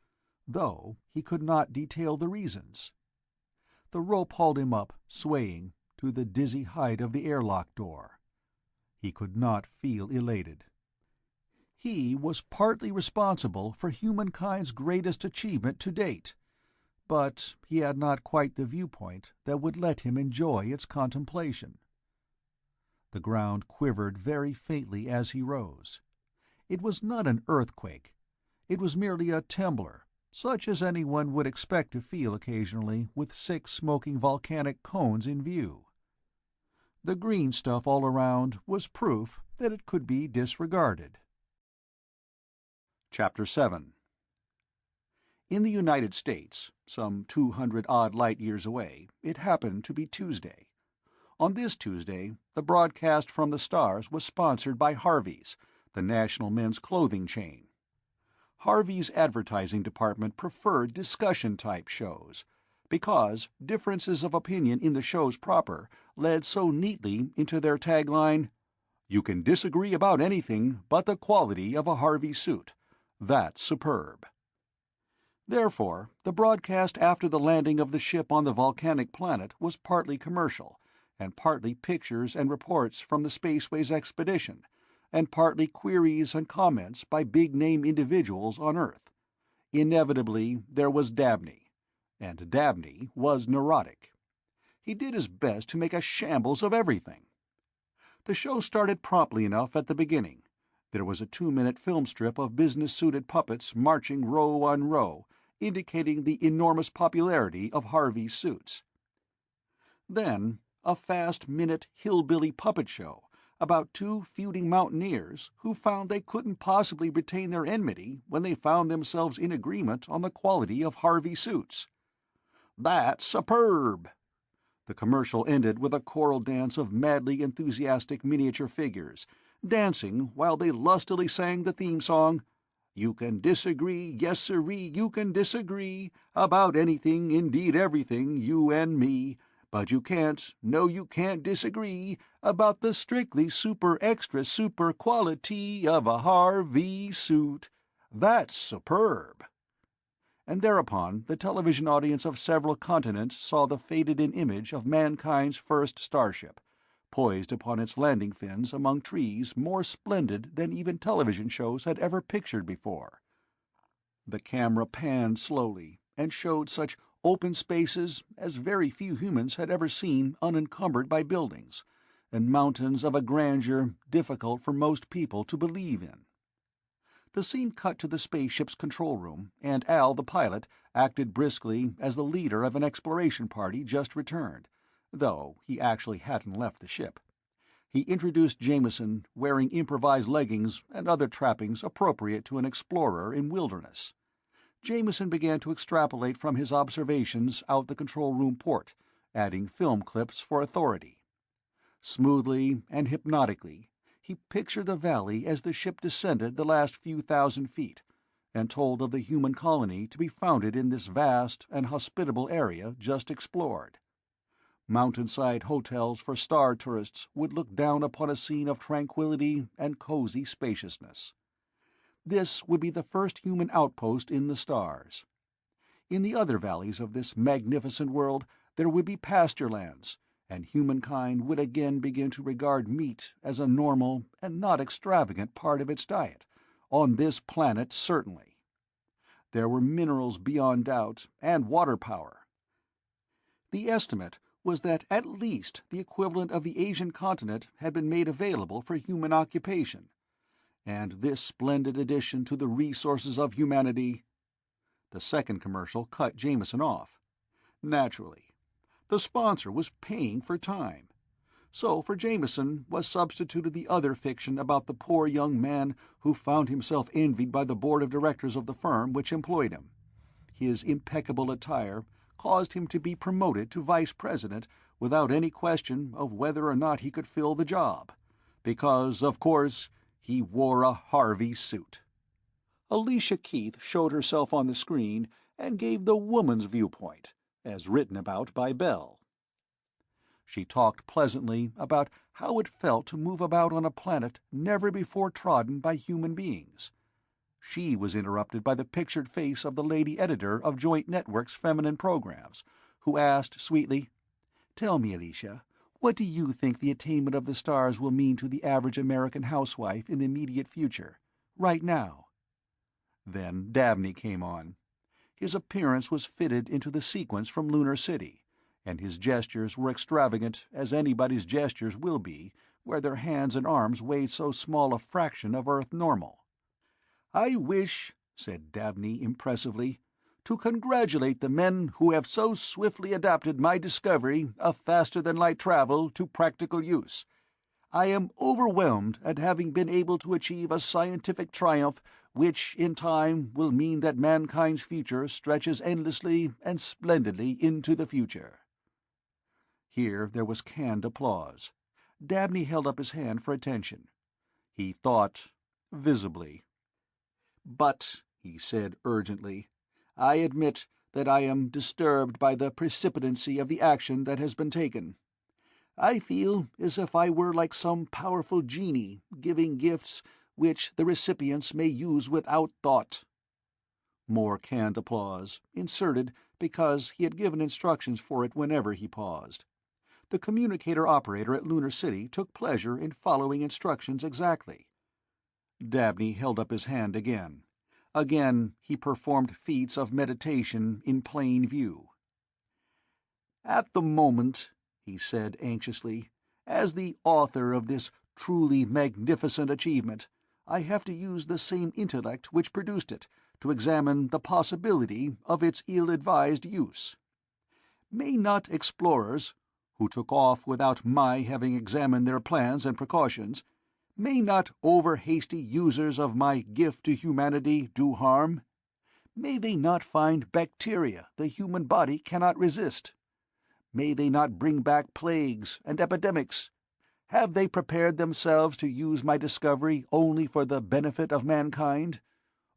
though he could not detail the reasons. The rope hauled him up, swaying, to the dizzy height of the airlock door. He could not feel elated. He was partly responsible for humankind's greatest achievement to date, but he had not quite the viewpoint that would let him enjoy its contemplation. The ground quivered very faintly as he rose. It was not an earthquake. It was merely a trembler, such as anyone would expect to feel occasionally with 6 smoking volcanic cones in view. The green stuff all around was proof that it could be disregarded. Chapter 7. In the United States, some 200-odd light-years away, it happened to be Tuesday. On this Tuesday, the broadcast from the stars was sponsored by Harvey's, the national men's clothing chain. Harvey's advertising department preferred discussion-type shows, because differences of opinion in the shows proper led so neatly into their tagline, "You can disagree about anything but the quality of a Harvey suit. That's superb." Therefore, the broadcast after the landing of the ship on the volcanic planet was partly commercial, and partly pictures and reports from the Spaceways expedition, and partly queries and comments by big-name individuals on Earth. Inevitably, there was Dabney, and Dabney was neurotic. He did his best to make a shambles of everything. The show started promptly enough at the beginning. There was a 2-minute film strip of business-suited puppets marching row on row, indicating the enormous popularity of Harvey's suits. Then, a fast-minute hillbilly puppet show about 2 feuding mountaineers who found they couldn't possibly retain their enmity when they found themselves in agreement on the quality of Harvey suits. "That's superb!" The commercial ended with a choral dance of madly enthusiastic miniature figures, dancing while they lustily sang the theme song, "You can disagree, yes sirree, you can disagree about anything, indeed everything, you and me, but you can't, no you can't disagree about the strictly super extra super quality of a Harvey suit. That's superb." And thereupon the television audience of several continents saw the faded-in image of mankind's first starship, poised upon its landing fins among trees more splendid than even television shows had ever pictured before. The camera panned slowly and showed such open spaces as very few humans had ever seen unencumbered by buildings, and mountains of a grandeur difficult for most people to believe in. The scene cut to the spaceship's control room, and Al, the pilot, acted briskly as the leader of an exploration party just returned, though he actually hadn't left the ship. He introduced Jameson, wearing improvised leggings and other trappings appropriate to an explorer in wilderness. Jameson began to extrapolate from his observations out the control room port, adding film clips for authority. Smoothly and hypnotically, he pictured the valley as the ship descended the last few thousand feet, and told of the human colony to be founded in this vast and hospitable area just explored. Mountainside hotels for star tourists would look down upon a scene of tranquility and cozy spaciousness. This would be the first human outpost in the stars. In the other valleys of this magnificent world there would be pasture lands, and humankind would again begin to regard meat as a normal and not extravagant part of its diet, on this planet certainly. There were minerals beyond doubt, and water power. The estimate was that at least the equivalent of the Asian continent had been made available for human occupation, and this splendid addition to the resources of humanity— The second commercial cut Jameson off. Naturally. The sponsor was paying for time. So for Jameson was substituted the other fiction about the poor young man who found himself envied by the board of directors of the firm which employed him. His impeccable attire caused him to be promoted to vice president without any question of whether or not he could fill the job, because, of course, he wore a Harvey suit. Alicia Keith showed herself on the screen and gave the woman's viewpoint, as written about by Bell. She talked pleasantly about how it felt to move about on a planet never before trodden by human beings. She was interrupted by the pictured face of the lady editor of Joint Network's feminine programs, who asked sweetly, "Tell me, Alicia, what do you think the attainment of the stars will mean to the average American housewife in the immediate future, right now?" Then Dabney came on. His appearance was fitted into the sequence from Lunar City, and his gestures were extravagant as anybody's gestures will be, where their hands and arms weigh so small a fraction of Earth normal. "I wish," said Dabney impressively, "to congratulate the men who have so swiftly adapted my discovery of faster-than-light travel to practical use. I am overwhelmed at having been able to achieve a scientific triumph which, in time, will mean that mankind's future stretches endlessly and splendidly into the future." Here there was canned applause. Dabney held up his hand for attention. He thought, visibly. "But," he said urgently, "I admit that I am disturbed by the precipitancy of the action that has been taken. I feel as if I were like some powerful genie giving gifts which the recipients may use without thought." More canned applause, inserted because he had given instructions for it whenever he paused. The communicator operator at Lunar City took pleasure in following instructions exactly. Dabney held up his hand again. Again he performed feats of meditation in plain view. "At the moment," he said anxiously, "as the author of this truly magnificent achievement, I have to use the same intellect which produced it to examine the possibility of its ill-advised use. May not explorers, who took off without my having examined their plans and precautions, may not over-hasty users of my gift to humanity do harm? May they not find bacteria the human body cannot resist? May they not bring back plagues and epidemics? Have they prepared themselves to use my discovery only for the benefit of mankind?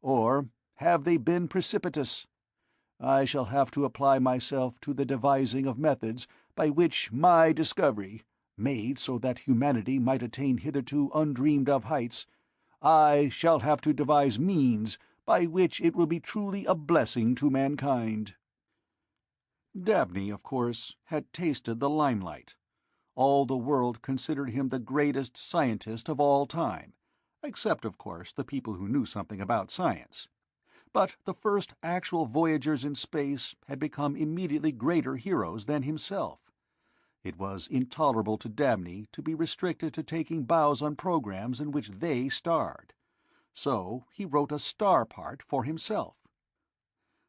Or have they been precipitous? I shall have to apply myself to the devising of methods by which my discovery, made so that humanity might attain hitherto undreamed-of heights, I shall have to devise means by which it will be truly a blessing to mankind." Dabney, of course, had tasted the limelight. All the world considered him the greatest scientist of all time, except, of course, the people who knew something about science. But the first actual voyagers in space had become immediately greater heroes than himself. It was intolerable to Dabney to be restricted to taking bows on programs in which they starred. So he wrote a star part for himself.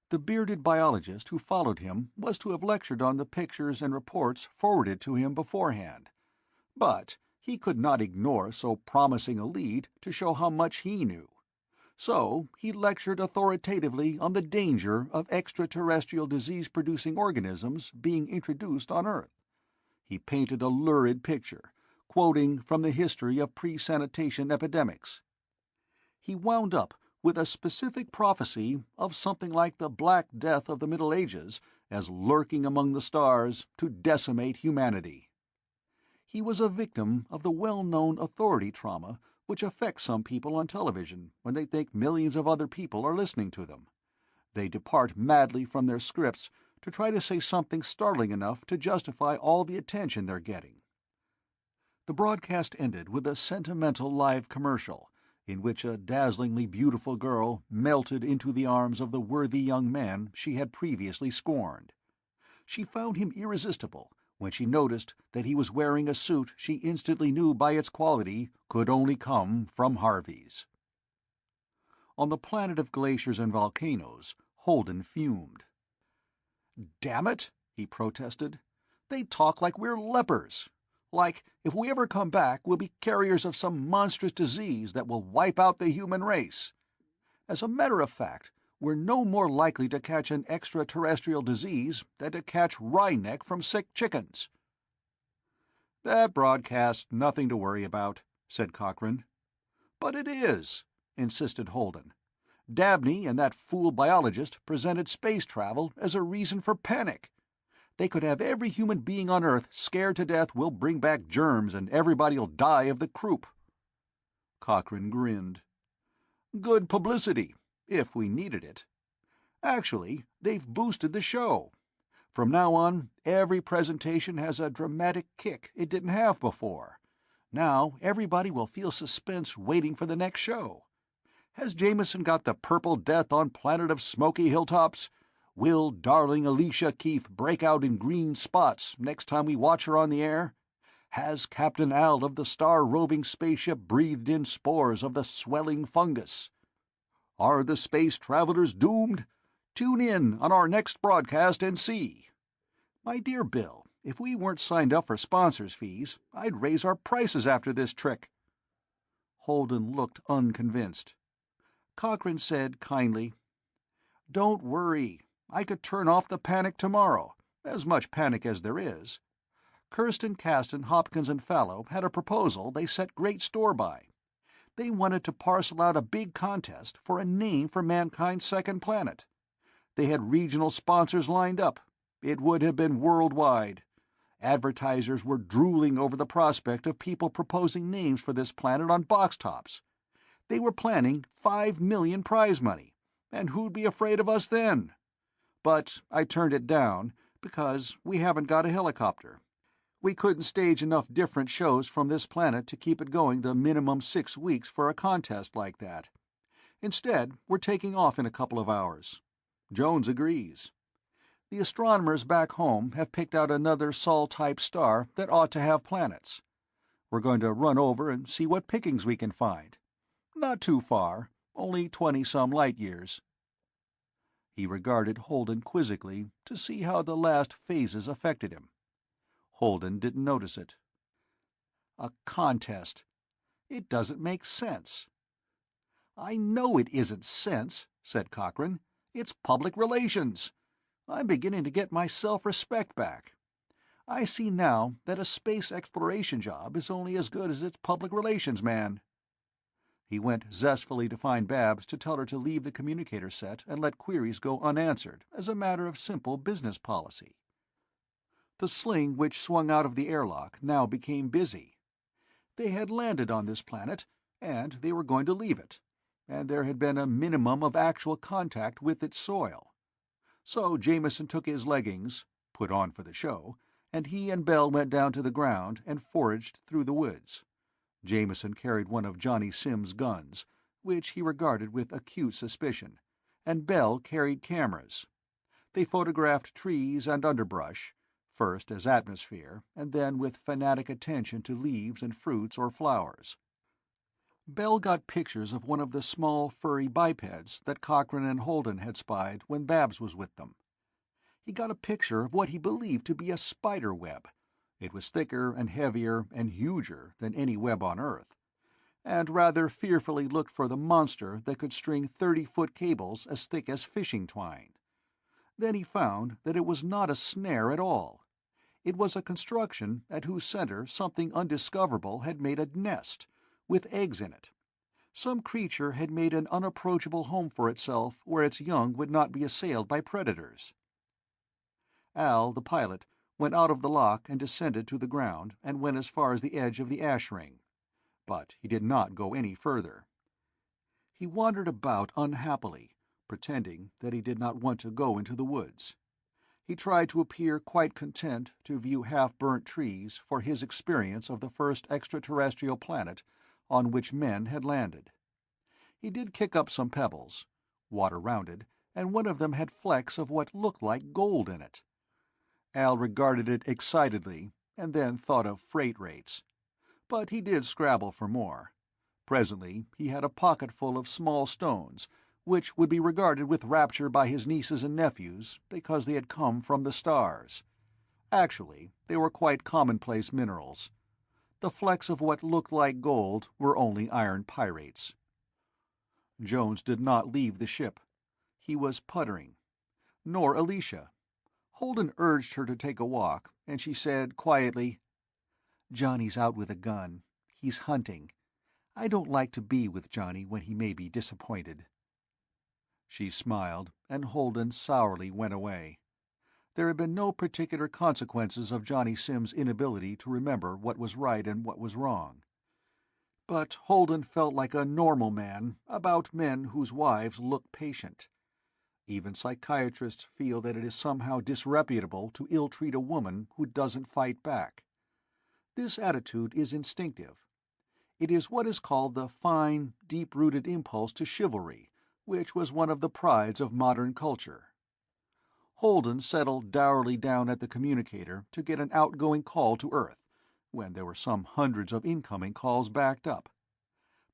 The bearded biologist who followed him was to have lectured on the pictures and reports forwarded to him beforehand. But he could not ignore so promising a lead to show how much he knew. So he lectured authoritatively on the danger of extraterrestrial disease-producing organisms being introduced on Earth. He painted a lurid picture, quoting from the history of pre-sanitation epidemics. He wound up with a specific prophecy of something like the Black Death of the Middle Ages as lurking among the stars to decimate humanity. He was a victim of the well-known authority trauma which affects some people on television when they think millions of other people are listening to them. They depart madly from their scripts to try to say something startling enough to justify all the attention they're getting. The broadcast ended with a sentimental live commercial, in which a dazzlingly beautiful girl melted into the arms of the worthy young man she had previously scorned. She found him irresistible when she noticed that he was wearing a suit she instantly knew by its quality could only come from Harvey's. On the planet of glaciers and volcanoes, Holden fumed. "Damn it," he protested. They talk like we're lepers. Like, if we ever come back, we'll be carriers of some monstrous disease that will wipe out the human race. As a matter of fact, we're no more likely to catch an extraterrestrial disease than to catch wry neck from sick chickens." "That broadcast's nothing to worry about," said Cochrane. "But it is," insisted Holden. "Dabney and that fool biologist presented space travel as a reason for panic. They could have every human being on Earth scared to death we'll bring back germs and everybody'll die of the croup." Cochrane grinned. "Good publicity, if we needed it. Actually, they've boosted the show. From now on, every presentation has a dramatic kick it didn't have before. Now everybody will feel suspense waiting for the next show. Has Jameson got the Purple Death on Planet of Smoky Hilltops? Will darling Alicia Keith break out in green spots next time we watch her on the air? Has Captain Al of the star-roving spaceship breathed in spores of the swelling fungus? Are the space travelers doomed? Tune in on our next broadcast and see. My dear Bill, if we weren't signed up for sponsors' fees, I'd raise our prices after this trick." Holden looked unconvinced. Cochrane said kindly, "Don't worry. I could turn off the panic tomorrow, as much panic as there is. Kirsten, Caston, Hopkins, and Fallow had a proposal they set great store by. They wanted to parcel out a big contest for a name for mankind's second planet. They had regional sponsors lined up. It would have been worldwide. Advertisers were drooling over the prospect of people proposing names for this planet on box tops. They were planning $5 million prize money, and who'd be afraid of us then? But I turned it down because we haven't got a helicopter. We couldn't stage enough different shows from this planet to keep it going the minimum 6 weeks for a contest like that. Instead, we're taking off in a couple of hours. Jones agrees. The astronomers back home have picked out another Sol-type star that ought to have planets. We're going to run over and see what pickings we can find. Not too far, only 20-some light years." He regarded Holden quizzically to see how the last phases affected him. Holden didn't notice it. "A contest. It doesn't make sense." "I know it isn't sense," said Cochrane. "It's public relations. I'm beginning to get my self-respect back. I see now that a space exploration job is only as good as its public relations man." He went zestfully to find Babs to tell her to leave the communicator set and let queries go unanswered as a matter of simple business policy. The sling which swung out of the airlock now became busy. They had landed on this planet, and they were going to leave it, and there had been a minimum of actual contact with its soil. So Jameson took his leggings, put on for the show, and he and Bell went down to the ground and foraged through the woods. Jameson carried one of Johnny Sim's guns, which he regarded with acute suspicion, and Bell carried cameras. They photographed trees and underbrush, first as atmosphere, and then with fanatic attention to leaves and fruits or flowers. Bell got pictures of one of the small furry bipeds that Cochrane and Holden had spied when Babs was with them. He got a picture of what he believed to be a spider web. It was thicker and heavier and huger than any web on Earth, and rather fearfully looked for the monster that could string 30-foot cables as thick as fishing twine. Then he found that it was not a snare at all. It was a construction at whose center something undiscoverable had made a nest, with eggs in it. Some creature had made an unapproachable home for itself where its young would not be assailed by predators. Al, the pilot, went out of the lock and descended to the ground and went as far as the edge of the ash ring. But he did not go any further. He wandered about unhappily, pretending that he did not want to go into the woods. He tried to appear quite content to view half-burnt trees for his experience of the first extraterrestrial planet on which men had landed. He did kick up some pebbles, water-rounded, and one of them had flecks of what looked like gold in it. Al regarded it excitedly, and then thought of freight rates. But he did scrabble for more. Presently he had a pocketful of small stones, which would be regarded with rapture by his nieces and nephews because they had come from the stars. Actually, they were quite commonplace minerals. The flecks of what looked like gold were only iron pyrites. Jones did not leave the ship. He was puttering. Nor Alicia. Holden urged her to take a walk, and she said quietly, "Johnny's out with a gun. He's hunting. I don't like to be with Johnny when he may be disappointed." She smiled, and Holden sourly went away. There had been no particular consequences of Johnny Sim's inability to remember what was right and what was wrong. But Holden felt like a normal man about men whose wives look patient. Even psychiatrists feel that it is somehow disreputable to ill-treat a woman who doesn't fight back. This attitude is instinctive. It is what is called the fine, deep-rooted impulse to chivalry, which was one of the prides of modern culture. Holden settled dourly down at the communicator to get an outgoing call to Earth, when there were some hundreds of incoming calls backed up.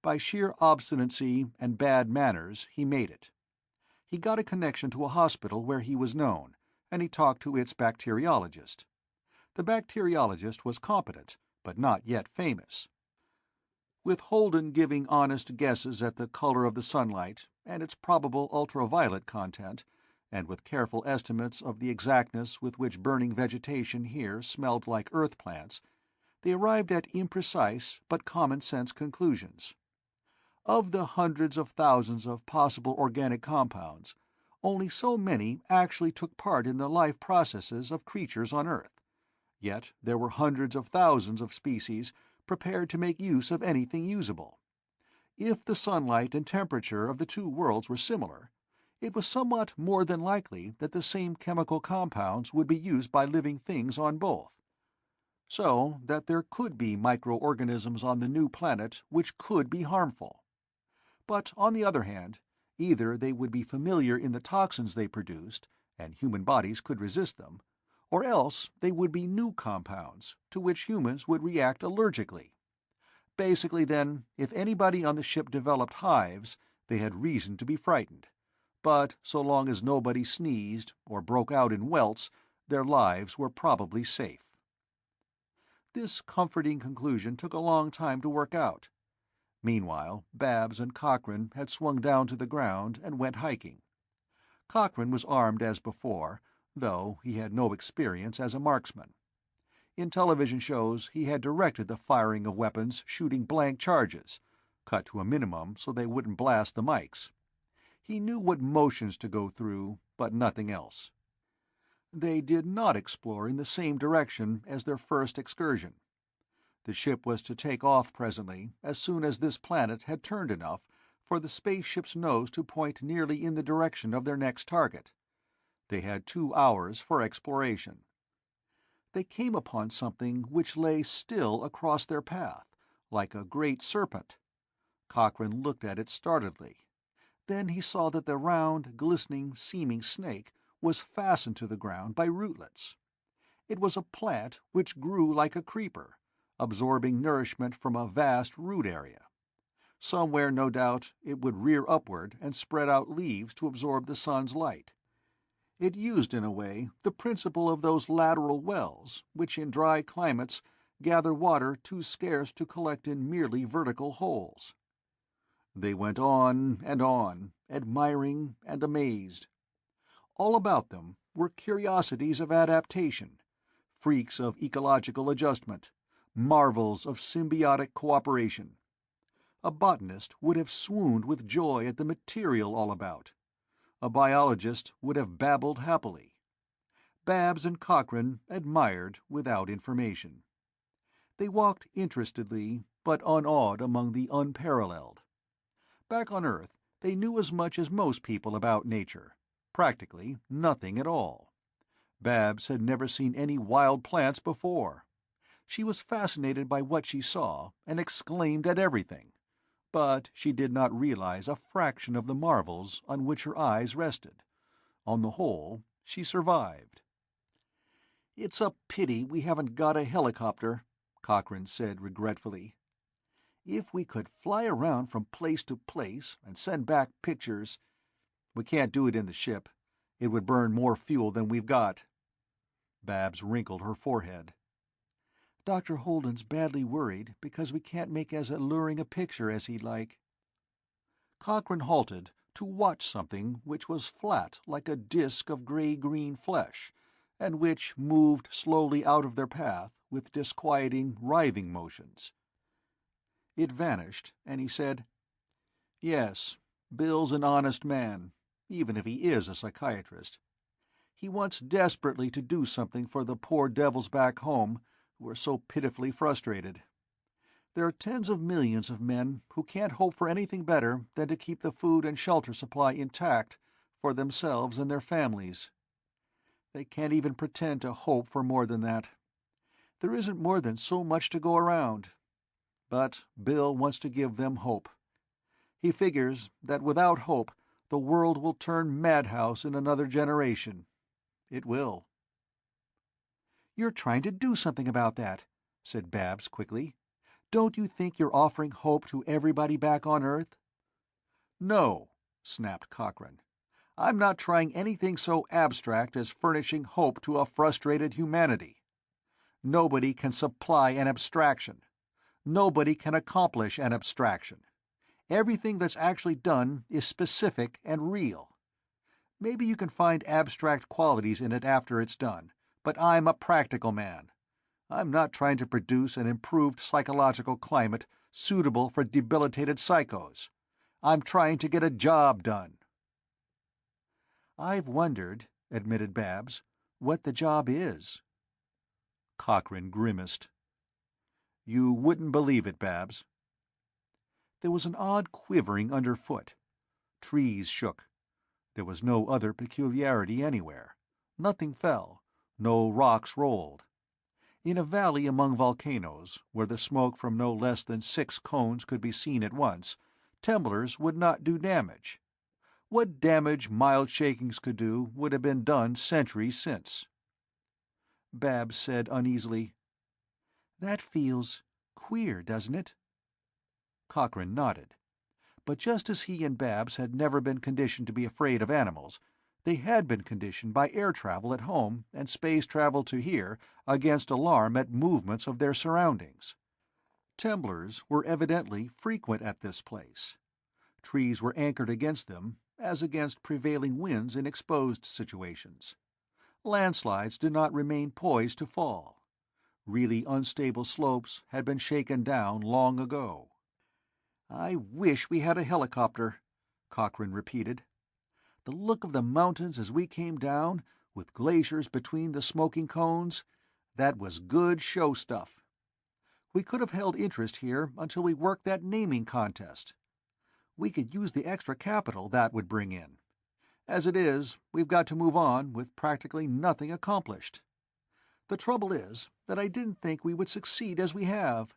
By sheer obstinacy and bad manners he made it. He got a connection to a hospital where he was known, and he talked to its bacteriologist. The bacteriologist was competent, but not yet famous. With Holden giving honest guesses at the color of the sunlight and its probable ultraviolet content, and with careful estimates of the exactness with which burning vegetation here smelled like earth plants, they arrived at imprecise but common-sense conclusions. Of the hundreds of thousands of possible organic compounds, only so many actually took part in the life processes of creatures on Earth. Yet there were hundreds of thousands of species prepared to make use of anything usable. If the sunlight and temperature of the two worlds were similar, it was somewhat more than likely that the same chemical compounds would be used by living things on both. So that there could be microorganisms on the new planet which could be harmful. But on the other hand, either they would be familiar in the toxins they produced, and human bodies could resist them, or else they would be new compounds, to which humans would react allergically. Basically, then, if anybody on the ship developed hives, they had reason to be frightened. But so long as nobody sneezed or broke out in welts, their lives were probably safe. This comforting conclusion took a long time to work out. Meanwhile, Babs and Cochrane had swung down to the ground and went hiking. Cochrane was armed as before, though he had no experience as a marksman. In television shows he had directed the firing of weapons shooting blank charges, cut to a minimum so they wouldn't blast the mics. He knew what motions to go through, but nothing else. They did not explore in the same direction as their first excursion. The ship was to take off presently, as soon as this planet had turned enough for the spaceship's nose to point nearly in the direction of their next target. They had 2 hours for exploration. They came upon something which lay still across their path, like a great serpent. Cochrane looked at it startedly. Then he saw that the round, glistening, seeming snake was fastened to the ground by rootlets. It was a plant which grew like a creeper, absorbing nourishment from a vast root area. Somewhere, no doubt, it would rear upward and spread out leaves to absorb the sun's light. It used, in a way, the principle of those lateral wells, which in dry climates gather water too scarce to collect in merely vertical holes. They went on, admiring and amazed. All about them were curiosities of adaptation, freaks of ecological adjustment, marvels of symbiotic cooperation. A botanist would have swooned with joy at the material all about. A biologist would have babbled happily. Babs and Cochrane admired without information. They walked interestedly, but unawed among the unparalleled. Back on Earth, they knew as much as most people about nature. Practically nothing at all. Babs had never seen any wild plants before. She was fascinated by what she saw and exclaimed at everything, but she did not realize a fraction of the marvels on which her eyes rested. On the whole, she survived. "It's a pity we haven't got a helicopter," Cochrane said regretfully. "If we could fly around from place to place and send back pictures. We can't do it in the ship. It would burn more fuel than we've got." Babs wrinkled her forehead. "Dr. Holden's badly worried because we can't make as alluring a picture as he'd like." Cochrane halted to watch something which was flat like a disk of gray-green flesh, and which moved slowly out of their path with disquieting, writhing motions. It vanished, and he said, "Yes, Bill's an honest man, even if he is a psychiatrist. He wants desperately to do something for the poor devils back home who are so pitifully frustrated. There are tens of millions of men who can't hope for anything better than to keep the food and shelter supply intact for themselves and their families. They can't even pretend to hope for more than that. There isn't more than so much to go around. But Bill wants to give them hope. He figures that without hope, the world will turn madhouse in another generation. It will." "You're trying to do something about that," said Babs quickly. "Don't you think you're offering hope to everybody back on Earth?" "No," snapped Cochrane. "I'm not trying anything so abstract as furnishing hope to a frustrated humanity. Nobody can supply an abstraction. Nobody can accomplish an abstraction. Everything that's actually done is specific and real. Maybe you can find abstract qualities in it after it's done, but I'm a practical man. I'm not trying to produce an improved psychological climate suitable for debilitated psychos. I'm trying to get a job done." "I've wondered," admitted Babs, "what the job is." Cochrane grimaced. "You wouldn't believe it, Babs." There was an odd quivering underfoot. Trees shook. There was no other peculiarity anywhere. Nothing fell. No rocks rolled. In a valley among volcanoes, where the smoke from no less than 6 cones could be seen at once, temblers would not do damage. What damage mild shakings could do would have been done centuries since. Babs said uneasily, "That feels queer, doesn't it?" Cochrane nodded. But just as he and Babs had never been conditioned to be afraid of animals, they had been conditioned by air travel at home and space travel to here against alarm at movements of their surroundings. Temblors were evidently frequent at this place. Trees were anchored against them, as against prevailing winds in exposed situations. Landslides did not remain poised to fall. Really unstable slopes had been shaken down long ago. "I wish we had a helicopter," Cochrane repeated. "The look of the mountains as we came down, with glaciers between the smoking cones, that was good show stuff. We could have held interest here until we worked that naming contest. We could use the extra capital that would bring in. As it is, we've got to move on with practically nothing accomplished. The trouble is that I didn't think we would succeed as we have.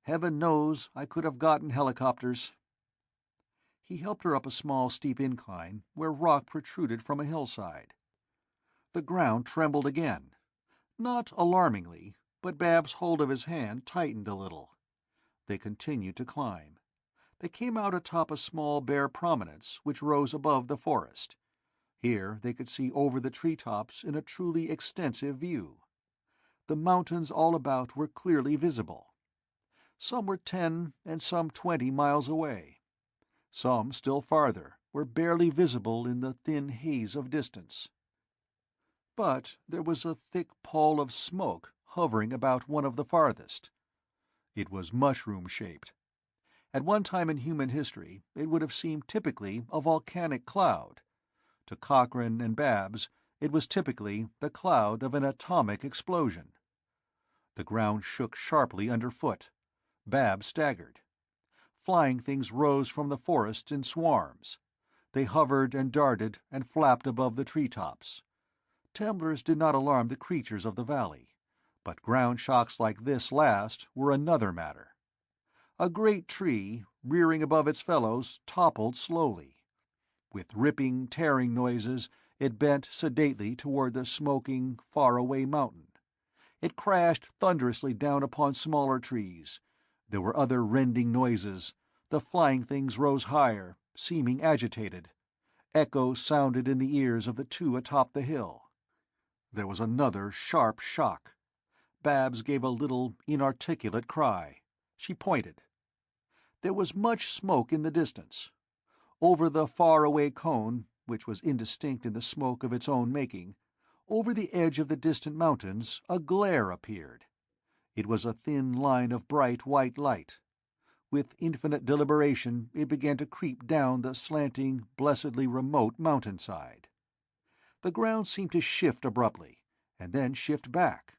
Heaven knows I could have gotten helicopters." He helped her up a small steep incline where rock protruded from a hillside. The ground trembled again. Not alarmingly, but Babs' hold of his hand tightened a little. They continued to climb. They came out atop a small bare prominence which rose above the forest. Here they could see over the treetops in a truly extensive view. The mountains all about were clearly visible. Some were 10 and some 20 miles away. Some, still farther, were barely visible in the thin haze of distance. But there was a thick pall of smoke hovering about one of the farthest. It was mushroom-shaped. At one time in human history it would have seemed typically a volcanic cloud. To Cochrane and Babs it was typically the cloud of an atomic explosion. The ground shook sharply underfoot. Babs staggered. Flying things rose from the forest in swarms. They hovered and darted and flapped above the treetops. Temblors did not alarm the creatures of the valley, but ground shocks like this last were another matter. A great tree, rearing above its fellows, toppled slowly. With ripping, tearing noises, it bent sedately toward the smoking, far-away mountain. It crashed thunderously down upon smaller trees. There were other rending noises. The flying things rose higher, seeming agitated. Echoes sounded in the ears of the two atop the hill. There was another sharp shock. Babs gave a little inarticulate cry. She pointed. There was much smoke in the distance. Over the far-away cone, which was indistinct in the smoke of its own making, over the edge of the distant mountains a glare appeared. It was a thin line of bright white light. With infinite deliberation it began to creep down the slanting, blessedly remote mountainside. The ground seemed to shift abruptly, and then shift back.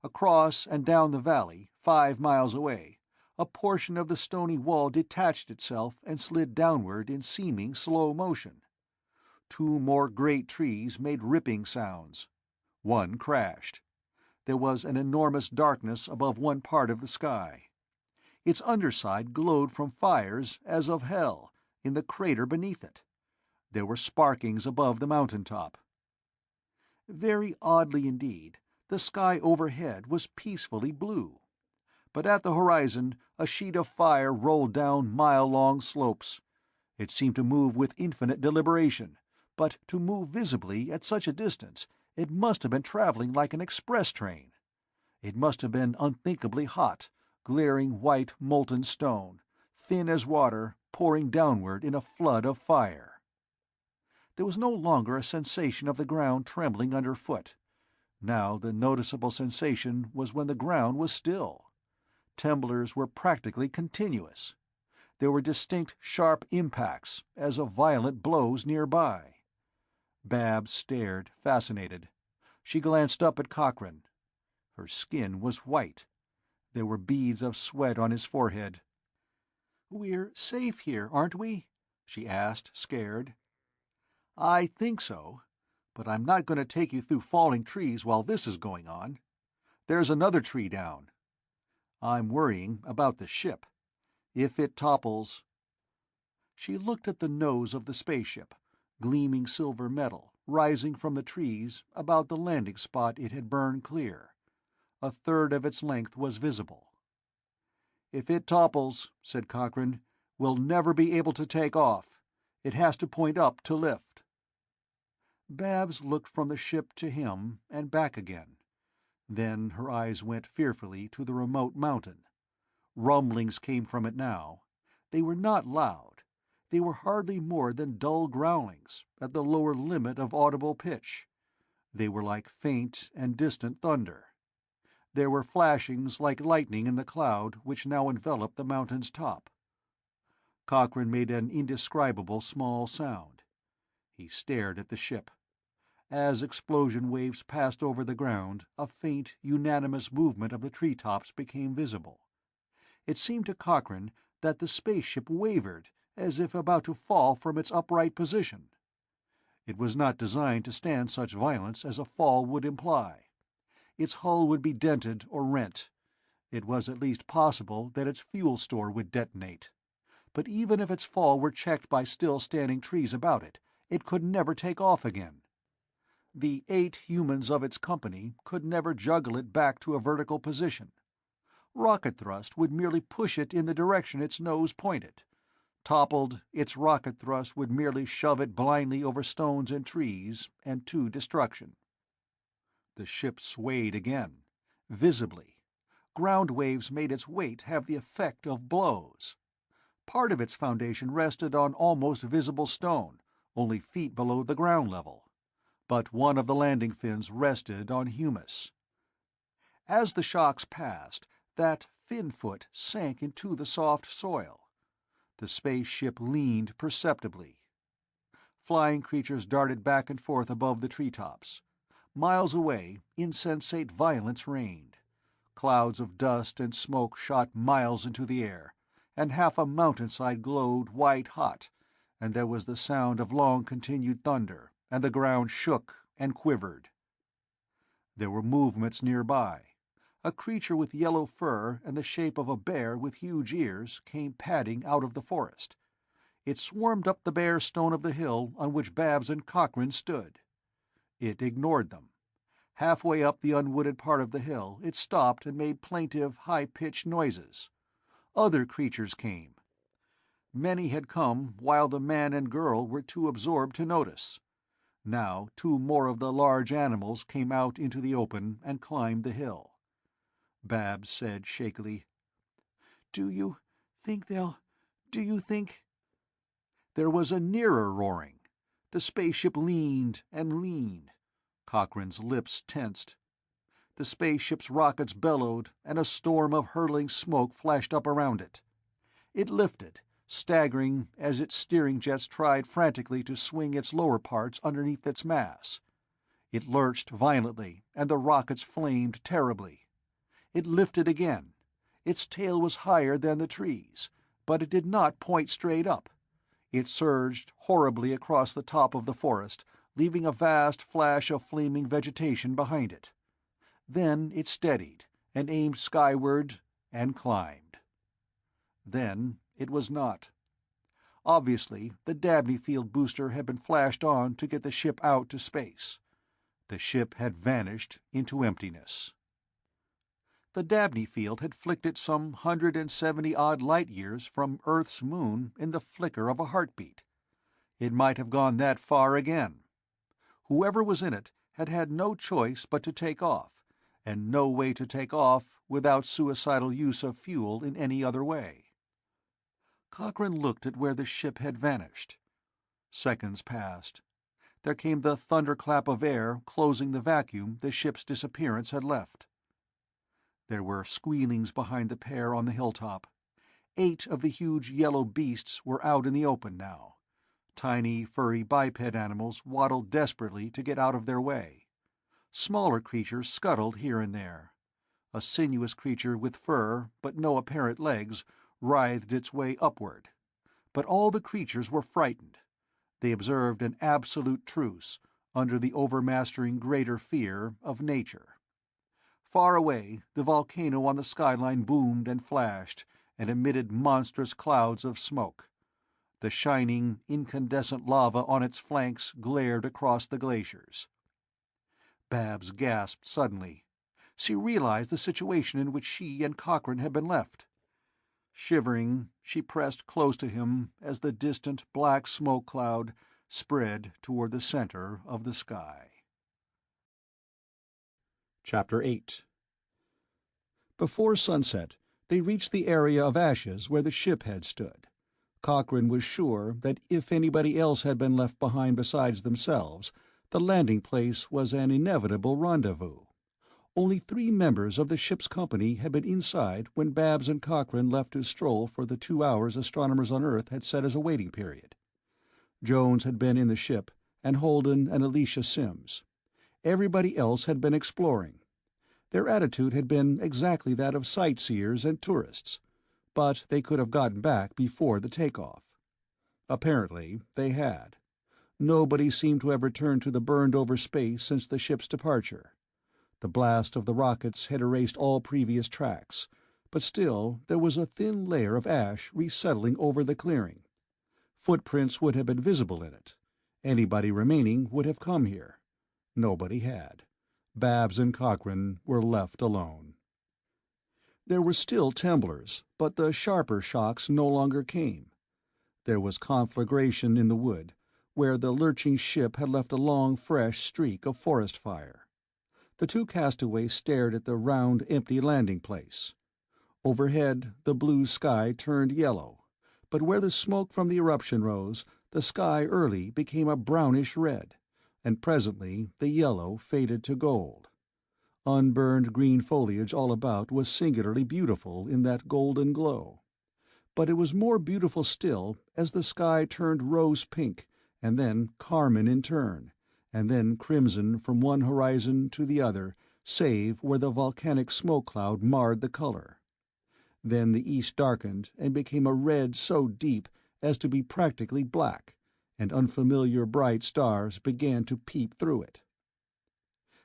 Across and down the valley, 5 miles away, a portion of the stony wall detached itself and slid downward in seeming slow motion. 2 more great trees made ripping sounds. One crashed. There was an enormous darkness above one part of the sky. Its underside glowed from fires as of hell in the crater beneath it. There were sparkings above the mountain top. Very oddly indeed, the sky overhead was peacefully blue. But at the horizon a sheet of fire rolled down mile-long slopes. It seemed to move with infinite deliberation, but to move visibly at such a distance it must have been traveling like an express train. It must have been unthinkably hot, glaring white molten stone, thin as water, pouring downward in a flood of fire. There was no longer a sensation of the ground trembling underfoot. Now the noticeable sensation was when the ground was still. Tremblers were practically continuous. There were distinct sharp impacts, as of violent blows nearby. Babs stared, fascinated. She glanced up at Cochrane. Her skin was white. There were beads of sweat on his forehead. "We're safe here, aren't we?" she asked, scared. "I think so, but I'm not going to take you through falling trees while this is going on. There's another tree down. I'm worrying about the ship. If it topples—" She looked at the nose of the spaceship, gleaming silver metal, rising from the trees about the landing spot it had burned clear. A third of its length was visible. "If it topples," said Cochrane, "we'll never be able to take off. It has to point up to lift." Babs looked from the ship to him and back again. Then her eyes went fearfully to the remote mountain. Rumblings came from it now. They were not loud. They were hardly more than dull growlings, at the lower limit of audible pitch. They were like faint and distant thunder. There were flashings like lightning in the cloud which now enveloped the mountain's top. Cochrane made an indescribable small sound. He stared at the ship. As explosion waves passed over the ground, a faint, unanimous movement of the treetops became visible. It seemed to Cochrane that the spaceship wavered, as if about to fall from its upright position. It was not designed to stand such violence as a fall would imply. Its hull would be dented or rent. It was at least possible that its fuel store would detonate. But even if its fall were checked by still-standing trees about it, it could never take off again. The 8 humans of its company could never juggle it back to a vertical position. Rocket thrust would merely push it in the direction its nose pointed. Toppled, its rocket thrust would merely shove it blindly over stones and trees and to destruction. The ship swayed again, visibly. Ground waves made its weight have the effect of blows. Part of its foundation rested on almost visible stone, only feet below the ground level. But one of the landing fins rested on humus. As the shocks passed, that fin foot sank into the soft soil. The spaceship leaned perceptibly. Flying creatures darted back and forth above the treetops. Miles away, insensate violence reigned. Clouds of dust and smoke shot miles into the air, and half a mountainside glowed white-hot, and there was the sound of long-continued thunder, and the ground shook and quivered. There were movements nearby. A creature with yellow fur and the shape of a bear with huge ears came padding out of the forest. It swarmed up the bare stone of the hill on which Babs and Cochrane stood. It ignored them. Halfway up the unwooded part of the hill it stopped and made plaintive, high-pitched noises. Other creatures came. Many had come while the man and girl were too absorbed to notice. Now 2 more of the large animals came out into the open and climbed the hill. Babs said shakily, "Do you think they'll... do you think—" There was a nearer roaring. The spaceship leaned and leaned. Cochrane's lips tensed. The spaceship's rockets bellowed, and a storm of hurtling smoke flashed up around it. It lifted, staggering as its steering jets tried frantically to swing its lower parts underneath its mass. It lurched violently, and the rockets flamed terribly. It lifted again. Its tail was higher than the trees, but it did not point straight up. It surged horribly across the top of the forest, leaving a vast flash of flaming vegetation behind it. Then it steadied, and aimed skyward, and climbed. Then it was not. Obviously, the Dabney field booster had been flashed on to get the ship out to space. The ship had vanished into emptiness. The Dabney field had flicked it some 170-odd light-years from Earth's moon in the flicker of a heartbeat. It might have gone that far again. Whoever was in it had had no choice but to take off, and no way to take off without suicidal use of fuel in any other way. Cochrane looked at where the ship had vanished. Seconds passed. There came the thunderclap of air closing the vacuum the ship's disappearance had left. There were squealings behind the pair on the hilltop. 8 of the huge yellow beasts were out in the open now. Tiny, furry biped animals waddled desperately to get out of their way. Smaller creatures scuttled here and there. A sinuous creature with fur, but no apparent legs, writhed its way upward. But all the creatures were frightened. They observed an absolute truce, under the overmastering greater fear of nature. Far away, the volcano on the skyline boomed and flashed, and emitted monstrous clouds of smoke. The shining, incandescent lava on its flanks glared across the glaciers. Babs gasped suddenly. She realized the situation in which she and Cochrane had been left. Shivering, she pressed close to him as the distant black smoke cloud spread toward the center of the sky. Chapter 8. Before sunset, they reached the area of ashes where the ship had stood. Cochrane was sure that if anybody else had been left behind besides themselves, the landing place was an inevitable rendezvous. Only 3 members of the ship's company had been inside when Babs and Cochrane left to stroll for the 2 hours astronomers on Earth had set as a waiting period. Jones had been in the ship, and Holden and Alicia Sims. Everybody else had been exploring. Their attitude had been exactly that of sightseers and tourists, but they could have gotten back before the takeoff. Apparently, they had. Nobody seemed to have returned to the burned-over space since the ship's departure. The blast of the rockets had erased all previous tracks, but still there was a thin layer of ash resettling over the clearing. Footprints would have been visible in it. Anybody remaining would have come here. Nobody had. Babs and Cochrane were left alone. There were still temblors, but the sharper shocks no longer came. There was conflagration in the wood, where the lurching ship had left a long, fresh streak of forest fire. The 2 castaways stared at the round, empty landing place. Overhead, the blue sky turned yellow, but where the smoke from the eruption rose, the sky early became a brownish red, and presently the yellow faded to gold. Unburned green foliage all about was singularly beautiful in that golden glow. But it was more beautiful still as the sky turned rose-pink, and then carmine in turn, and then crimson from one horizon to the other, save where the volcanic smoke cloud marred the color. Then the east darkened and became a red so deep as to be practically black, and unfamiliar bright stars began to peep through it.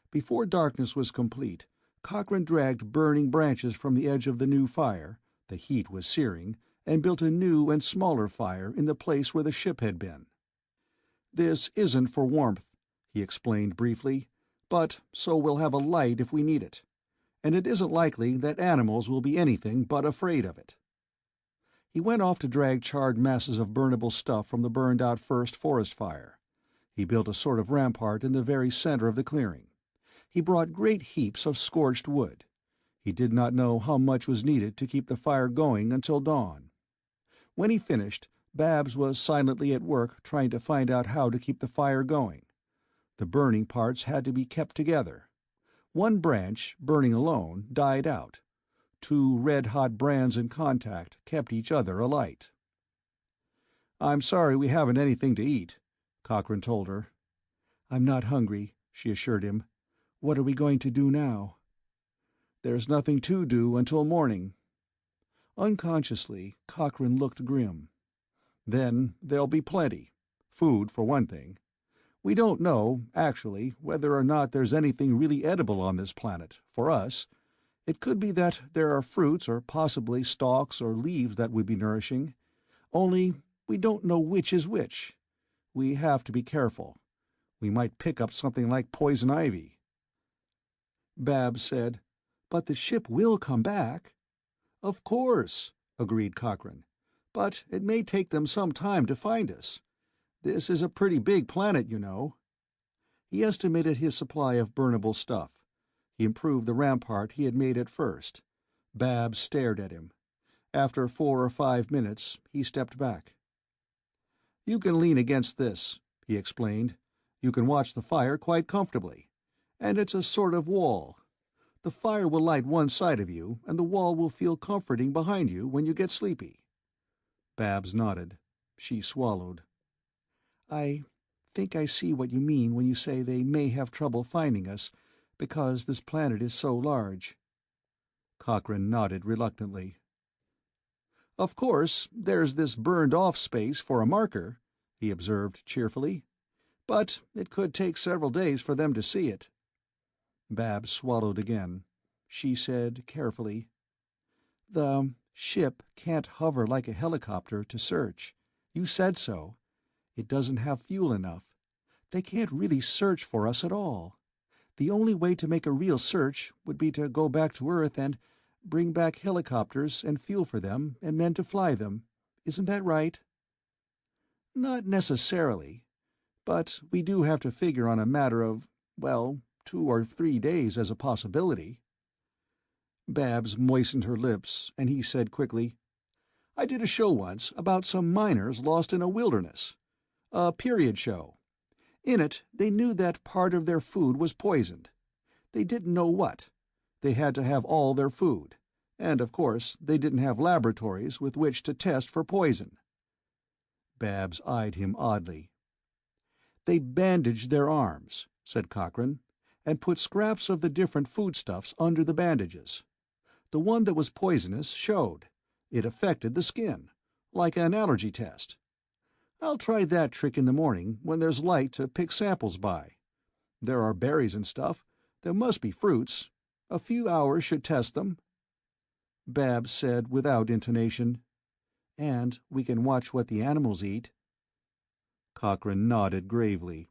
Before darkness was complete, Cochrane dragged burning branches from the edge of the new fire, the heat was searing, and built a new and smaller fire in the place where the ship had been. "This isn't for warmth," he explained briefly, "but so we'll have a light if we need it. And it isn't likely that animals will be anything but afraid of it." He went off to drag charred masses of burnable stuff from the burned-out first forest fire. He built a sort of rampart in the very center of the clearing. He brought great heaps of scorched wood. He did not know how much was needed to keep the fire going until dawn. When he finished, Babs was silently at work trying to find out how to keep the fire going. The burning parts had to be kept together. One branch, burning alone, died out. Two red-hot brands in contact kept each other alight. "I'm sorry we haven't anything to eat," Cochrane told her. "I'm not hungry," she assured him. "What are we going to do now?" "There's nothing to do until morning." Unconsciously, Cochrane looked grim. "Then there'll be plenty. Food, for one thing. We don't know, actually, whether or not there's anything really edible on this planet, for us. It could be that there are fruits or possibly stalks or leaves that would be nourishing. Only, we don't know which is which. We have to be careful. We might pick up something like poison ivy." Babs said, "But the ship will come back." "Of course," agreed Cochrane. "But it may take them some time to find us. This is a pretty big planet, you know." He estimated his supply of burnable stuff. He improved the rampart he had made at first. Babs stared at him. After 4 or 5 minutes, he stepped back. "You can lean against this," he explained. "You can watch the fire quite comfortably. And it's a sort of wall. The fire will light one side of you, and the wall will feel comforting behind you when you get sleepy." Babs nodded. She swallowed. "I think I see what you mean when you say they may have trouble finding us, because this planet is so large." Cochrane nodded reluctantly. "Of course, there's this burned-off space for a marker," he observed cheerfully. "But it could take several days for them to see it." Babs swallowed again. She said carefully, "The ship can't hover like a helicopter to search. You said so. It doesn't have fuel enough. They can't really search for us at all. The only way to make a real search would be to go back to Earth and bring back helicopters and fuel for them and men to fly them. Isn't that right?" "Not necessarily. But we do have to figure on a matter of, well, 2 or 3 days as a possibility." Babs moistened her lips, and he said quickly, "I did a show once about some miners lost in a wilderness. A period show. In it, they knew that part of their food was poisoned. They didn't know what. They had to have all their food. And, of course, they didn't have laboratories with which to test for poison." Babs eyed him oddly. "They bandaged their arms," said Cochrane, "and put scraps of the different foodstuffs under the bandages. The one that was poisonous showed. It affected the skin, like an allergy test. I'll try that trick in the morning when there's light to pick samples by. There are berries and stuff. There must be fruits. A few hours should test them." Babs said without intonation, "And we can watch what the animals eat." Cochrane nodded gravely.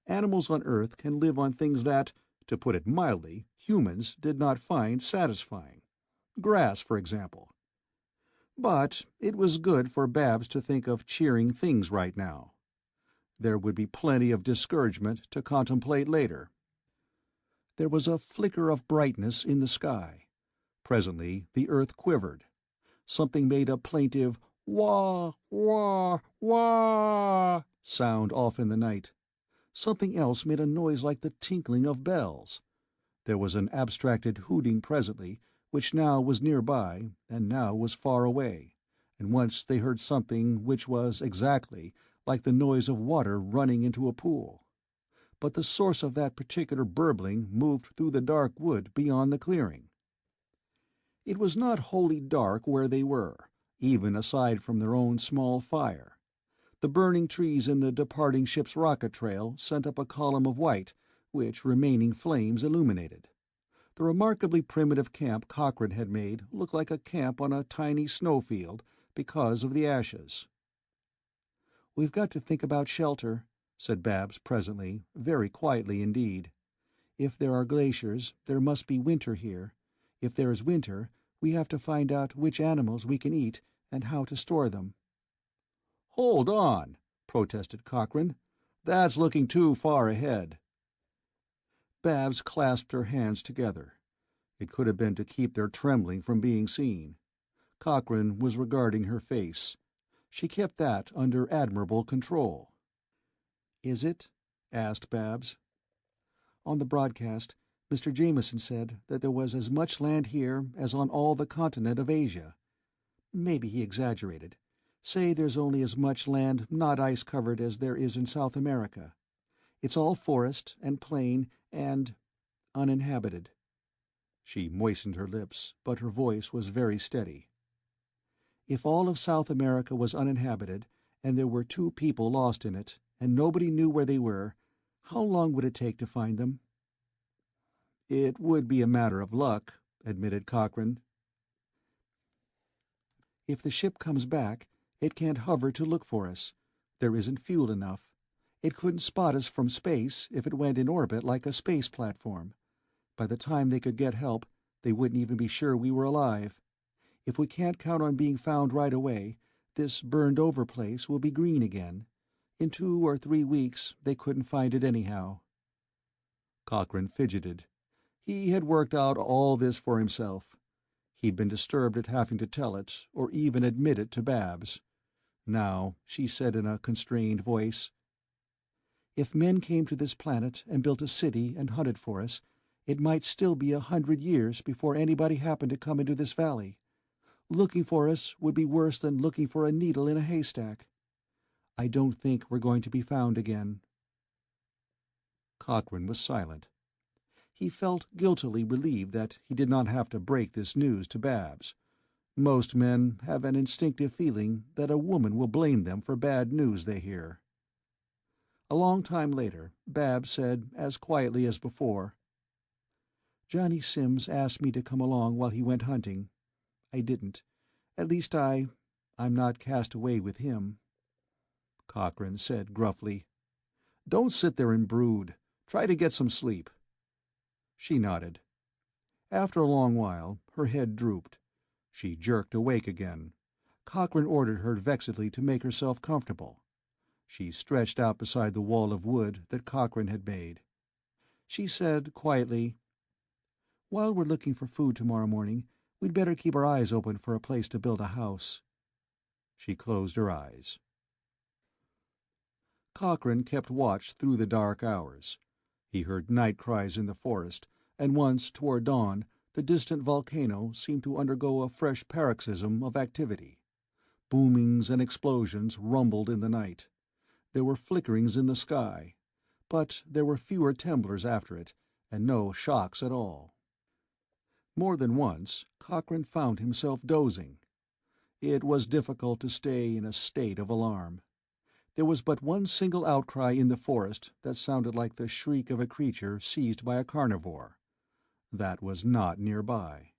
Animals on Earth can live on things that, to put it mildly, humans did not find satisfying. Grass, for example. But it was good for Babs to think of cheering things right now. There would be plenty of discouragement to contemplate later. There was a flicker of brightness in the sky. Presently the earth quivered. Something made a plaintive wah, wah, wah sound off in the night. Something else made a noise like the tinkling of bells. There was an abstracted hooting presently, which now was nearby, and now was far away, and once they heard something which was exactly like the noise of water running into a pool. But the source of that particular burbling moved through the dark wood beyond the clearing. It was not wholly dark where they were, even aside from their own small fire. The burning trees in the departing ship's rocket trail sent up a column of white, which remaining flames illuminated. The remarkably primitive camp Cochrane had made looked like a camp on a tiny snowfield because of the ashes. "We've got to think about shelter," said Babs presently, very quietly indeed. "If there are glaciers, there must be winter here. If there is winter, we have to find out which animals we can eat and how to store them." "Hold on," protested Cochrane. That's looking too far ahead." Babs clasped her hands together. It could have been to keep their trembling from being seen. Cochrane was regarding her face. She kept that under admirable control. "Is it?" asked Babs. "On the broadcast, Mr. Jameson said that there was as much land here as on all the continent of Asia. Maybe he exaggerated. Say there's only as much land not ice-covered as there is in South America. It's all forest and plain and uninhabited." She moistened her lips, but her voice was very steady. "If all of South America was uninhabited, and there were 2 people lost in it, and nobody knew where they were, how long would it take to find them?" "It would be a matter of luck," admitted Cochrane. "If the ship comes back, it can't hover to look for us. There isn't fuel enough. It couldn't spot us from space if it went in orbit like a space platform. By the time they could get help, they wouldn't even be sure we were alive. If we can't count on being found right away, this burned-over place will be green again. In 2 or 3 weeks, they couldn't find it anyhow." Cochrane fidgeted. He had worked out all this for himself. He'd been disturbed at having to tell it, or even admit it to Babs. Now, she said in a constrained voice, "If men came to this planet and built a city and hunted for us, it might still be 100 years before anybody happened to come into this valley. Looking for us would be worse than looking for a needle in a haystack. I don't think we're going to be found again." Cochrane was silent. He felt guiltily relieved that he did not have to break this news to Babs. Most men have an instinctive feeling that a woman will blame them for bad news they hear. A long time later, Babs said, as quietly as before, "Johnny Sims asked me to come along while he went hunting. I didn't. At least I'm not cast away with him." Cochrane said gruffly, "Don't sit there and brood. Try to get some sleep." She nodded. After a long while, her head drooped. She jerked awake again. Cochrane ordered her vexedly to make herself comfortable. She stretched out beside the wall of wood that Cochrane had made. She said quietly, "While we're looking for food tomorrow morning, we'd better keep our eyes open for a place to build a house." She closed her eyes. Cochrane kept watch through the dark hours. He heard night cries in the forest, and once, toward dawn, the distant volcano seemed to undergo a fresh paroxysm of activity. Boomings and explosions rumbled in the night. There were flickerings in the sky, but there were fewer temblors after it, and no shocks at all. More than once, Cochrane found himself dozing. It was difficult to stay in a state of alarm. There was but one single outcry in the forest that sounded like the shriek of a creature seized by a carnivore. That was not nearby.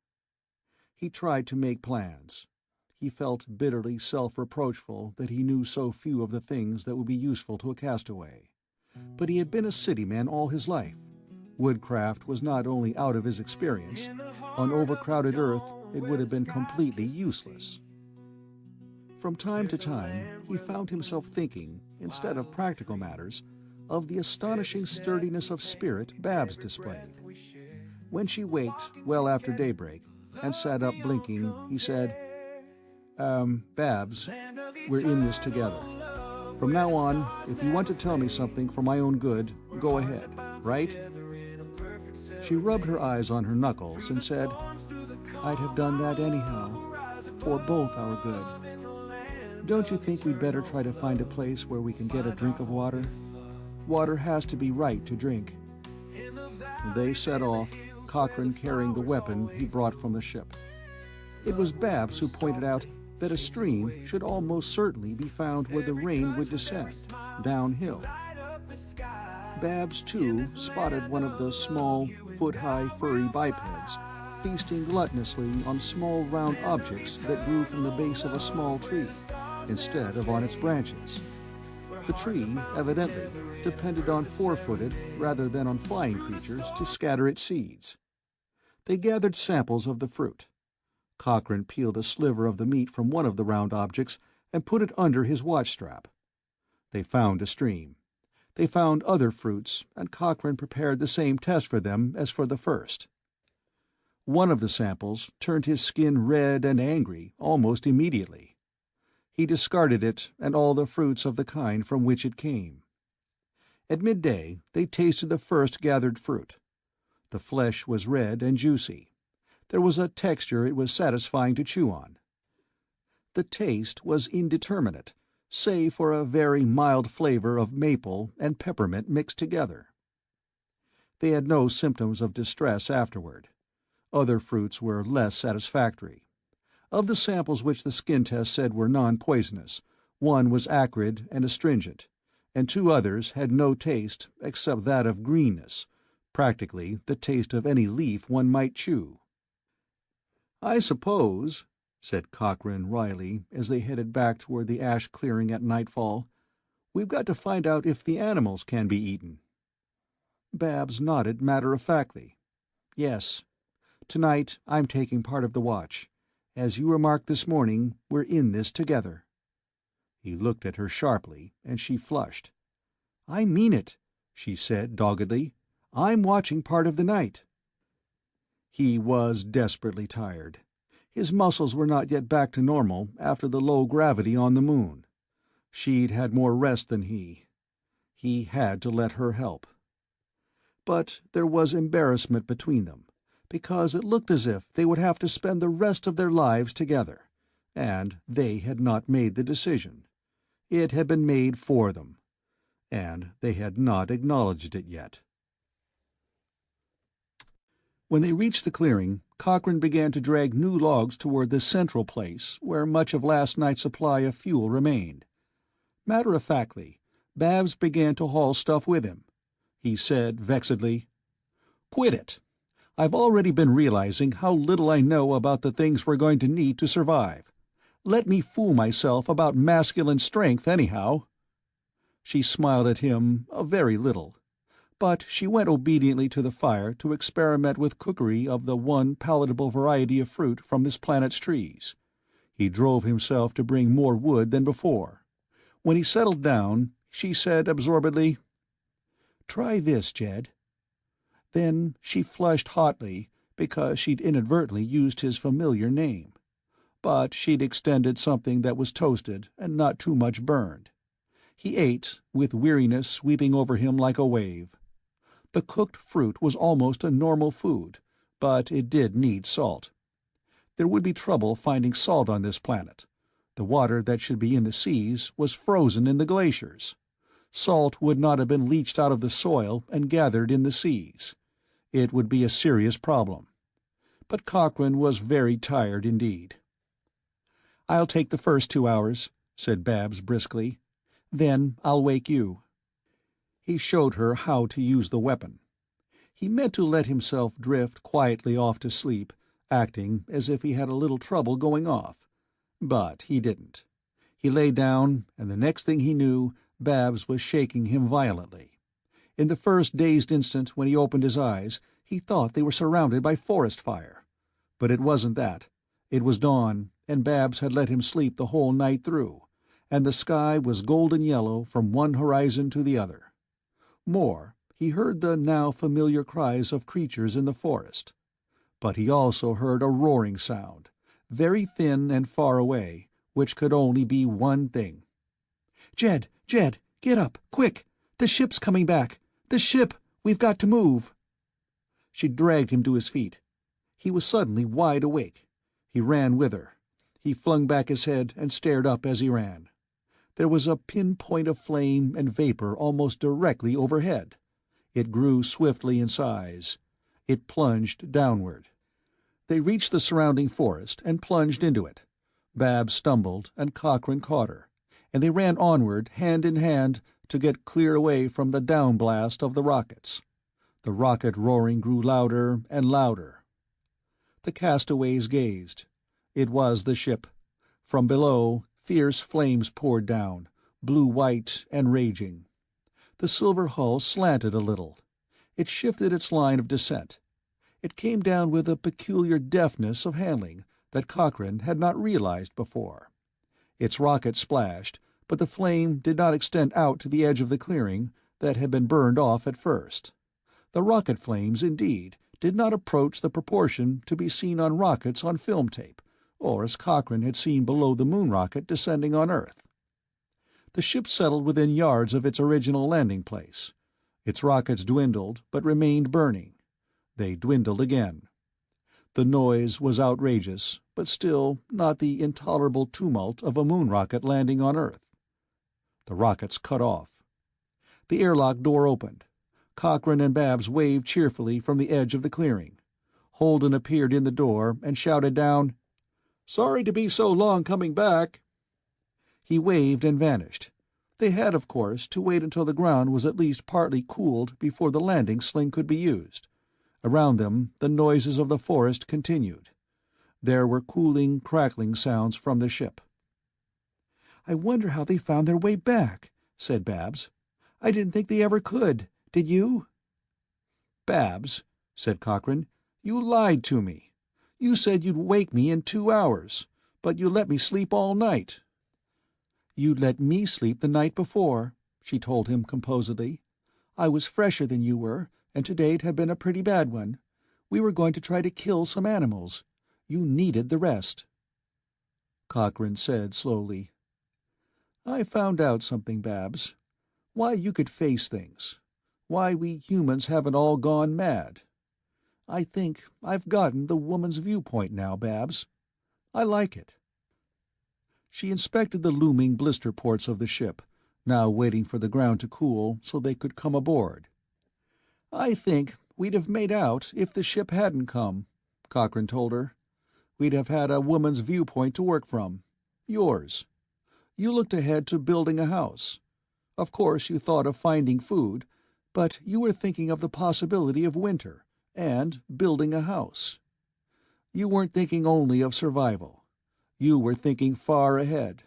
He tried to make plans. He felt bitterly self-reproachful that he knew so few of the things that would be useful to a castaway. But he had been a city man all his life. Woodcraft was not only out of his experience. On overcrowded Earth, it would have been completely useless. From time to time, he found himself thinking, instead of practical matters, of the astonishing sturdiness of spirit Babs displayed. When she waked well after daybreak and sat up blinking, he said, Babs, we're in this together. From now on, if you want to tell me something for my own good, go ahead, right?" She rubbed her eyes on her knuckles and said, "I'd have done that anyhow, for both our good. Don't you think we'd better try to find a place where we can get a drink of water? Water has to be right to drink." They set off, Cochrane carrying the weapon he brought from the ship. It was Babs who pointed out that a stream should almost certainly be found where the rain would descend, downhill. Babs, too, spotted one of the small, foot-high furry bipeds, feasting gluttonously on small round objects that grew from the base of a small tree, instead of on its branches. The tree, evidently, depended on four-footed rather than on flying creatures to scatter its seeds. They gathered samples of the fruit. Cochrane peeled a sliver of the meat from one of the round objects and put it under his watch strap. They found a stream. They found other fruits, and Cochrane prepared the same test for them as for the first. One of the samples turned his skin red and angry almost immediately. He discarded it and all the fruits of the kind from which it came. At midday they tasted the first gathered fruit. The flesh was red and juicy. There was a texture it was satisfying to chew on. The taste was indeterminate, save for a very mild flavor of maple and peppermint mixed together. They had no symptoms of distress afterward. Other fruits were less satisfactory. Of the samples which the skin test said were non-poisonous, one was acrid and astringent, and two others had no taste except that of greenness, practically the taste of any leaf one might chew. "I suppose," said Cochrane wryly as they headed back toward the ash clearing at nightfall, "we've got to find out if the animals can be eaten." Babs nodded matter-of-factly. "Yes. Tonight I'm taking part of the watch. As you remarked this morning, we're in this together." He looked at her sharply, and she flushed. "I mean it," she said doggedly. "I'm watching part of the night." He was desperately tired. His muscles were not yet back to normal after the low gravity on the moon. She'd had more rest than he. He had to let her help. But there was embarrassment between them, because it looked as if they would have to spend the rest of their lives together, and they had not made the decision. It had been made for them, and they had not acknowledged it yet. When they reached the clearing, Cochrane began to drag new logs toward the central place where much of last night's supply of fuel remained. Matter-of-factly, Babs began to haul stuff with him. He said vexedly, "Quit it. I've already been realizing how little I know about the things we're going to need to survive. Let me fool myself about masculine strength, anyhow." She smiled at him a very little, but she went obediently to the fire to experiment with cookery of the one palatable variety of fruit from this planet's trees. He drove himself to bring more wood than before. When he settled down, she said absorbedly, "Try this, Jed." Then she flushed hotly because she'd inadvertently used his familiar name. But she'd extended something that was toasted and not too much burned. He ate, with weariness sweeping over him like a wave. The cooked fruit was almost a normal food, but it did need salt. There would be trouble finding salt on this planet. The water that should be in the seas was frozen in the glaciers. Salt would not have been leached out of the soil and gathered in the seas. It would be a serious problem. But Cochrane was very tired indeed. "I'll take the first 2 hours," said Babs briskly. "Then I'll wake you." He showed her how to use the weapon. He meant to let himself drift quietly off to sleep, acting as if he had a little trouble going off. But he didn't. He lay down, and the next thing he knew, Babs was shaking him violently. In the first dazed instant when he opened his eyes, he thought they were surrounded by forest fire. But it wasn't that. It was dawn, and Babs had let him sleep the whole night through, and the sky was golden yellow from one horizon to the other. More, he heard the now familiar cries of creatures in the forest. But he also heard a roaring sound, very thin and far away, which could only be one thing. "Jed, Jed, get up, quick! The ship's coming back! The ship! We've got to move!" She dragged him to his feet. He was suddenly wide awake. He ran with her. He flung back his head and stared up as he ran. There was a pinpoint of flame and vapor almost directly overhead. It grew swiftly in size. It plunged downward. They reached the surrounding forest and plunged into it. Babs stumbled, and Cochrane caught her, and they ran onward hand in hand to get clear away from the downblast of the rockets. The rocket roaring grew louder and louder. The castaways gazed. It was the ship. From below, fierce flames poured down, blue-white and raging. The silver hull slanted a little. It shifted its line of descent. It came down with a peculiar deftness of handling that Cochrane had not realized before. Its rocket splashed, but the flame did not extend out to the edge of the clearing, that had been burned off at first. The rocket flames, indeed, did not approach the proportion to be seen on rockets on film tape, or as Cochrane had seen below the moon rocket descending on Earth. The ship settled within yards of its original landing place. Its rockets dwindled, but remained burning. They dwindled again. The noise was outrageous, but still not the intolerable tumult of a moon rocket landing on Earth. The rockets cut off. The airlock door opened. Cochrane and Babs waved cheerfully from the edge of the clearing. Holden appeared in the door and shouted down, "Sorry to be so long coming back." He waved and vanished. They had, of course, to wait until the ground was at least partly cooled before the landing sling could be used. Around them, the noises of the forest continued. There were cooling, crackling sounds from the ship. "I wonder how they found their way back," said Babs. "I didn't think they ever could. Did you?" "Babs," said Cochrane, "you lied to me. You said you'd wake me in 2 hours, but you let me sleep all night." "You'd let me sleep the night before," she told him composedly. "I was fresher than you were, and today'd have been a pretty bad one. We were going to try to kill some animals. You needed the rest." Cochrane said slowly, "I found out something, Babs. Why you could face things. Why we humans haven't all gone mad. I think I've gotten the woman's viewpoint now, Babs. I like it." She inspected the looming blister ports of the ship, now waiting for the ground to cool so they could come aboard. "I think we'd have made out if the ship hadn't come," Cochrane told her. "We'd have had a woman's viewpoint to work from. Yours. You looked ahead to building a house. Of course you thought of finding food, but you were thinking of the possibility of winter, and building a house. You weren't thinking only of survival. You were thinking far ahead.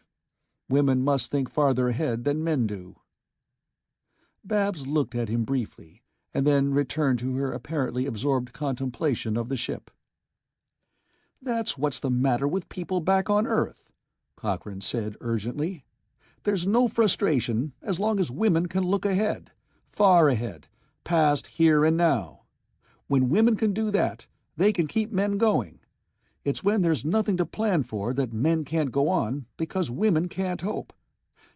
Women must think farther ahead than men do." Babs looked at him briefly, and then returned to her apparently absorbed contemplation of the ship. "That's what's the matter with people back on Earth," Cochrane said urgently. "There's no frustration as long as women can look ahead, far ahead, past here and now. When women can do that, they can keep men going. It's when there's nothing to plan for that men can't go on, because women can't hope.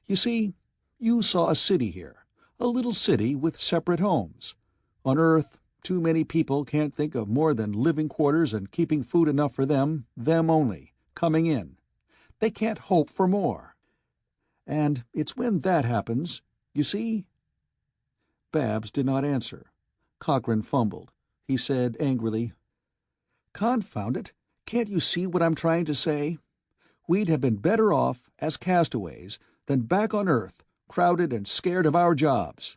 You see, you saw a city here, a little city with separate homes. On Earth, too many people can't think of more than living quarters and keeping food enough for them only, coming in. They can't hope for more. And it's when that happens, you see?" Babs did not answer. Cochrane fumbled. He said angrily, "Confound it, can't you see what I'm trying to say? We'd have been better off, as castaways, than back on Earth, crowded and scared of our jobs.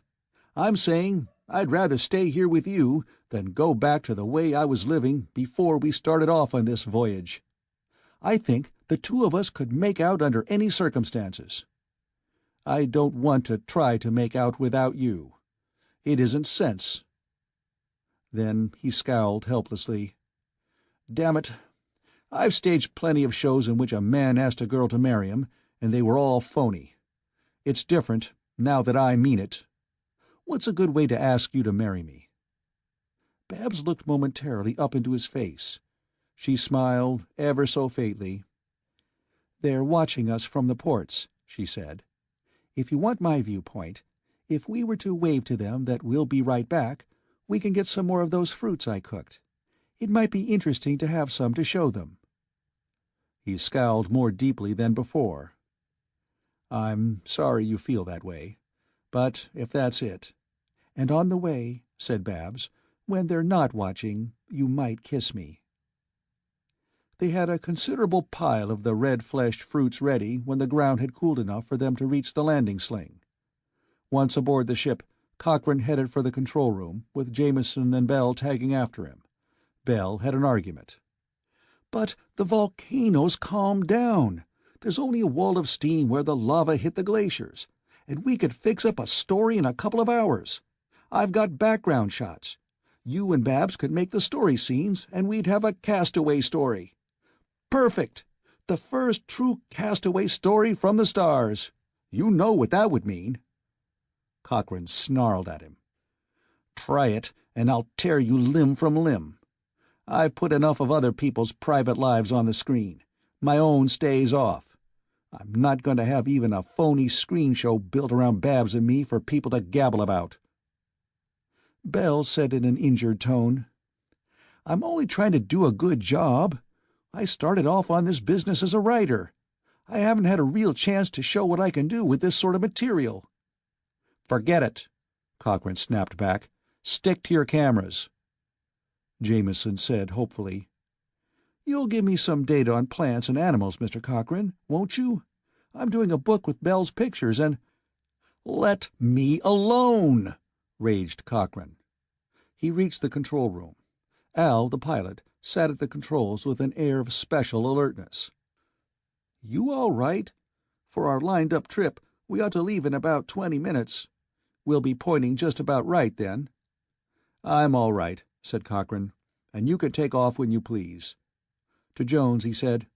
I'm saying I'd rather stay here with you than go back to the way I was living before we started off on this voyage. I think the two of us could make out under any circumstances. I don't want to try to make out without you. It isn't sense." Then he scowled helplessly. "Damn it, I've staged plenty of shows in which a man asked a girl to marry him, and they were all phony. It's different, now that I mean it. What's a good way to ask you to marry me?" Babs looked momentarily up into his face. She smiled, ever so faintly. "They're watching us from the ports," she said. "If you want my viewpoint, if we were to wave to them that we'll be right back, we can get some more of those fruits I cooked. It might be interesting to have some to show them." He scowled more deeply than before. "I'm sorry you feel that way. But if that's it—" "And on the way," said Babs, "when they're not watching, you might kiss me." They had a considerable pile of the red-fleshed fruits ready when the ground had cooled enough for them to reach the landing sling. Once aboard the ship, Cochrane headed for the control room, with Jameson and Bell tagging after him. Bell had an argument. "But the volcano's calmed down. There's only a wall of steam where the lava hit the glaciers, and we could fix up a story in a couple of hours. I've got background shots. You and Babs could make the story scenes, and we'd have a castaway story. Perfect! The first true castaway story from the stars. You know what that would mean." Cochrane snarled at him. "Try it, and I'll tear you limb from limb. I've put enough of other people's private lives on the screen. My own stays off. I'm not going to have even a phony screen show built around Babs and me for people to gabble about." Bell said in an injured tone, "I'm only trying to do a good job. I started off on this business as a writer. I haven't had a real chance to show what I can do with this sort of material." "Forget it," Cochrane snapped back. "Stick to your cameras." Jameson said hopefully, "You'll give me some data on plants and animals, Mr. Cochrane, won't you? I'm doing a book with Bell's pictures and—" "Let me alone!" raged Cochrane. He reached the control room. Al, the pilot, sat at the controls with an air of special alertness. "You all right? For our lined-up trip, we ought to leave in about 20 minutes. We'll be pointing just about right, then." "I'm all right," said Cochrane, "and you can take off when you please." To Jones he said,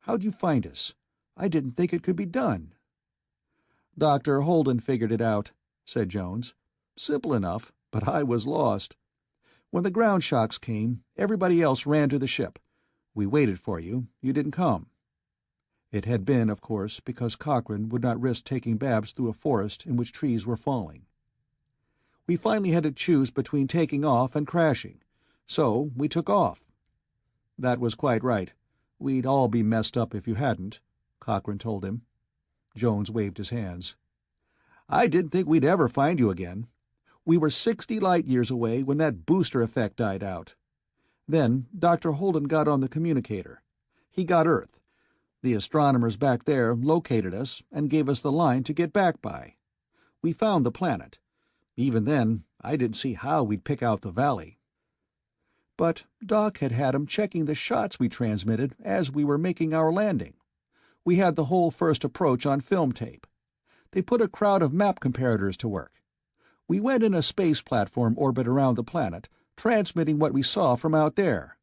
"How'd you find us? I didn't think it could be done." "Dr. Holden figured it out," said Jones. "Simple enough, but I was lost. When the ground shocks came, everybody else ran to the ship. We waited for you. You didn't come." It had been, of course, because Cochrane would not risk taking Babs through a forest in which trees were falling. "We finally had to choose between taking off and crashing, so we took off." "That was quite right. We'd all be messed up if you hadn't," Cochrane told him. Jones waved his hands. "I didn't think we'd ever find you again. We were 60 light-years away when that booster effect died out. Then Dr. Holden got on the communicator. He got Earth. The astronomers back there located us and gave us the line to get back by. We found the planet. Even then, I didn't see how we'd pick out the valley." "But Doc had 'em checking the shots we transmitted as we were making our landing. We had the whole first approach on film tape. They put a crowd of map comparators to work. We went in a space platform orbit around the planet, transmitting what we saw from out there.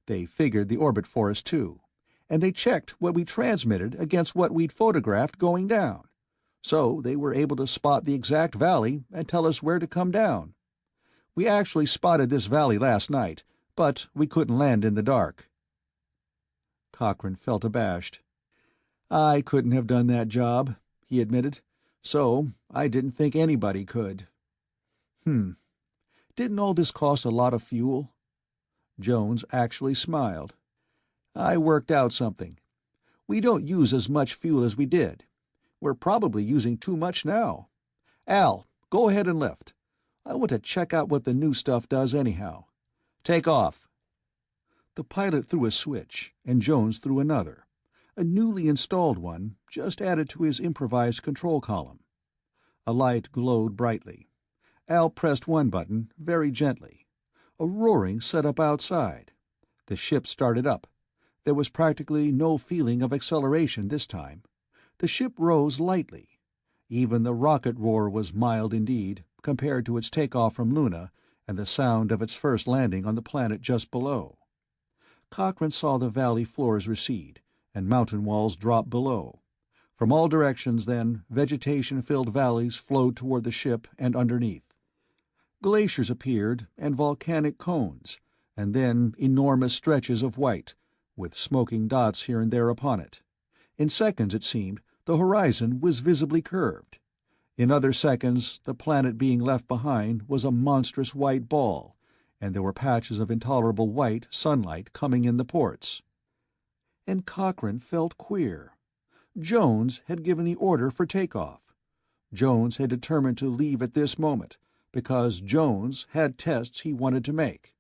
They figured the orbit for us, too, and they checked what we transmitted against what we'd photographed going down. So they were able to spot the exact valley and tell us where to come down. We actually spotted this valley last night, but we couldn't land in the dark." Cochrane felt abashed. "I couldn't have done that job," he admitted, "so I didn't think anybody could." Didn't all this cost a lot of fuel?" Jones actually smiled. "I worked out something. We don't use as much fuel as we did. We're probably using too much now. Al, go ahead and lift. I want to check out what the new stuff does anyhow. Take off." The pilot threw a switch, and Jones threw another, a newly installed one, just added to his improvised control column. A light glowed brightly. Al pressed one button, very gently. A roaring set up outside. The ship started up. There was practically no feeling of acceleration this time. The ship rose lightly. Even the rocket roar was mild indeed, compared to its takeoff from Luna and the sound of its first landing on the planet just below. Cochrane saw the valley floors recede, and mountain walls drop below. From all directions, then, vegetation-filled valleys flowed toward the ship and underneath. Glaciers appeared, and volcanic cones, and then enormous stretches of white, with smoking dots here and there upon it. In seconds, it seemed, the horizon was visibly curved. In other seconds, the planet being left behind was a monstrous white ball, and there were patches of intolerable white sunlight coming in the ports. And Cochrane felt queer. Jones had given the order for takeoff. Jones had determined to leave at this moment, because Jones had tests he wanted to make.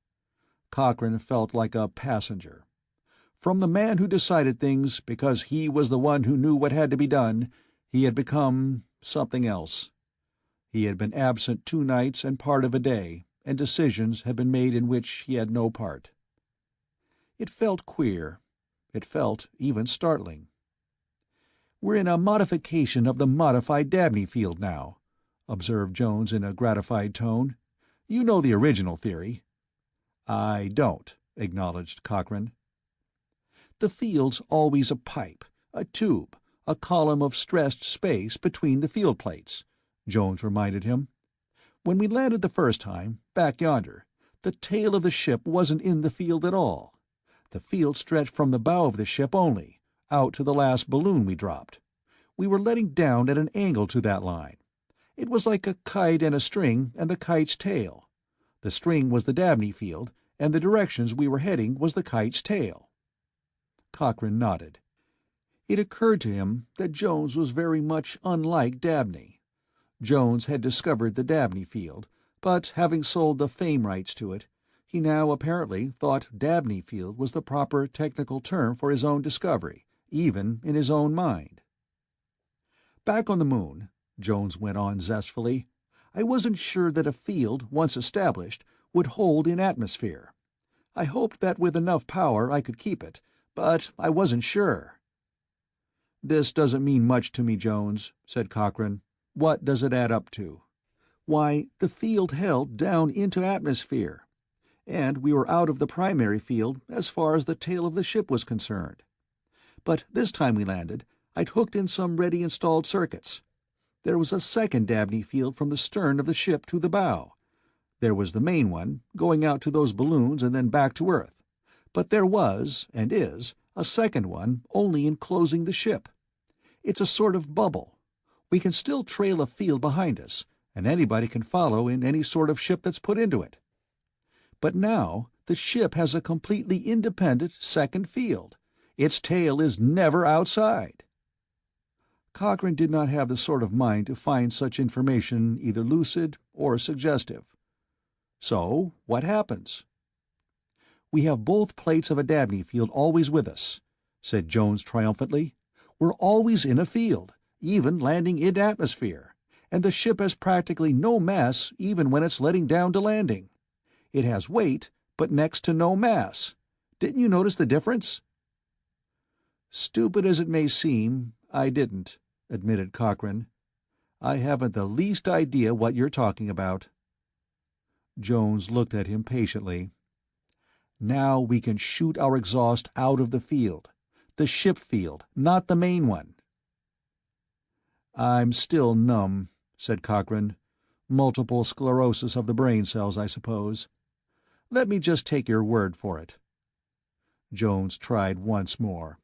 Cochrane felt like a passenger. From the man who decided things because he was the one who knew what had to be done, he had become something else. He had been absent 2 nights and part of a day, and decisions had been made in which he had no part. It felt queer. It felt even startling. "We're in a modification of the modified Dabney field now," observed Jones in a gratified tone. "You know the original theory." "I don't," acknowledged Cochrane. "The field's always a pipe, a tube, a column of stressed space between the field plates," Jones reminded him. "When we landed the first time, back yonder, the tail of the ship wasn't in the field at all. The field stretched from the bow of the ship only, out to the last balloon we dropped. We were letting down at an angle to that line. It was like a kite and a string and the kite's tail. The string was the Dabney field, and the directions we were heading was the kite's tail." Cochrane nodded. It occurred to him that Jones was very much unlike Dabney. Jones had discovered the Dabney field, but having sold the fame rights to it, he now apparently thought Dabney field was the proper technical term for his own discovery, even in his own mind. "Back on the moon," Jones went on zestfully, "I wasn't sure that a field, once established, would hold in atmosphere. I hoped that with enough power I could keep it, but I wasn't sure." "This doesn't mean much to me, Jones," said Cochrane. "What does it add up to?" "Why, the field held down into atmosphere, and we were out of the primary field as far as the tail of the ship was concerned. But this time we landed, I'd hooked in some ready-installed circuits. There was a second Dabney field from the stern of the ship to the bow. There was the main one, going out to those balloons and then back to Earth. But there was, and is, a second one only enclosing the ship. It's a sort of bubble. We can still trail a field behind us, and anybody can follow in any sort of ship that's put into it. But now the ship has a completely independent second field. Its tail is never outside." Cochrane did not have the sort of mind to find such information either lucid or suggestive. "So, what happens?" "We have both plates of a Dabney field always with us," said Jones triumphantly. "We're always in a field, even landing in atmosphere, and the ship has practically no mass even when it's letting down to landing. It has weight, but next to no mass. Didn't you notice the difference?" "Stupid as it may seem, I didn't," admitted Cochrane. "I haven't the least idea what you're talking about." Jones looked at him patiently. "Now we can shoot our exhaust out of the field. The ship field, not the main one." "I'm still numb," said Cochrane. "Multiple sclerosis of the brain cells, I suppose. Let me just take your word for it." Jones tried once more.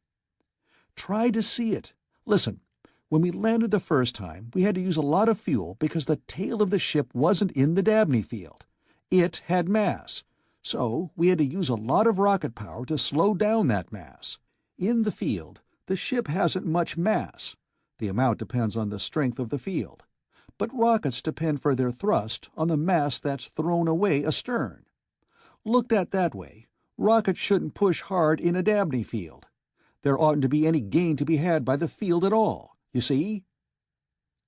"Try to see it. Listen, when we landed the first time, we had to use a lot of fuel because the tail of the ship wasn't in the Dabney field. It had mass, so we had to use a lot of rocket power to slow down that mass. In the field, the ship hasn't much mass. The amount depends on the strength of the field. But rockets depend for their thrust on the mass that's thrown away astern. Looked at that way, rockets shouldn't push hard in a Dabney field. There oughtn't to be any gain to be had by the field at all, you see?"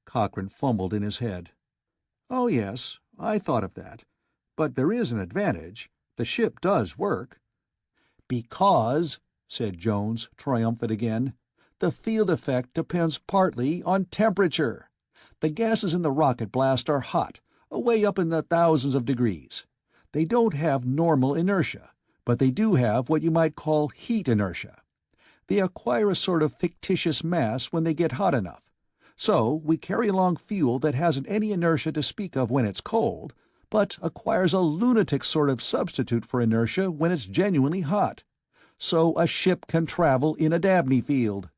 Cochrane fumbled in his head. "Oh, yes, I thought of that. But there is an advantage. The ship does work." "Because," said Jones, triumphant again, "the field effect depends partly on temperature. The gases in the rocket blast are hot, away up in the thousands of degrees. They don't have normal inertia, but they do have what you might call heat inertia. They acquire a sort of fictitious mass when they get hot enough. So we carry along fuel that hasn't any inertia to speak of when it's cold, but acquires a lunatic sort of substitute for inertia when it's genuinely hot. So a ship can travel in a Dabney field."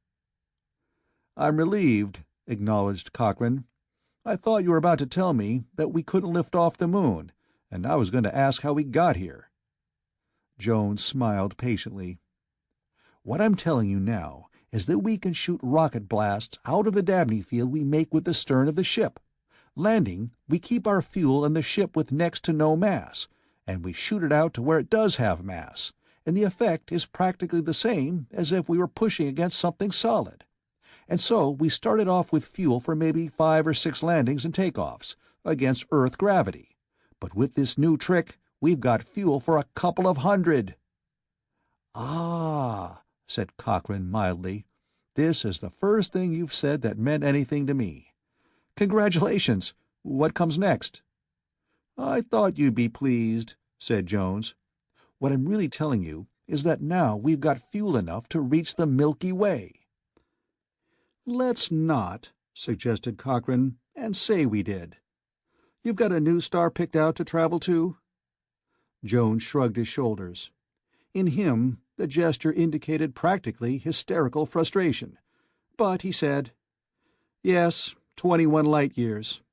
"I'm relieved," acknowledged Cochrane. "I thought you were about to tell me that we couldn't lift off the moon, and I was going to ask how we got here." Jones smiled patiently. "What I'm telling you now is that we can shoot rocket blasts out of the Dabney field we make with the stern of the ship. Landing, we keep our fuel and the ship with next to no mass, and we shoot it out to where it does have mass, and the effect is practically the same as if we were pushing against something solid. And so we started off with fuel for maybe 5 or 6 landings and takeoffs, against Earth gravity. But with this new trick, we've got fuel for a couple of hundred." "Ah," said Cochrane mildly. "This is the first thing you've said that meant anything to me. Congratulations. What comes next?" "I thought you'd be pleased," said Jones. "What I'm really telling you is that now we've got fuel enough to reach the Milky Way." "Let's not," suggested Cochrane, And say we did. You've got a new star picked out to travel to?" Jones shrugged his shoulders. In him, the gesture indicated practically hysterical frustration. But he said, "Yes, 21 light-years.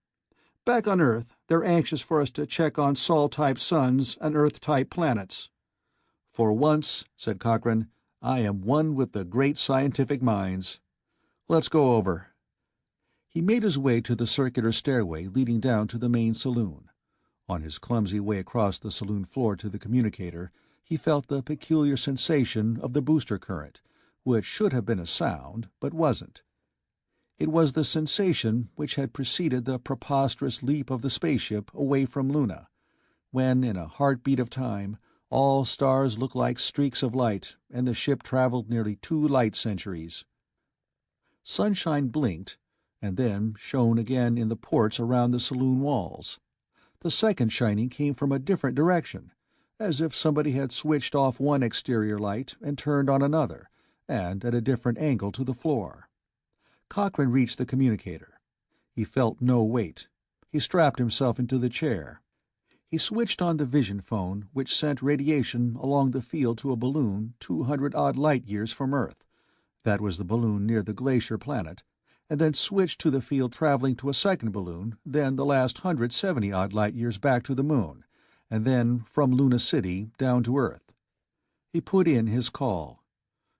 Back on Earth, they're anxious for us to check on Sol-type suns and Earth-type planets." "For once," said Cochrane, "I am one with the great scientific minds. Let's go over." He made his way to the circular stairway leading down to the main saloon. On his clumsy way across the saloon floor to the communicator, he felt the peculiar sensation of the booster current, which should have been a sound, but wasn't. It was the sensation which had preceded the preposterous leap of the spaceship away from Luna, when, in a heartbeat of time, all stars looked like streaks of light, and the ship traveled nearly 2 light-centuries. Sunshine blinked, and then shone again in the ports around the saloon walls. The second shining came from a different direction, as if somebody had switched off one exterior light and turned on another, and at a different angle to the floor. Cochrane reached the communicator. He felt no weight. He strapped himself into the chair. He switched on the vision phone, which sent radiation along the field to a balloon 200-odd light-years from Earth. That was the balloon near the glacier planet, and then switched to the field traveling to a second balloon, then the last 170-odd light-years back to the Moon, and then from Luna City down to Earth. He put in his call.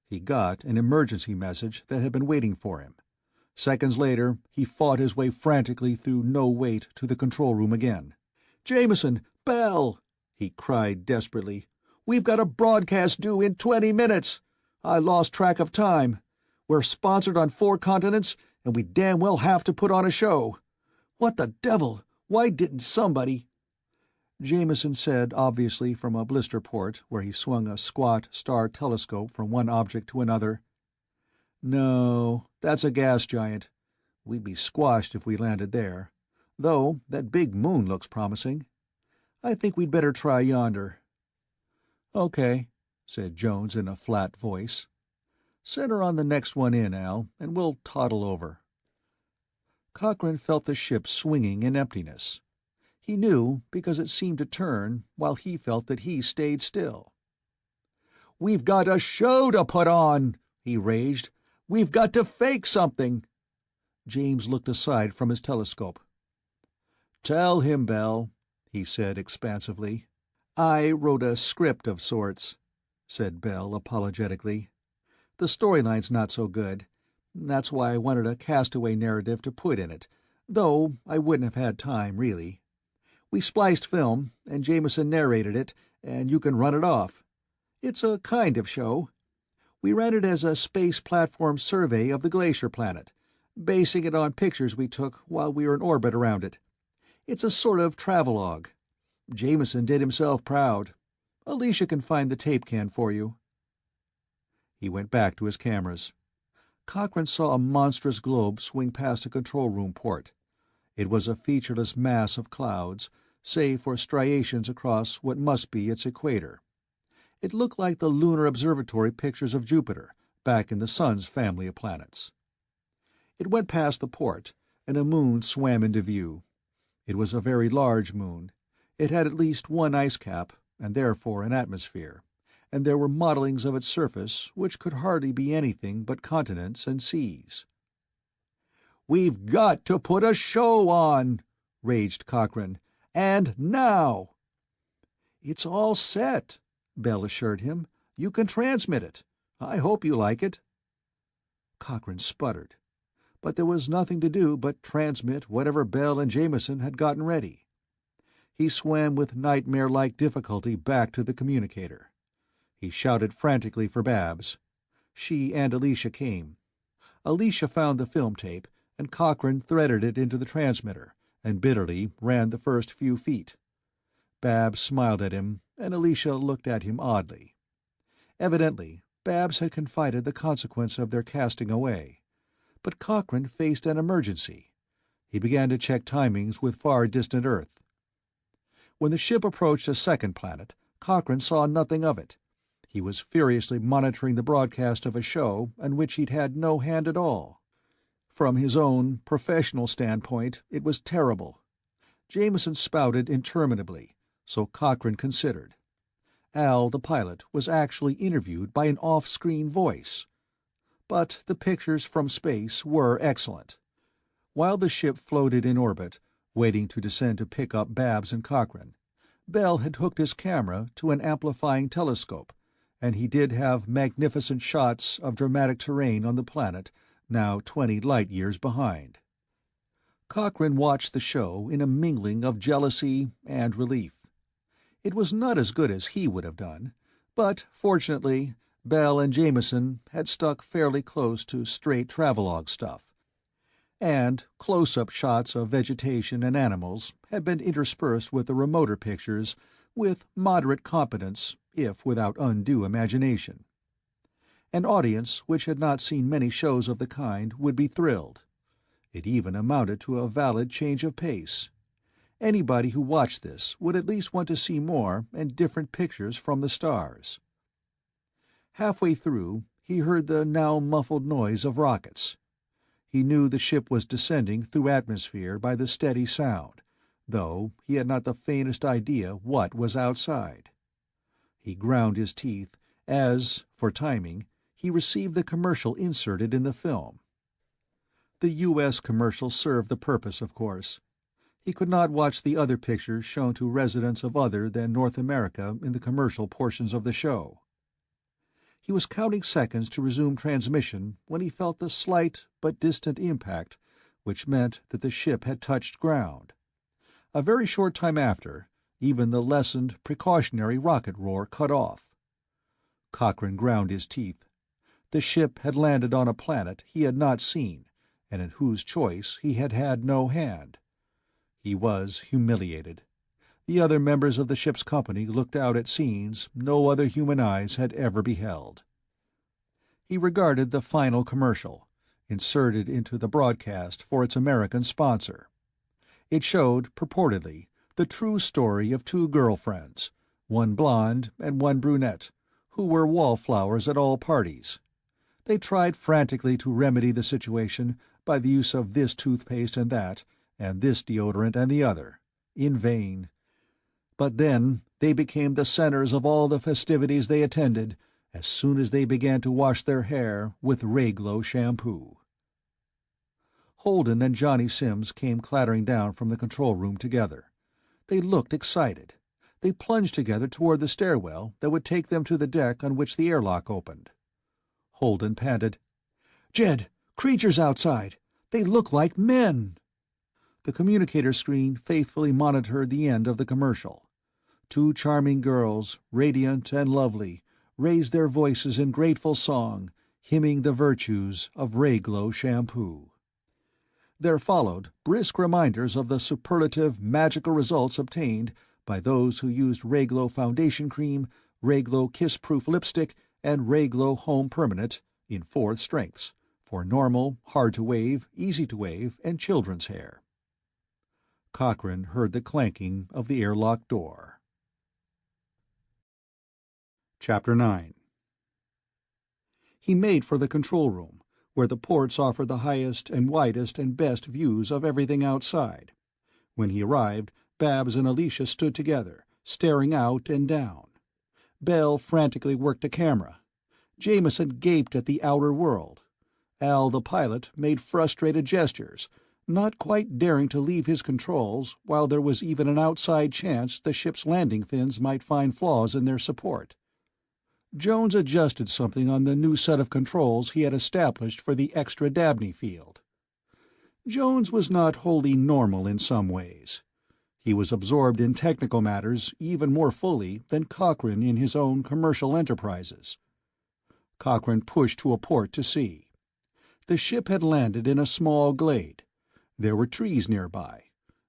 He got an emergency message that had been waiting for him. Seconds later, he fought his way frantically through no wait to the control room again. "Jameson! Bell!" he cried desperately. "We've got a broadcast due in 20 minutes! I lost track of time. We're sponsored on 4 continents, and we damn well have to put on a show. What the devil? Why didn't somebody—" Jameson said, obviously from a blister port where he swung a squat star telescope from one object to another, "No, that's a gas giant. We'd be squashed if we landed there. Though that big moon looks promising. I think we'd better try yonder." "Okay," said Jones in a flat voice. "Send her on the next one in, Al, and we'll toddle over." Cochrane felt the ship swinging in emptiness. He knew because it seemed to turn, while he felt that he stayed still. "We've got a show to put on!" he raged. "We've got to fake something!" James looked aside from his telescope. "Tell him, Bell," he said expansively. "I wrote a script of sorts," said Bell apologetically. "The storyline's not so good. That's why I wanted a castaway narrative to put in it, though I wouldn't have had time, really. We spliced film, and Jameson narrated it, and you can run it off. It's a kind of show. We ran it as a space platform survey of the glacier planet, basing it on pictures we took while we were in orbit around it. It's a sort of travelogue. Jameson did himself proud. Alicia can find the tape can for you." He went back to his cameras. Cochrane saw a monstrous globe swing past a control-room port. It was a featureless mass of clouds, save for striations across what must be its equator. It looked like the lunar observatory pictures of Jupiter, back in the Sun's family of planets. It went past the port, and a moon swam into view. It was a very large moon. It had at least one ice cap, and therefore an atmosphere, and there were mottlings of its surface which could hardly be anything but continents and seas. "We've got to put a show on!" raged Cochrane. "And now!" "It's all set," Bell assured him. "You can transmit it. I hope you like it." Cochrane sputtered. But there was nothing to do but transmit whatever Bell and Jameson had gotten ready. He swam with nightmare-like difficulty back to the communicator. He shouted frantically for Babs. She and Alicia came. Alicia found the film tape, and Cochrane threaded it into the transmitter, and bitterly ran the first few feet. Babs smiled at him, and Alicia looked at him oddly. Evidently, Babs had confided the consequence of their casting away. But Cochrane faced an emergency. He began to check timings with far-distant Earth. When the ship approached a second planet, Cochrane saw nothing of it. He was furiously monitoring the broadcast of a show in which he'd had no hand at all. From his own professional standpoint, it was terrible. Jameson spouted interminably, so Cochrane considered. Al, the pilot, was actually interviewed by an off-screen voice. But the pictures from space were excellent. While the ship floated in orbit, waiting to descend to pick up Babs and Cochrane, Bell had hooked his camera to an amplifying telescope, and he did have magnificent shots of dramatic terrain on the planet, now 20 light-years behind. Cochrane watched the show in a mingling of jealousy and relief. It was not as good as he would have done, but, fortunately, Bell and Jameson had stuck fairly close to straight travelogue stuff, and close-up shots of vegetation and animals had been interspersed with the remoter pictures with moderate competence, if without undue imagination. An audience which had not seen many shows of the kind would be thrilled. It even amounted to a valid change of pace. Anybody who watched this would at least want to see more and different pictures from the stars. Halfway through, he heard the now muffled noise of rockets. He knew the ship was descending through atmosphere by the steady sound, though he had not the faintest idea what was outside. He ground his teeth as, for timing, he received the commercial inserted in the film. The U.S. commercial served the purpose, of course. He could not watch the other pictures shown to residents of other than North America in the commercial portions of the show. He was counting seconds to resume transmission when he felt the slight but distant impact, which meant that the ship had touched ground. A very short time after, even the lessened, precautionary rocket roar cut off. Cochrane ground his teeth. The ship had landed on a planet he had not seen, and in whose choice he had had no hand. He was humiliated. The other members of the ship's company looked out at scenes no other human eyes had ever beheld. He regarded the final commercial, inserted into the broadcast for its American sponsor. It showed, purportedly, the true story of two girlfriends, one blonde and one brunette, who were wallflowers at all parties. They tried frantically to remedy the situation by the use of this toothpaste and that, and this deodorant and the other, in vain. But then they became the centers of all the festivities they attended as soon as they began to wash their hair with Rayglow shampoo. Holden and Johnny Sims came clattering down from the control room together. They looked excited. They plunged together toward the stairwell that would take them to the deck on which the airlock opened. Holden panted, "Jed, creatures outside! They look like men!" The communicator screen faithfully monitored the end of the commercial. Two charming girls, radiant and lovely, raised their voices in grateful song, hymning the virtues of Rayglow shampoo. There followed brisk reminders of the superlative, magical results obtained by those who used Rayglow foundation cream, Rayglow kiss-proof lipstick, and Rayglow Home Permanent in 4 strengths for normal, hard-to-wave, easy-to-wave, and children's hair. Cochrane heard the clanking of the airlock door. Chapter 9. He made for the control room, where the ports offered the highest and widest and best views of everything outside. When he arrived, Babs and Alicia stood together, staring out and down. Bell frantically worked a camera. Jameson gaped at the outer world. Al, the pilot, made frustrated gestures, not quite daring to leave his controls while there was even an outside chance the ship's landing fins might find flaws in their support. Jones adjusted something on the new set of controls he had established for the extra Dabney field. Jones was not wholly normal in some ways. He was absorbed in technical matters even more fully than Cochrane in his own commercial enterprises. Cochrane pushed to a port to see. The ship had landed in a small glade. There were trees nearby.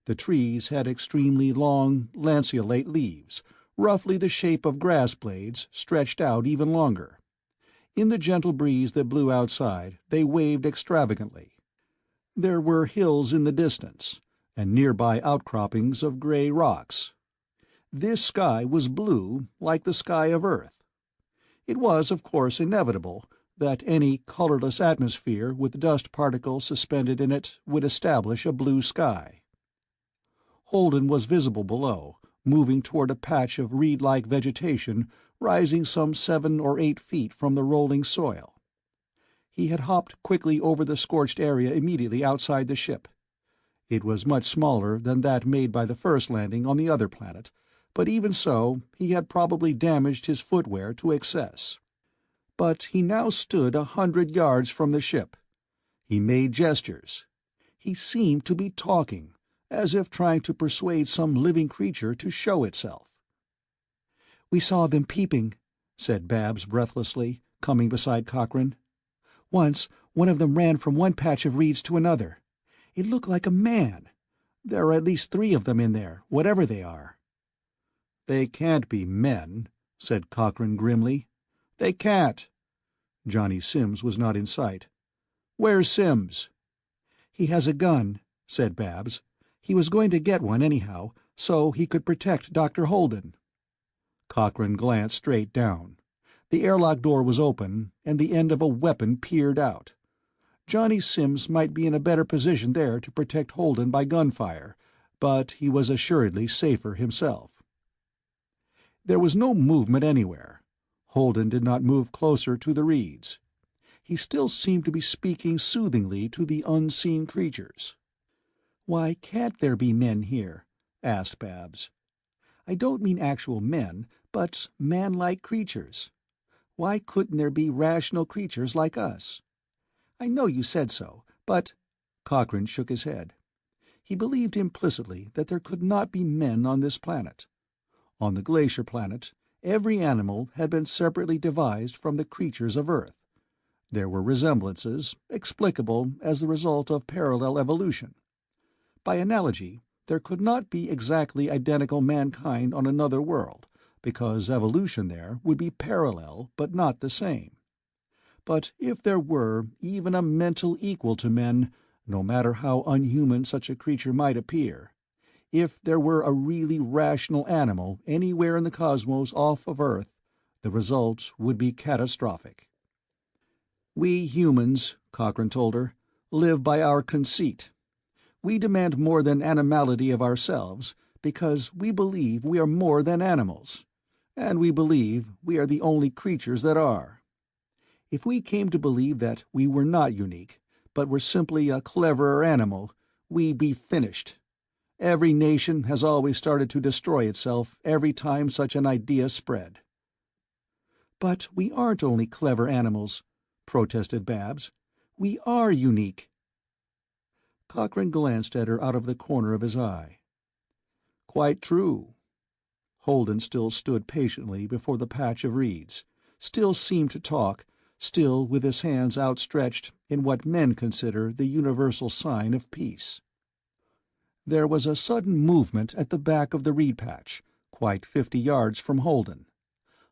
The trees had extremely long, lanceolate leaves, roughly the shape of grass blades, stretched out even longer. In the gentle breeze that blew outside, they waved extravagantly. There were hills in the distance, and nearby outcroppings of gray rocks. This sky was blue, like the sky of Earth. It was, of course, inevitable that any colorless atmosphere with dust particles suspended in it would establish a blue sky. Holden was visible below, moving toward a patch of reed-like vegetation rising some 7 or 8 feet from the rolling soil. He had hopped quickly over the scorched area immediately outside the ship. It was much smaller than that made by the first landing on the other planet, but even so, he had probably damaged his footwear to excess. But he now stood 100 yards from the ship. He made gestures. He seemed to be talking, as if trying to persuade some living creature to show itself. "We saw them peeping," said Babs breathlessly, coming beside Cochrane. "Once, one of them ran from one patch of reeds to another. It looked like a man. There are at least 3 of them in there, whatever they are." "They can't be men," said Cochrane grimly. "They can't." Johnny Sims was not in sight. "Where's Sims?" "He has a gun," said Babs. "He was going to get one anyhow, so he could protect Dr. Holden." Cochrane glanced straight down. The airlock door was open, and the end of a weapon peered out. Johnny Sims might be in a better position there to protect Holden by gunfire, but he was assuredly safer himself. There was no movement anywhere. Holden did not move closer to the reeds. He still seemed to be speaking soothingly to the unseen creatures. "Why can't there be men here?" asked Babs. "I don't mean actual men, but man-like creatures. Why couldn't there be rational creatures like us? I know you said so, but—" Cochrane shook his head. He believed implicitly that there could not be men on this planet. On the glacier planet, every animal had been separately devised from the creatures of Earth. There were resemblances, explicable as the result of parallel evolution. By analogy, there could not be exactly identical mankind on another world, because evolution there would be parallel but not the same. But if there were even a mental equal to men, no matter how unhuman such a creature might appear, if there were a really rational animal anywhere in the cosmos off of Earth, the result would be catastrophic. "We humans," Cochrane told her, "live by our conceit. We demand more than animality of ourselves because we believe we are more than animals, and we believe we are the only creatures that are. If we came to believe that we were not unique, but were simply a cleverer animal, we'd be finished. Every nation has always started to destroy itself every time such an idea spread." "But we aren't only clever animals," protested Babs. "We are unique." Cochrane glanced at her out of the corner of his eye. "Quite true." Holden still stood patiently before the patch of reeds, still seemed to talk, still with his hands outstretched in what men consider the universal sign of peace. There was a sudden movement at the back of the reed patch, quite 50 yards from Holden.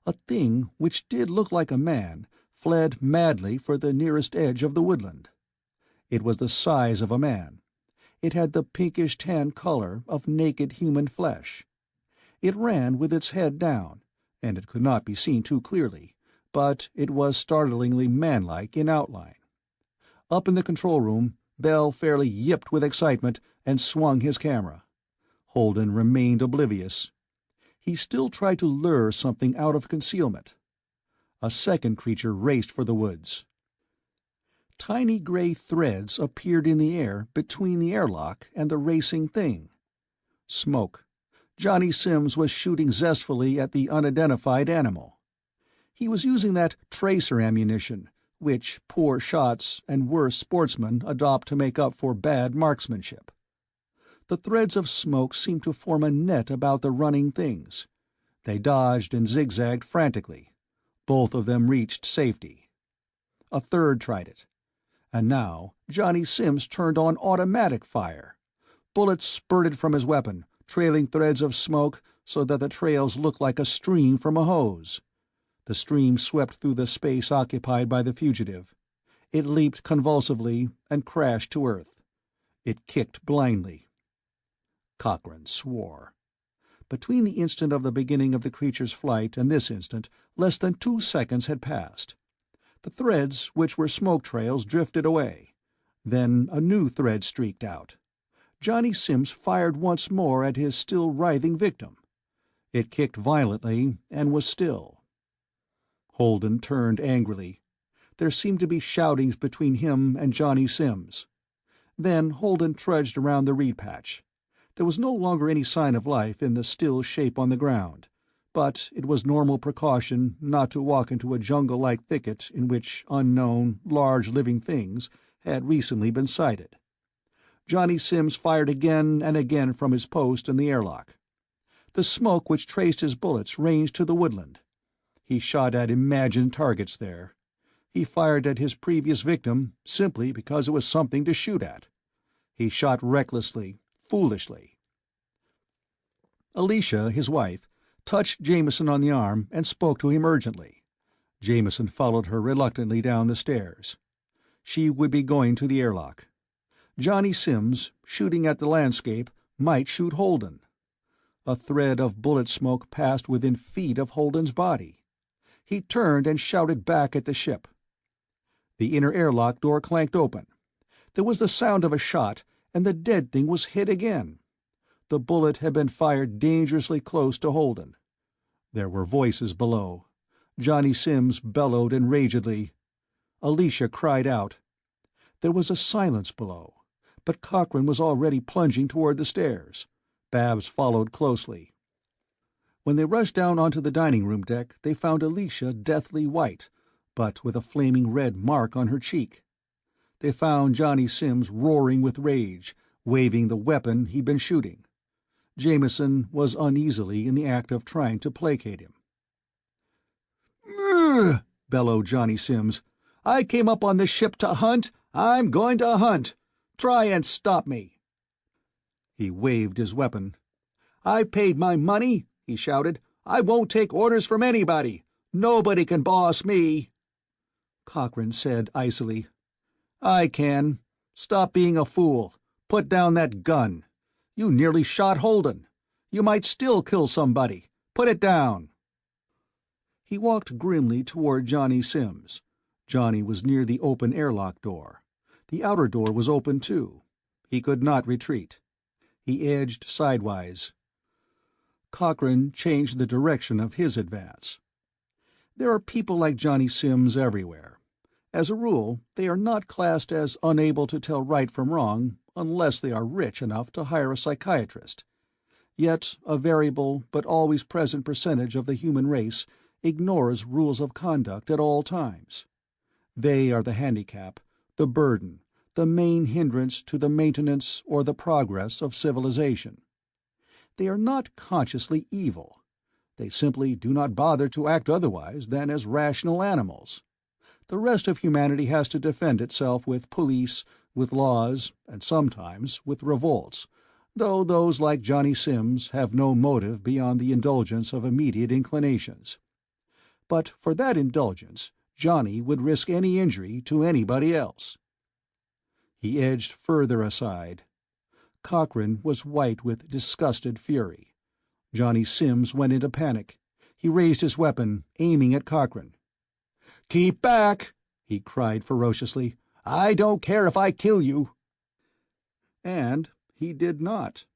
A thing which did look like a man fled madly for the nearest edge of the woodland. It was the size of a man. It had the pinkish-tan color of naked human flesh. It ran with its head down, and it could not be seen too clearly, but it was startlingly manlike in outline. Up in the control room, Bell fairly yipped with excitement and swung his camera. Holden remained oblivious. He still tried to lure something out of concealment. A second creature raced for the woods. Tiny gray threads appeared in the air between the airlock and the racing thing. Smoke. Johnny Sims was shooting zestfully at the unidentified animal. He was using that tracer ammunition, which poor shots and worse sportsmen adopt to make up for bad marksmanship. The threads of smoke seemed to form a net about the running things. They dodged and zigzagged frantically. Both of them reached safety. A third tried it. And now Johnny Sims turned on automatic fire. Bullets spurted from his weapon, trailing threads of smoke so that the trails looked like a stream from a hose. The stream swept through the space occupied by the fugitive. It leaped convulsively and crashed to earth. It kicked blindly. Cochrane swore. Between the instant of the beginning of the creature's flight and this instant, less than 2 seconds had passed. The threads, which were smoke trails, drifted away. Then a new thread streaked out. Johnny Sims fired once more at his still writhing victim. It kicked violently and was still. Holden turned angrily. There seemed to be shoutings between him and Johnny Sims. Then Holden trudged around the reed patch. There was no longer any sign of life in the still shape on the ground, but it was normal precaution not to walk into a jungle-like thicket in which unknown, large living things had recently been sighted. Johnny Sims fired again and again from his post in the airlock. The smoke which traced his bullets ranged to the woodland. He shot at imagined targets there. He fired at his previous victim simply because it was something to shoot at. He shot recklessly, foolishly. Alicia, his wife, touched Jameson on the arm and spoke to him urgently. Jameson followed her reluctantly down the stairs. She would be going to the airlock. Johnny Sims, shooting at the landscape, might shoot Holden. A thread of bullet smoke passed within feet of Holden's body. He turned and shouted back at the ship. The inner airlock door clanked open. There was the sound of a shot, and the dead thing was hit again. The bullet had been fired dangerously close to Holden. There were voices below. Johnny Sims bellowed enragedly. Alicia cried out. There was a silence below, but Cochrane was already plunging toward the stairs. Babs followed closely. When they rushed down onto the dining-room deck, they found Alicia deathly white, but with a flaming red mark on her cheek. They found Johnny Sims roaring with rage, waving the weapon he'd been shooting. Jameson was uneasily in the act of trying to placate him. "Ugh!" bellowed Johnny Sims. "I came up on this ship to hunt. I'm going to hunt. Try and stop me." He waved his weapon. "I paid my money," he shouted. "I won't take orders from anybody. Nobody can boss me." Cochrane said icily, "I can. Stop being a fool. Put down that gun. You nearly shot Holden. You might still kill somebody. Put it down." He walked grimly toward Johnny Sims. Johnny was near the open airlock door. The outer door was open, too. He could not retreat. He edged sidewise. Cochrane changed the direction of his advance. There are people like Johnny Sims everywhere. As a rule, they are not classed as unable to tell right from wrong unless they are rich enough to hire a psychiatrist. Yet a variable but always present percentage of the human race ignores rules of conduct at all times. They are the handicap, the burden, the main hindrance to the maintenance or the progress of civilization. They are not consciously evil. They simply do not bother to act otherwise than as rational animals. The rest of humanity has to defend itself with police, with laws, and sometimes with revolts, though those like Johnny Sims have no motive beyond the indulgence of immediate inclinations. But for that indulgence, Johnny would risk any injury to anybody else. He edged further aside. Cochrane was white with disgusted fury. Johnny Sims went into panic. He raised his weapon, aiming at Cochrane. "Keep back!" he cried ferociously. "I don't care if I kill you!" And he did not.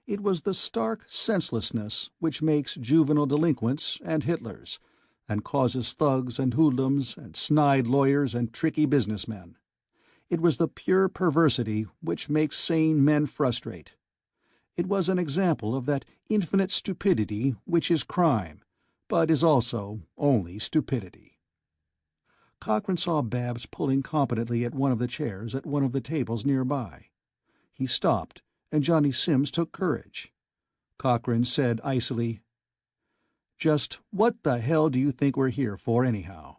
It was the stark senselessness which makes juvenile delinquents and Hitlers, and causes thugs and hoodlums and snide lawyers and tricky businessmen. It was the pure perversity which makes sane men frustrate. It was an example of that infinite stupidity which is crime, but is also only stupidity. Cochrane saw Babs pulling competently at one of the chairs at one of the tables nearby. He stopped, and Johnny Sims took courage. Cochrane said icily, "Just what the hell do you think we're here for, anyhow?"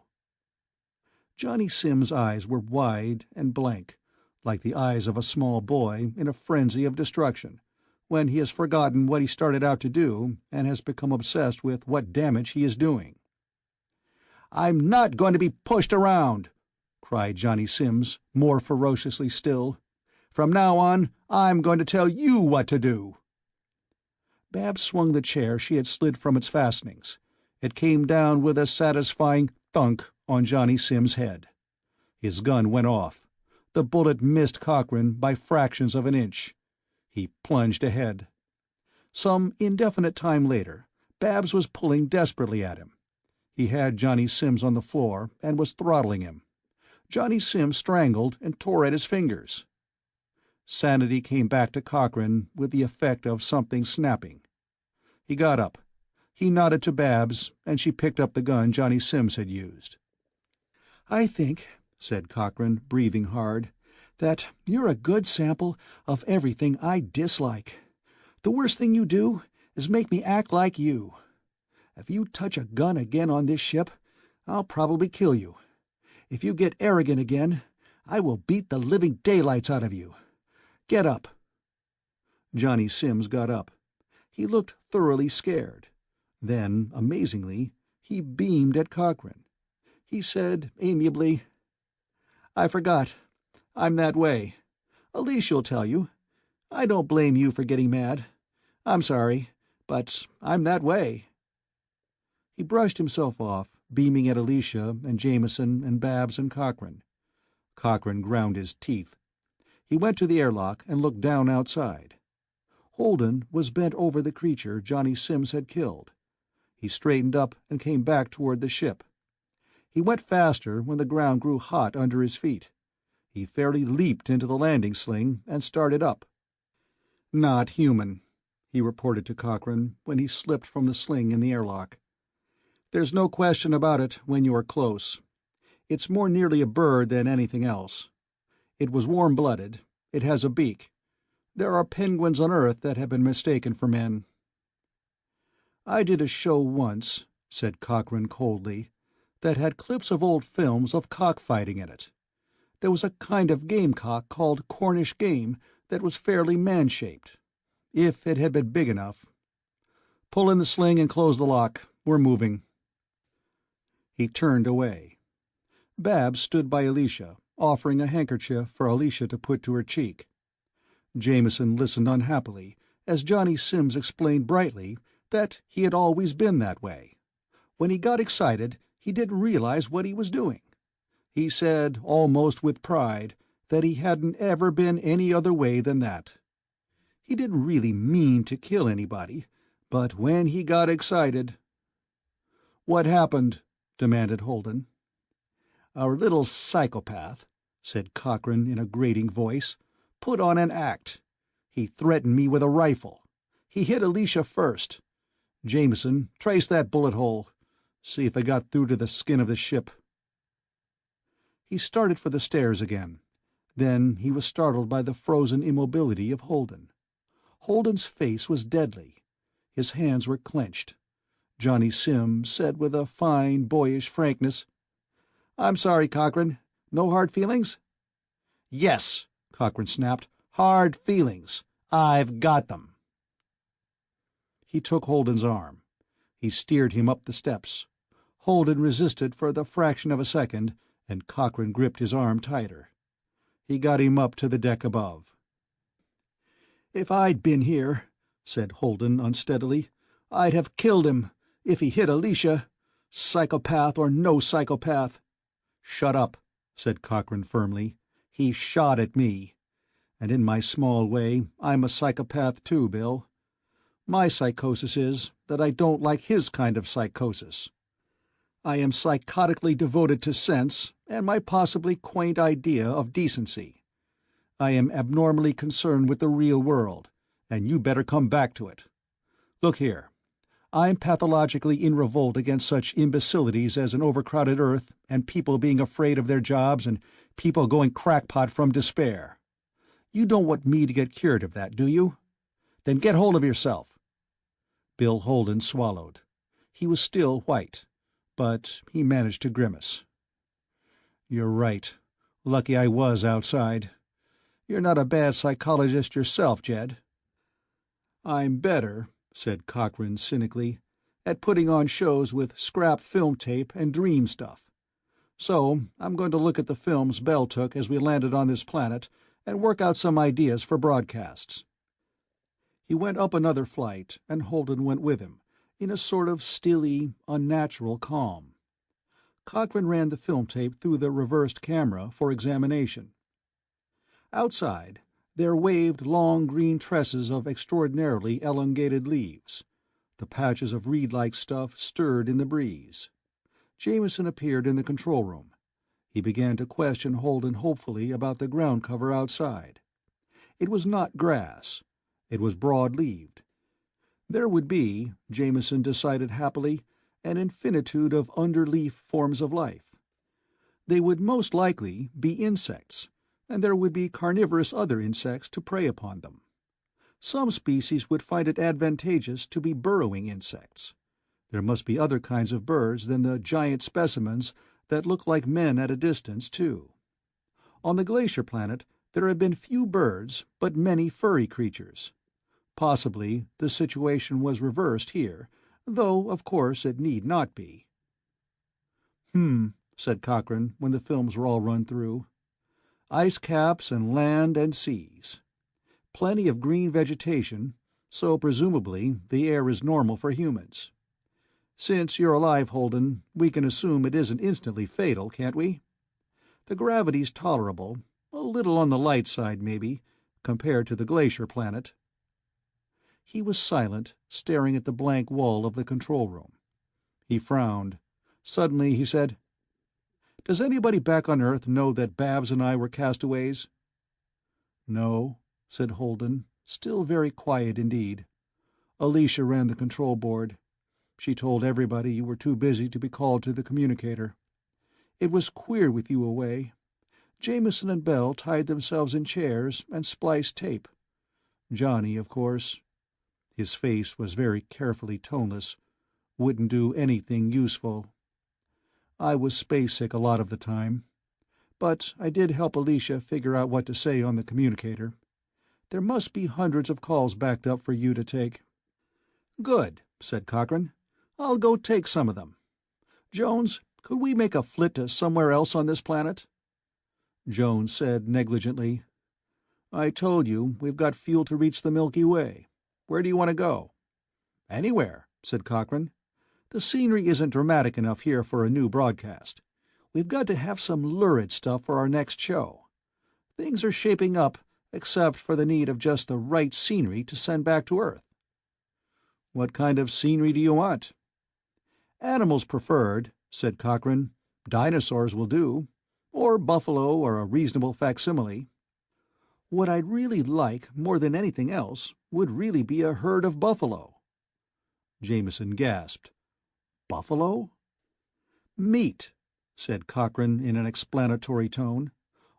Johnny Sims' eyes were wide and blank, like the eyes of a small boy in a frenzy of destruction, when he has forgotten what he started out to do and has become obsessed with what damage he is doing. "I'm not going to be pushed around!" cried Johnny Sims, more ferociously still. "From now on, I'm going to tell you what to do!" Babs swung the chair she had slid from its fastenings. It came down with a satisfying thunk on Johnny Sim's head. His gun went off. The bullet missed Cochrane by fractions of an inch. He plunged ahead. Some indefinite time later, Babs was pulling desperately at him. He had Johnny Sims on the floor and was throttling him. Johnny Sims strangled and tore at his fingers. Sanity came back to Cochrane with the effect of something snapping. He got up. He nodded to Babs, and she picked up the gun Johnny Sims had used. "I think," said Cochrane, breathing hard, "that you're a good sample of everything I dislike. The worst thing you do is make me act like you. If you touch a gun again on this ship, I'll probably kill you. If you get arrogant again, I will beat the living daylights out of you. Get up." Johnny Sims got up. He looked thoroughly scared. Then, amazingly, he beamed at Cochrane. He said amiably, "I forgot. I'm that way. Alicia'll tell you. I don't blame you for getting mad. I'm sorry, but I'm that way." He brushed himself off, beaming at Alicia and Jameson and Babs and Cochrane. Cochrane ground his teeth. He went to the airlock and looked down outside. Holden was bent over the creature Johnny Sims had killed. He straightened up and came back toward the ship. He went faster when the ground grew hot under his feet. He fairly leaped into the landing sling and started up. "Not human," he reported to Cochrane when he slipped from the sling in the airlock. "There's no question about it when you are close. It's more nearly a bird than anything else. It was warm-blooded. It has a beak. There are penguins on Earth that have been mistaken for men." "I did a show once," said Cochrane coldly, "that had clips of old films of cockfighting in it. There was a kind of gamecock called Cornish game that was fairly man-shaped, if it had been big enough. Pull in the sling and close the lock. We're moving." He turned away. Babs stood by Alicia, offering a handkerchief for Alicia to put to her cheek. Jameson listened unhappily as Johnny Sims explained brightly that he had always been that way. When he got excited, he didn't realize what he was doing. He said, almost with pride, that he hadn't ever been any other way than that. He didn't really mean to kill anybody, but when he got excited— "What happened?" demanded Holden. "Our little psychopath," said Cochrane in a grating voice, "put on an act. He threatened me with a rifle. He hit Alicia first. Jameson, trace that bullet hole. See if it got through to the skin of the ship." He started for the stairs again. Then he was startled by the frozen immobility of Holden. Holden's face was deadly. His hands were clenched. Johnny Sims said with a fine, boyish frankness, "I'm sorry, Cochrane. No hard feelings?" "Yes," Cochrane snapped. "Hard feelings. I've got them." He took Holden's arm. He steered him up the steps. Holden resisted for the fraction of a second, and Cochrane gripped his arm tighter. He got him up to the deck above. "If I'd been here," said Holden unsteadily, "I'd have killed him, if he hit Alicia. Psychopath or no psychopath." "Shut up," said Cochrane firmly. "He shot at me. And in my small way, I'm a psychopath too, Bill. My psychosis is that I don't like his kind of psychosis. I am psychotically devoted to sense and my possibly quaint idea of decency. I am abnormally concerned with the real world, and you better come back to it. Look here. I'm pathologically in revolt against such imbecilities as an overcrowded Earth and people being afraid of their jobs and people going crackpot from despair. You don't want me to get cured of that, do you? Then get hold of yourself." Bill Holden swallowed. He was still white, but he managed to grimace. "You're right. Lucky I was outside. You're not a bad psychologist yourself, Jed." "I'm better," said Cochrane cynically, "at putting on shows with scrap film tape and dream stuff. So I'm going to look at the films Bell took as we landed on this planet and work out some ideas for broadcasts." He went up another flight, and Holden went with him, in a sort of stilly, unnatural calm. Cochrane ran the film tape through the reversed camera for examination. Outside, there waved long green tresses of extraordinarily elongated leaves. The patches of reed-like stuff stirred in the breeze. Jameson appeared in the control room. He began to question Holden hopefully about the ground cover outside. It was not grass. It was broad-leaved. There would be, Jameson decided happily, an infinitude of underleaf forms of life. They would most likely be insects, and there would be carnivorous other insects to prey upon them. Some species would find it advantageous to be burrowing insects. There must be other kinds of birds than the giant specimens that look like men at a distance, too. On the glacier planet, there had been few birds, but many furry creatures. Possibly the situation was reversed here, though, of course, it need not be. Said Cochrane, when the films were all run through. Ice caps and land and seas. Plenty of green vegetation, so presumably the air is normal for humans. Since you're alive, Holden, we can assume it isn't instantly fatal, can't we? The gravity's tolerable, a little on the light side, maybe, compared to the glacier planet. He was silent, staring at the blank wall of the control room. He frowned. Suddenly he said, "Does anybody back on Earth know that Babs and I were castaways?" "No," said Holden, still very quiet indeed. "Alicia ran the control board. She told everybody you were too busy to be called to the communicator. It was queer with you away. Jameson and Bell tied themselves in chairs and spliced tape. Johnny, of course," his face was very carefully toneless, "wouldn't do anything useful. I was space-sick a lot of the time. But I did help Alicia figure out what to say on the communicator. There must be hundreds of calls backed up for you to take." "Good," said Cochrane. "I'll go take some of them. Jones, could we make a flit to somewhere else on this planet?" Jones said negligently, "I told you we've got fuel to reach the Milky Way. Where do you want to go?" "Anywhere," said Cochrane. "The scenery isn't dramatic enough here for a new broadcast. We've got to have some lurid stuff for our next show. Things are shaping up, except for the need of just the right scenery to send back to Earth." "What kind of scenery do you want?" "Animals preferred," said Cochrane. "Dinosaurs will do. Or buffalo or a reasonable facsimile. What I'd really like, more than anything else, would really be a herd of buffalo." Jameson gasped. "Buffalo?" "Meat," said Cochrane in an explanatory tone.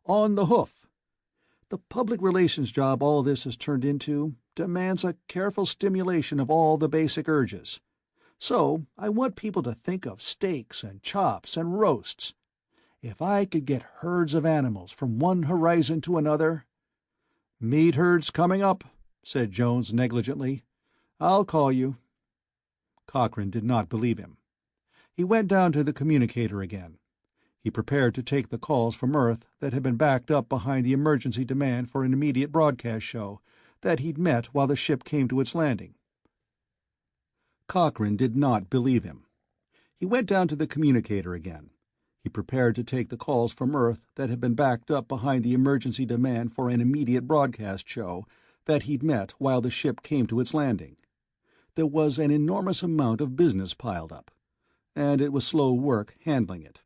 "On the hoof. The public relations job all this has turned into demands a careful stimulation of all the basic urges. So I want people to think of steaks and chops and roasts. If I could get herds of animals from one horizon to another—" "Meat herd's coming up," said Jones negligently. "I'll call you." Cochrane did not believe him. He went down to the communicator again. He prepared to take the calls from Earth that had been backed up behind the emergency demand for an immediate broadcast show that he'd met while the ship came to its landing. Cochrane did not believe him. He went down to the communicator again. He prepared to take the calls from Earth that had been backed up behind the emergency demand for an immediate broadcast show that he'd met while the ship came to its landing. There was an enormous amount of business piled up, and it was slow work handling it.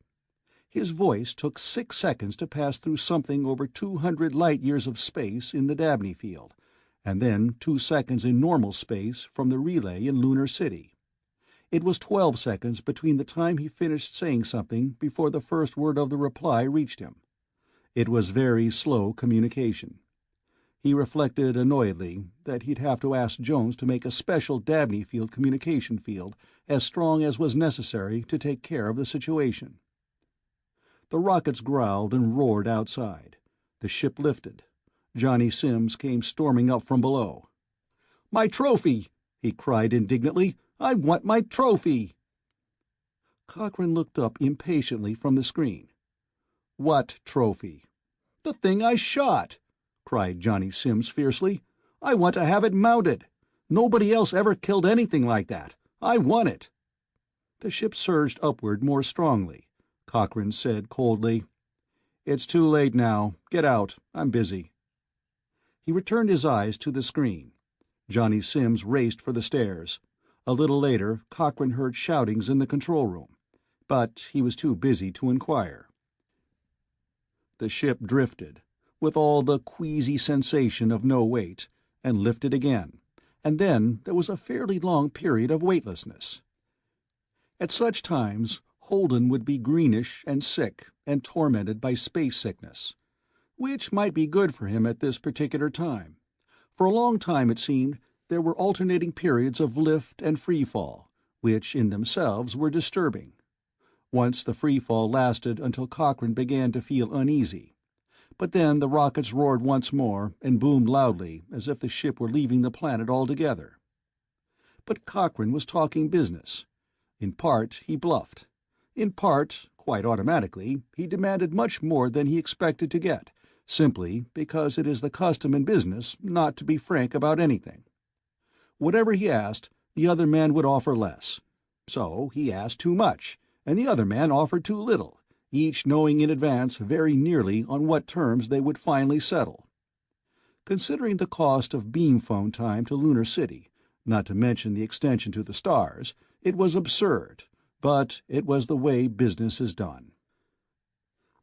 His voice took 6 seconds to pass through something over 200 light-years of space in the Dabney field, and then 2 seconds in normal space from the relay in Lunar City. It was 12 seconds between the time he finished saying something before the first word of the reply reached him. It was very slow communication. He reflected annoyedly that he'd have to ask Jones to make a special Dabney field communication field as strong as was necessary to take care of the situation. The rockets growled and roared outside. The ship lifted. Johnny Sims came storming up from below. "My trophy!" he cried indignantly. "I want my trophy!" Cochrane looked up impatiently from the screen. "What trophy?" "The thing I shot!" cried Johnny Sims fiercely. "I want to have it mounted. Nobody else ever killed anything like that. I want it." The ship surged upward more strongly. Cochrane said coldly. "It's too late now. Get out. I'm busy." He returned his eyes to the screen. Johnny Sims raced for the stairs. A little later, Cochrane heard shoutings in the control room, but he was too busy to inquire. The ship drifted, with all the queasy sensation of no weight, and lifted again, and then there was a fairly long period of weightlessness. At such times, Holden would be greenish and sick and tormented by space sickness, which might be good for him at this particular time. For a long time, it seemed, there were alternating periods of lift and free fall, which in themselves were disturbing. Once the free fall lasted until Cochrane began to feel uneasy. But then the rockets roared once more and boomed loudly as if the ship were leaving the planet altogether. But Cochrane was talking business. In part, he bluffed. In part, quite automatically, he demanded much more than he expected to get, simply because it is the custom in business not to be frank about anything. Whatever he asked, the other man would offer less. So he asked too much, and the other man offered too little, each knowing in advance very nearly on what terms they would finally settle. Considering the cost of beam phone time to Lunar City, not to mention the extension to the stars, it was absurd, but it was the way business is done.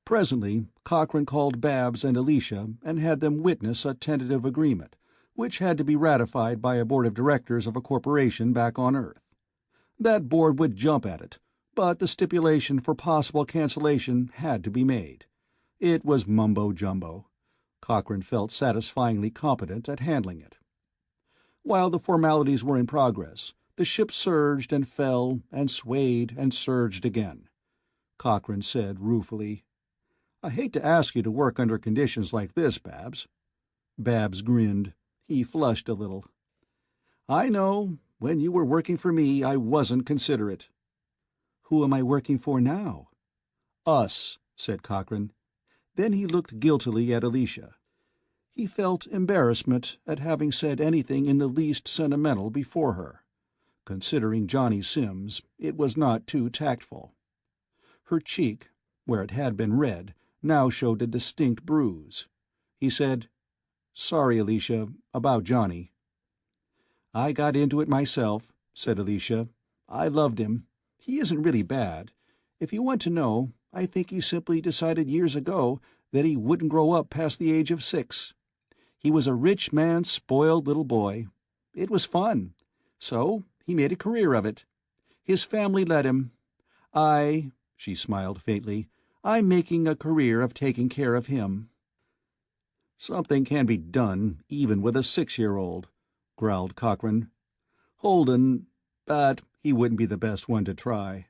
Presently, Cochrane called Babs and Alicia and had them witness a tentative agreement, which had to be ratified by a board of directors of a corporation back on Earth. That board would jump at it, but the stipulation for possible cancellation had to be made. It was mumbo-jumbo. Cochrane felt satisfyingly competent at handling it. While the formalities were in progress, the ship surged and fell and swayed and surged again. Cochrane said ruefully, "I hate to ask you to work under conditions like this, Babs." Babs grinned. He flushed a little. "I know. When you were working for me, I wasn't considerate." "Who am I working for now?" "Us," said Cochrane. Then he looked guiltily at Alicia. He felt embarrassment at having said anything in the least sentimental before her. Considering Johnny Sims, it was not too tactful. Her cheek, where it had been red, now showed a distinct bruise. He said, "Sorry, Alicia, about Johnny." "I got into it myself," said Alicia. "I loved him. He isn't really bad. If you want to know, I think he simply decided years ago that he wouldn't grow up past the age of 6. He was a rich man's spoiled little boy. It was fun. So he made a career of it. His family let him. She smiled faintly, I'm making a career of taking care of him." "Something can be done, even with a 6-year-old, growled Cochrane. "Holden, but he wouldn't be the best one to try."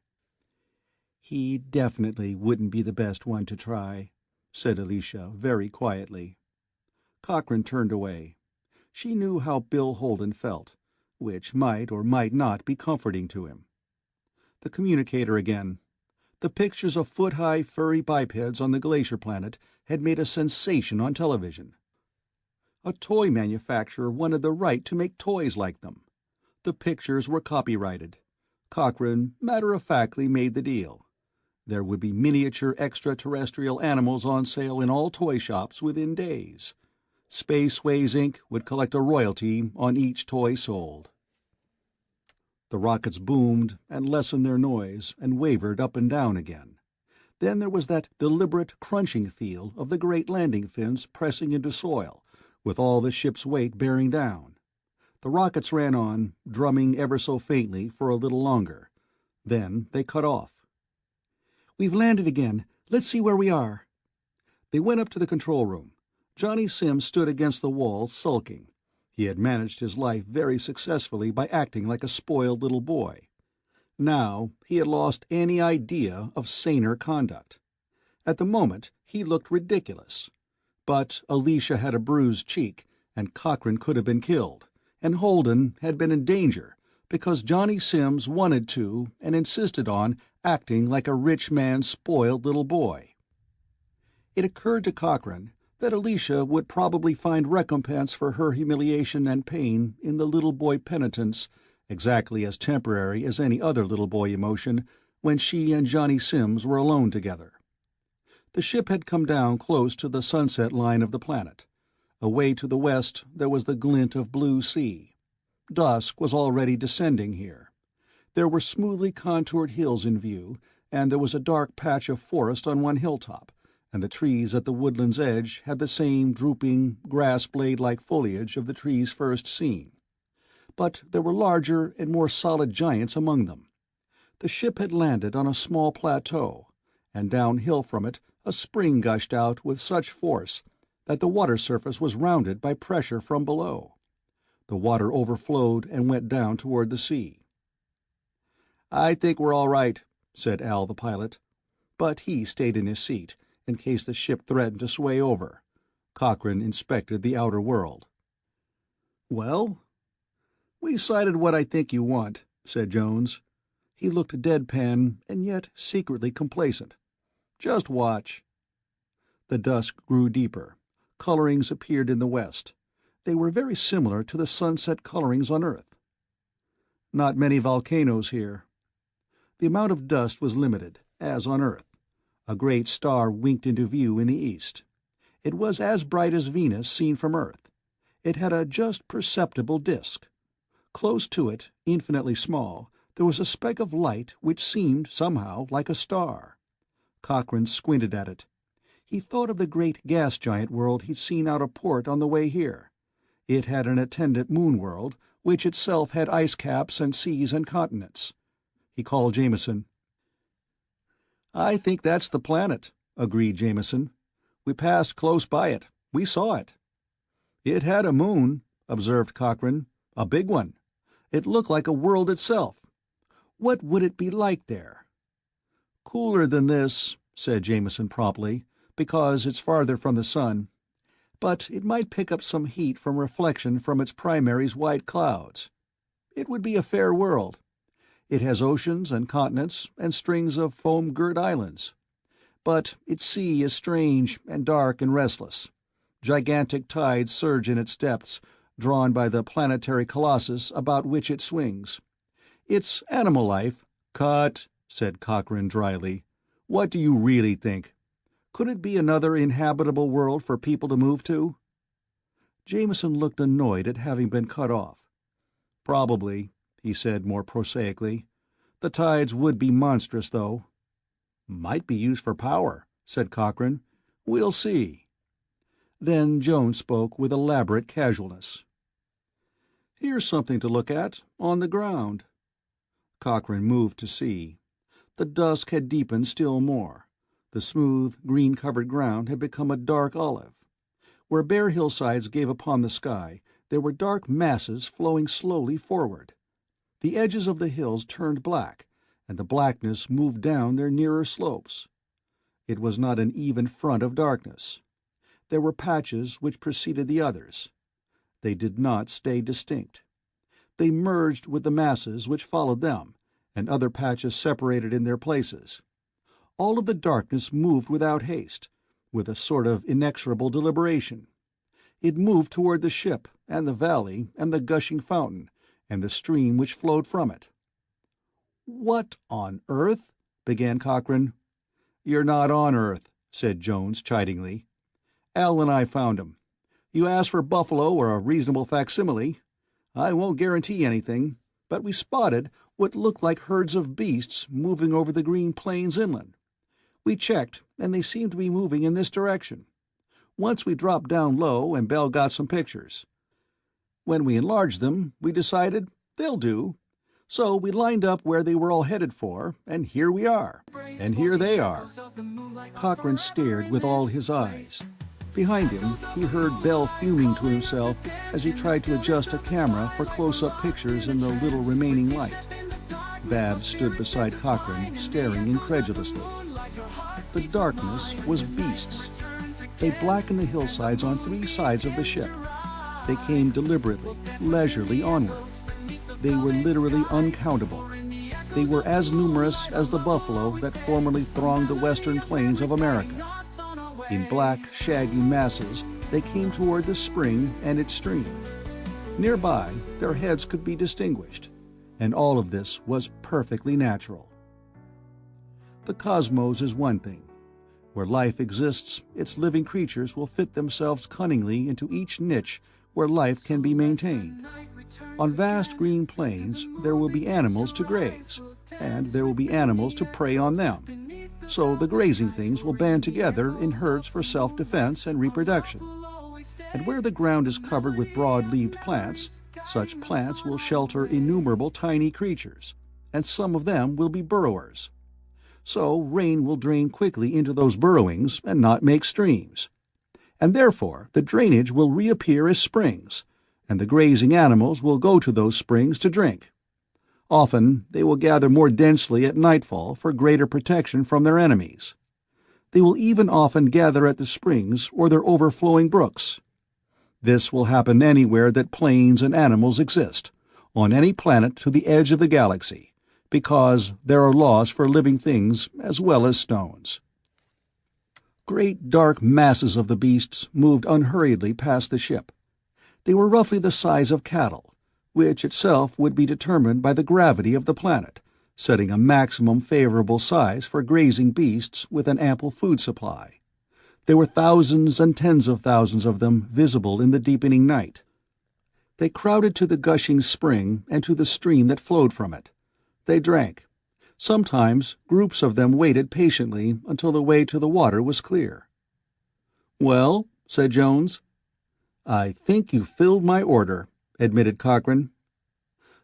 "He definitely wouldn't be the best one to try," said Alicia very quietly. Cochrane turned away. She knew how Bill Holden felt, which might or might not be comforting to him. The communicator again. The pictures of foot-high furry bipeds on the glacier planet had made a sensation on television. A toy manufacturer wanted the right to make toys like them. The pictures were copyrighted. Cochrane matter-of-factly made the deal. There would be miniature extraterrestrial animals on sale in all toy shops within days. Spaceways, Inc. would collect a royalty on each toy sold. The rockets boomed and lessened their noise and wavered up and down again. Then there was that deliberate crunching feel of the great landing fins pressing into soil, with all the ship's weight bearing down. The rockets ran on, drumming ever so faintly for a little longer. Then they cut off. "We've landed again. Let's see where we are." They went up to the control room. Johnny Sims stood against the wall, sulking. He had managed his life very successfully by acting like a spoiled little boy. Now he had lost any idea of saner conduct. At the moment he looked ridiculous. But Alicia had a bruised cheek, and Cochrane could have been killed, and Holden had been in danger, because Johnny Sims wanted to, and insisted on, acting like a rich man's spoiled little boy. It occurred to Cochrane that Alicia would probably find recompense for her humiliation and pain in the little boy penitence, exactly as temporary as any other little boy emotion, when she and Johnny Sims were alone together. The ship had come down close to the sunset line of the planet. Away to the west there was the glint of blue sea. Dusk was already descending here. There were smoothly contoured hills in view, and there was a dark patch of forest on one hilltop, and the trees at the woodland's edge had the same drooping, grass-blade-like foliage of the trees first seen. But there were larger and more solid giants among them. The ship had landed on a small plateau, and downhill from it a spring gushed out with such force that the water surface was rounded by pressure from below. The water overflowed and went down toward the sea. "I think we're all right," said Al the pilot, but he stayed in his seat in case the ship threatened to sway over. Cochrane inspected the outer world. "Well, we sighted what I think you want," said Jones. He looked deadpan and yet secretly complacent. "Just watch." The dusk grew deeper. Colorings appeared in the west. They were very similar to the sunset colorings on Earth. "Not many volcanoes here." The amount of dust was limited, as on Earth. A great star winked into view in the east. It was as bright as Venus seen from Earth. It had a just perceptible disk. Close to it, infinitely small, there was a speck of light which seemed, somehow, like a star. Cochrane squinted at it. He thought of the great gas giant world he'd seen out of port on the way here. It had an attendant moon world, which itself had ice caps and seas and continents. He called Jameson. "I think that's the planet," agreed Jameson. "We passed close by it. We saw it." "It had a moon," observed Cochrane. "A big one. It looked like a world itself. What would it be like there?" "Cooler than this," said Jameson promptly, "because it's farther from the sun. But it might pick up some heat from reflection from its primary's white clouds. It would be a fair world. It has oceans and continents and strings of foam-girt islands. But its sea is strange and dark and restless. Gigantic tides surge in its depths, drawn by the planetary colossus about which it swings. Its animal life—" "Cut," said Cochrane dryly. "What do you really think? Could it be another inhabitable world for people to move to?" Jameson looked annoyed at having been cut off. "Probably," he said more prosaically. "The tides would be monstrous, though." "Might be used for power," said Cochrane. "We'll see." Then Jones spoke with elaborate casualness. "Here's something to look at, on the ground." Cochrane moved to see. The dusk had deepened still more. The smooth, green-covered ground had become a dark olive. Where bare hillsides gave upon the sky, there were dark masses flowing slowly forward. The edges of the hills turned black, and the blackness moved down their nearer slopes. It was not an even front of darkness. There were patches which preceded the others. They did not stay distinct. They merged with the masses which followed them, and other patches separated in their places. All of the darkness moved without haste, with a sort of inexorable deliberation. It moved toward the ship, and the valley, and the gushing fountain, and the stream which flowed from it. "What on earth—" began Cochrane. "You're not on Earth," said Jones chidingly. "Al and I found 'em. You asked for buffalo or a reasonable facsimile. I won't guarantee anything, but we spotted what looked like herds of beasts moving over the green plains inland. We checked, and they seemed to be moving in this direction. Once we dropped down low, and Bell got some pictures. When we enlarged them, we decided they'll do. So we lined up where they were all headed for, and here we are. And here they are." Cochrane stared with all his eyes. Behind him, he heard Bell fuming to himself as he tried to adjust a camera for close-up pictures in the little remaining light. Babs stood beside Cochrane, staring incredulously. The darkness was beasts. They blackened the hillsides on 3 sides of the ship. They came deliberately, leisurely onward. They were literally uncountable. They were as numerous as the buffalo that formerly thronged the western plains of America. In black, shaggy masses, they came toward the spring and its stream. Nearby, their heads could be distinguished, and all of this was perfectly natural. The cosmos is one thing. Where life exists, its living creatures will fit themselves cunningly into each niche where life can be maintained. On vast green plains, there will be animals to graze, and there will be animals to prey on them. So the grazing things will band together in herds for self-defense and reproduction. And where the ground is covered with broad-leaved plants, such plants will shelter innumerable tiny creatures, and some of them will be burrowers. So rain will drain quickly into those burrowings and not make streams. And therefore the drainage will reappear as springs, and the grazing animals will go to those springs to drink. Often they will gather more densely at nightfall for greater protection from their enemies. They will even often gather at the springs or their overflowing brooks. This will happen anywhere that plains and animals exist, on any planet to the edge of the galaxy, because there are laws for living things as well as stones. Great dark masses of the beasts moved unhurriedly past the ship. They were roughly the size of cattle, which itself would be determined by the gravity of the planet, setting a maximum favorable size for grazing beasts with an ample food supply. There were thousands and tens of thousands of them visible in the deepening night. They crowded to the gushing spring and to the stream that flowed from it. They drank. Sometimes groups of them waited patiently until the way to the water was clear. "Well," said Jones. "I think you filled my order," admitted Cochrane.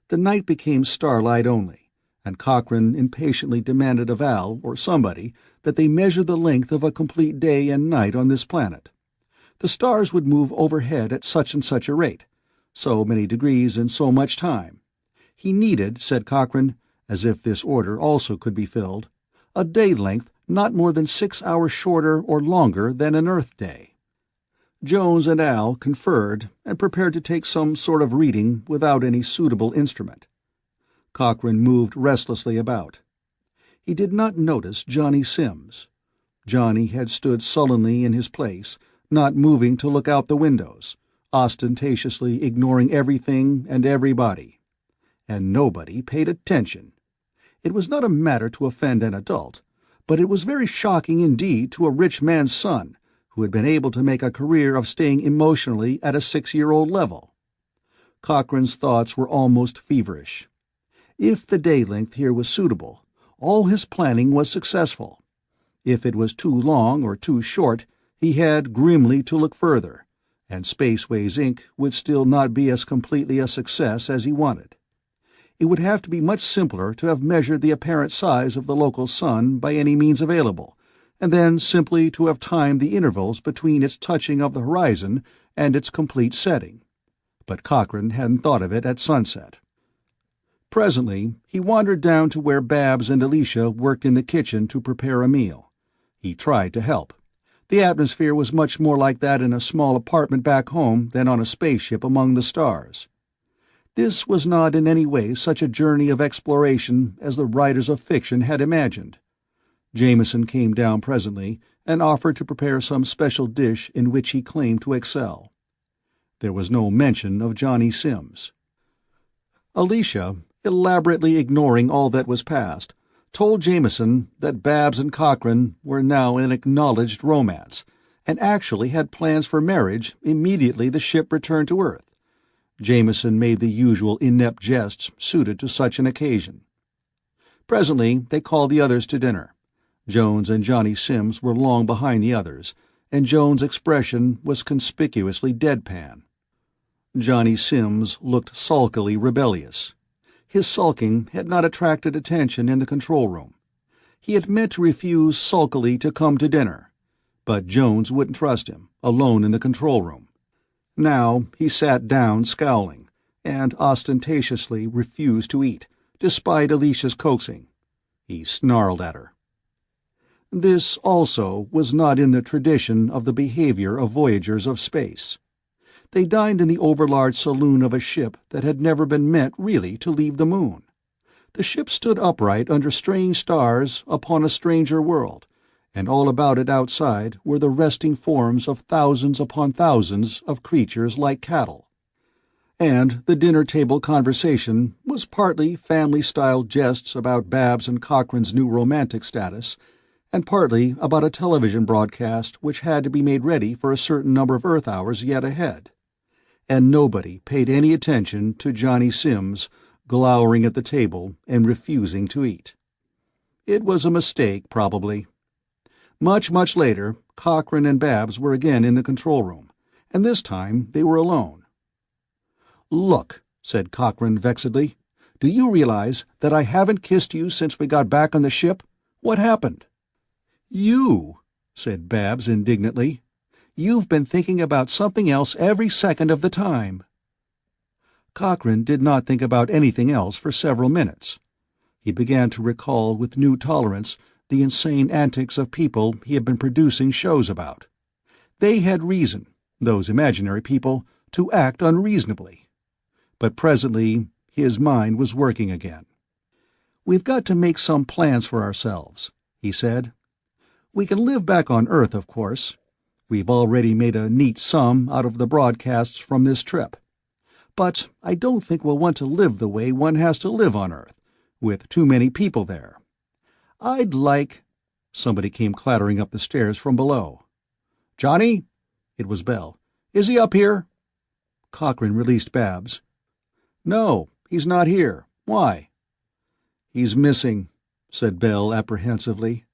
The night became starlight only, and Cochrane impatiently demanded of Al, or somebody, that they measure the length of a complete day and night on this planet. The stars would move overhead at such and such a rate, so many degrees in so much time. He needed, said Cochrane, as if this order also could be filled, a day length not more than 6 hours shorter or longer than an Earth day. Jones and Al conferred and prepared to take some sort of reading without any suitable instrument. Cochrane moved restlessly about. He did not notice Johnny Sims. Johnny had stood sullenly in his place, not moving to look out the windows, ostentatiously ignoring everything and everybody. And nobody paid attention. It was not a matter to offend an adult, but it was very shocking indeed to a rich man's son, who had been able to make a career of staying emotionally at a 6-year-old level. Cochrane's thoughts were almost feverish. If the day length here was suitable, all his planning was successful. If it was too long or too short, he had grimly to look further, and Spaceways Inc. would still not be as completely a success as he wanted. It would have to be much simpler to have measured the apparent size of the local sun by any means available, and then simply to have timed the intervals between its touching of the horizon and its complete setting. But Cochrane hadn't thought of it at sunset. Presently he wandered down to where Babs and Alicia worked in the kitchen to prepare a meal. He tried to help. The atmosphere was much more like that in a small apartment back home than on a spaceship among the stars. This was not in any way such a journey of exploration as the writers of fiction had imagined. Jameson came down presently and offered to prepare some special dish in which he claimed to excel. There was no mention of Johnny Sims. Alicia, elaborately ignoring all that was past, told Jameson that Babs and Cochrane were now in acknowledged romance, and actually had plans for marriage immediately the ship returned to Earth. Jameson made the usual inept jests suited to such an occasion. Presently they called the others to dinner. Jones and Johnny Sims were long behind the others, and Jones' expression was conspicuously deadpan. Johnny Sims looked sulkily rebellious. His sulking had not attracted attention in the control room. He had meant to refuse sulkily to come to dinner, but Jones wouldn't trust him, alone in the control room. Now he sat down scowling, and ostentatiously refused to eat, despite Alicia's coaxing. He snarled at her. This, also, was not in the tradition of the behavior of voyagers of space. They dined in the overlarge saloon of a ship that had never been meant really to leave the moon. The ship stood upright under strange stars upon a stranger world, and all about it outside were the resting forms of thousands upon thousands of creatures like cattle. And the dinner-table conversation was partly family-style jests about Babs and Cochrane's new romantic status, and partly about a television broadcast which had to be made ready for a certain number of Earth hours yet ahead. And nobody paid any attention to Johnny Sims glowering at the table and refusing to eat. It was a mistake, probably. Much, much later, Cochrane and Babs were again in the control room, and this time they were alone. "Look," said Cochrane vexedly, "do you realize that I haven't kissed you since we got back on the ship? What happened?" "You," said Babs indignantly. "You've been thinking about something else every second of the time." Cochrane did not think about anything else for several minutes. He began to recall with new tolerance the insane antics of people he had been producing shows about. They had reason, those imaginary people, to act unreasonably. But presently his mind was working again. "We've got to make some plans for ourselves," he said. "We can live back on Earth, of course. We've already made a neat sum out of the broadcasts from this trip. But I don't think we'll want to live the way one has to live on Earth, with too many people there. I'd like—" Somebody came clattering up the stairs from below. "Johnny?" It was Bell. "Is he up here?" Cochrane released Babs. "No, he's not here. Why?" "He's missing," said Bell apprehensively.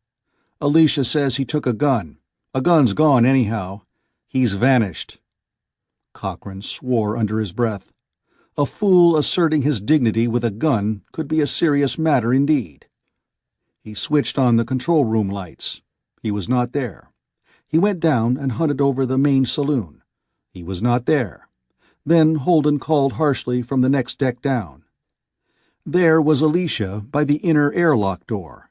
"Alicia says he took a gun. A gun's gone anyhow. He's vanished." Cochrane swore under his breath. A fool asserting his dignity with a gun could be a serious matter indeed. He switched on the control room lights. He was not there. He went down and hunted over the main saloon. He was not there. Then Holden called harshly from the next deck down. There was Alicia by the inner airlock door.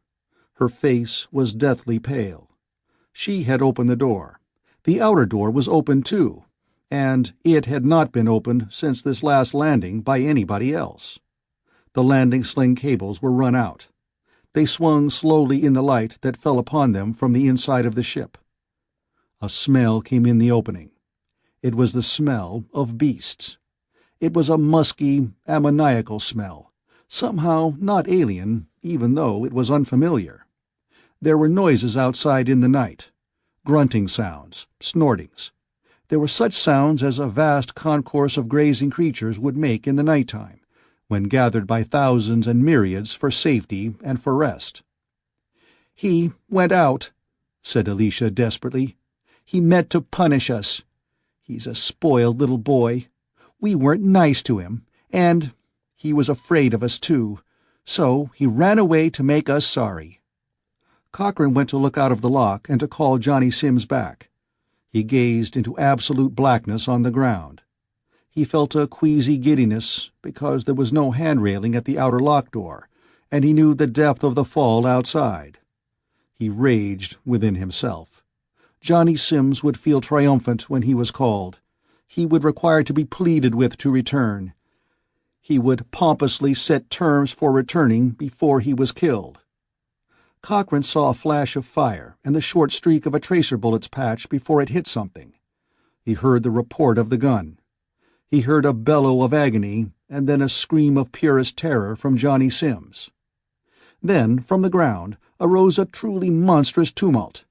Her face was deathly pale. She had opened the door. The outer door was open too, and it had not been opened since this last landing by anybody else. The landing sling cables were run out. They swung slowly in the light that fell upon them from the inside of the ship. A smell came in the opening. It was the smell of beasts. It was a musky, ammoniacal smell, somehow not alien, even though it was unfamiliar. There were noises outside in the night. Grunting sounds, snortings. There were such sounds as a vast concourse of grazing creatures would make in the night-time, when gathered by thousands and myriads for safety and for rest. "He went out," said Alicia desperately. "He meant to punish us. He's a spoiled little boy. We weren't nice to him, and he was afraid of us too, so he ran away to make us sorry." Cochrane went to look out of the lock and to call Johnny Sims back. He gazed into absolute blackness on the ground. He felt a queasy giddiness because there was no hand-railing at the outer lock door, and he knew the depth of the fall outside. He raged within himself. Johnny Sims would feel triumphant when he was called. He would require to be pleaded with to return. He would pompously set terms for returning before he was killed. Cochrane saw a flash of fire and the short streak of a tracer bullet's patch before it hit something. He heard the report of the gun. He heard a bellow of agony and then a scream of purest terror from Johnny Sims. Then, from the ground, arose a truly monstrous tumult.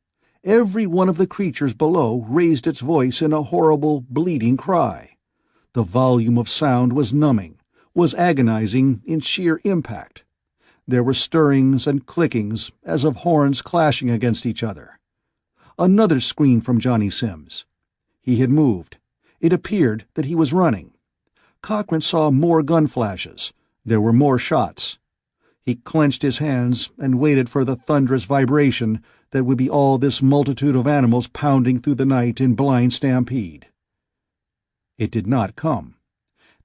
Every one of the creatures below raised its voice in a horrible, bleating cry. The volume of sound was numbing, was agonizing in sheer impact. There were stirrings and clickings, as of horns clashing against each other. Another scream from Johnny Sims. He had moved. It appeared that he was running. Cochrane saw more gun flashes. There were more shots. He clenched his hands and waited for the thunderous vibration that would be all this multitude of animals pounding through the night in blind stampede. It did not come.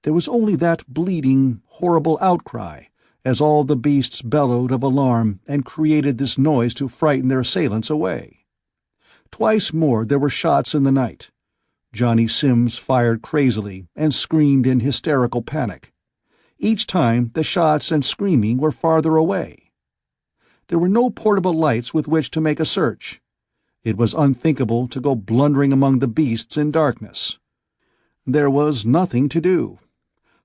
There was only that bleating, horrible outcry, as all the beasts bellowed of alarm and created this noise to frighten their assailants away. Twice more there were shots in the night. Johnny Sims fired crazily and screamed in hysterical panic. Each time the shots and screaming were farther away. There were no portable lights with which to make a search. It was unthinkable to go blundering among the beasts in darkness. There was nothing to do.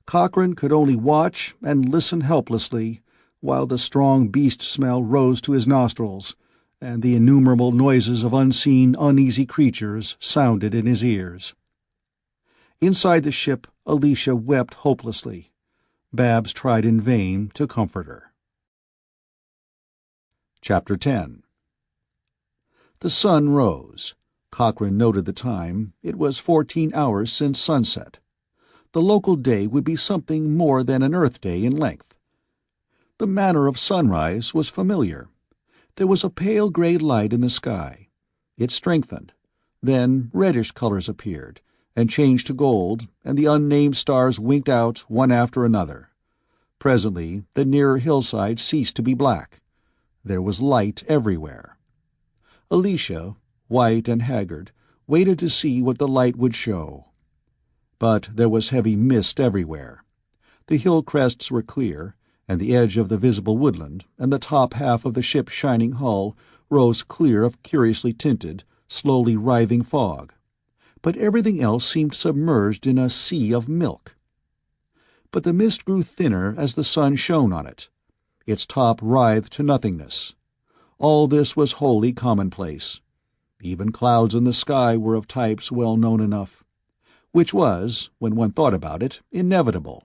Cochrane could only watch and listen helplessly while the strong beast smell rose to his nostrils, and the innumerable noises of unseen, uneasy creatures sounded in his ears. Inside the ship, Alicia wept hopelessly. Babs tried in vain to comfort her. Chapter 10. The sun rose. Cochrane noted the time. It was 14 hours since sunset. The local day would be something more than an Earth day in length. The manner of sunrise was familiar. There was a pale gray light in the sky. It strengthened. Then reddish colors appeared, and changed to gold, and the unnamed stars winked out one after another. Presently the nearer hillside ceased to be black. There was light everywhere. Alicia, white and haggard, waited to see what the light would show. But there was heavy mist everywhere. The hill crests were clear, and the edge of the visible woodland, and the top half of the ship's shining hull, rose clear of curiously tinted, slowly writhing fog. But everything else seemed submerged in a sea of milk. But the mist grew thinner as the sun shone on it. Its top writhed to nothingness. All this was wholly commonplace. Even clouds in the sky were of types well known enough. Which was, when one thought about it, inevitable.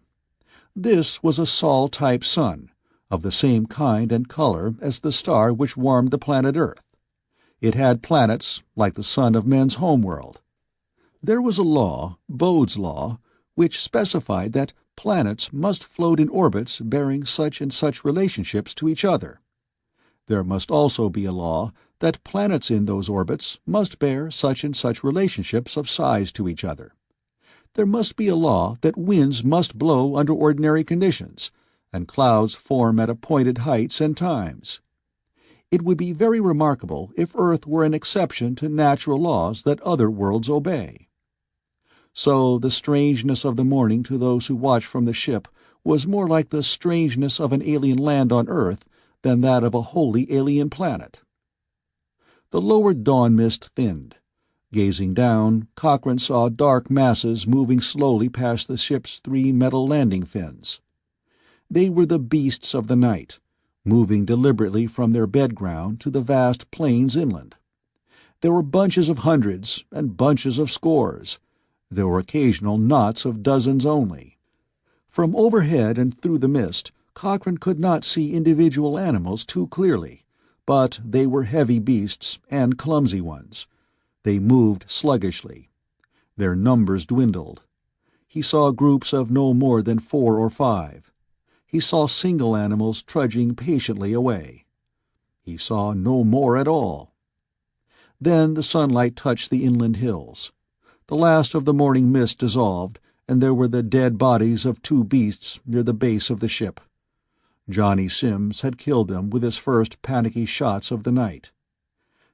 This was a Sol-type sun, of the same kind and color as the star which warmed the planet Earth. It had planets like the sun of men's homeworld. There was a law, Bode's law, which specified that planets must float in orbits bearing such and such relationships to each other. There must also be a law that planets in those orbits must bear such and such relationships of size to each other. There must be a law that winds must blow under ordinary conditions, and clouds form at appointed heights and times. It would be very remarkable if Earth were an exception to natural laws that other worlds obey. So the strangeness of the morning to those who watched from the ship was more like the strangeness of an alien land on Earth than that of a wholly alien planet. The lower dawn mist thinned. Gazing down, Cochrane saw dark masses moving slowly past the ship's 3 metal landing fins. They were the beasts of the night, moving deliberately from their bedground to the vast plains inland. There were bunches of hundreds and bunches of scores. There were occasional knots of dozens only. From overhead and through the mist, Cochrane could not see individual animals too clearly, but they were heavy beasts and clumsy ones. They moved sluggishly. Their numbers dwindled. He saw groups of no more than 4 or 5. He saw single animals trudging patiently away. He saw no more at all. Then the sunlight touched the inland hills. The last of the morning mist dissolved, and there were the dead bodies of 2 beasts near the base of the ship. Johnny Sims had killed them with his first panicky shots of the night.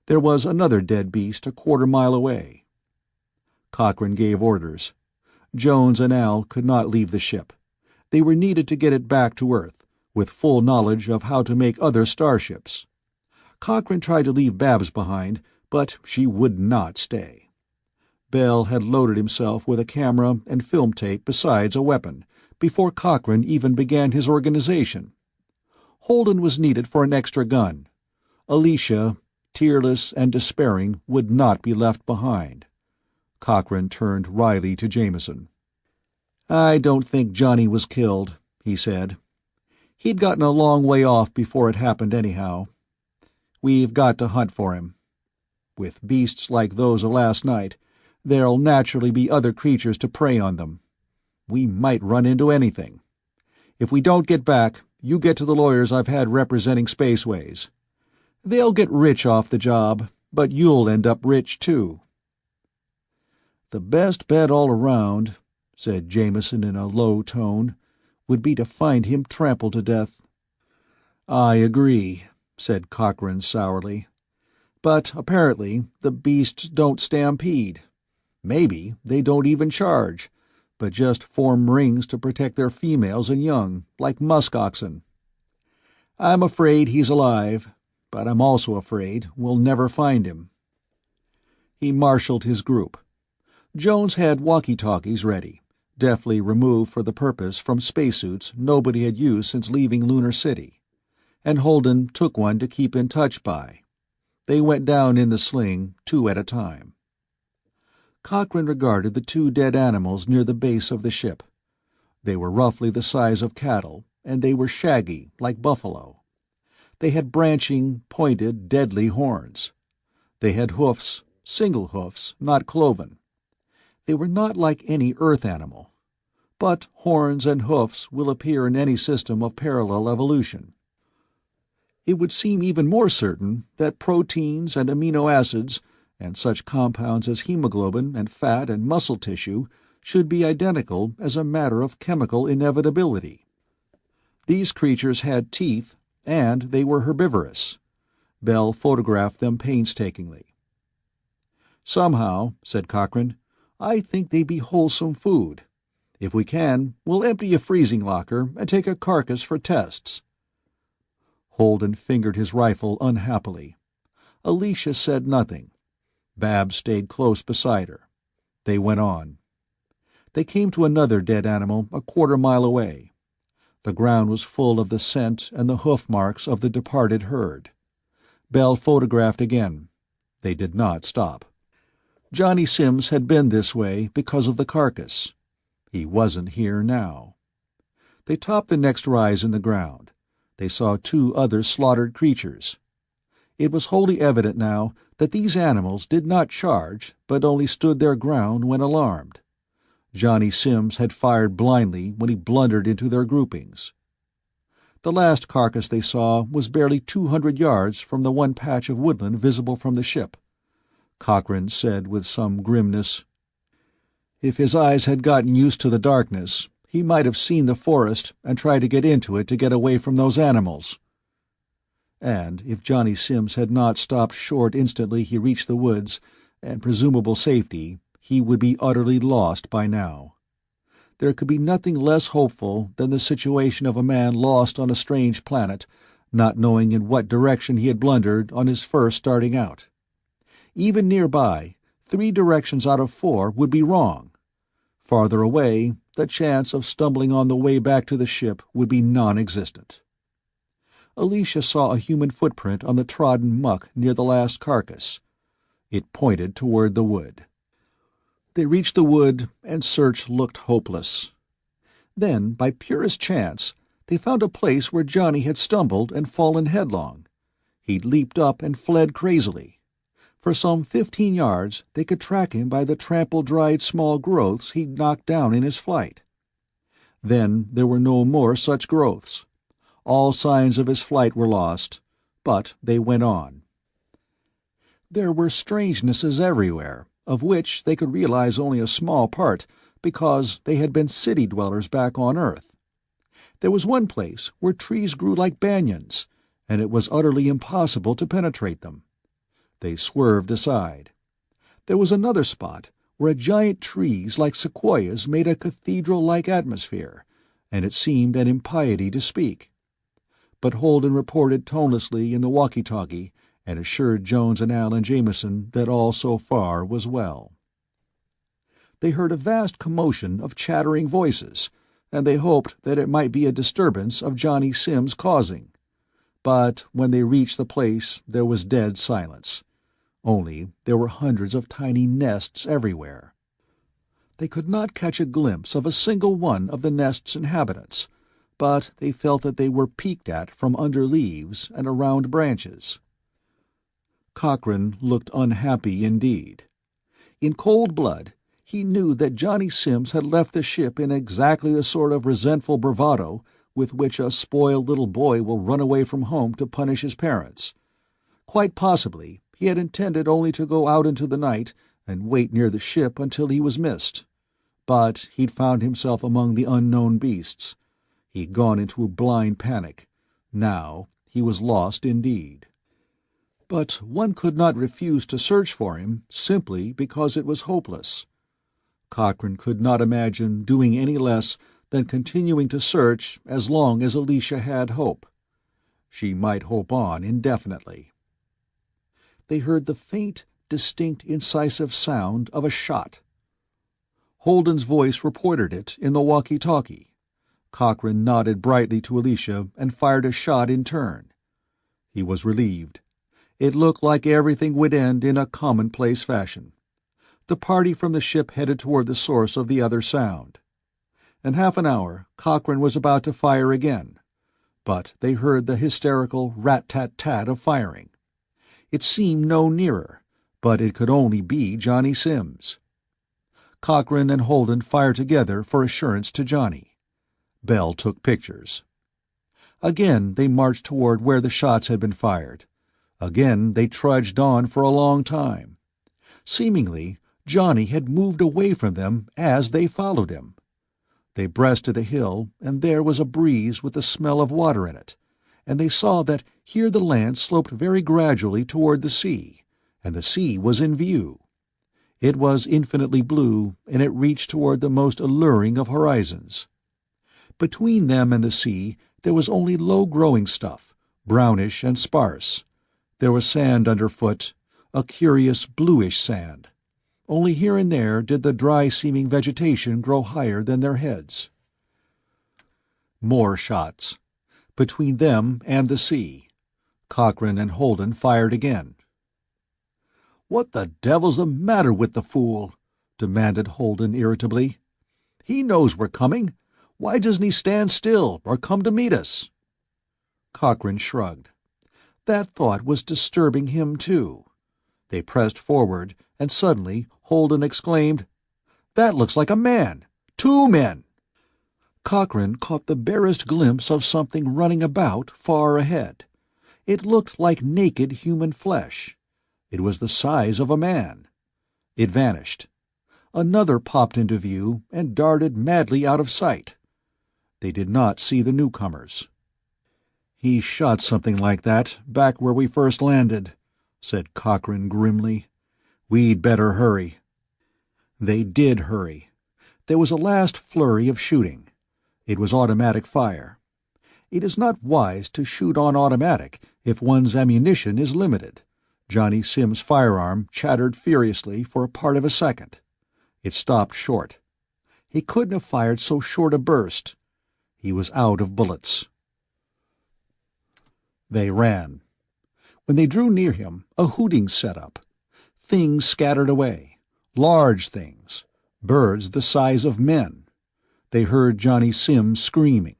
There was another dead beast a quarter-mile away. Cochrane gave orders. Jones and Al could not leave the ship. They were needed to get it back to Earth, with full knowledge of how to make other starships. Cochrane tried to leave Babs behind, but she would not stay. Bell had loaded himself with a camera and film tape besides a weapon, before Cochrane even began his organization. Holden was needed for an extra gun. Alicia, tearless and despairing, would not be left behind. Cochrane turned wryly to Jameson. "I don't think Johnny was killed," he said. "He'd gotten a long way off before it happened anyhow. We've got to hunt for him. With beasts like those of last night, there'll naturally be other creatures to prey on them. We might run into anything. If we don't get back, you get to the lawyers I've had representing Spaceways. They'll get rich off the job, but you'll end up rich too." "The best bet all around," said Jameson in a low tone, "would be to find him trampled to death." "I agree," said Cochrane sourly. "But apparently the beasts don't stampede. Maybe they don't even charge, but just form rings to protect their females and young, like musk oxen. I'm afraid he's alive, but I'm also afraid we'll never find him." He marshaled his group. Jones had walkie-talkies ready, deftly removed for the purpose from spacesuits nobody had used since leaving Lunar City, and Holden took one to keep in touch by. They went down in the sling, 2 at a time. Cochrane regarded the 2 dead animals near the base of the ship. They were roughly the size of cattle, and they were shaggy, like buffalo. They had branching, pointed, deadly horns. They had hoofs, single hoofs, not cloven. They were not like any Earth animal. But horns and hoofs will appear in any system of parallel evolution. It would seem even more certain that proteins and amino acids, and such compounds as hemoglobin and fat and muscle tissue, should be identical as a matter of chemical inevitability. These creatures had teeth, and they were herbivorous. Bell photographed them painstakingly. "Somehow," said Cochrane, "I think they'd be wholesome food. If we can, we'll empty a freezing locker and take a carcass for tests." Holden fingered his rifle unhappily. Alicia said nothing. Babs stayed close beside her. They went on. They came to another dead animal a quarter-mile away. The ground was full of the scent and the hoof marks of the departed herd. Bell photographed again. They did not stop. Johnny Sims had been this way because of the carcass. He wasn't here now. They topped the next rise in the ground. They saw 2 other slaughtered creatures. It was wholly evident now that these animals did not charge, but only stood their ground when alarmed. Johnny Sims had fired blindly when he blundered into their groupings. The last carcass they saw was barely 200 yards from the one patch of woodland visible from the ship. Cochrane said with some grimness, "If his eyes had gotten used to the darkness, he might have seen the forest and tried to get into it to get away from those animals." And if Johnny Sims had not stopped short instantly he reached the woods and presumable safety, he would be utterly lost by now. There could be nothing less hopeful than the situation of a man lost on a strange planet, not knowing in what direction he had blundered on his first starting out. Even nearby, 3 directions out of 4 would be wrong. Farther away, the chance of stumbling on the way back to the ship would be non-existent. Alicia saw a human footprint on the trodden muck near the last carcass. It pointed toward the wood. They reached the wood, and search looked hopeless. Then, by purest chance, they found a place where Johnny had stumbled and fallen headlong. He'd leaped up and fled crazily. For some 15 yards they could track him by the trample-dried small growths he'd knocked down in his flight. Then there were no more such growths. All signs of his flight were lost, but they went on. There were strangenesses everywhere, of which they could realize only a small part because they had been city dwellers back on Earth. There was one place where trees grew like banyans, and it was utterly impossible to penetrate them. They swerved aside. There was another spot where giant trees like sequoias made a cathedral-like atmosphere, and it seemed an impiety to speak. But Holden reported tonelessly in the walkie-talkie and assured Jones and Al and Jameson that all so far was well. They heard a vast commotion of chattering voices, and they hoped that it might be a disturbance of Johnny Sims' causing. But when they reached the place there was dead silence. Only there were hundreds of tiny nests everywhere. They could not catch a glimpse of a single one of the nest's inhabitants, but they felt that they were peeked at from under leaves and around branches. Cochrane looked unhappy indeed. In cold blood, he knew that Johnny Sims had left the ship in exactly the sort of resentful bravado with which a spoiled little boy will run away from home to punish his parents. Quite possibly, he had intended only to go out into the night and wait near the ship until he was missed. But he'd found himself among the unknown beasts. He'd gone into a blind panic. Now he was lost indeed. But one could not refuse to search for him simply because it was hopeless. Cochrane could not imagine doing any less than continuing to search as long as Alicia had hope. She might hope on indefinitely. They heard the faint, distinct, incisive sound of a shot. Holden's voice reported it in the walkie-talkie. Cochrane nodded brightly to Alicia and fired a shot in turn. He was relieved. It looked like everything would end in a commonplace fashion. The party from the ship headed toward the source of the other sound. In half an hour, Cochrane was about to fire again, but they heard the hysterical rat-tat-tat of firing. It seemed no nearer, but it could only be Johnny Sims. Cochrane and Holden fired together for assurance to Johnny. Bell took pictures. Again they marched toward where the shots had been fired. Again they trudged on for a long time. Seemingly, Johnny had moved away from them as they followed him. They breasted a hill, and there was a breeze with the smell of water in it, and they saw that here the land sloped very gradually toward the sea, and the sea was in view. It was infinitely blue, and it reached toward the most alluring of horizons. Between them and the sea there was only low-growing stuff, brownish and sparse. There was sand underfoot, a curious bluish sand. Only here and there did the dry-seeming vegetation grow higher than their heads. More shots. Between them and the sea. Cochrane and Holden fired again. "What the devil's the matter with the fool?" demanded Holden irritably. "He knows we're coming. Why doesn't he stand still or come to meet us?" Cochrane shrugged. That thought was disturbing him too. They pressed forward, and suddenly Holden exclaimed, "That looks like a man! 2 men!" Cochrane caught the barest glimpse of something running about far ahead. It looked like naked human flesh. It was the size of a man. It vanished. Another popped into view and darted madly out of sight. They did not see the newcomers. "He shot something like that back where we first landed," said Cochrane grimly. "We'd better hurry." They did hurry. There was a last flurry of shooting. It was automatic fire. It is not wise to shoot on automatic if one's ammunition is limited. Johnny Sims' firearm chattered furiously for a part of a second. It stopped short. He couldn't have fired so short a burst. He was out of bullets. They ran. When they drew near him, a hooting set up. Things scattered away. Large things. Birds the size of men. They heard Johnny Sims screaming.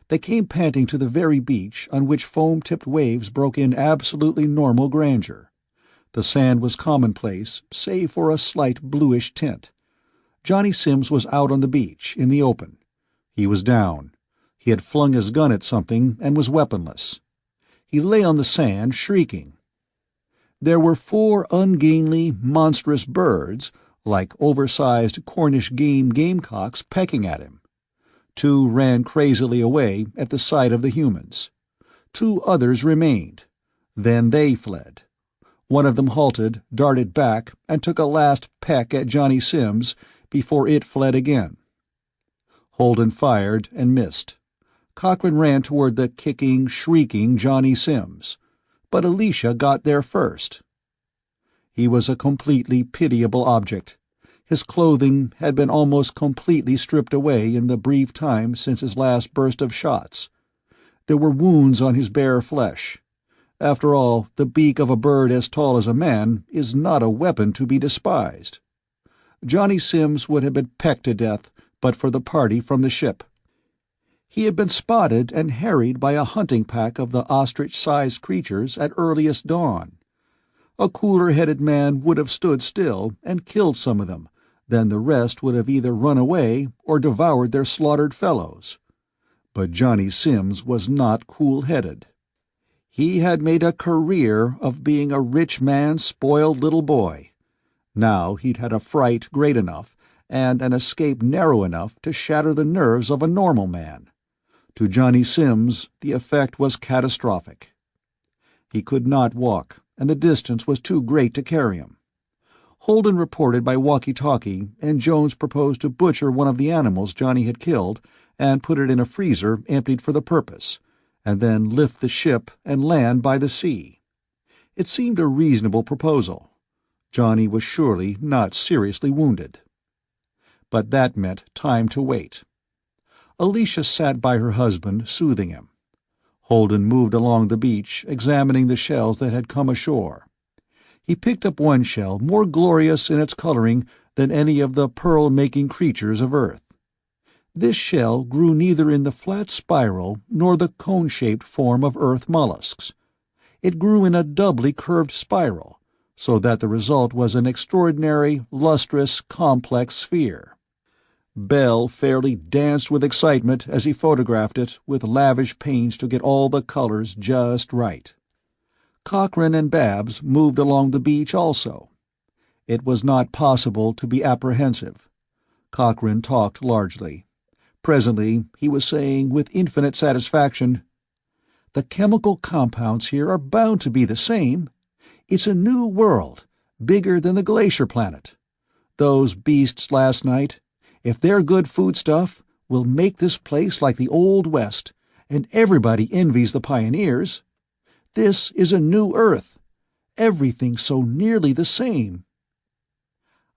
They came panting to the very beach on which foam-tipped waves broke in absolutely normal grandeur. The sand was commonplace, save for a slight bluish tint. Johnny Sims was out on the beach, in the open. He was down. He had flung his gun at something and was weaponless. He lay on the sand, shrieking. There were 4 ungainly, monstrous birds, like oversized Cornish gamecocks, pecking at him. 2 ran crazily away at the sight of the humans. 2 others remained. Then they fled. One of them halted, darted back, and took a last peck at Johnny Sims before it fled again. Holden fired and missed. Cochrane ran toward the kicking, shrieking Johnny Sims, but Alicia got there first. He was a completely pitiable object. His clothing had been almost completely stripped away in the brief time since his last burst of shots. There were wounds on his bare flesh. After all, the beak of a bird as tall as a man is not a weapon to be despised. Johnny Sims would have been pecked to death but for the party from the ship. He had been spotted and harried by a hunting pack of the ostrich-sized creatures at earliest dawn. A cooler-headed man would have stood still and killed some of them, then the rest would have either run away or devoured their slaughtered fellows. But Johnny Sims was not cool-headed. He had made a career of being a rich man's spoiled little boy. Now he'd had a fright great enough and an escape narrow enough to shatter the nerves of a normal man. To Johnny Sims, the effect was catastrophic. He could not walk, and the distance was too great to carry him. Holden reported by walkie-talkie, and Jones proposed to butcher one of the animals Johnny had killed and put it in a freezer emptied for the purpose, and then lift the ship and land by the sea. It seemed a reasonable proposal. Johnny was surely not seriously wounded. but that meant time to wait. Alicia sat by her husband, soothing him. Holden moved along the beach, examining the shells that had come ashore. He picked up one shell more glorious in its coloring than any of the pearl-making creatures of Earth. This shell grew neither in the flat spiral nor the cone-shaped form of Earth mollusks. It grew in a doubly curved spiral, so that the result was an extraordinary, lustrous, complex sphere. Bell fairly danced with excitement as he photographed it with lavish pains to get all the colors just right. Cochrane and Babs moved along the beach also. It was not possible to be apprehensive. Cochrane talked largely. Presently he was saying with infinite satisfaction, "The chemical compounds here are bound to be the same. It's a new world, bigger than the glacier planet. Those beasts last night, if they're good foodstuff, will make this place like the Old West, and everybody envies the pioneers. This is a new Earth. Everything's so nearly the same."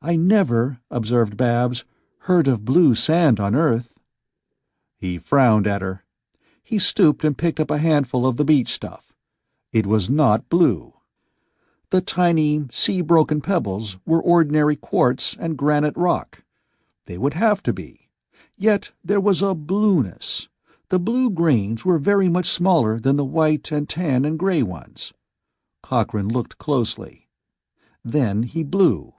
"I never," observed Babs, "heard of blue sand on Earth." He frowned at her. He stooped and picked up a handful of the beach stuff. It was not blue. The tiny, sea-broken pebbles were ordinary quartz and granite rock. They would have to be. Yet there was a blueness. The blue grains were very much smaller than the white and tan and gray ones. Cochrane looked closely. Then he blew.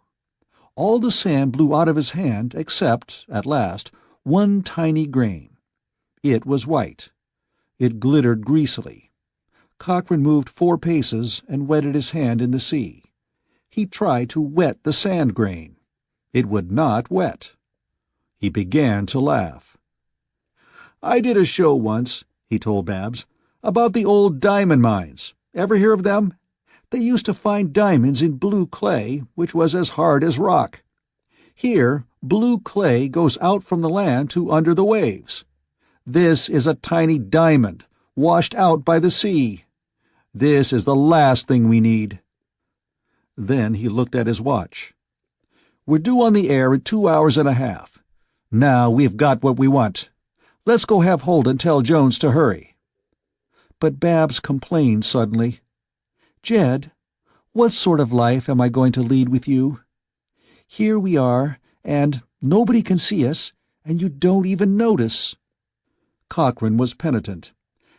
All the sand blew out of his hand except, at last, one tiny grain. It was white. It glittered greasily. Cochrane moved 4 paces and wetted his hand in the sea. He tried to wet the sand grain. It would not wet. He began to laugh. "I did a show once," he told Babs, "about the old diamond mines. Ever hear of them? They used to find diamonds in blue clay, which was as hard as rock. Here, blue clay goes out from the land to under the waves. This is a tiny diamond, washed out by the sea. This is the last thing we need." Then he looked at his watch. "We're due on the air in 2 hours and a half. Now we've got what we want. Let's go have Holden tell Jones to hurry." But Babs complained suddenly. "Jed, what sort of life am I going to lead with you? Here we are, and nobody can see us, and you don't even notice." Cochrane was penitent.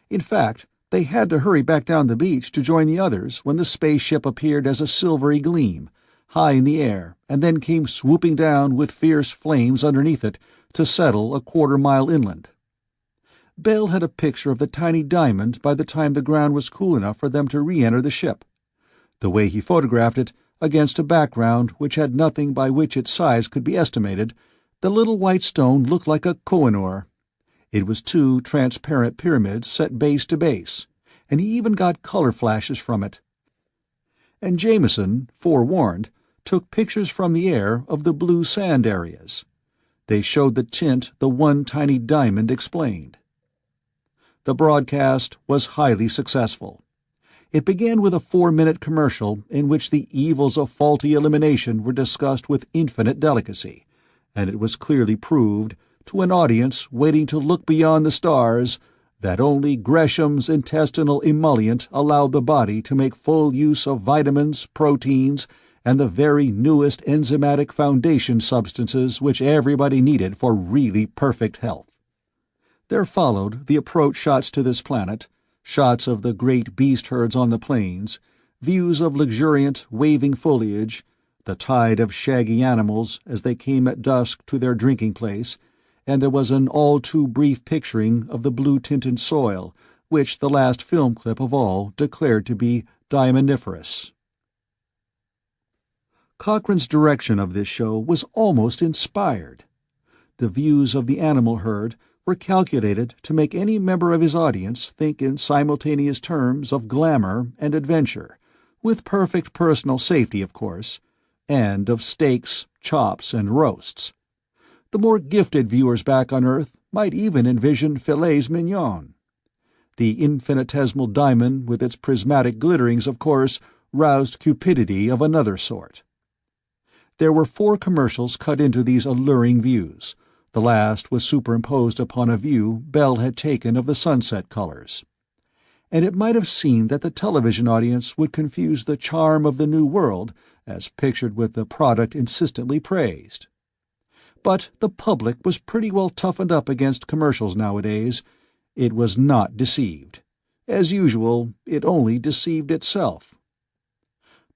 In fact, they had to hurry back down the beach to join the others when the spaceship appeared as a silvery gleam, high in the air, and then came swooping down with fierce flames underneath it to settle a quarter-mile inland. Bell had a picture of the tiny diamond by the time the ground was cool enough for them to re-enter the ship. The way he photographed it, against a background which had nothing by which its size could be estimated, the little white stone looked like a Koh-i-Noor. It was 2 transparent pyramids set base to base, and he even got color flashes from it. And Jameson, forewarned, took pictures from the air of the blue sand areas. They showed the tint the one tiny diamond explained. The broadcast was highly successful. It began with a 4-minute commercial in which the evils of faulty elimination were discussed with infinite delicacy, and it was clearly proved, to an audience waiting to look beyond the stars, that only Gresham's intestinal emollient allowed the body to make full use of vitamins, proteins, and the very newest enzymatic foundation substances which everybody needed for really perfect health. There followed the approach shots to this planet, shots of the great beast herds on the plains, views of luxuriant, waving foliage, the tide of shaggy animals as they came at dusk to their drinking place, and there was an all-too-brief picturing of the blue-tinted soil, which the last film clip of all declared to be diamondiferous. Cochrane's direction of this show was almost inspired. The views of the animal herd were calculated to make any member of his audience think in simultaneous terms of glamour and adventure, with perfect personal safety, of course, and of steaks, chops, and roasts. The more gifted viewers back on Earth might even envision filets mignon. The infinitesimal diamond with its prismatic glitterings, of course, roused cupidity of another sort. There were 4 commercials cut into these alluring views. The last was superimposed upon a view Bell had taken of the sunset colors. And it might have seemed that the television audience would confuse the charm of the New World, as pictured with the product insistently praised. But the public was pretty well toughened up against commercials nowadays. It was not deceived. As usual, it only deceived itself.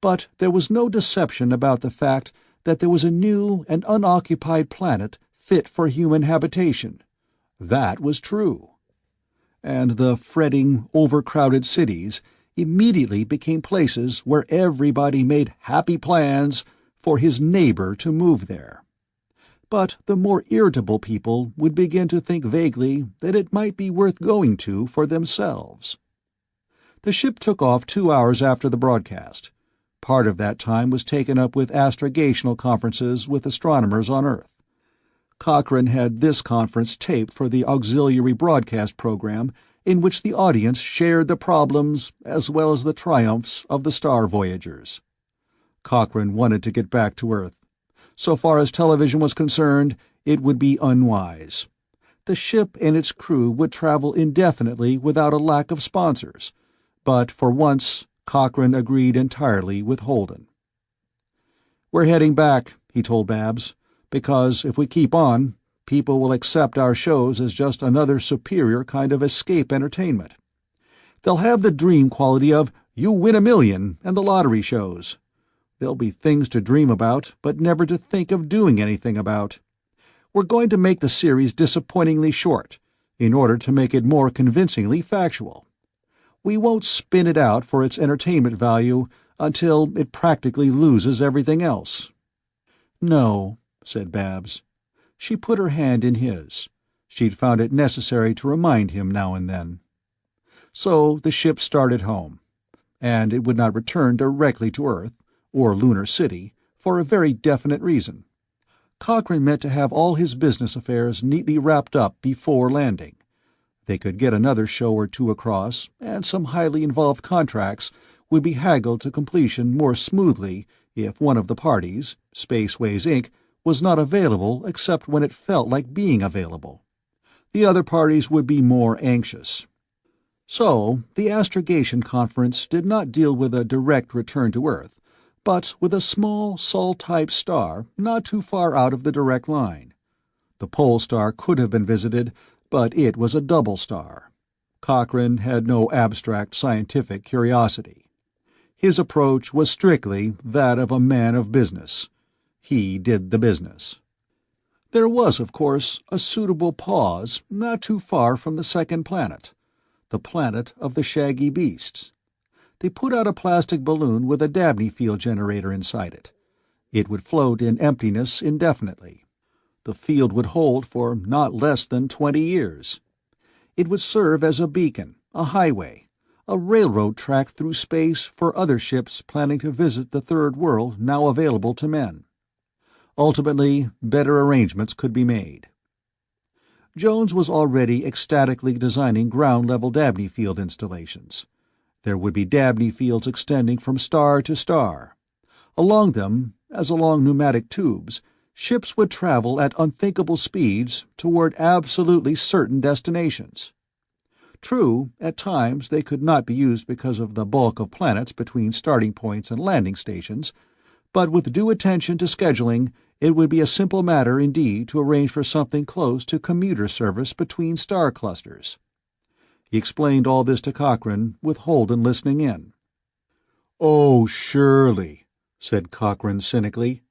But there was no deception about the fact that there was a new and unoccupied planet fit for human habitation. That was true. And the fretting, overcrowded cities immediately became places where everybody made happy plans for his neighbor to move there. But the more irritable people would begin to think vaguely that it might be worth going to for themselves. The ship took off 2 hours after the broadcast. Part of that time was taken up with astrogational conferences with astronomers on Earth. Cochrane had this conference taped for the auxiliary broadcast program, in which the audience shared the problems as well as the triumphs of the star voyagers. Cochrane wanted to get back to Earth. So far as television was concerned, it would be unwise. The ship and its crew would travel indefinitely without a lack of sponsors, but for once Cochrane agreed entirely with Holden. "We're heading back," he told Babs, "because if we keep on, people will accept our shows as just another superior kind of escape entertainment. They'll have the dream quality of You Win a Million and the lottery shows. There'll be things to dream about, but never to think of doing anything about. We're going to make the series disappointingly short, in order to make it more convincingly factual. We won't spin it out for its entertainment value until it practically loses everything else." "No," said Babs. She put her hand in his. She'd found it necessary to remind him now and then. So the ship started home, and it would not return directly to Earth, or Lunar City, for a very definite reason. Cochrane meant to have all his business affairs neatly wrapped up before landing. They could get another show or 2 across, and some highly involved contracts would be haggled to completion more smoothly if one of the parties, Spaceways Inc., was not available except when it felt like being available. The other parties would be more anxious. So the astrogation conference did not deal with a direct return to Earth, but with a small Sol-type star not too far out of the direct line. The pole star could have been visited, but it was a double star. Cochrane had no abstract scientific curiosity. His approach was strictly that of a man of business. He did the business. There was, of course, a suitable pause not too far from the second planet, the planet of the shaggy beasts. They put out a plastic balloon with a Dabney field generator inside it. It would float in emptiness indefinitely. The field would hold for not less than 20 years. It would serve as a beacon, a highway, a railroad track through space for other ships planning to visit the Third World now available to men. Ultimately, better arrangements could be made. Jones was already ecstatically designing ground-level Dabney field installations. There would be Dabney fields extending from star to star. Along them, as along pneumatic tubes, ships would travel at unthinkable speeds toward absolutely certain destinations. True, at times they could not be used because of the bulk of planets between starting points and landing stations, but with due attention to scheduling, it would be a simple matter indeed to arrange for something close to commuter service between star clusters. He explained all this to Cochrane, with Holden listening in. "Oh, surely," said Cochrane cynically.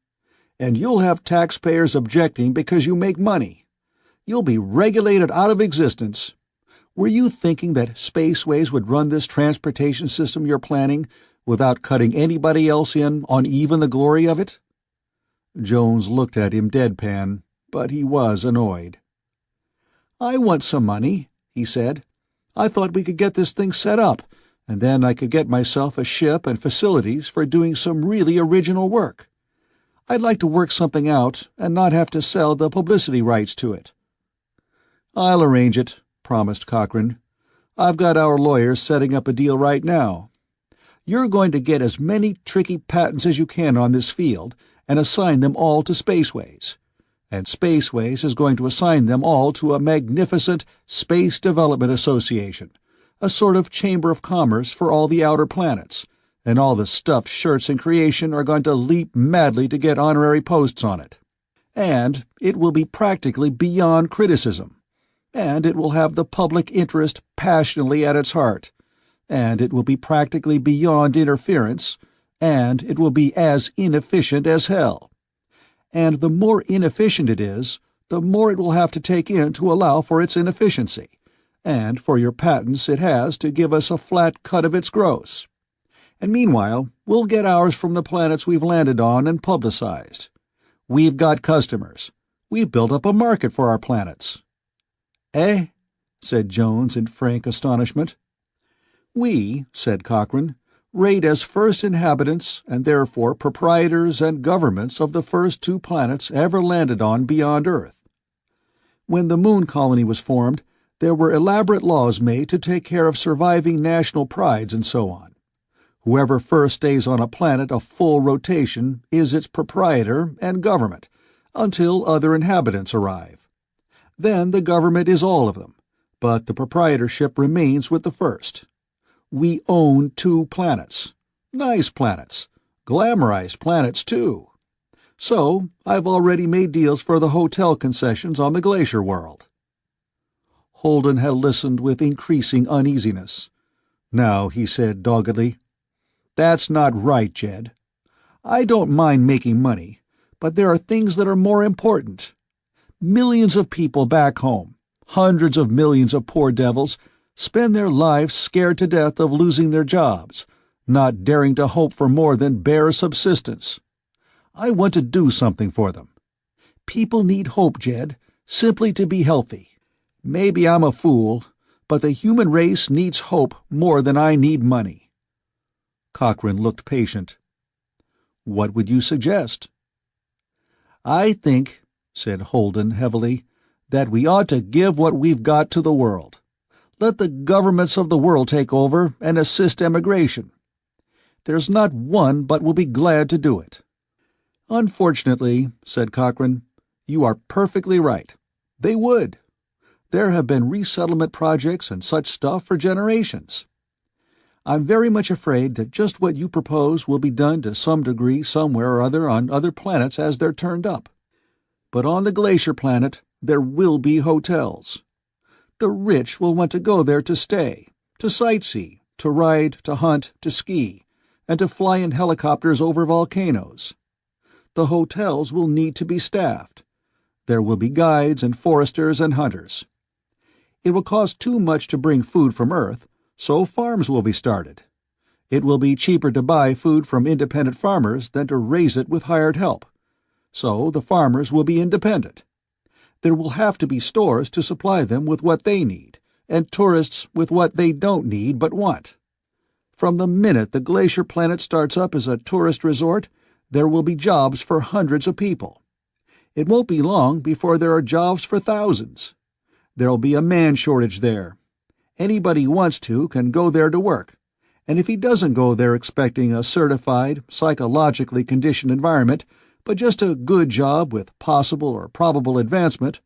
"And you'll have taxpayers objecting because you make money. You'll be regulated out of existence. Were you thinking that Spaceways would run this transportation system you're planning without cutting anybody else in on even the glory of it?" Jones looked at him deadpan, but he was annoyed. "I want some money," he said. "I thought we could get this thing set up, and then I could get myself a ship and facilities for doing some really original work. I'd like to work something out and not have to sell the publicity rights to it." "I'll arrange it," promised Cochrane. "I've got our lawyers setting up a deal right now. You're going to get as many tricky patents as you can on this field, and assign them all to Spaceways. And Spaceways is going to assign them all to a magnificent Space Development Association, a sort of chamber of commerce for all the outer planets, and all the stuffed shirts in creation are going to leap madly to get honorary posts on it. And it will be practically beyond criticism. And it will have the public interest passionately at its heart. And it will be practically beyond interference. And it will be as inefficient as hell. And the more inefficient it is, the more it will have to take in to allow for its inefficiency. And for your patents it has to give us a flat cut of its gross. And meanwhile, we'll get ours from the planets we've landed on and publicized. We've got customers. We've built up a market for our planets." "Eh?" said Jones in frank astonishment. "We," said Cochrane, "rate as first inhabitants and therefore proprietors and governments of the first 2 planets ever landed on beyond Earth. When the Moon colony was formed, there were elaborate laws made to take care of surviving national prides and so on. Whoever first stays on a planet a full rotation is its proprietor and government, until other inhabitants arrive. Then the government is all of them, but the proprietorship remains with the first. We own 2 planets. Nice planets. Glamorized planets, too. So I've already made deals for the hotel concessions on the glacier world." Holden had listened with increasing uneasiness. Now he said doggedly, "That's not right, Jed. I don't mind making money, but there are things that are more important. Millions of people back home, hundreds of millions of poor devils, spend their lives scared to death of losing their jobs, not daring to hope for more than bare subsistence. I want to do something for them. People need hope, Jed, simply to be healthy. Maybe I'm a fool, but the human race needs hope more than I need money." Cochrane looked patient. "What would you suggest?" "I think," said Holden heavily, "that we ought to give what we've got to the world. Let the governments of the world take over and assist emigration. There's not one but will be glad to do it." "Unfortunately," said Cochrane, "you are perfectly right. They would. There have been resettlement projects and such stuff for generations. I'm very much afraid that just what you propose will be done to some degree somewhere or other on other planets as they're turned up. But on the glacier planet, there will be hotels. The rich will want to go there to stay, to sightsee, to ride, to hunt, to ski, and to fly in helicopters over volcanoes. The hotels will need to be staffed. There will be guides and foresters and hunters. It will cost too much to bring food from Earth, so farms will be started. It will be cheaper to buy food from independent farmers than to raise it with hired help. So the farmers will be independent. There will have to be stores to supply them with what they need, and tourists with what they don't need but want. From the minute the glacier planet starts up as a tourist resort, there will be jobs for hundreds of people. It won't be long before there are jobs for thousands. There'll be a man shortage there. Anybody who wants to can go there to work, and if he doesn't go there expecting a certified, psychologically conditioned environment, but just a good job with possible or probable advancement,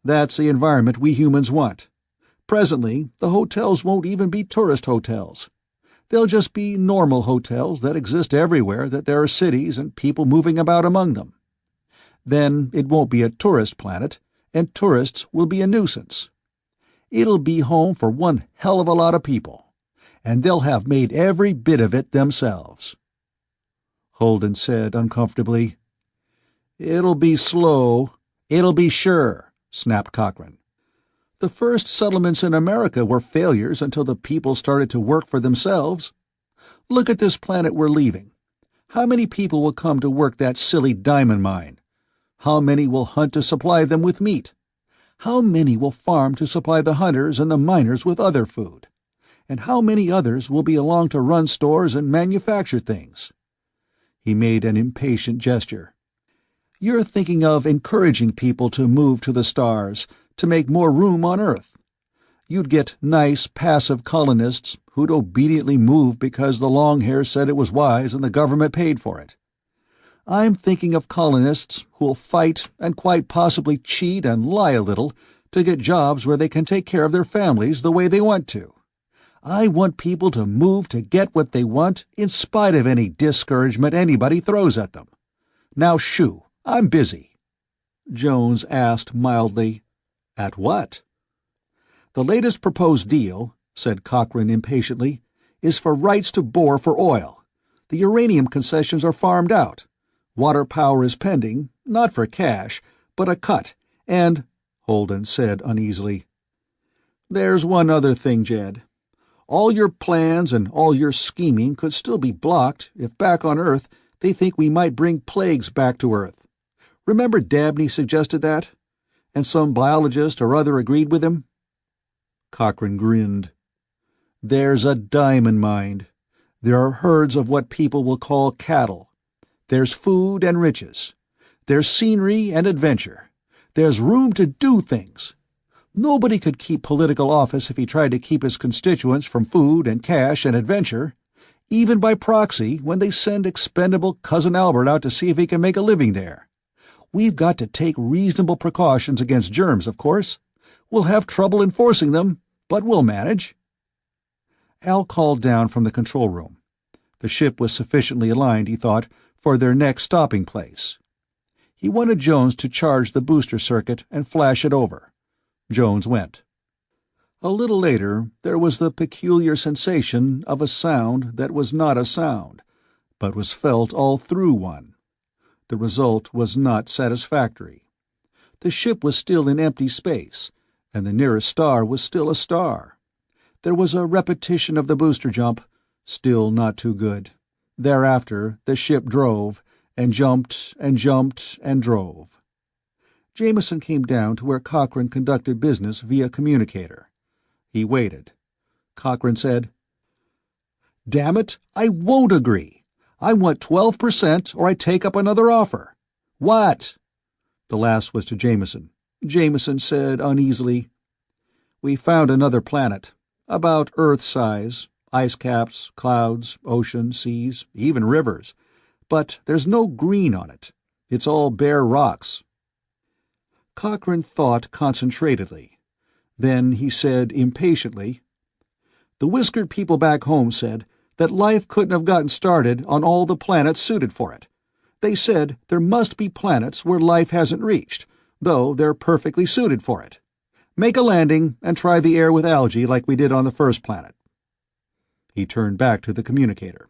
that's the environment we humans want. Presently, the hotels won't even be tourist hotels. They'll just be normal hotels that exist everywhere that there are cities and people moving about among them. Then it won't be a tourist planet, and tourists will be a nuisance. It'll be home for one hell of a lot of people, and they'll have made every bit of it themselves." Holden said uncomfortably, "It'll be slow. It'll be sure," snapped Cochrane. "The first settlements in America were failures until the people started to work for themselves. Look at this planet we're leaving. How many people will come to work that silly diamond mine? How many will hunt to supply them with meat? How many will farm to supply the hunters and the miners with other food? And how many others will be along to run stores and manufacture things?" He made an impatient gesture. "You're thinking of encouraging people to move to the stars, to make more room on Earth. You'd get nice, passive colonists who'd obediently move because the long-hairs said it was wise and the government paid for it. I'm thinking of colonists who'll fight and quite possibly cheat and lie a little to get jobs where they can take care of their families the way they want to. I want people to move to get what they want in spite of any discouragement anybody throws at them. Now shoo, I'm busy." Jones asked mildly, "At what?" "The latest proposed deal," said Cochrane impatiently, "is for rights to bore for oil. The uranium concessions are farmed out. Water power is pending, not for cash, but a cut, and—" Holden said uneasily, "There's one other thing, Jed. All your plans and all your scheming could still be blocked if back on Earth they think we might bring plagues back to Earth. Remember Dabney suggested that? And some biologist or other agreed with him?" Cochrane grinned. "There's a diamond mine. There are herds of what people will call cattle. There's food and riches. There's scenery and adventure. There's room to do things. Nobody could keep political office if he tried to keep his constituents from food and cash and adventure, even by proxy when they send expendable Cousin Albert out to see if he can make a living there. We've got to take reasonable precautions against germs, of course. We'll have trouble enforcing them, but we'll manage." Al called down from the control room. The ship was sufficiently aligned, he thought, for their next stopping place. He wanted Jones to charge the booster circuit and flash it over. Jones went. A little later, there was the peculiar sensation of a sound that was not a sound, but was felt all through one. The result was not satisfactory. The ship was still in empty space, and the nearest star was still a star. There was a repetition of the booster jump, still not too good. Thereafter, the ship drove, and jumped and jumped and drove. Jameson came down to where Cochrane conducted business via communicator. He waited. Cochrane said, "Damn it, I won't agree. I want 12% or I take up another offer." "What?" The last was to Jameson. Jameson said uneasily, "We found another planet, about Earth size, ice caps, clouds, ocean, seas, even rivers. But there's no green on it. It's all bare rocks." Cochrane thought concentratedly. Then he said impatiently, "The whiskered people back home said that life couldn't have gotten started on all the planets suited for it. They said there must be planets where life hasn't reached, though they're perfectly suited for it. Make a landing and try the air with algae like we did on the first planet." He turned back to the communicator.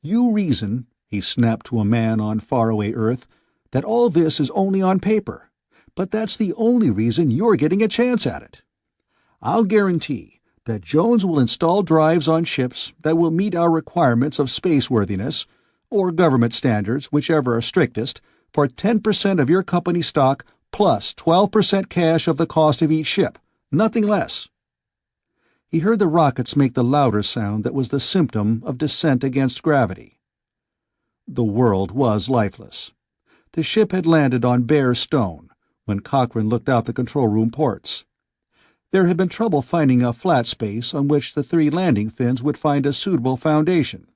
"You reason," he snapped to a man on faraway Earth, "that all this is only on paper, but that's the only reason you're getting a chance at it. I'll guarantee that Jones will install drives on ships that will meet our requirements of spaceworthiness, or government standards, whichever are strictest, for 10% of your company stock plus 12% cash of the cost of each ship, nothing less." He heard the rockets make the louder sound that was the symptom of descent against gravity. The world was lifeless. The ship had landed on bare stone when Cochrane looked out the control room ports. There had been trouble finding a flat space on which the 3 landing fins would find a suitable foundation.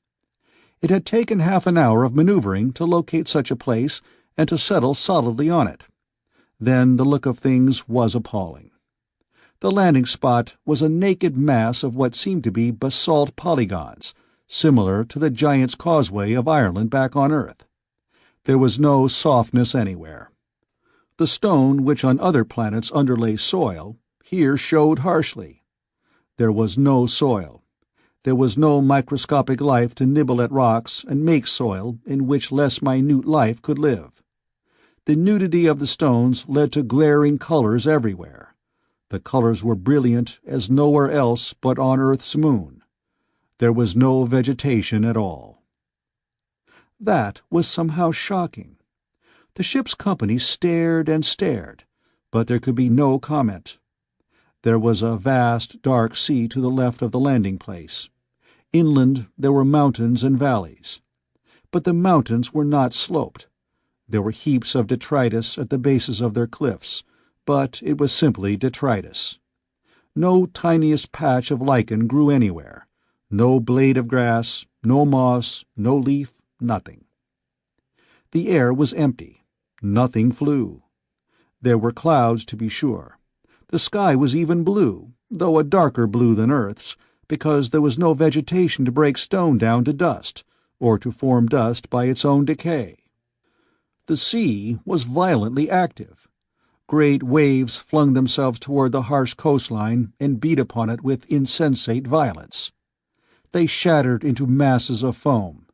It had taken half an hour of maneuvering to locate such a place and to settle solidly on it. Then the look of things was appalling. The landing spot was a naked mass of what seemed to be basalt polygons, similar to the Giant's Causeway of Ireland back on Earth. There was no softness anywhere. The stone which on other planets underlay soil here showed harshly. There was no soil. There was no microscopic life to nibble at rocks and make soil in which less minute life could live. The nudity of the stones led to glaring colors everywhere. The colors were brilliant as nowhere else but on Earth's moon. There was no vegetation at all. That was somehow shocking. The ship's company stared and stared, but there could be no comment. There was a vast, dark sea to the left of the landing place. Inland there were mountains and valleys. But the mountains were not sloped. There were heaps of detritus at the bases of their cliffs, but it was simply detritus. No tiniest patch of lichen grew anywhere, no blade of grass, no moss, no leaf, nothing. The air was empty. Nothing flew. There were clouds, to be sure. The sky was even blue, though a darker blue than Earth's, because there was no vegetation to break stone down to dust, or to form dust by its own decay. The sea was violently active. Great waves flung themselves toward the harsh coastline and beat upon it with insensate violence. They shattered into masses of foam.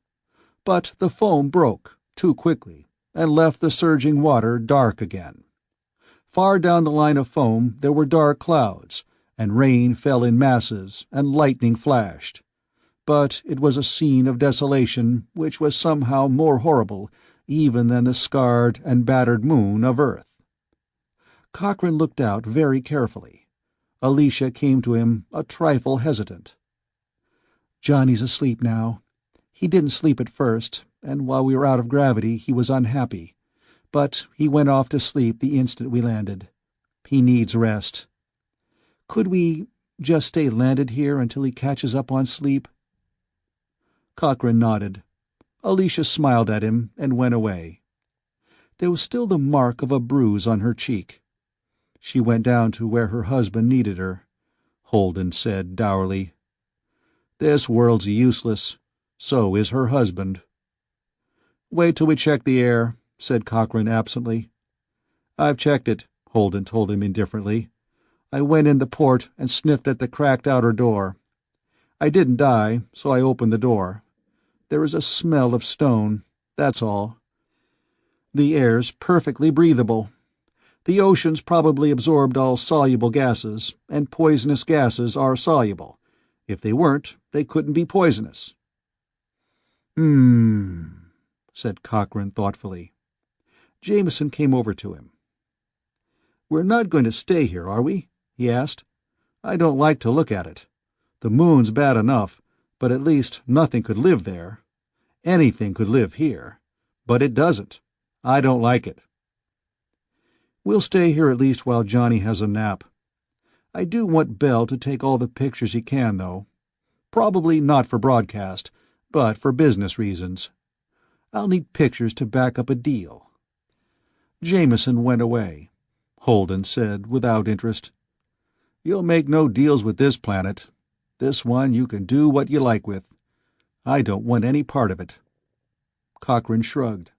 But the foam broke, too quickly, and left the surging water dark again. Far down the line of foam there were dark clouds, and rain fell in masses, and lightning flashed. But it was a scene of desolation which was somehow more horrible even than the scarred and battered moon of Earth. Cochrane looked out very carefully. Alicia came to him a trifle hesitant. "Johnny's asleep now. He didn't sleep at first, and while we were out of gravity he was unhappy. But he went off to sleep the instant we landed. He needs rest. Could we just stay landed here until he catches up on sleep?" Cochrane nodded. Alicia smiled at him and went away. There was still the mark of a bruise on her cheek. She went down to where her husband needed her. Holden said dourly, "This world's useless. So is her husband." "Wait till we check the air," said Cochrane absently. "I've checked it," Holden told him indifferently. "I went in the port and sniffed at the cracked outer door. I didn't die, so I opened the door. There is a smell of stone, that's all. The air's perfectly breathable. The oceans probably absorbed all soluble gases, and poisonous gases are soluble. If they weren't, they couldn't be poisonous." Said Cochrane thoughtfully. Jameson came over to him. "We're not going to stay here, are we?" he asked. "I don't like to look at it. The moon's bad enough, but at least nothing could live there. Anything could live here. But it doesn't. I don't like it." "We'll stay here at least while Johnny has a nap. I do want Bell to take all the pictures he can, though. Probably not for broadcast, but for business reasons. I'll need pictures to back up a deal." Jameson went away. Holden said without interest, "You'll make no deals with this planet. This one you can do what you like with. I don't want any part of it." Cochrane shrugged.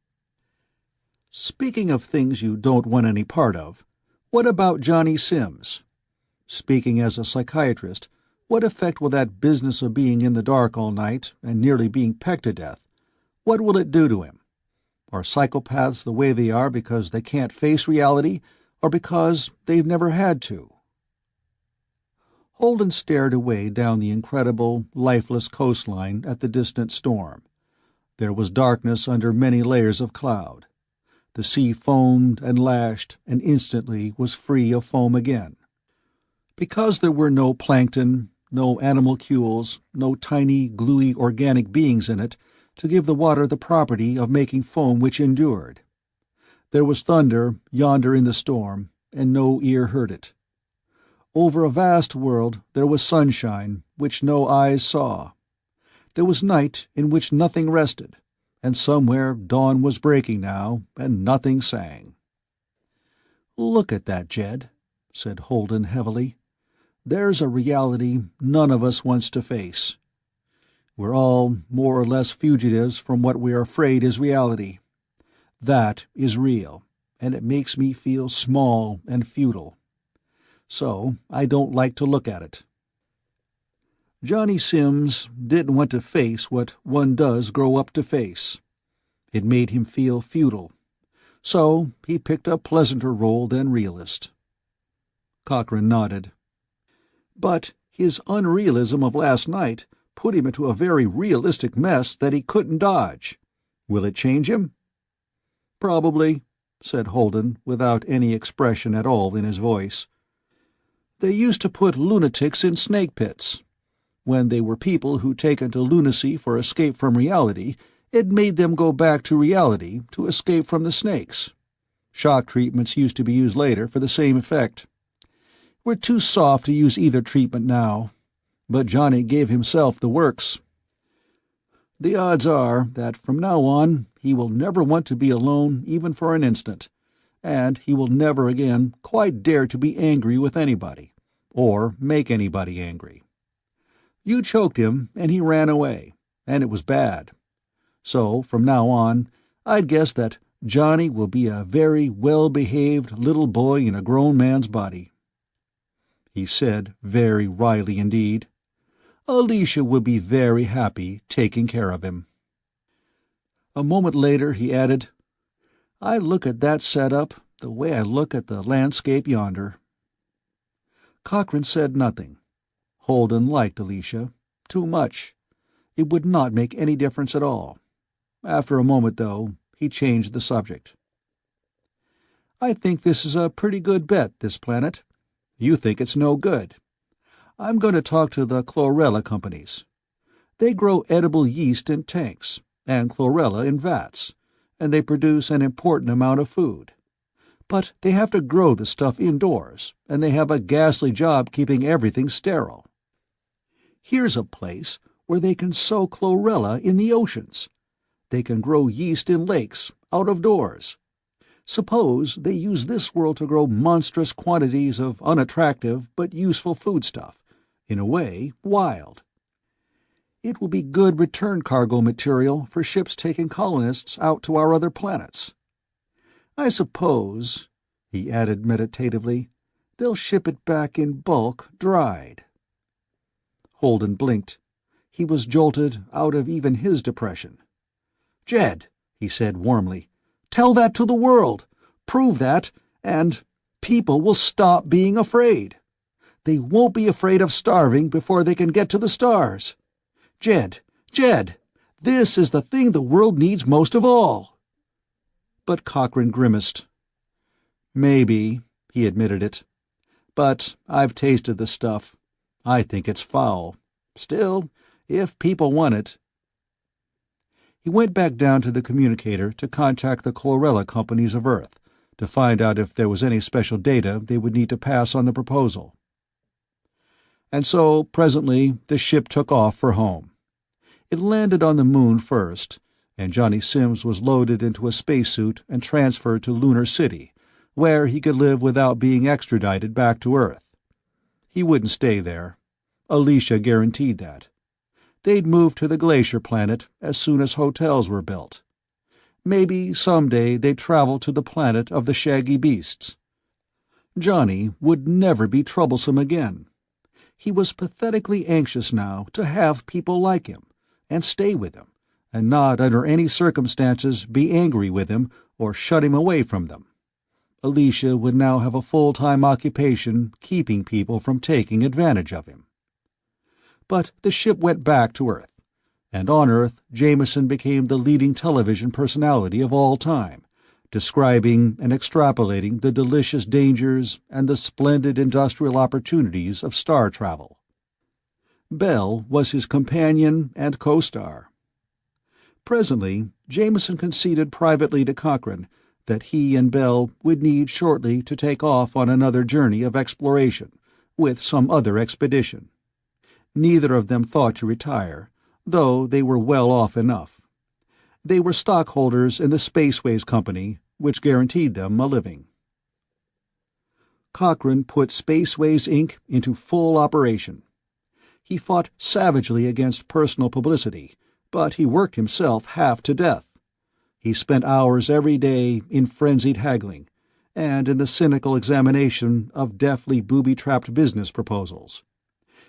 "Speaking of things you don't want any part of, what about Johnny Sims? Speaking as a psychiatrist, what effect will that business of being in the dark all night and nearly being pecked to death, what will it do to him? Are psychopaths the way they are because they can't face reality, or because they've never had to?" Holden stared away down the incredible, lifeless coastline at the distant storm. There was darkness under many layers of cloud. The sea foamed and lashed, and instantly was free of foam again. Because there were no plankton, no animalcules, no tiny, gluey organic beings in it to give the water the property of making foam which endured. There was thunder yonder in the storm, and no ear heard it. Over a vast world there was sunshine which no eyes saw. There was night in which nothing rested, and somewhere dawn was breaking now, and nothing sang. "Look at that, Jed," said Holden heavily. "There's a reality none of us wants to face. We're all more or less fugitives from what we're afraid is reality. That is real, and it makes me feel small and futile. So I don't like to look at it. Johnny Sims didn't want to face what one does grow up to face. It made him feel futile. So he picked a pleasanter role than realist." Cochrane nodded. "But his unrealism of last night put him into a very realistic mess that he couldn't dodge. Will it change him?" "Probably," said Holden, without any expression at all in his voice. "They used to put lunatics in snake pits. When they were people who taken to lunacy for escape from reality, it made them go back to reality to escape from the snakes. Shock treatments used to be used later for the same effect. We're too soft to use either treatment now, but Johnny gave himself the works. The odds are that from now on he will never want to be alone even for an instant, and he will never again quite dare to be angry with anybody, or make anybody angry. You choked him, and he ran away, and it was bad. So, from now on, I'd guess that Johnny will be a very well-behaved little boy in a grown man's body." He said, very wryly indeed, "Alicia will be very happy taking care of him." A moment later he added, "I look at that setup the way I look at the landscape yonder." Cochrane said nothing. Holden liked Alicia. Too much. It would not make any difference at all. After a moment, though, he changed the subject. "I think this is a pretty good bet, this planet. You think it's no good. I'm going to talk to the chlorella companies. They grow edible yeast in tanks, and chlorella in vats, and they produce an important amount of food. But they have to grow the stuff indoors, and they have a ghastly job keeping everything sterile. Here's a place where they can sow chlorella in the oceans. They can grow yeast in lakes, out of doors. Suppose they use this world to grow monstrous quantities of unattractive but useful foodstuff, in a way, wild. It will be good return cargo material for ships taking colonists out to our other planets. I suppose," he added meditatively, "they'll ship it back in bulk, dried." Holden blinked. He was jolted out of even his depression. "Jed," he said warmly, "tell that to the world. Prove that, and people will stop being afraid. They won't be afraid of starving before they can get to the stars. Jed, this is the thing the world needs most of all." But Cochrane grimaced. "Maybe," he admitted it. "But I've tasted the stuff. I think it's foul. Still, if people want it—" He went back down to the communicator to contact the chlorella companies of Earth, to find out if there was any special data they would need to pass on the proposal. And so, presently, the ship took off for home. It landed on the moon first, and Johnny Sims was loaded into a spacesuit and transferred to Lunar City, where he could live without being extradited back to Earth. He wouldn't stay there. Alicia guaranteed that. They'd move to the glacier planet as soon as hotels were built. Maybe someday they'd travel to the planet of the shaggy beasts. Johnny would never be troublesome again. He was pathetically anxious now to have people like him, and stay with him, and not under any circumstances be angry with him or shut him away from them. Alicia would now have a full-time occupation keeping people from taking advantage of him. But the ship went back to Earth, and on Earth Jameson became the leading television personality of all time, describing and extrapolating the delicious dangers and the splendid industrial opportunities of star travel. Bell was his companion and co-star. Presently, Jameson conceded privately to Cochrane that he and Bell would need shortly to take off on another journey of exploration, with some other expedition. Neither of them thought to retire, though they were well off enough. They were stockholders in the Spaceways Company, which guaranteed them a living. Cochrane put Spaceways, Inc. into full operation. He fought savagely against personal publicity, but he worked himself half to death. He spent hours every day in frenzied haggling, and in the cynical examination of deftly booby-trapped business proposals.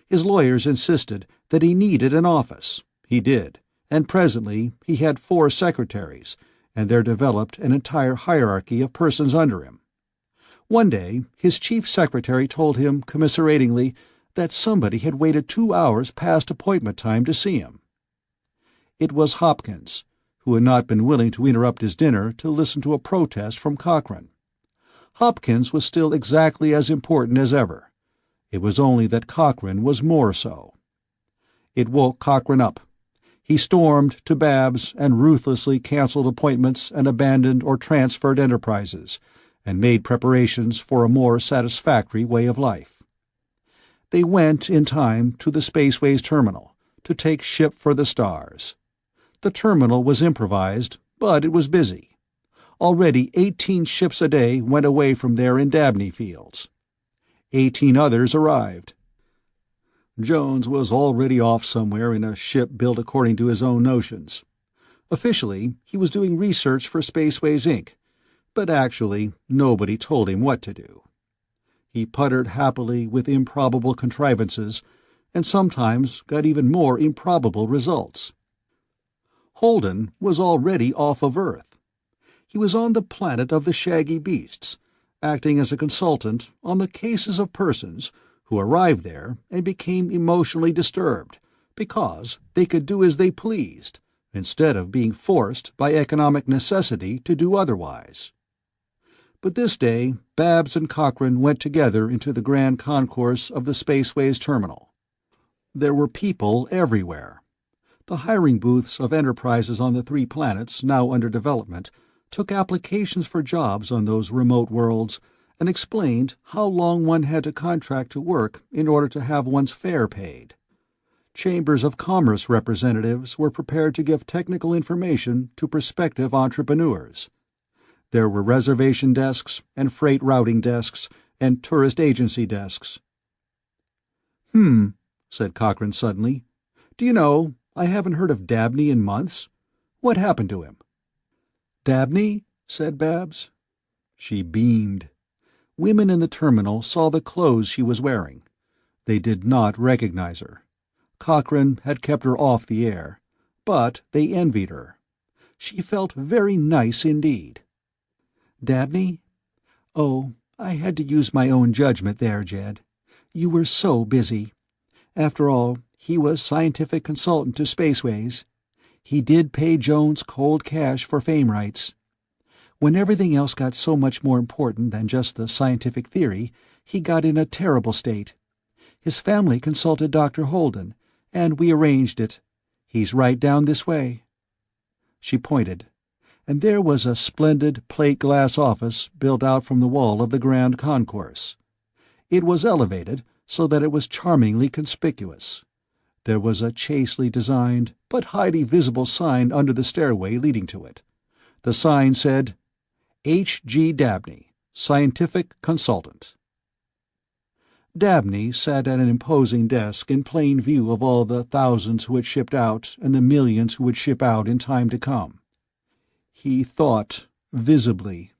His lawyers insisted that he needed an office. He did, and presently he had 4 secretaries, and there developed an entire hierarchy of persons under him. One day his chief secretary told him commiseratingly that somebody had waited 2 hours past appointment time to see him. It was Hopkins, who had not been willing to interrupt his dinner to listen to a protest from Cochrane. Hopkins was still exactly as important as ever. It was only that Cochrane was more so. It woke Cochrane up. He stormed to Babs and ruthlessly canceled appointments and abandoned or transferred enterprises, and made preparations for a more satisfactory way of life. They went, in time, to the Spaceways Terminal, to take ship for the stars. The terminal was improvised, but it was busy. Already 18 ships a day went away from there in Dabney fields. 18 others arrived. Jones was already off somewhere in a ship built according to his own notions. Officially, he was doing research for Spaceways, Inc., but actually nobody told him what to do. He puttered happily with improbable contrivances, and sometimes got even more improbable results. Holden was already off of Earth. He was on the planet of the shaggy beasts, acting as a consultant on the cases of persons who arrived there and became emotionally disturbed because they could do as they pleased, instead of being forced by economic necessity to do otherwise. But this day, Babs and Cochrane went together into the grand concourse of the Spaceways terminal. There were people everywhere. The hiring booths of enterprises on the 3 planets now under development took applications for jobs on those remote worlds and explained how long one had to contract to work in order to have one's fare paid. Chambers of Commerce representatives were prepared to give technical information to prospective entrepreneurs. There were reservation desks and freight routing desks and tourist agency desks. Said Cochrane suddenly. "Do you know, I haven't heard of Dabney in months. What happened to him?" "Dabney?" said Babs. She beamed. Women in the terminal saw the clothes she was wearing. They did not recognize her. Cochrane had kept her off the air, but they envied her. She felt very nice indeed. "Dabney? Oh, I had to use my own judgment there, Jed. You were so busy. After all, he was scientific consultant to Spaceways. He did pay Jones cold cash for fame rights. When everything else got so much more important than just the scientific theory, he got in a terrible state. His family consulted Dr. Holden, and we arranged it. He's right down this way." She pointed, and there was a splendid plate-glass office built out from the wall of the grand concourse. It was elevated so that it was charmingly conspicuous. There was a chastely designed but highly visible sign under the stairway leading to it. The sign said, H. G. Dabney, Scientific Consultant. Dabney sat at an imposing desk in plain view of all the thousands who had shipped out and the millions who would ship out in time to come. He thought visibly.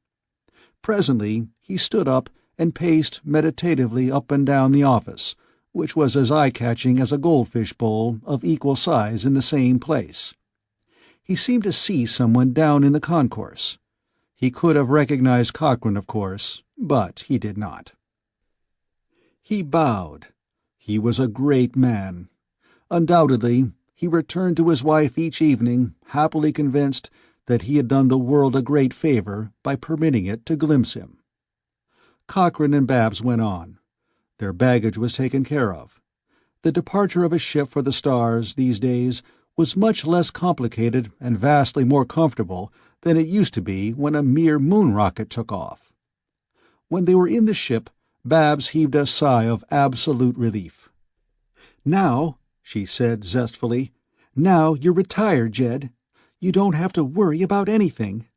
Presently he stood up and paced meditatively up and down the office, which was as eye-catching as a goldfish bowl of equal size in the same place. He seemed to see someone down in the concourse. He could have recognized Cochrane, of course, but he did not. He bowed. He was a great man. Undoubtedly, he returned to his wife each evening, happily convinced that he had done the world a great favor by permitting it to glimpse him. Cochrane and Babs went on. Their baggage was taken care of. The departure of a ship for the stars these days was much less complicated and vastly more comfortable than it used to be when a mere moon rocket took off. When they were in the ship, Babs heaved a sigh of absolute relief. "Now," she said zestfully, "now you're retired, Jed. You don't have to worry about anything.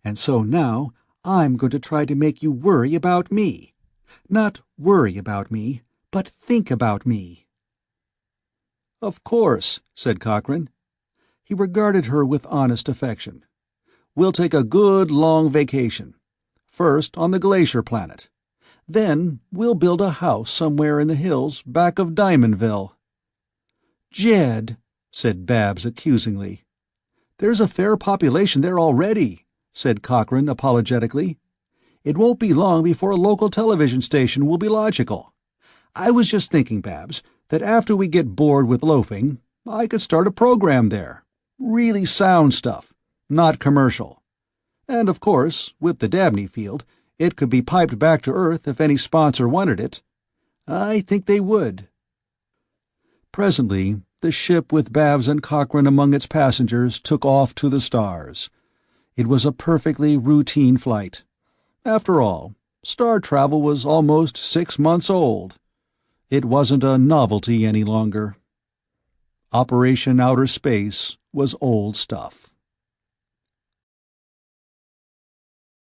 And so now I'm going to try to make you worry about me. Not worry about me, but think about me." "Of course," said Cochrane. He regarded her with honest affection. "We'll take a good long vacation. First on the glacier planet. Then we'll build a house somewhere in the hills back of Diamondville." "Jed," said Babs accusingly. "There's a fair population there already," said Cochrane apologetically. "It won't be long before a local television station will be logical. I was just thinking, Babs, that after we get bored with loafing, I could start a program there. Really sound stuff, not commercial. And, of course, with the Dabney field, it could be piped back to Earth if any sponsor wanted it. I think they would." Presently, the ship with Babs and Cochrane among its passengers took off to the stars. It was a perfectly routine flight. After all, star travel was almost 6 months old. It wasn't a novelty any longer. Operation Outer Space was old stuff.